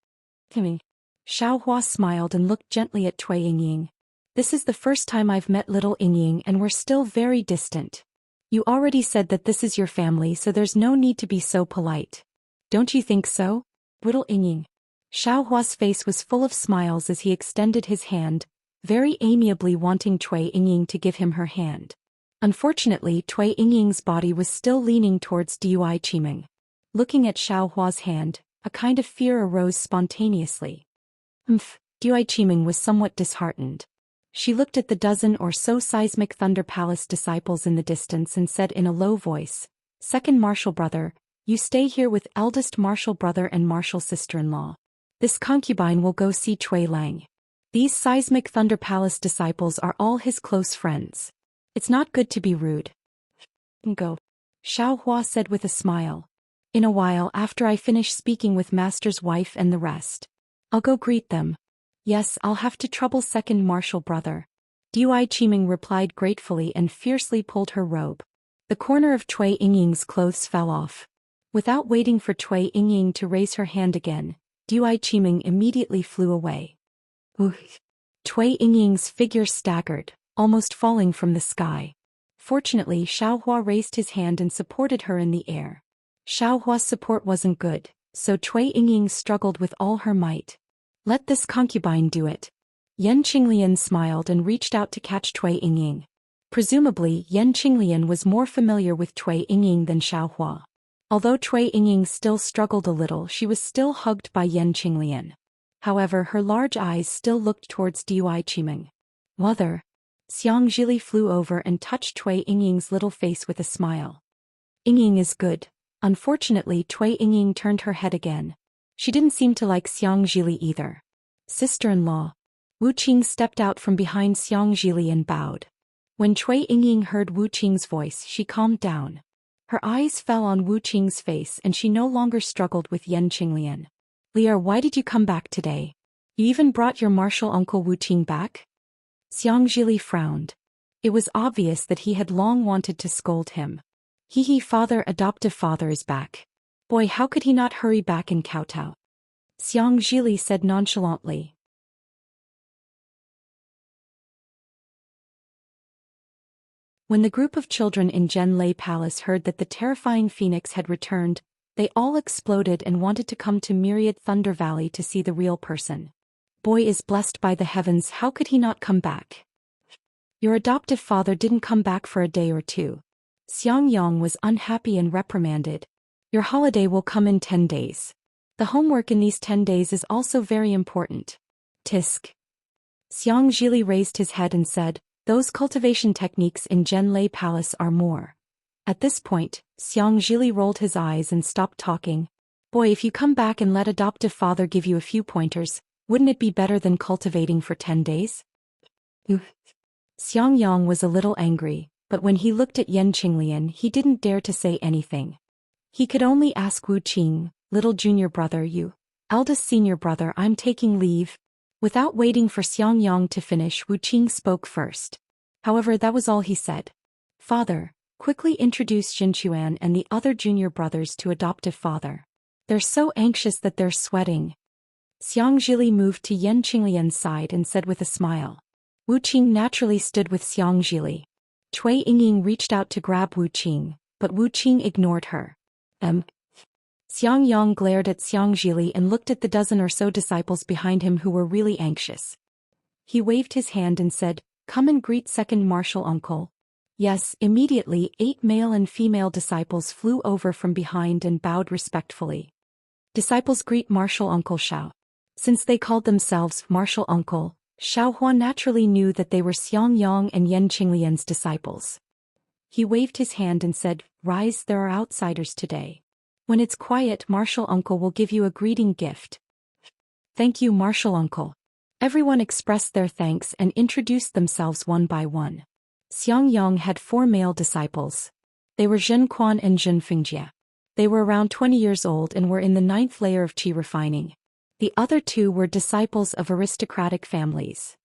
"Kimi." Xiaohua smiled and looked gently at Cui Yingying. "This is the first time I've met little Yingying and we're still very distant. You already said that this is your family, so there's no need to be so polite. Don't you think so, little Yingying?" Xiaohua's face was full of smiles as he extended his hand, very amiably wanting Cui Yingying to give him her hand. Unfortunately, Cui Yingying's body was still leaning towards Dui Qiming. Looking at Xiaohua's hand, a kind of fear arose spontaneously. Dui Qiming was somewhat disheartened. She looked at the dozen or so Seismic Thunder Palace disciples in the distance and said in a low voice, "Second martial brother, you stay here with eldest martial brother and martial sister-in-law. This concubine will go see Cui Lang. These Seismic Thunder Palace disciples are all his close friends. It's not good to be rude." "Go," Xiaohua said with a smile. "In a while after I finish speaking with Master's wife and the rest, I'll go greet them." "Yes, I'll have to trouble second martial brother." Dui Qiming replied gratefully and fiercely pulled her robe. The corner of Cui Yingying's clothes fell off. Without waiting for Cui Yingying to raise her hand again, Dui Qiming immediately flew away. Cui Yingying's figure staggered, almost falling from the sky. Fortunately, Xiaohua raised his hand and supported her in the air. Xiaohua's support wasn't good, so Cui Yingying struggled with all her might. "Let this concubine do it." Yan Qinglian smiled and reached out to catch Cui Yingying. Presumably, Yan Qinglian was more familiar with Cui Yingying than Xiaohua. Although Cui Yingying still struggled a little, she was still hugged by Yan Qinglian. However, her large eyes still looked towards Dui Qiming. "Mother." Xiang Zhili flew over and touched Cui Yingying's little face with a smile. "Yingying is good." Unfortunately, Cui Yingying turned her head again. She didn't seem to like Xiang Zhili either. "Sister-in-law." Wu Qing stepped out from behind Xiang Zhili and bowed. When Cui Yingying heard Wu Qing's voice, she calmed down. Her eyes fell on Wu Qing's face and she no longer struggled with Yan Qinglian. "Lier, why did you come back today? You even brought your martial uncle Wu Qing back?" Xiang Zhili frowned. It was obvious that he had long wanted to scold him. Adoptive father is back. Boy, how could he not hurry back and kowtow? Xiang Zhili said nonchalantly. When the group of children in Zhenlei Palace heard that the terrifying phoenix had returned, they all exploded and wanted to come to Myriad Thunder Valley to see the real person. Boy is blessed by the heavens, how could he not come back? Your adoptive father didn't come back for a day or two. Xiang Yang was unhappy and reprimanded. Your holiday will come in 10 days. The homework in these 10 days is also very important. Tisk. Xiang Zhili raised his head and said, those cultivation techniques in Zhenlei Palace are more. At this point, Xiang Zhili rolled his eyes and stopped talking. Boy, if you come back and let adoptive father give you a few pointers, wouldn't it be better than cultivating for 10 days? Xiang Yang was a little angry, but when he looked at Yan Qinglian he didn't dare to say anything. He could only ask Wu Qing, little junior brother you, eldest senior brother I'm taking leave. Without waiting for Xiang Yang to finish, Wu Qing spoke first. However, that was all he said. Father, quickly introduce Jinchuan and the other junior brothers to adoptive father. They're so anxious that they're sweating. Xiang Zhili moved to Yan Qinglian's side and said with a smile. Wu Qing naturally stood with Xiang Zhili. Cui Yingying reached out to grab Wu Qing, but Wu Qing ignored her. Xiang Yang glared at Xiang Zhili and looked at the dozen or so disciples behind him who were really anxious. He waved his hand and said, "Come and greet second martial uncle." Yes, immediately 8 male and female disciples flew over from behind and bowed respectfully. Disciples greet martial uncle Xiao. Since they called themselves martial uncle, Xiaohua naturally knew that they were Xiang Yang and Yan Qinglian's disciples. He waved his hand and said, "Rise, there are outsiders today. When it's quiet, martial uncle will give you a greeting gift." "Thank you, martial uncle." Everyone expressed their thanks and introduced themselves one by one. Xiang Yang had 4 male disciples. They were Zhen Quan and Zhen Fingjie. They were around 20 years old and were in the 9th layer of qi refining. The other 2 were disciples of aristocratic families.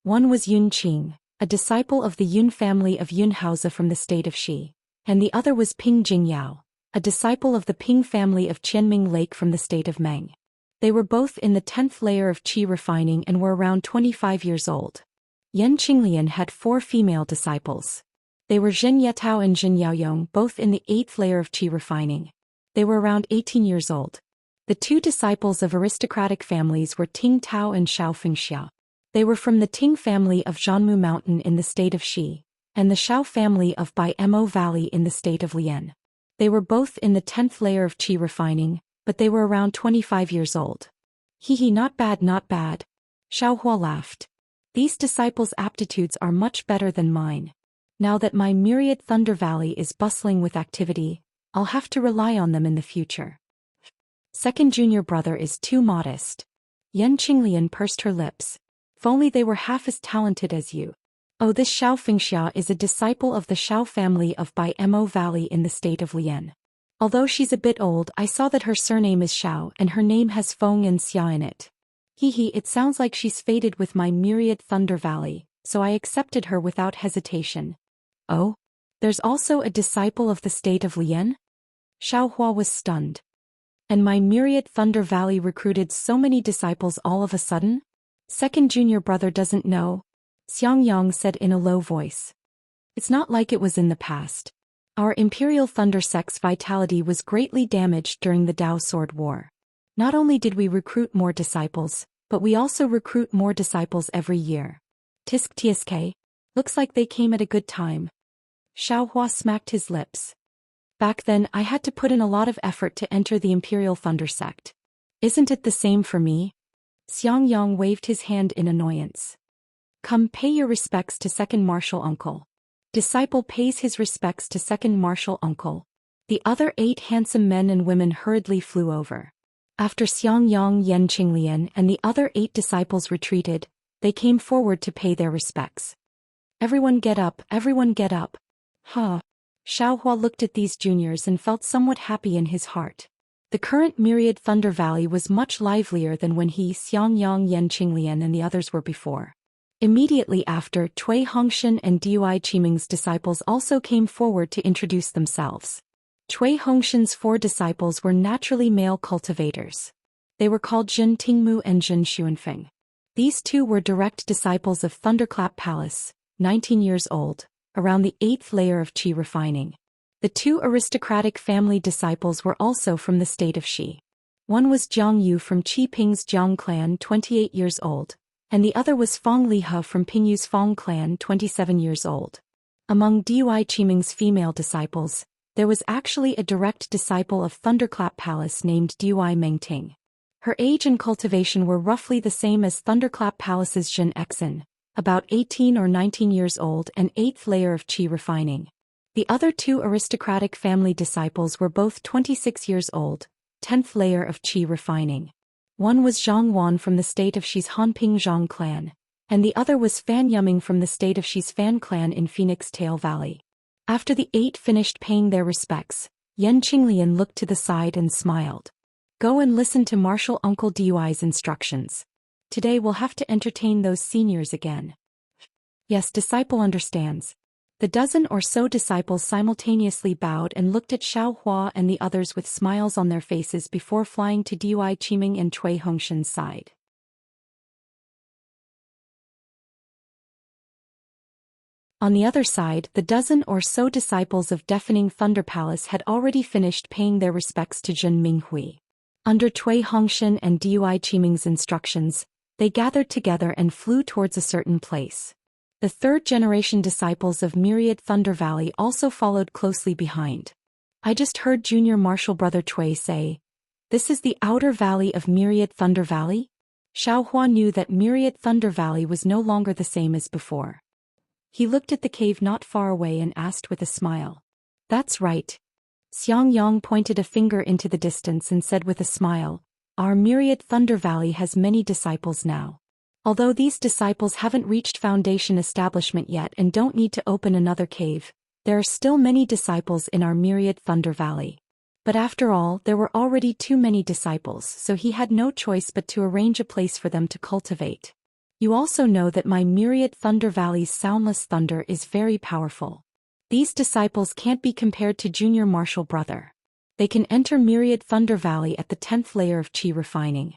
One was Yun Qing, a disciple of the Yun family of Yun Haoze from the state of Shi, and the other was Ping Jingyao, a disciple of the Ping family of Qianming Lake from the state of Meng. They were both in the 10th layer of qi refining and were around 25 years old. Yan Qinglian had 4 female disciples. They were Zhen Yetao and Zhen Yaoyong, both in the 8th layer of qi refining. They were around 18 years old. The 2 disciples of aristocratic families were Ting Tao and Xiao Fengxia. They were from the Ting family of Zhanmu Mountain in the state of Shi, and the Xiao family of Bai Mo Valley in the state of Lian. They were both in the 10th layer of qi refining, but they were around 25 years old. Hee, not bad, not bad. Xiaohua laughed. These disciples' aptitudes are much better than mine. Now that my myriad Thunder Valley is bustling with activity, I'll have to rely on them in the future. Second junior brother is too modest. Yan Qinglian pursed her lips. If only they were half as talented as you. Oh, this Xiao Fengxia is a disciple of the Xiao family of Bai Mo Valley in the state of Lian. Although she's a bit old, I saw that her surname is Xiao and her name has Feng and Xia in it. Hee, it sounds like she's fated with my myriad Thunder Valley, so I accepted her without hesitation. Oh? There's also a disciple of the state of Lian? Xiaohua was stunned. And my myriad Thunder Valley recruited so many disciples all of a sudden? Second junior brother doesn't know, Xiang Yang said in a low voice. It's not like it was in the past. Our Imperial Thunder Sect's vitality was greatly damaged during the Dao Sword War. Not only did we recruit more disciples, but we also recruit more disciples every year. Tisk tsk. Looks like they came at a good time. Xiaohua smacked his lips. Back then I had to put in a lot of effort to enter the Imperial Thunder Sect. Isn't it the same for me? Xiang Yang waved his hand in annoyance. Come pay your respects to second martial uncle. Disciple pays his respects to second martial uncle. The other 8 handsome men and women hurriedly flew over. After Xiang Yang, Yan Qinglian and the other 8 disciples retreated, they came forward to pay their respects. Everyone get up, everyone get up. Huh. Xiaohua looked at these juniors and felt somewhat happy in his heart. The current myriad Thunder Valley was much livelier than when he, Xiang Yang, Yan Qinglian and the others were before. Immediately after, Cui Hongshan and Dui Qiming's disciples also came forward to introduce themselves. Cui Hongshan's 4 disciples were naturally male cultivators. They were called Zhen Tingmu and Zhen Xuanfeng. These 2 were direct disciples of Thunderclap Palace, 19 years old, around the 8th layer of qi refining. The 2 aristocratic family disciples were also from the state of Shi. One was Jiang Yu from Qi Ping's Jiang clan, 28 years old, and the other was Fong Lihe from Pingyu's Fong clan, 27 years old. Among Dui Qiming's female disciples, there was actually a direct disciple of Thunderclap Palace named Dui Mengting. Her age and cultivation were roughly the same as Thunderclap Palace's Zhen Exin, about 18 or 19 years old and 8th layer of qi refining. The other two aristocratic family disciples were both 26 years old, 10th layer of qi refining. One was Zhang Wan from the state of Shi's Hanping Zhang clan, and the other was Fan Yuming from the state of Shi's Fan clan in Phoenix Tail Valley. After the 8 finished paying their respects, Yan Qinglian looked to the side and smiled. Go and listen to Martial Uncle Dui's instructions. Today we'll have to entertain those seniors again. Yes, disciple understands. The dozen or so disciples simultaneously bowed and looked at Xiao Hua and the others with smiles on their faces before flying to Dui Qiming and Cui Hongshan's side. On the other side, the dozen or so disciples of Deafening Thunder Palace had already finished paying their respects to Zhen Minghui. Under Cui Hongshan and Dui Qiming's instructions, they gathered together and flew towards a certain place. The third-generation disciples of Myriad Thunder Valley also followed closely behind. I just heard Junior Martial Brother Cui say, "This is the outer valley of Myriad Thunder Valley?" Xiao Hua knew that Myriad Thunder Valley was no longer the same as before. He looked at the cave not far away and asked with a smile. That's right. Xiang Yang pointed a finger into the distance and said with a smile, our Myriad Thunder Valley has many disciples now. Although these disciples haven't reached foundation establishment yet and don't need to open another cave, there are still many disciples in our Myriad Thunder Valley. But after all, there were already too many disciples, so he had no choice but to arrange a place for them to cultivate. You also know that my Myriad Thunder Valley's soundless thunder is very powerful. These disciples can't be compared to Junior Martial Brother. They can enter Myriad Thunder Valley at the 10th layer of Qi refining.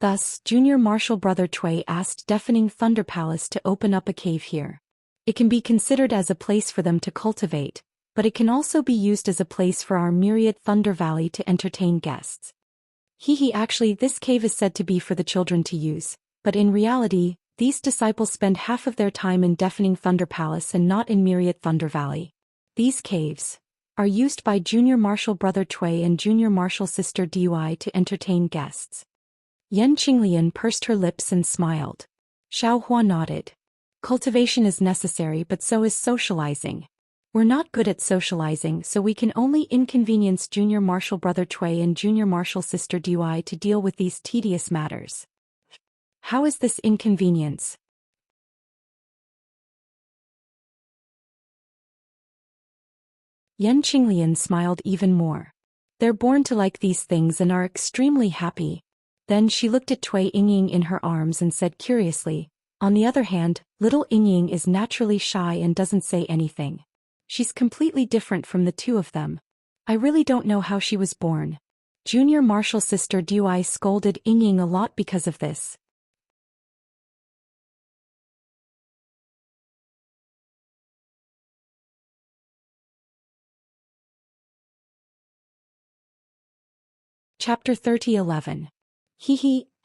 Thus, Junior Martial Brother Cui asked Deafening Thunder Palace to open up a cave here. It can be considered as a place for them to cultivate, but it can also be used as a place for our Myriad Thunder Valley to entertain guests. Actually, this cave is said to be for the children to use, but in reality, these disciples spend half of their time in Deafening Thunder Palace and not in Myriad Thunder Valley. These caves are used by Junior Martial Brother Cui and Junior Martial Sister Dui to entertain guests. Yan Qinglian pursed her lips and smiled. Xiao Hua nodded. Cultivation is necessary, but so is socializing. We're not good at socializing, so we can only inconvenience Junior Martial Brother Cui and Junior Martial Sister Dui to deal with these tedious matters. How is this inconvenience? Yan Qinglian smiled even more. They're born to like these things and are extremely happy. Then she looked at Cui Yingying in her arms and said curiously, on the other hand, little Yingying is naturally shy and doesn't say anything. She's completely different from the two of them. I really don't know how she was born. Junior Martial Sister Dui scolded Yingying a lot because of this. Chapter 30:11.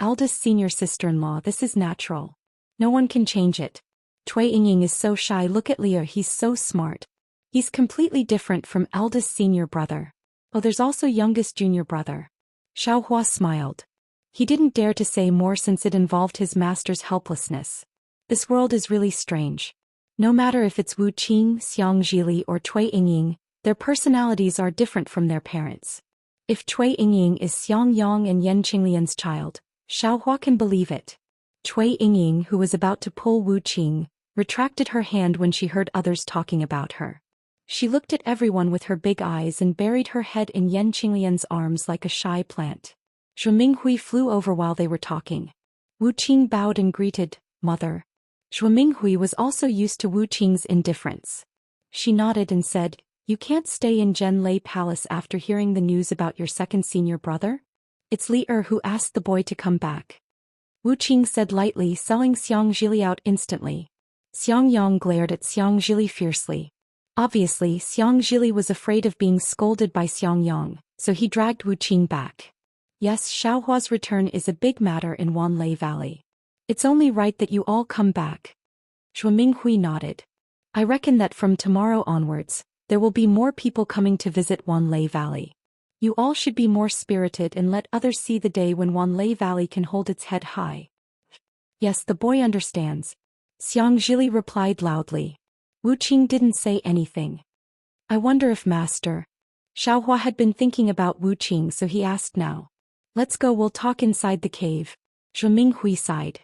Eldest senior sister-in-law, this is natural. No one can change it. Cui Yingying is so shy, look at Leo, he's so smart. He's completely different from eldest senior brother. Oh, there's also youngest junior brother. Xiao Hua smiled. He didn't dare to say more since it involved his master's helplessness. This world is really strange. No matter if it's Wu Qing, Xiang Zhili or Cui Yingying, their personalities are different from their parents. If Cui Yingying is Xiang Yang and Yan Qinglian's child, Xiao Hua can believe it. Cui Yingying, who was about to pull Wu Qing, retracted her hand when she heard others talking about her. She looked at everyone with her big eyes and buried her head in Yan Qinglian's arms like a shy plant. Zhu Minghui flew over while they were talking. Wu Qing bowed and greeted, Mother. Zhu Minghui was also used to Wu Qing's indifference. She nodded and said, You can't stay in Zhenlei Palace after hearing the news about your second senior brother? It's Li who asked the boy to come back. Wu Qing said lightly, selling Xiang Zhili out instantly. Xiang Yang glared at Xiang Zhili fiercely. Obviously, Xiang Zhili was afraid of being scolded by Xiang Yang, so he dragged Wu Qing back. Yes, Xiao Hua's return is a big matter in Wanlei Valley. It's only right that you all come back. Zhu Minghui nodded. I reckon that from tomorrow onwards, there will be more people coming to visit Wanlei Valley. You all should be more spirited and let others see the day when Wanlei Valley can hold its head high. Yes, the boy understands. Xiang Zhili replied loudly. Wu Qing didn't say anything. I wonder if Master Xiaohua had been thinking about Wu Qing, so he asked now. Let's go, we'll talk inside the cave. Zhu Minghui sighed.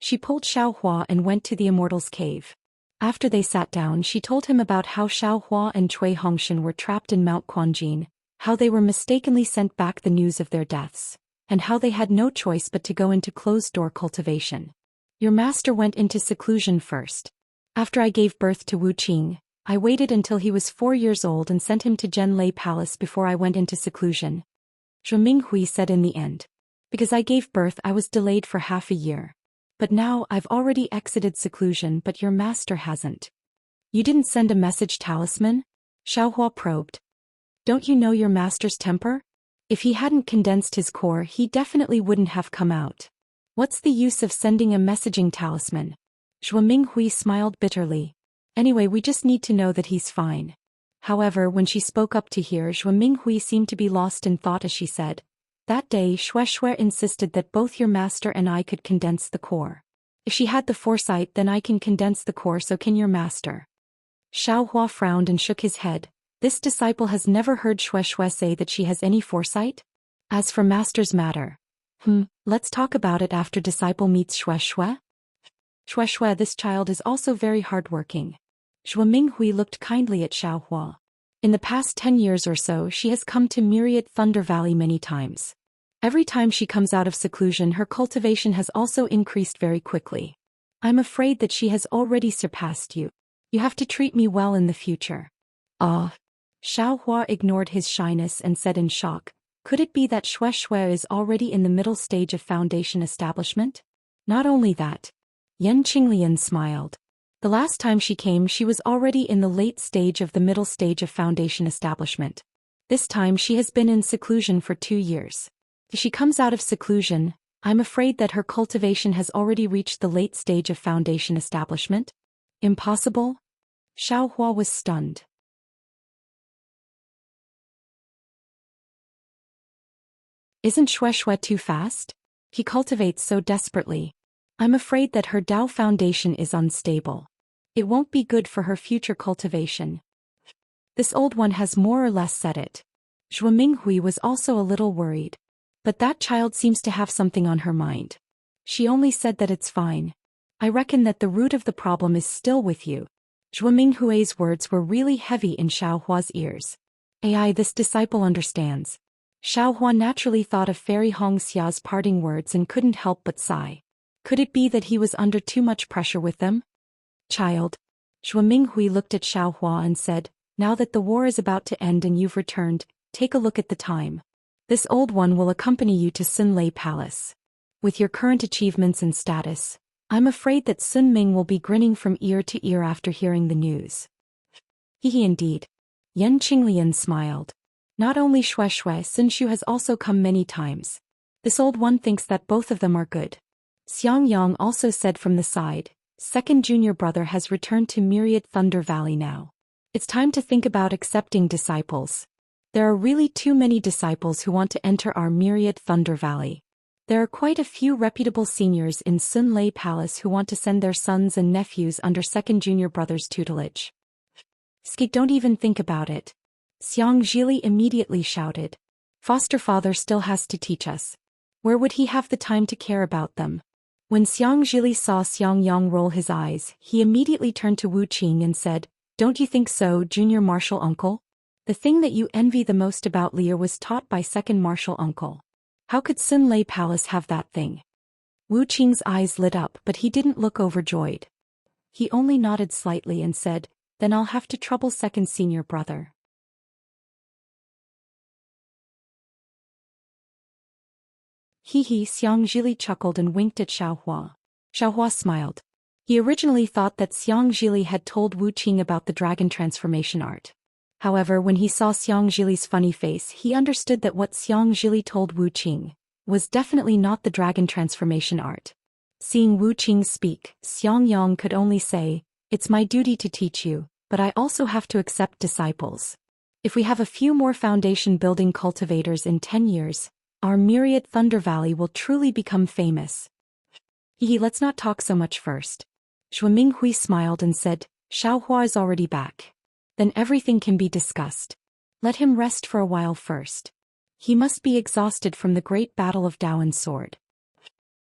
She pulled Xiaohua and went to the Immortal's cave. After they sat down, she told him about how Xiaohua and Cui Hongshan were trapped in Mount Quanjin, how they were mistakenly sent back the news of their deaths, and how they had no choice but to go into closed-door cultivation. Your master went into seclusion first. After I gave birth to Wu Qing, I waited until he was 4 years old and sent him to Zhenlei Palace before I went into seclusion. Zhu Minghui said in the end. Because I gave birth, I was delayed for half a year. But now I've already exited seclusion, but your master hasn't. You didn't send a message talisman? Xiaohua probed. Don't you know your master's temper? If he hadn't condensed his core, he definitely wouldn't have come out. What's the use of sending a messaging talisman? Zhu Minghui smiled bitterly. Anyway, we just need to know that he's fine. However, when she spoke up to hear, Zhu Minghui seemed to be lost in thought as she said, that day Shuai insisted that both your master and I could condense the core. If she had the foresight, then I can condense the core, so can your master. Xiaohua frowned and shook his head. This disciple has never heard Shuai say that she has any foresight? As for master's matter. Let's talk about it after disciple meets Shuai. Shuai, this child is also very hardworking. Zhu Minghui looked kindly at Xiaohua. In the past 10 years or so, she has come to Myriad Thunder Valley many times. Every time she comes out of seclusion, her cultivation has also increased very quickly. I'm afraid that she has already surpassed you. You have to treat me well in the future. Xiaohua ignored his shyness and said in shock, could it be that Shuai is already in the middle stage of foundation establishment? Not only that. Yan Qinglian smiled. The last time she came, she was already in the late stage of the middle stage of foundation establishment. This time she has been in seclusion for 2 years. If she comes out of seclusion, I'm afraid that her cultivation has already reached the late stage of foundation establishment. Impossible? Xiaohua was stunned. Isn't Shuai too fast? He cultivates so desperately. I'm afraid that her Dao foundation is unstable. It won't be good for her future cultivation. This old one has more or less said it. Zhu Minghui was also a little worried. But that child seems to have something on her mind. She only said that it's fine. I reckon that the root of the problem is still with you. Zhu Minghui's words were really heavy in Xiaohua's ears. This disciple understands. Xiaohua naturally thought of Fairy Hongxia's parting words and couldn't help but sigh. Could it be that he was under too much pressure with them? Child. Zhu Minghui looked at Xiaohua and said, now that the war is about to end and you've returned, take a look at the time. This old one will accompany you to Sunlei Palace. With your current achievements and status, I'm afraid that Sun Ming will be grinning from ear to ear after hearing the news. Indeed. Yan Qinglian smiled. Not only Shuai, Sun Shu has also come many times. This old one thinks that both of them are good. Xiang Yang also said from the side, second junior brother has returned to Myriad Thunder Valley now. It's time to think about accepting disciples. There are really too many disciples who want to enter our Myriad Thunder Valley. There are quite a few reputable seniors in Sunlei Palace who want to send their sons and nephews under second junior brother's tutelage. Don't even think about it. Xiang Zhili immediately shouted. Foster father still has to teach us. Where would he have the time to care about them? When Xiang Zhili saw Xiang Yang roll his eyes, he immediately turned to Wu Qing and said, don't you think so, junior martial uncle? The thing that you envy the most about Lear was taught by second martial uncle. How could Sunlei Palace have that thing? Wu Qing's eyes lit up, but he didn't look overjoyed. He only nodded slightly and said, then I'll have to trouble second senior brother. Xiang Zhili chuckled and winked at Xiaohua. Xiaohua smiled. He originally thought that Xiang Zhili had told Wu Qing about the dragon transformation art. However, when he saw Xiang Zhili's funny face, he understood that what Xiang Zhili told Wu Qing was definitely not the dragon transformation art. Seeing Wu Qing speak, Xiang Yang could only say, it's my duty to teach you, but I also have to accept disciples. If we have a few more foundation building cultivators in 10 years, our Myriad Thunder Valley will truly become famous. Let's not talk so much first. Zhu Minghui smiled and said, Xiaohua is already back. Then everything can be discussed. Let him rest for a while first. He must be exhausted from the great battle of Dao and sword.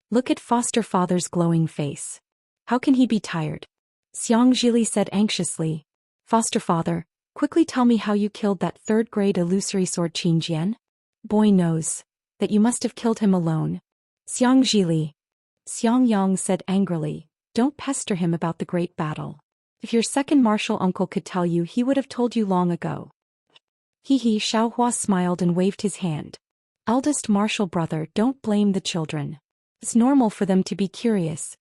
Look at foster father's glowing face. How can he be tired? Xiang Zhili said anxiously. Foster father, quickly tell me how you killed that third-grade illusory sword Qin Jian. Boy knows that you must have killed him alone. Xiang Zhili. Xiang Yang said angrily, don't pester him about the great battle. If your second martial uncle could tell you, he would have told you long ago. He, Xiaohua smiled and waved his hand. Eldest martial brother, don't blame the children. It's normal for them to be curious.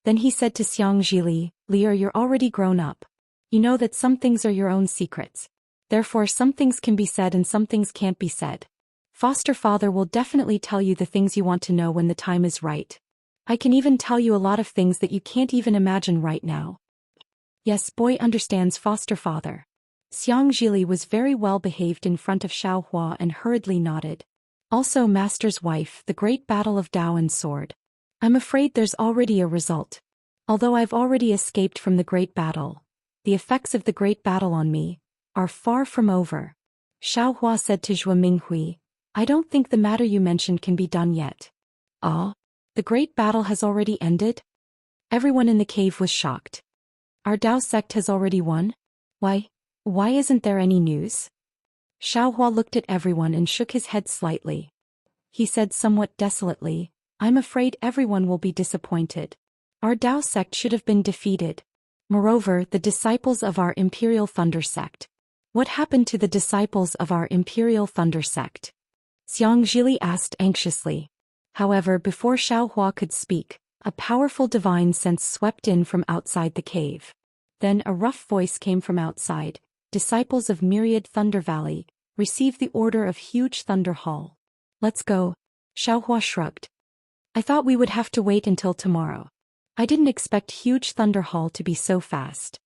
Then he said to Xiang Zhili, Lear, you're already grown up. You know that some things are your own secrets. Therefore some things can be said and some things can't be said. Foster father will definitely tell you the things you want to know when the time is right. I can even tell you a lot of things that you can't even imagine right now. Yes, boy understands foster father. Xiang Zhili was very well behaved in front of Xiaohua and hurriedly nodded. Also master's wife, the great battle of Dao and sword. I'm afraid there's already a result. Although I've already escaped from the great battle, the effects of the great battle on me are far from over. Xiaohua said to Zhuo Minghui, I don't think the matter you mentioned can be done yet. Ah? The great battle has already ended? Everyone in the cave was shocked. Our Dao sect has already won? Why isn't there any news? Xiaohua looked at everyone and shook his head slightly. He said somewhat desolately, I'm afraid everyone will be disappointed. Our Dao sect should have been defeated. Moreover, the disciples of our Imperial Thunder sect. What happened to the disciples of our Imperial Thunder sect? Xiang Zhili asked anxiously. However, before Xiaohua could speak, a powerful divine sense swept in from outside the cave. Then a rough voice came from outside. Disciples of Myriad Thunder Valley, receive the order of Huge Thunder Hall. Let's go. Xiaohua shrugged. I thought we would have to wait until tomorrow. I didn't expect Huge Thunder Hall to be so fast.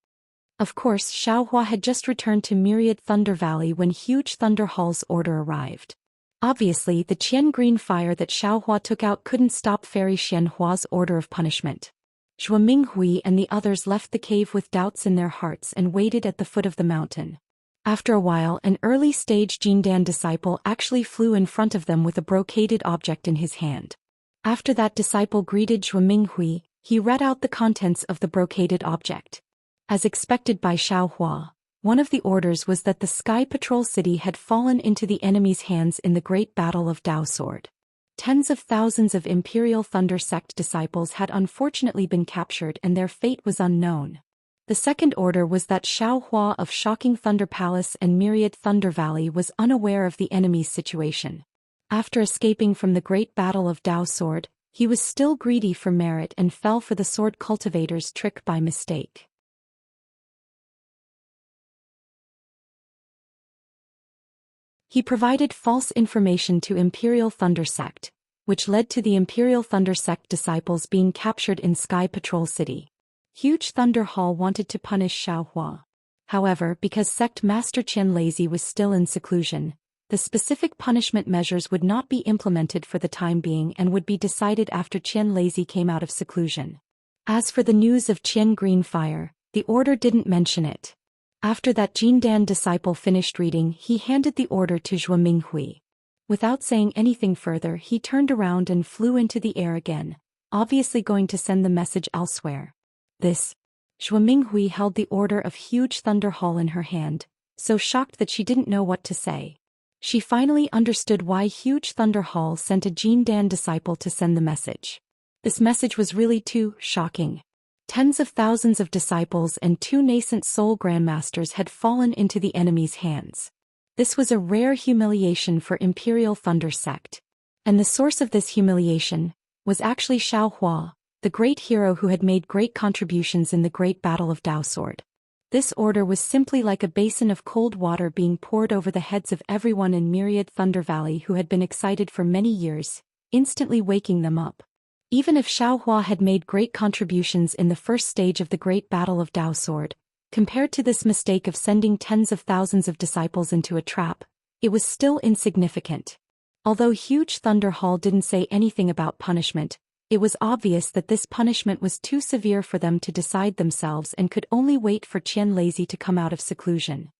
Of course, Xiaohua had just returned to Myriad Thunder Valley when Huge Thunder Hall's order arrived. Obviously, the Qian green fire that Xiaohua took out couldn't stop Fairy Xianhua's order of punishment. Zhuo Minghui and the others left the cave with doubts in their hearts and waited at the foot of the mountain. After a while, an early-stage Jindan disciple actually flew in front of them with a brocaded object in his hand. After that disciple greeted Zhuo Minghui, he read out the contents of the brocaded object. As expected by Xiaohua, one of the orders was that the Sky Patrol City had fallen into the enemy's hands in the Great Battle of Dao Sword. Tens of thousands of Imperial Thunder Sect disciples had unfortunately been captured and their fate was unknown. The second order was that Xiaohua of Shocking Thunder Palace and Myriad Thunder Valley was unaware of the enemy's situation. After escaping from the Great Battle of Dao Sword, he was still greedy for merit and fell for the sword cultivator's trick by mistake. He provided false information to Imperial Thunder Sect, which led to the Imperial Thunder Sect disciples being captured in Sky Patrol City. Huge Thunder Hall wanted to punish Xiaohua. However, because Sect Master Qian Lazy was still in seclusion, the specific punishment measures would not be implemented for the time being and would be decided after Qian Lazy came out of seclusion. As for the news of Qian Green Fire, the order didn't mention it. After that Jindan disciple finished reading, he handed the order to Zhuo Minghui. Without saying anything further, he turned around and flew into the air again, obviously going to send the message elsewhere. Zhuo Minghui held the order of Huge Thunder Hall in her hand, so shocked that she didn't know what to say. She finally understood why Huge Thunder Hall sent a Jindan disciple to send the message. This message was really too shocking. Tens of thousands of disciples and 2 nascent soul grandmasters had fallen into the enemy's hands. This was a rare humiliation for Imperial Thunder Sect. And the source of this humiliation was actually Xiaohua, the great hero who had made great contributions in the Great Battle of Dao Sword. This order was simply like a basin of cold water being poured over the heads of everyone in Myriad Thunder Valley who had been excited for many years, instantly waking them up. Even if Xiaohua had made great contributions in the first stage of the Great Battle of Dao Sword, compared to this mistake of sending tens of thousands of disciples into a trap, it was still insignificant. Although Huge Thunder Hall didn't say anything about punishment, It was obvious that this punishment was too severe for them to decide themselves and could only wait for Qian Lazy to come out of seclusion.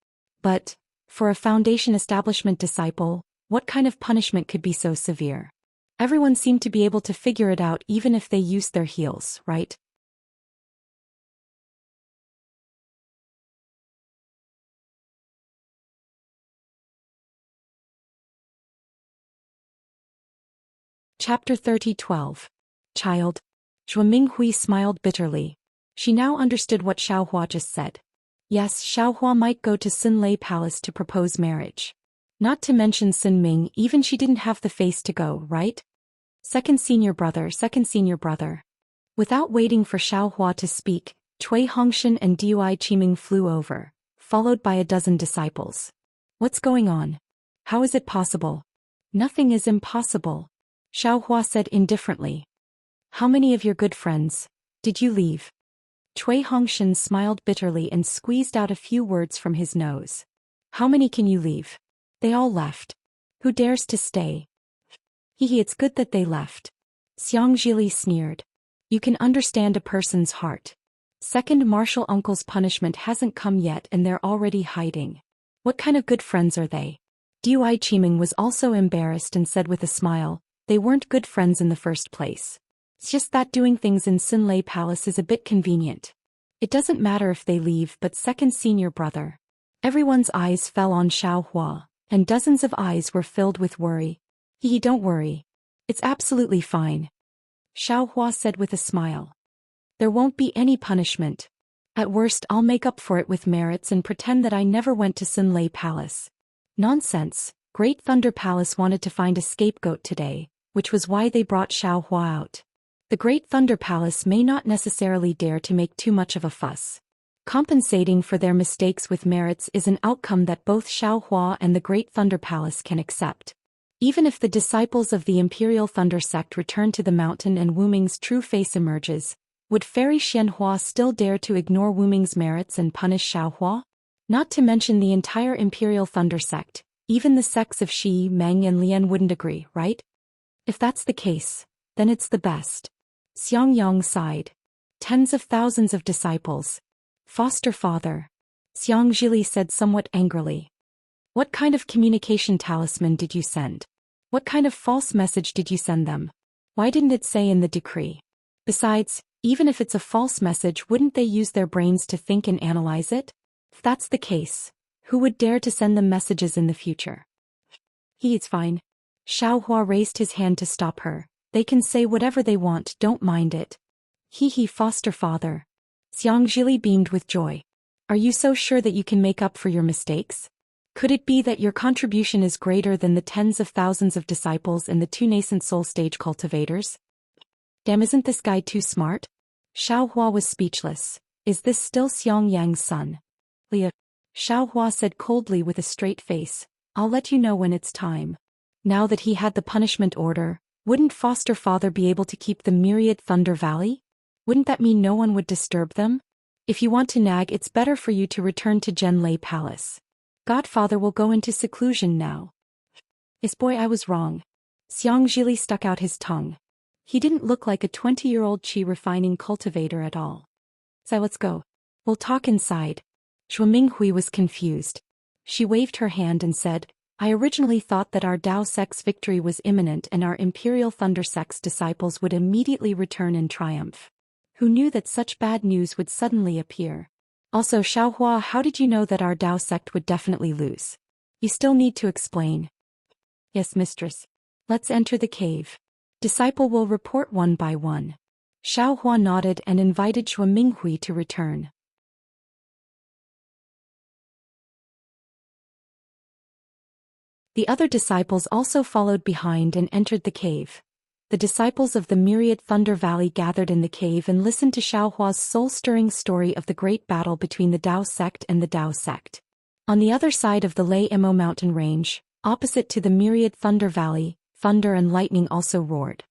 But, for a Foundation establishment disciple, what kind of punishment could be so severe? Everyone seemed to be able to figure it out even if they used their heels, right? Chapter 30:12. Child. Zhuo Minghui smiled bitterly. She now understood what Xiaohua just said. Yes, Xiaohua might go to Xinlei Palace to propose marriage. Not to mention Xin Ming, even she didn't have the face to go, right? Second senior brother. Without waiting for Xiaohua to speak, Cui Hongshan and Dui Qiming flew over, followed by a dozen disciples. What's going on? How is it possible? Nothing is impossible, Xiaohua said indifferently. How many of your good friends did you leave? Cui Hongshan smiled bitterly and squeezed out a few words from his nose. How many can you leave? They all left. Who dares to stay? Hehe, it's good that they left. Xiang Zhili sneered. You can understand a person's heart. Second martial uncle's punishment hasn't come yet and they're already hiding. What kind of good friends are they? Dui Qiming was also embarrassed and said with a smile, they weren't good friends in the first place. It's just that doing things in Xinlei Palace is a bit convenient. It doesn't matter if they leave, but second senior brother. Everyone's eyes fell on Xiaohua, and dozens of eyes were filled with worry. Hehe, don't worry. It's absolutely fine. Xiaohua said with a smile. There won't be any punishment. At worst I'll make up for it with merits and pretend that I never went to Xinlei Palace. Nonsense, Great Thunder Palace wanted to find a scapegoat today, which was why they brought Xiaohua out. The Great Thunder Palace may not necessarily dare to make too much of a fuss. Compensating for their mistakes with merits is an outcome that both Xiaohua and the Great Thunder Palace can accept. Even if the disciples of the Imperial Thunder Sect return to the mountain and Wu Ming's true face emerges, would Fairy Xianhua still dare to ignore Wu Ming's merits and punish Xiaohua? Not to mention the entire Imperial Thunder Sect, even the sects of Shi, Meng and Lian wouldn't agree, right? If that's the case, then it's the best. Xiang Yang sighed. Tens of thousands of disciples. Foster father. Xiang Zhili said somewhat angrily. What kind of communication talisman did you send? What kind of false message did you send them? Why didn't it say in the decree? Besides, even if it's a false message, wouldn't they use their brains to think and analyze it? If that's the case, who would dare to send them messages in the future? It's fine. Xiaohua raised his hand to stop her. They can say whatever they want, don't mind it. Foster father. Xiang Zhili beamed with joy. Are you so sure that you can make up for your mistakes? Could it be that your contribution is greater than the tens of thousands of disciples and the two nascent soul stage cultivators? Damn, isn't this guy too smart? Xiaohua was speechless. Is this still Xiang Yang's son? Leah. Xiaohua said coldly with a straight face. I'll let you know when it's time. Now that he had the punishment order, wouldn't foster father be able to keep the myriad Thunder Valley? Wouldn't that mean no one would disturb them? If you want to nag, it's better for you to return to Zhenlei Palace. Godfather will go into seclusion now. Yes boy, I was wrong. Xiang Zhili stuck out his tongue. He didn't look like a 20-year-old qi refining cultivator at all. So let's go. We'll talk inside. Zhuo Minghui was confused. She waved her hand and said, I originally thought that our Dao sect's victory was imminent and our Imperial Thunder sect's disciples would immediately return in triumph. Who knew that such bad news would suddenly appear? Also, Xiaohua, how did you know that our Dao sect would definitely lose? You still need to explain. Yes, mistress. Let's enter the cave. Disciple will report one by one. Xiaohua nodded and invited Zhuo Minghui to return. The other disciples also followed behind and entered the cave. The disciples of the myriad Thunder Valley gathered in the cave and listened to Xiaohua's soul-stirring story of the great battle between the Dao sect and the Dao sect. On the other side of the Lei Mo mountain range, opposite to the myriad Thunder Valley, thunder and lightning also roared.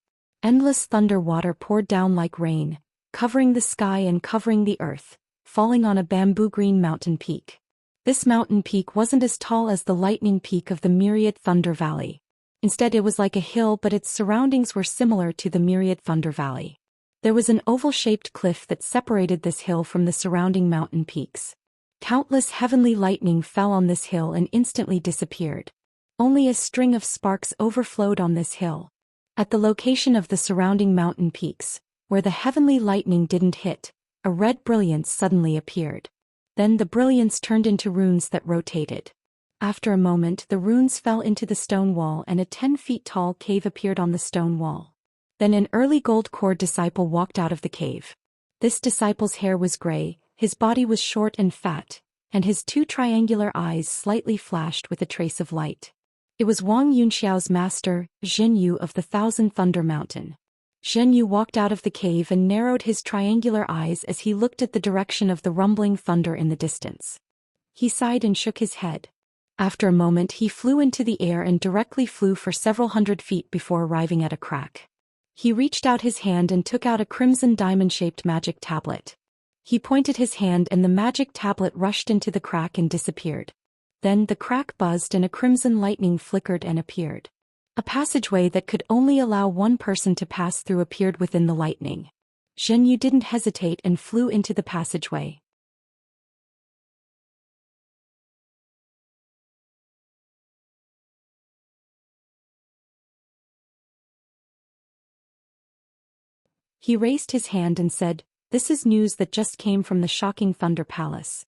Endless thunder water poured down like rain, covering the sky and covering the earth, falling on a bamboo-green mountain peak. This mountain peak wasn't as tall as the lightning peak of the myriad Thunder Valley. Instead it was like a hill, but its surroundings were similar to the myriad Thunder Valley. There was an oval-shaped cliff that separated this hill from the surrounding mountain peaks. Countless heavenly lightning fell on this hill and instantly disappeared. Only a string of sparks overflowed on this hill. At the location of the surrounding mountain peaks, where the heavenly lightning didn't hit, a red brilliance suddenly appeared. Then the brilliance turned into runes that rotated. After a moment, the runes fell into the stone wall and a 10 feet tall cave appeared on the stone wall. Then an early gold core disciple walked out of the cave. This disciple's hair was gray, his body was short and fat, and his 2 triangular eyes slightly flashed with a trace of light. It was Wang Yunxiao's master, Zhen Yu of the Thousand Thunder Mountain. Zhen Yu walked out of the cave and narrowed his triangular eyes as he looked at the direction of the rumbling thunder in the distance. He sighed and shook his head. After a moment he flew into the air and directly flew for several hundred feet before arriving at a crack. He reached out his hand and took out a crimson diamond-shaped magic tablet. He pointed his hand and the magic tablet rushed into the crack and disappeared. Then the crack buzzed and a crimson lightning flickered and appeared. A passageway that could only allow one person to pass through appeared within the lightning. Zhen Yu didn't hesitate and flew into the passageway. He raised his hand and said, "This is news that just came from the shocking Thunder Palace."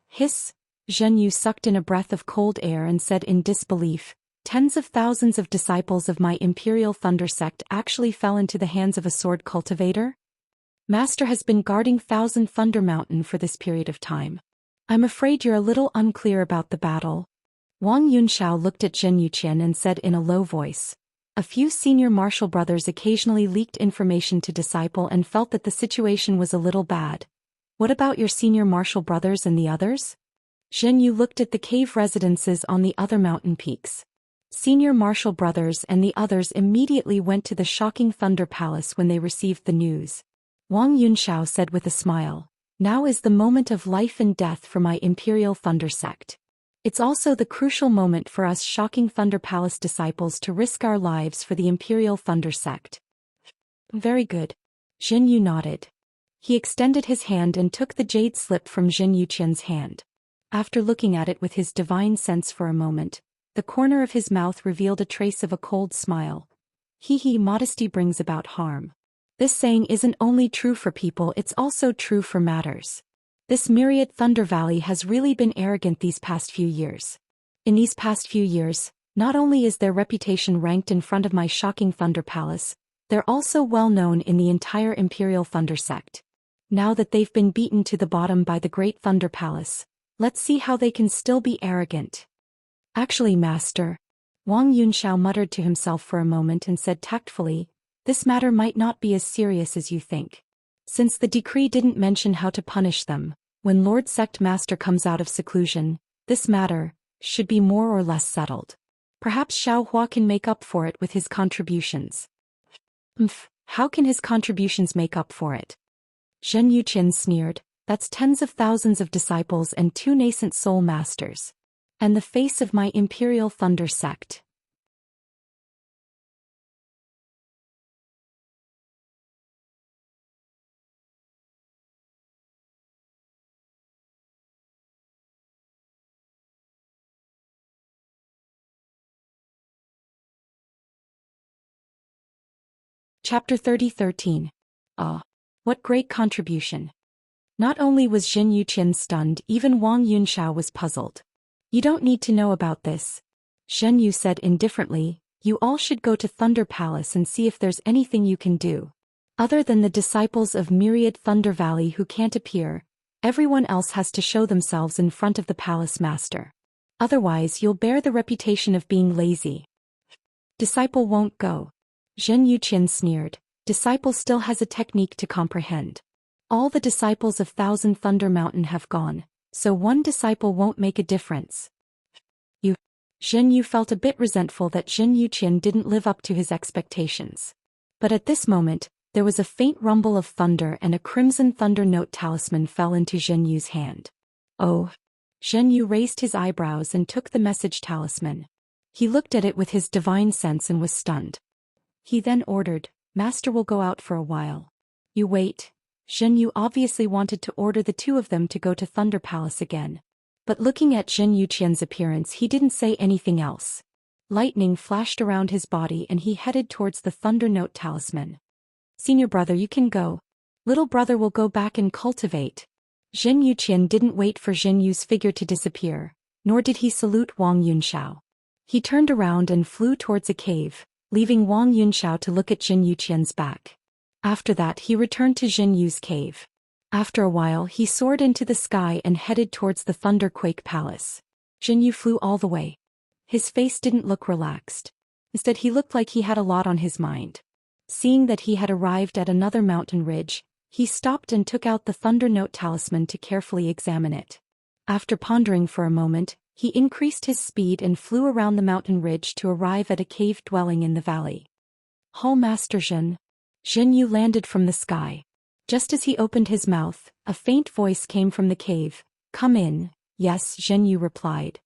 Hiss! Zhen Yu sucked in a breath of cold air and said in disbelief, "Tens of thousands of disciples of my Imperial Thunder Sect actually fell into the hands of a sword cultivator? Master has been guarding Thousand Thunder Mountain for this period of time. I'm afraid you're a little unclear about the battle." Wang Yunxiao looked at Zhen Yuqian and said in a low voice, "A few senior martial brothers occasionally leaked information to disciple and felt that the situation was a little bad. What about your senior martial brothers and the others?" Zhen Yu looked at the cave residences on the other mountain peaks. Senior martial brothers and the others immediately went to the shocking Thunder Palace when they received the news. Wang Yunxiao said with a smile, "Now is the moment of life and death for my Imperial Thunder Sect. It's also the crucial moment for us shocking Thunder Palace disciples to risk our lives for the Imperial Thunder Sect." "Very good." Zhen Yu nodded. He extended his hand and took the jade slip from Zhen Yuqian's hand. After looking at it with his divine sense for a moment, the corner of his mouth revealed a trace of a cold smile. Modesty brings about harm. This saying isn't only true for people, it's also true for matters. This myriad Thunder Valley has really been arrogant these past few years. In these past few years, not only is their reputation ranked in front of my shocking Thunder Palace, they're also well known in the entire Imperial Thunder Sect. Now that they've been beaten to the bottom by the Great Thunder Palace, let's see how they can still be arrogant. Actually, Master, Wang Yunxiao muttered to himself for a moment and said tactfully, "This matter might not be as serious as you think. Since the decree didn't mention how to punish them, when Lord Sect Master comes out of seclusion, this matter should be more or less settled. Perhaps Xiao Hua can make up for it with his contributions." How can his contributions make up for it?" Zhen Yuqian sneered, "That's tens of thousands of disciples and 2 nascent soul masters. And the face of my Imperial Thunder Sect." Chapter 30:13. What great contribution. Not only was Zhen Yuqian stunned, even Wang Yunxiao was puzzled. "You don't need to know about this," Zhen Yu said indifferently. "You all should go to Thunder Palace and see if there's anything you can do. Other than the disciples of Myriad Thunder Valley who can't appear, everyone else has to show themselves in front of the Palace Master. Otherwise you'll bear the reputation of being lazy." "Disciple won't go." Zhen Yuqian sneered. "Disciple still has a technique to comprehend. All the disciples of Thousand Thunder Mountain have gone, so one disciple won't make a difference." Zhen Yu felt a bit resentful that Zhen Yuqian didn't live up to his expectations. But at this moment, there was a faint rumble of thunder and a crimson thunder note talisman fell into Zhen Yu's hand. "Oh." Zhen Yu raised his eyebrows and took the message talisman. He looked at it with his divine sense and was stunned. He then ordered, Master will go out for a while. You wait. Zhen Yu obviously wanted to order the two of them to go to Thunder Palace again. But looking at Zhen Yuqian's appearance, he didn't say anything else. Lightning flashed around his body and he headed towards the Thunder Note Talisman. Senior brother, you can go. Little brother will go back and cultivate. Zhen Yuqian didn't wait for Zhen Yu's figure to disappear, nor did he salute Wang Yunxiao. He turned around and flew towards a cave, leaving Wang Yunxiao to look at Zhen Yuqian's back. After that he returned to Zhen Yu's cave. After a while he soared into the sky and headed towards the Thunderquake Palace. Zhen Yu flew all the way. His face didn't look relaxed. Instead he looked like he had a lot on his mind. Seeing that he had arrived at another mountain ridge, he stopped and took out the Thunder Note Talisman to carefully examine it. After pondering for a moment, he increased his speed and flew around the mountain ridge to arrive at a cave dwelling in the valley. Hall Master Zhen. Zhen Yu landed from the sky. Just as he opened his mouth, a faint voice came from the cave. Come in. Yes, Zhen Yu replied.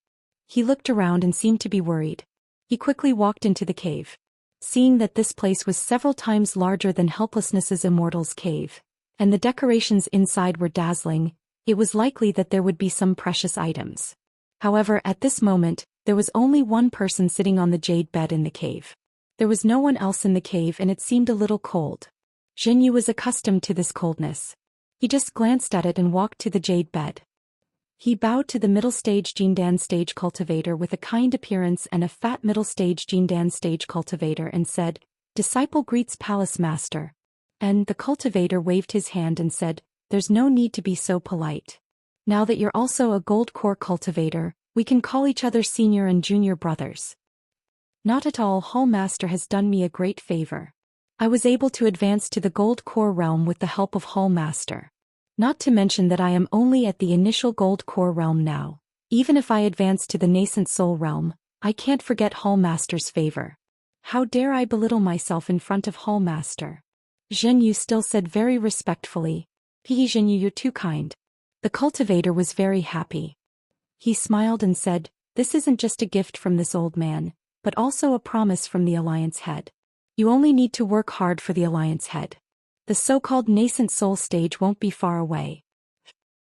He looked around and seemed to be worried. He quickly walked into the cave. Seeing that this place was several times larger than Helplessness's Immortal's cave, and the decorations inside were dazzling, it was likely that there would be some precious items. However, at this moment, there was only one person sitting on the jade bed in the cave. There was no one else in the cave and it seemed a little cold. Zhen Yu was accustomed to this coldness. He just glanced at it and walked to the jade bed. He bowed to the middle stage Jindan stage cultivator with a kind appearance and a fat middle stage Jindan stage cultivator and said, Disciple greets Palace Master. And the cultivator waved his hand and said, There's no need to be so polite. Now that you're also a gold core cultivator, we can call each other senior and junior brothers. Not at all. Hall Master has done me a great favor. I was able to advance to the gold core realm with the help of Hall Master. Not to mention that I am only at the initial gold core realm now. Even if I advance to the nascent soul realm, I can't forget Hall Master's favor. How dare I belittle myself in front of Hall Master? Zhen Yu still said very respectfully, Zhen Yu, you're too kind. The cultivator was very happy. He smiled and said, This isn't just a gift from this old man, but also a promise from the Alliance Head. You only need to work hard for the Alliance Head. The so-called nascent soul stage won't be far away.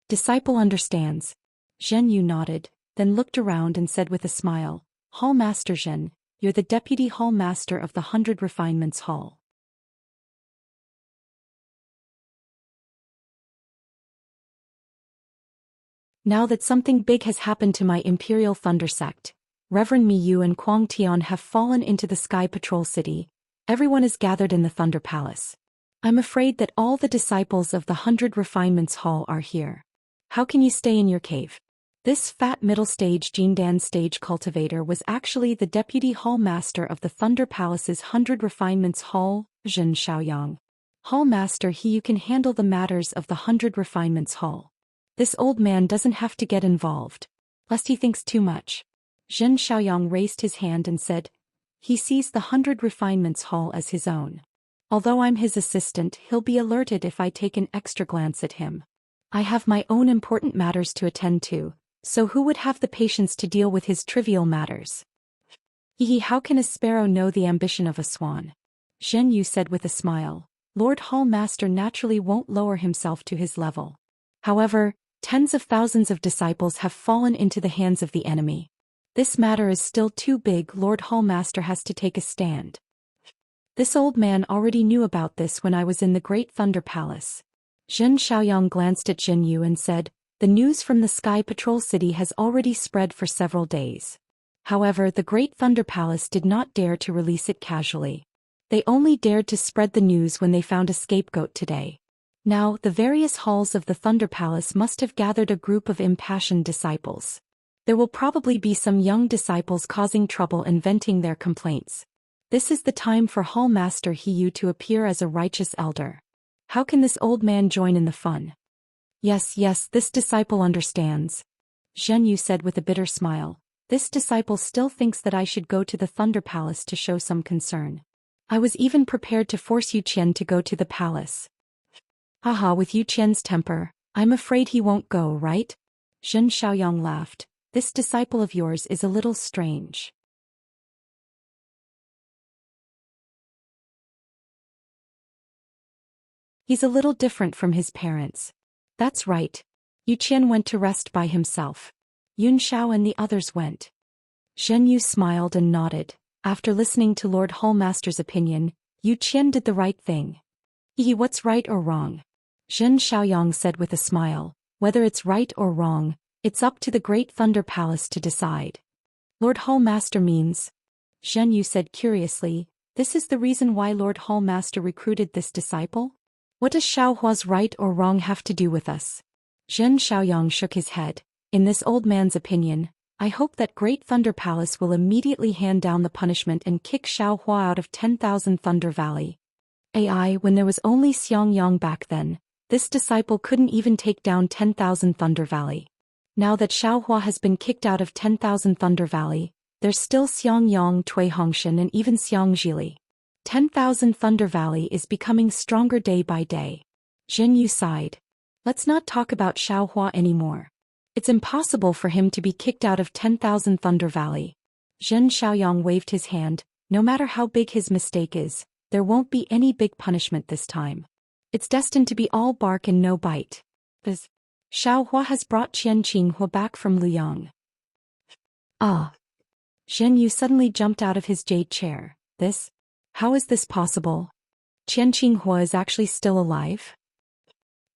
Disciple understands. Zhen Yu nodded, then looked around and said with a smile, Hall Master Zhen, you're the Deputy Hall Master of the 100 Refinements Hall. Now that something big has happened to my Imperial Thunder Sect, Reverend Mi Yu and Kuang Tian have fallen into the Sky Patrol City. Everyone is gathered in the Thunder Palace. I'm afraid that all the disciples of the 100 Refinements Hall are here. How can you stay in your cave? This fat middle stage Jindan stage cultivator was actually the Deputy Hall Master of the Thunder Palace's 100 Refinements Hall, Zhen Xiaoyang. Hall Master, you can handle the matters of the 100 Refinements Hall. This old man doesn't have to get involved, lest he thinks too much. Zhen Xiaoyang raised his hand and said, He sees the 100 Refinements Hall as his own. Although I'm his assistant, he'll be alerted if I take an extra glance at him. I have my own important matters to attend to, so who would have the patience to deal with his trivial matters? How can a sparrow know the ambition of a swan? Zhen Yu said with a smile. Lord Hall Master naturally won't lower himself to his level. However, tens of thousands of disciples have fallen into the hands of the enemy. This matter is still too big. Lord Hall Master has to take a stand. This old man already knew about this when I was in the Great Thunder Palace. Zhen Xiaoyang glanced at Zhen Yu and said, The news from the Sky Patrol City has already spread for several days. However, the Great Thunder Palace did not dare to release it casually. They only dared to spread the news when they found a scapegoat today. Now, the various halls of the Thunder Palace must have gathered a group of impassioned disciples. There will probably be some young disciples causing trouble and venting their complaints. This is the time for Hall Master Yu to appear as a righteous elder. How can this old man join in the fun? Yes, this disciple understands. Zhen Yu said with a bitter smile. This disciple still thinks that I should go to the Thunder Palace to show some concern. I was even prepared to force Yu Qian to go to the palace. Haha, with Yu Qian's temper, I'm afraid he won't go, right? Zhen Xiaoyang laughed. This disciple of yours is a little strange. He's a little different from his parents. That's right. Yu Qian went to rest by himself. Yun Xiao and the others went. Zhen Yu smiled and nodded. After listening to Lord Hallmaster's opinion, Yu Qian did the right thing. What's right or wrong? Zhen Xiaoyang said with a smile. Whether it's right or wrong, it's up to the Great Thunder Palace to decide. Lord Hallmaster means? Zhen Yu said curiously, this is the reason why Lord Hallmaster recruited this disciple? What does Xiaohua's right or wrong have to do with us? Zhen Xiaoyang shook his head. In this old man's opinion, I hope that Great Thunder Palace will immediately hand down the punishment and kick Xiaohua out of 10,000 Thunder Valley. When there was only Xiangyang back then, this disciple couldn't even take down 10,000 Thunder Valley. Now that Xiaohua has been kicked out of 10,000 Thunder Valley, there's still Xiangyang, Tui Hongshan and even Xiangjili. 10,000 Thunder Valley is becoming stronger day by day. Zhen Yu sighed. Let's not talk about Xiaohua anymore. It's impossible for him to be kicked out of 10,000 Thunder Valley. Zhen Xiaoyang waved his hand. No matter how big his mistake is, there won't be any big punishment this time. It's destined to be all bark and no bite. Xiaohua has brought Qian Qinghua back from Luyang. Ah! Zhen Yu suddenly jumped out of his jade chair. How is this possible? Qian Qinghua is actually still alive?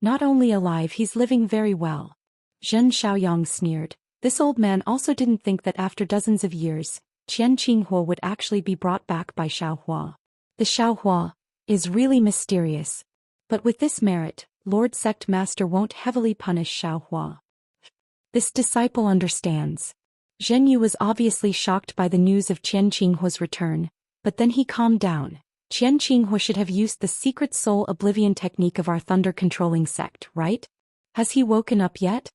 Not only alive, he's living very well. Zhen Xiaoyang sneered. This old man also didn't think that after dozens of years, Qian Qinghua would actually be brought back by Xiaohua. The Xiaohua is really mysterious. But with this merit, Lord Sect Master won't heavily punish Xiaohua. This disciple understands. Zhen Yu was obviously shocked by the news of Qian Qinghua's return, but then he calmed down. Qian Qinghua should have used the secret soul oblivion technique of our thunder-controlling sect, right? Has he woken up yet?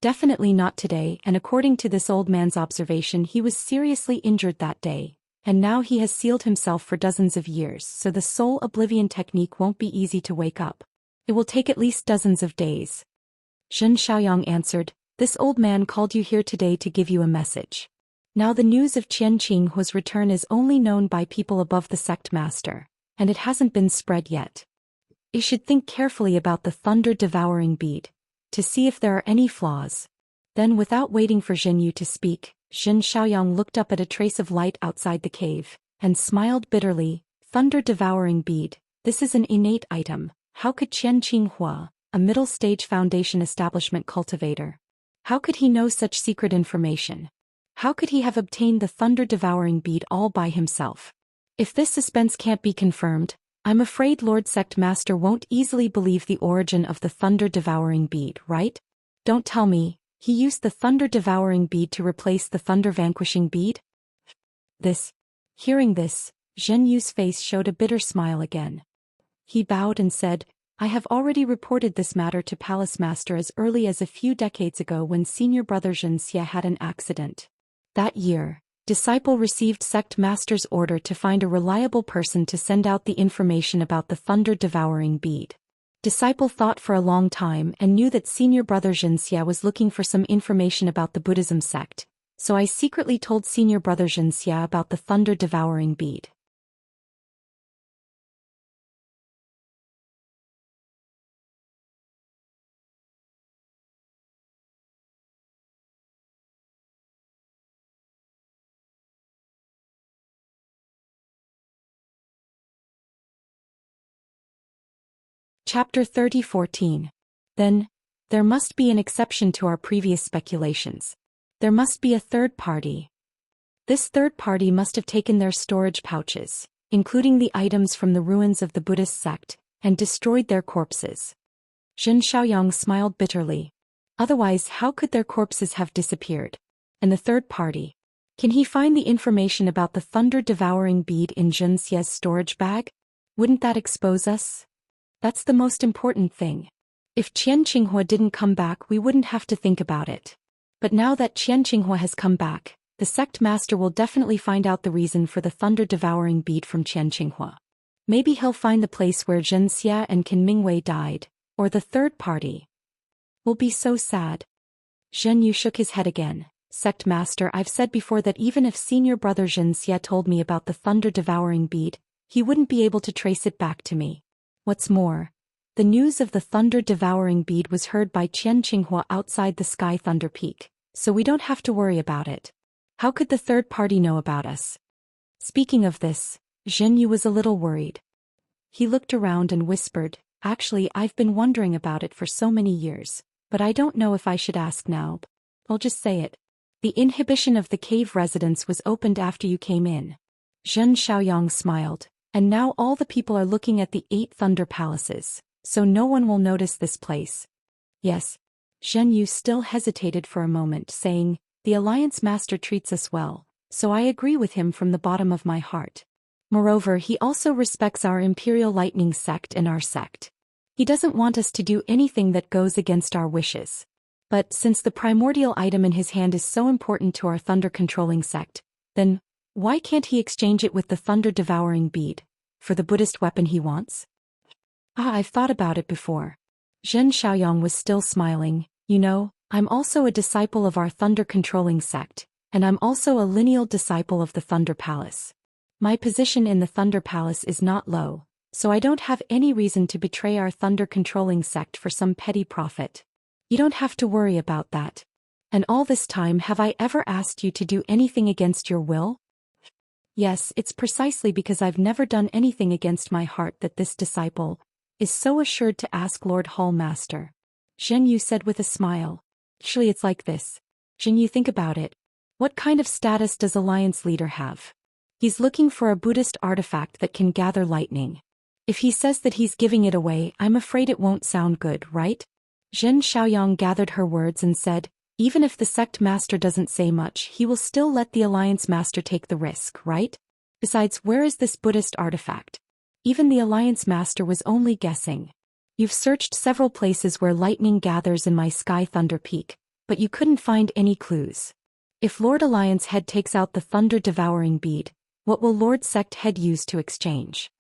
Definitely not today, and according to this old man's observation, he was seriously injured that day, and now he has sealed himself for dozens of years, so the soul oblivion technique won't be easy to wake up. It will take at least dozens of days. Zhen Xiaoyang answered, this old man called you here today to give you a message. Now the news of Qian Qinghua's return is only known by people above the sect master, and it hasn't been spread yet. You should think carefully about the thunder-devouring bead, to see if there are any flaws. Then without waiting for Zhen Yu to speak, Zhen Xiaoyang looked up at a trace of light outside the cave, and smiled bitterly. Thunder-devouring bead, this is an innate item. How could Qian Qinghua, a middle-stage foundation establishment cultivator, how could he know such secret information? How could he have obtained the thunder-devouring bead all by himself? If this suspense can't be confirmed, I'm afraid Lord Sect Master won't easily believe the origin of the thunder-devouring bead, right? Don't tell me, he used the thunder-devouring bead to replace the thunder-vanquishing bead? Hearing this, Zhen Yu's face showed a bitter smile again. He bowed and said, I have already reported this matter to Palace Master as early as a few decades ago when senior brother Zhen Xie had an accident. That year, Disciple received Sect Master's order to find a reliable person to send out the information about the thunder-devouring bead. Disciple thought for a long time and knew that senior brother Zhen Xie was looking for some information about the Buddhism sect, so I secretly told senior brother Zhen Xie about the thunder-devouring bead. Chapter 30:14. Then, there must be an exception to our previous speculations. There must be a third party. This third party must have taken their storage pouches, including the items from the ruins of the Buddhist sect, and destroyed their corpses. Zhen Xiaoyang smiled bitterly. Otherwise, how could their corpses have disappeared? And the third party? Can he find the information about the thunder-devouring bead in Zhen Xie's storage bag? Wouldn't that expose us? That's the most important thing. If Qian Qinghua didn't come back, we wouldn't have to think about it. But now that Qian Qinghua has come back, the sect master will definitely find out the reason for the thunder-devouring bead from Qian Qinghua. Maybe he'll find the place where Zhen Xie and Qin Mingwei died, or the third party. Will be so sad. Zhen Yu shook his head again. Sect master, I've said before that even if senior brother Zhen Xie told me about the thunder-devouring bead, he wouldn't be able to trace it back to me. What's more, The news of the thunder-devouring bead was heard by Qian Qinghua outside the Sky Thunder Peak, so we don't have to worry about it. How could the third party know about us? Speaking of this, Zhen Yu was a little worried. He looked around and whispered, "Actually, I've been wondering about it for so many years, but I don't know if I should ask now. I'll just say it. The inhibition of the cave residence was opened after you came in." Zhen Xiaoyang smiled, "And now all the people are looking at the 8 Thunder Palaces, so no one will notice this place." Yes. Zhen Yu still hesitated for a moment, saying, "The Alliance Master treats us well, so I agree with him from the bottom of my heart. Moreover, he also respects our Imperial Lightning sect and our sect. He doesn't want us to do anything that goes against our wishes. But since the primordial item in his hand is so important to our thunder-controlling sect, then why can't he exchange it with the thunder-devouring bead for the Buddhist weapon he wants?" I've thought about it before." Zhen Xiaoyang was still smiling. "You know, I'm also a disciple of our thunder-controlling sect, and I'm also a lineal disciple of the Thunder Palace. My position in the Thunder Palace is not low, so I don't have any reason to betray our thunder-controlling sect for some petty profit. You don't have to worry about that. And all this time have I ever asked you to do anything against your will?" "Yes, it's precisely because I've never done anything against my heart that this disciple is so assured to ask Lord Hall Master," Zhen Yu said with a smile. "Actually, it's like this. Zhen Yu, think about it. What kind of status does Alliance Leader have? He's looking for a Buddhist artifact that can gather lightning. If he says that he's giving it away, I'm afraid it won't sound good, right?" Zhen Xiaoyang gathered her words and said, "Even if the sect master doesn't say much, he will still let the Alliance Master take the risk, right? Besides, where is this Buddhist artifact? Even the Alliance Master was only guessing. You've searched several places where lightning gathers in my Sky Thunder Peak, but you couldn't find any clues. If Lord Alliance Head takes out the thunder-devouring bead, what will Lord Sect Head use to exchange?"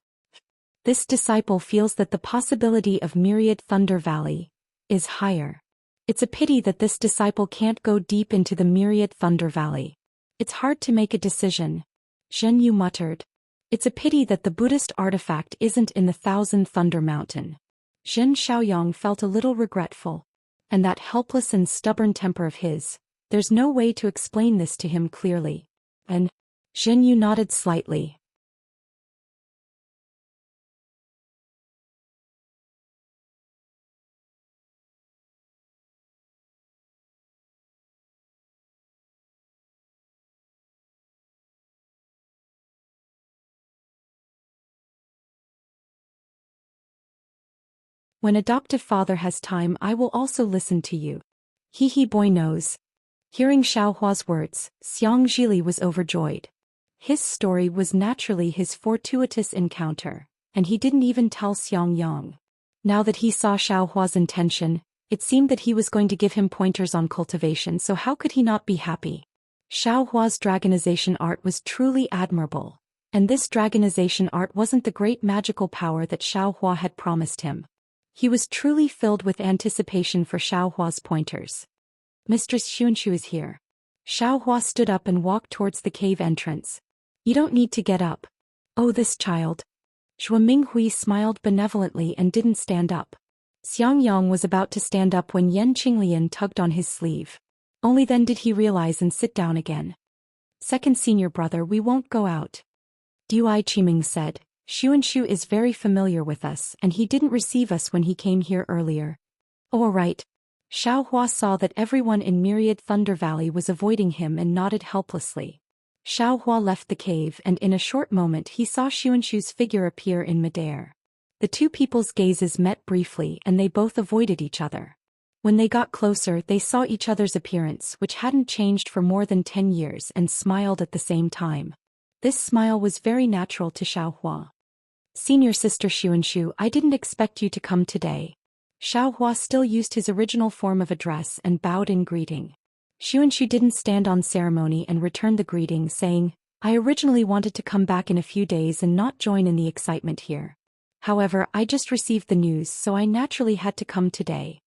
This disciple feels that the possibility of Myriad Thunder Valley is higher. It's a pity that this disciple can't go deep into the Myriad Thunder Valley. It's hard to make a decision. Zhen Yu muttered. It's a pity that the Buddhist artifact isn't in the Thousand Thunder Mountain. Zhen Xiaoyang felt a little regretful. And that helpless and stubborn temper of his, there's no way to explain this to him clearly. And Zhen Yu nodded slightly. "When adoptive father has time, I will also listen to you. He boy knows." Hearing Xiaohua's words, Xiang Zhili was overjoyed. His story was naturally his fortuitous encounter, and he didn't even tell Xiang Yang. Now that he saw Xiaohua's intention, it seemed that he was going to give him pointers on cultivation, so how could he not be happy? Xiaohua's dragonization art was truly admirable, and this dragonization art wasn't the great magical power that Xiaohua had promised him. He was truly filled with anticipation for Xiaohua's pointers. "Mistress Xuanxu is here." Xiaohua stood up and walked towards the cave entrance. "You don't need to get up." "Oh, this child." Xue Minghui smiled benevolently and didn't stand up. Xiang Yang was about to stand up when Yan Qinglian tugged on his sleeve. Only then did he realize and sit down again. "Second senior brother, we won't go out." Dui Qiming said, "Xuanxu is very familiar with us and he didn't receive us when he came here earlier." "Oh, all right." Xiaohua saw that everyone in Myriad Thunder Valley was avoiding him and nodded helplessly. Xiaohua left the cave and in a short moment he saw Xuanxu's figure appear in midair. The two people's gazes met briefly and they both avoided each other. When they got closer, they saw each other's appearance, which hadn't changed for more than 10 years, and smiled at the same time. This smile was very natural to Xiaohua. "Senior sister Xuanxu, I didn't expect you to come today." Xiaohua still used his original form of address and bowed in greeting. Xuanxu didn't stand on ceremony and returned the greeting, saying, "I originally wanted to come back in a few days and not join in the excitement here. However, I just received the news, so I naturally had to come today."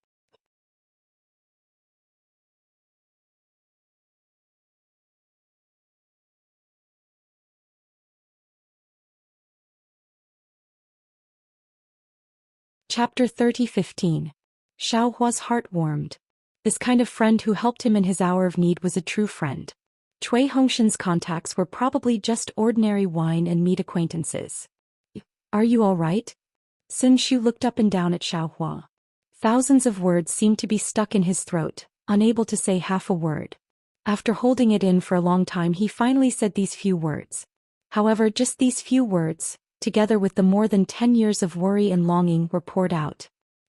Chapter 30:15. Xiao Hua's heart warmed. This kind of friend who helped him in his hour of need was a true friend. Cui Hongshan's contacts were probably just ordinary wine and meat acquaintances. Are you all right? Sun Shu looked up and down at Xiao Hua. Thousands of words seemed to be stuck in his throat, unable to say half a word. After holding it in for a long time, he finally said these few words. However, just these few words, together with the more than 10 years of worry and longing, were poured out.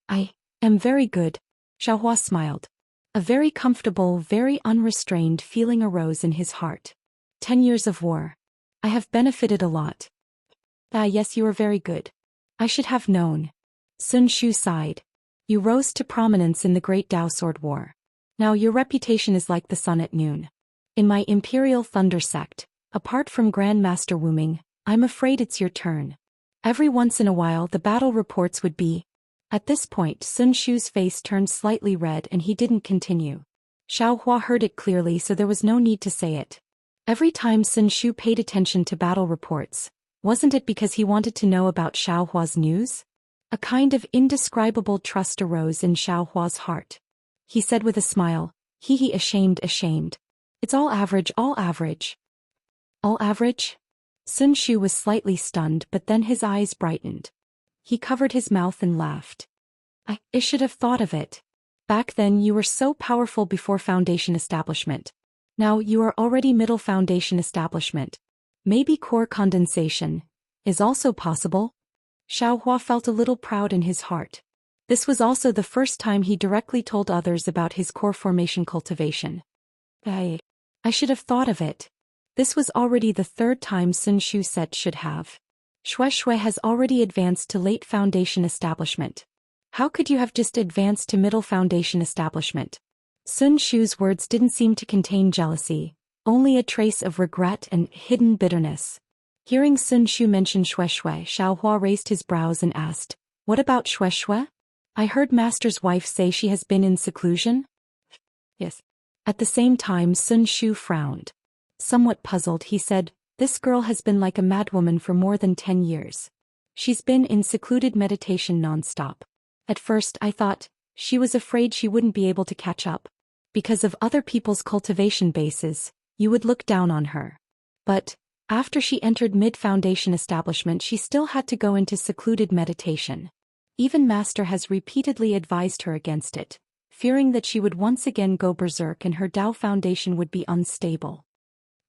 I am very good. Xiao Hua smiled. A very comfortable, very unrestrained feeling arose in his heart. 10 years of war. I have benefited a lot. Ah, yes, you are very good. I should have known. Sun Shu sighed. You rose to prominence in the Great Dao Sword War. Now your reputation is like the sun at noon. In my Imperial Thunder sect, apart from Grand Master Wu Ming, I'm afraid it's your turn. Every once in a while the battle reports would be. At this point Sun Shu's face turned slightly red and he didn't continue. Xiao Hua heard it clearly, so there was no need to say it. Every time Sun Shu paid attention to battle reports, wasn't it because he wanted to know about Xiao Hua's news? A kind of indescribable trust arose in Xiao Hua's heart. He said with a smile, He ashamed. It's all average, all average. All average? Sun Shu was slightly stunned, but then his eyes brightened. He covered his mouth and laughed. I should have thought of it. Back then you were so powerful before Foundation Establishment. Now you are already Middle Foundation Establishment. Maybe core condensation is also possible? Xiao Hua felt a little proud in his heart. This was also the first time he directly told others about his core formation cultivation. I should have thought of it. This was already the third time Sun Shu said should have. Shui has already advanced to late foundation establishment. How could you have just advanced to middle foundation establishment? Sun Shu's words didn't seem to contain jealousy, only a trace of regret and hidden bitterness. Hearing Sun Shu mention Shui, Xiao Hua raised his brows and asked, What about Shui? I heard Master's wife say she has been in seclusion? Yes. At the same time Sun Shu frowned. Somewhat puzzled, he said, This girl has been like a madwoman for more than 10 years. She's been in secluded meditation non-stop. At first I thought, she was afraid she wouldn't be able to catch up. Because of other people's cultivation bases, you would look down on her. But, after she entered mid-foundation establishment, she still had to go into secluded meditation. Even Master has repeatedly advised her against it, fearing that she would once again go berserk and her Dao foundation would be unstable.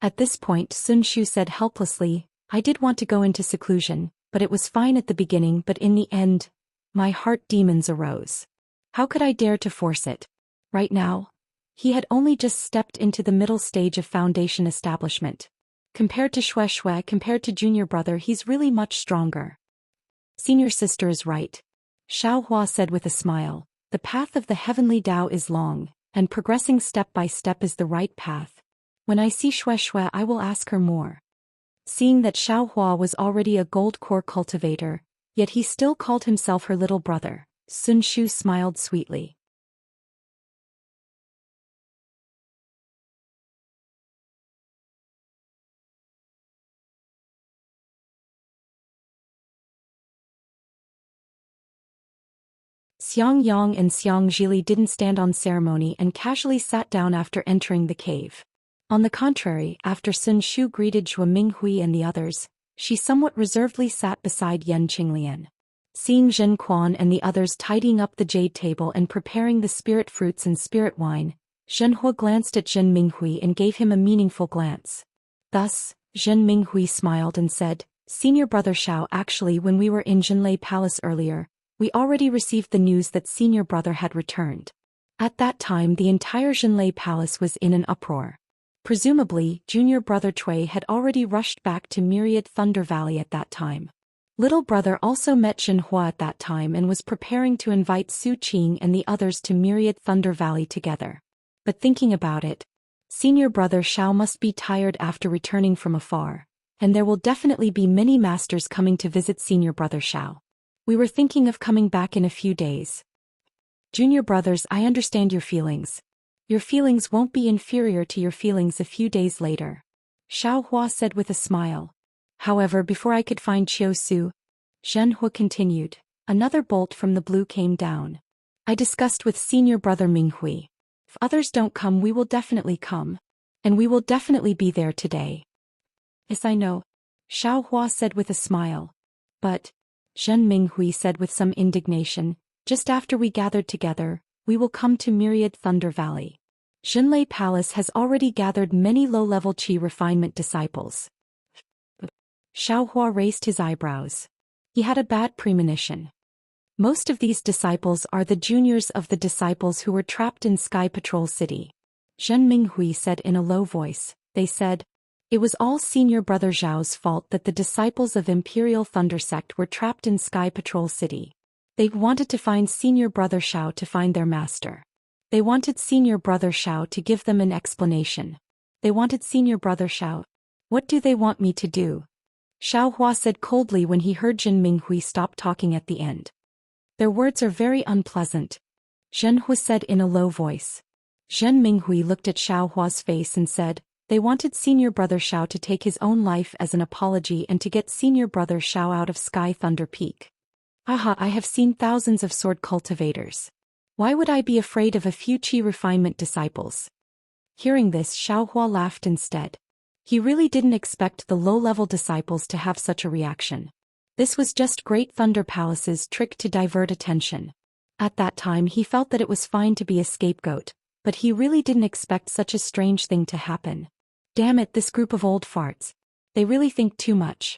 At this point Sun Shu said helplessly, I did want to go into seclusion, but it was fine at the beginning, but in the end, my heart demons arose. How could I dare to force it? Right now, he had only just stepped into the middle stage of foundation establishment. Compared to Shui, compared to junior brother, he's really much stronger. Senior sister is right. Xiao Hua said with a smile, the path of the heavenly Dao is long, and progressing step by step is the right path. When I see Shui, I will ask her more. Seeing that Xiao Hua was already a gold core cultivator, yet he still called himself her little brother, Sun Shu smiled sweetly. Xiang Yang and Xiang Zhili didn't stand on ceremony and casually sat down after entering the cave. On the contrary, after Sun Shu greeted Zhuo Minghui and the others, she somewhat reservedly sat beside Yan Qinglian. Seeing Zhen Quan and the others tidying up the jade table and preparing the spirit fruits and spirit wine, Zhen Hua glanced at Zhen Minghui and gave him a meaningful glance. Thus, Zhen Minghui smiled and said, Senior brother Xiao, actually when we were in Jinlei Palace earlier, we already received the news that senior brother had returned. At that time the entire Jinlei Palace was in an uproar. Presumably, junior brother Cui had already rushed back to Myriad Thunder Valley at that time. Little brother also met Zhen Hua at that time and was preparing to invite Su Qing and the others to Myriad Thunder Valley together. But thinking about it, senior brother Xiao must be tired after returning from afar, and there will definitely be many masters coming to visit senior brother Xiao. We were thinking of coming back in a few days. Junior brothers, I understand your feelings. Your feelings won't be inferior to your feelings a few days later. Xiao Hua said with a smile. However, before I could find Chiu Su, Zhen Hua continued, Another bolt from the blue came down. I discussed with senior brother Minghui. If others don't come, we will definitely come. And we will definitely be there today. Yes, I know, Xiao Hua said with a smile. But, Zhen Minghui said with some indignation, just after we gathered together, we will come to Myriad Thunder Valley. Xinlei Palace has already gathered many low-level qi refinement disciples. Xiao Hua raised his eyebrows. He had a bad premonition. Most of these disciples are the juniors of the disciples who were trapped in Sky Patrol City. Zhen Minghui said in a low voice. They said, it was all senior brother Zhao's fault that the disciples of Imperial Thunder Sect were trapped in Sky Patrol City. They wanted to find senior brother Xiao to find their master. They wanted senior brother Xiao to give them an explanation. They wanted senior brother Xiao. What do they want me to do? Xiao Hua said coldly when he heard Zhen Minghui stop talking at the end. Their words are very unpleasant, Zhen Hua said in a low voice. Zhen Minghui looked at Xiao Hua's face and said, they wanted senior brother Xiao to take his own life as an apology and to get senior brother Xiao out of Sky Thunder Peak. Aha, I have seen thousands of sword cultivators. Why would I be afraid of a few qi refinement disciples? Hearing this, Xiao Hua laughed instead. He really didn't expect the low-level disciples to have such a reaction. This was just Great Thunder Palace's trick to divert attention. At that time he felt that it was fine to be a scapegoat, but he really didn't expect such a strange thing to happen. Damn it, this group of old farts. They really think too much.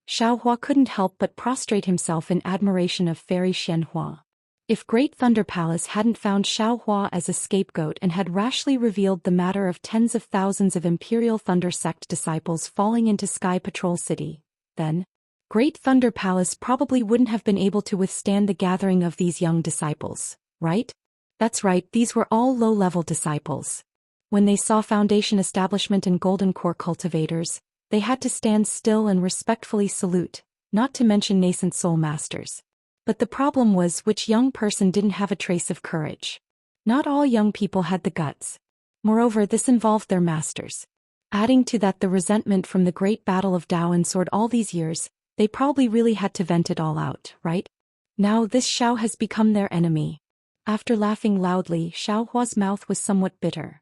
Xiao Hua couldn't help but prostrate himself in admiration of Fairy Xianhua. If Great Thunder Palace hadn't found Xiao Hua as a scapegoat and had rashly revealed the matter of tens of thousands of Imperial Thunder Sect disciples falling into Sky Patrol City, then Great Thunder Palace probably wouldn't have been able to withstand the gathering of these young disciples, right? That's right, these were all low-level disciples. When they saw Foundation Establishment and Golden Core cultivators, they had to stand still and respectfully salute, not to mention nascent soul masters. But the problem was which young person didn't have a trace of courage. Not all young people had the guts. Moreover, this involved their masters. Adding to that the resentment from the great battle of Dao and Sword all these years, they probably really had to vent it all out, right? Now this Xiao has become their enemy. After laughing loudly, Xiao Hua's mouth was somewhat bitter.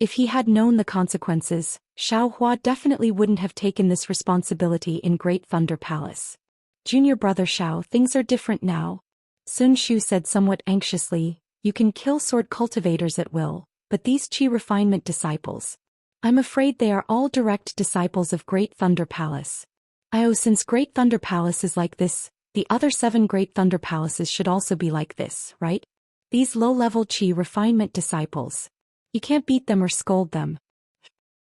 If he had known the consequences, Xiao Hua definitely wouldn't have taken this responsibility in Great Thunder Palace. Junior brother Xiao, things are different now. Sun Shu said somewhat anxiously, you can kill sword cultivators at will, but these qi refinement disciples. I'm afraid they are all direct disciples of Great Thunder Palace. Since Great Thunder Palace is like this, the other 7 Great Thunder Palaces should also be like this, right? These low-level qi refinement disciples. You can't beat them or scold them.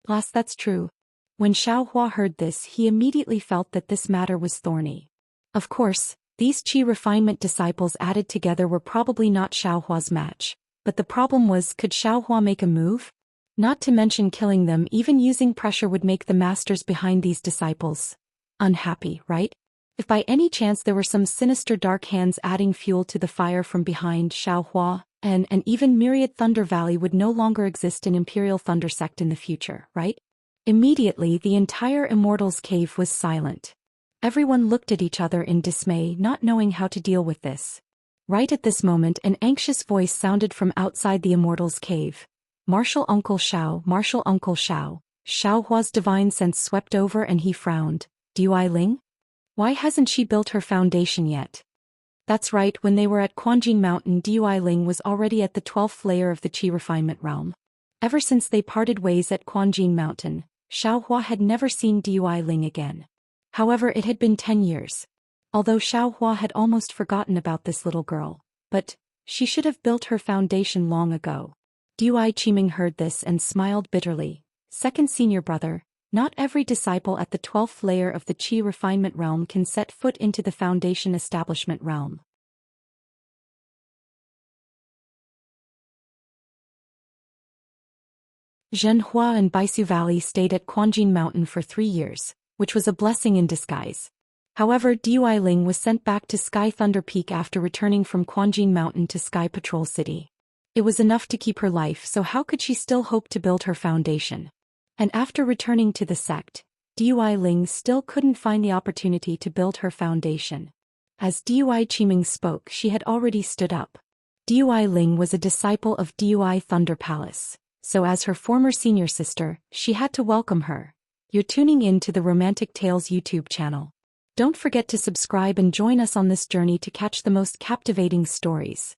Plus, that's true. When Xiao Hua heard this, he immediately felt that this matter was thorny. Of course, these qi refinement disciples added together were probably not Xiao Hua's match. But the problem was, could Xiao Hua make a move? Not to mention killing them, even using pressure would make the masters behind these disciples unhappy, right? If by any chance there were some sinister dark hands adding fuel to the fire from behind Xiao Hua, and even Myriad Thunder Valley would no longer exist in Imperial Thunder Sect in the future, right? Immediately the entire Immortals Cave was silent. Everyone looked at each other in dismay, not knowing how to deal with this. Right at this moment an anxious voice sounded from outside the Immortals Cave. Martial Uncle Xiao, Martial Uncle Xiao. Xiao Hua's divine sense swept over and he frowned. Dui Ling? Why hasn't she built her foundation yet? That's right, when they were at Quanjin Mountain, Dui Ling was already at the 12th layer of the Qi refinement realm. Ever since they parted ways at Quanjin Mountain, Xiao Hua had never seen Dui Ling again. However, it had been 10 years. Although Xiao Hua had almost forgotten about this little girl, but she should have built her foundation long ago. Dui Qiming heard this and smiled bitterly. Second senior brother, not every disciple at the 12th layer of the Qi refinement realm can set foot into the foundation establishment realm. Zhen Hua and Baisu Valley stayed at Quanjin Mountain for 3 years, which was a blessing in disguise. However, Dui Ling was sent back to Sky Thunder Peak after returning from Quanjin Mountain to Sky Patrol City. It was enough to keep her life, so how could she still hope to build her foundation? And after returning to the sect, Dui Ling still couldn't find the opportunity to build her foundation. As Dui Qiming spoke, she had already stood up. Dui Ling was a disciple of Dui Thunder Palace, so as her former senior sister, she had to welcome her. You're tuning in to the Romantic Tales YouTube channel. Don't forget to subscribe and join us on this journey to catch the most captivating stories.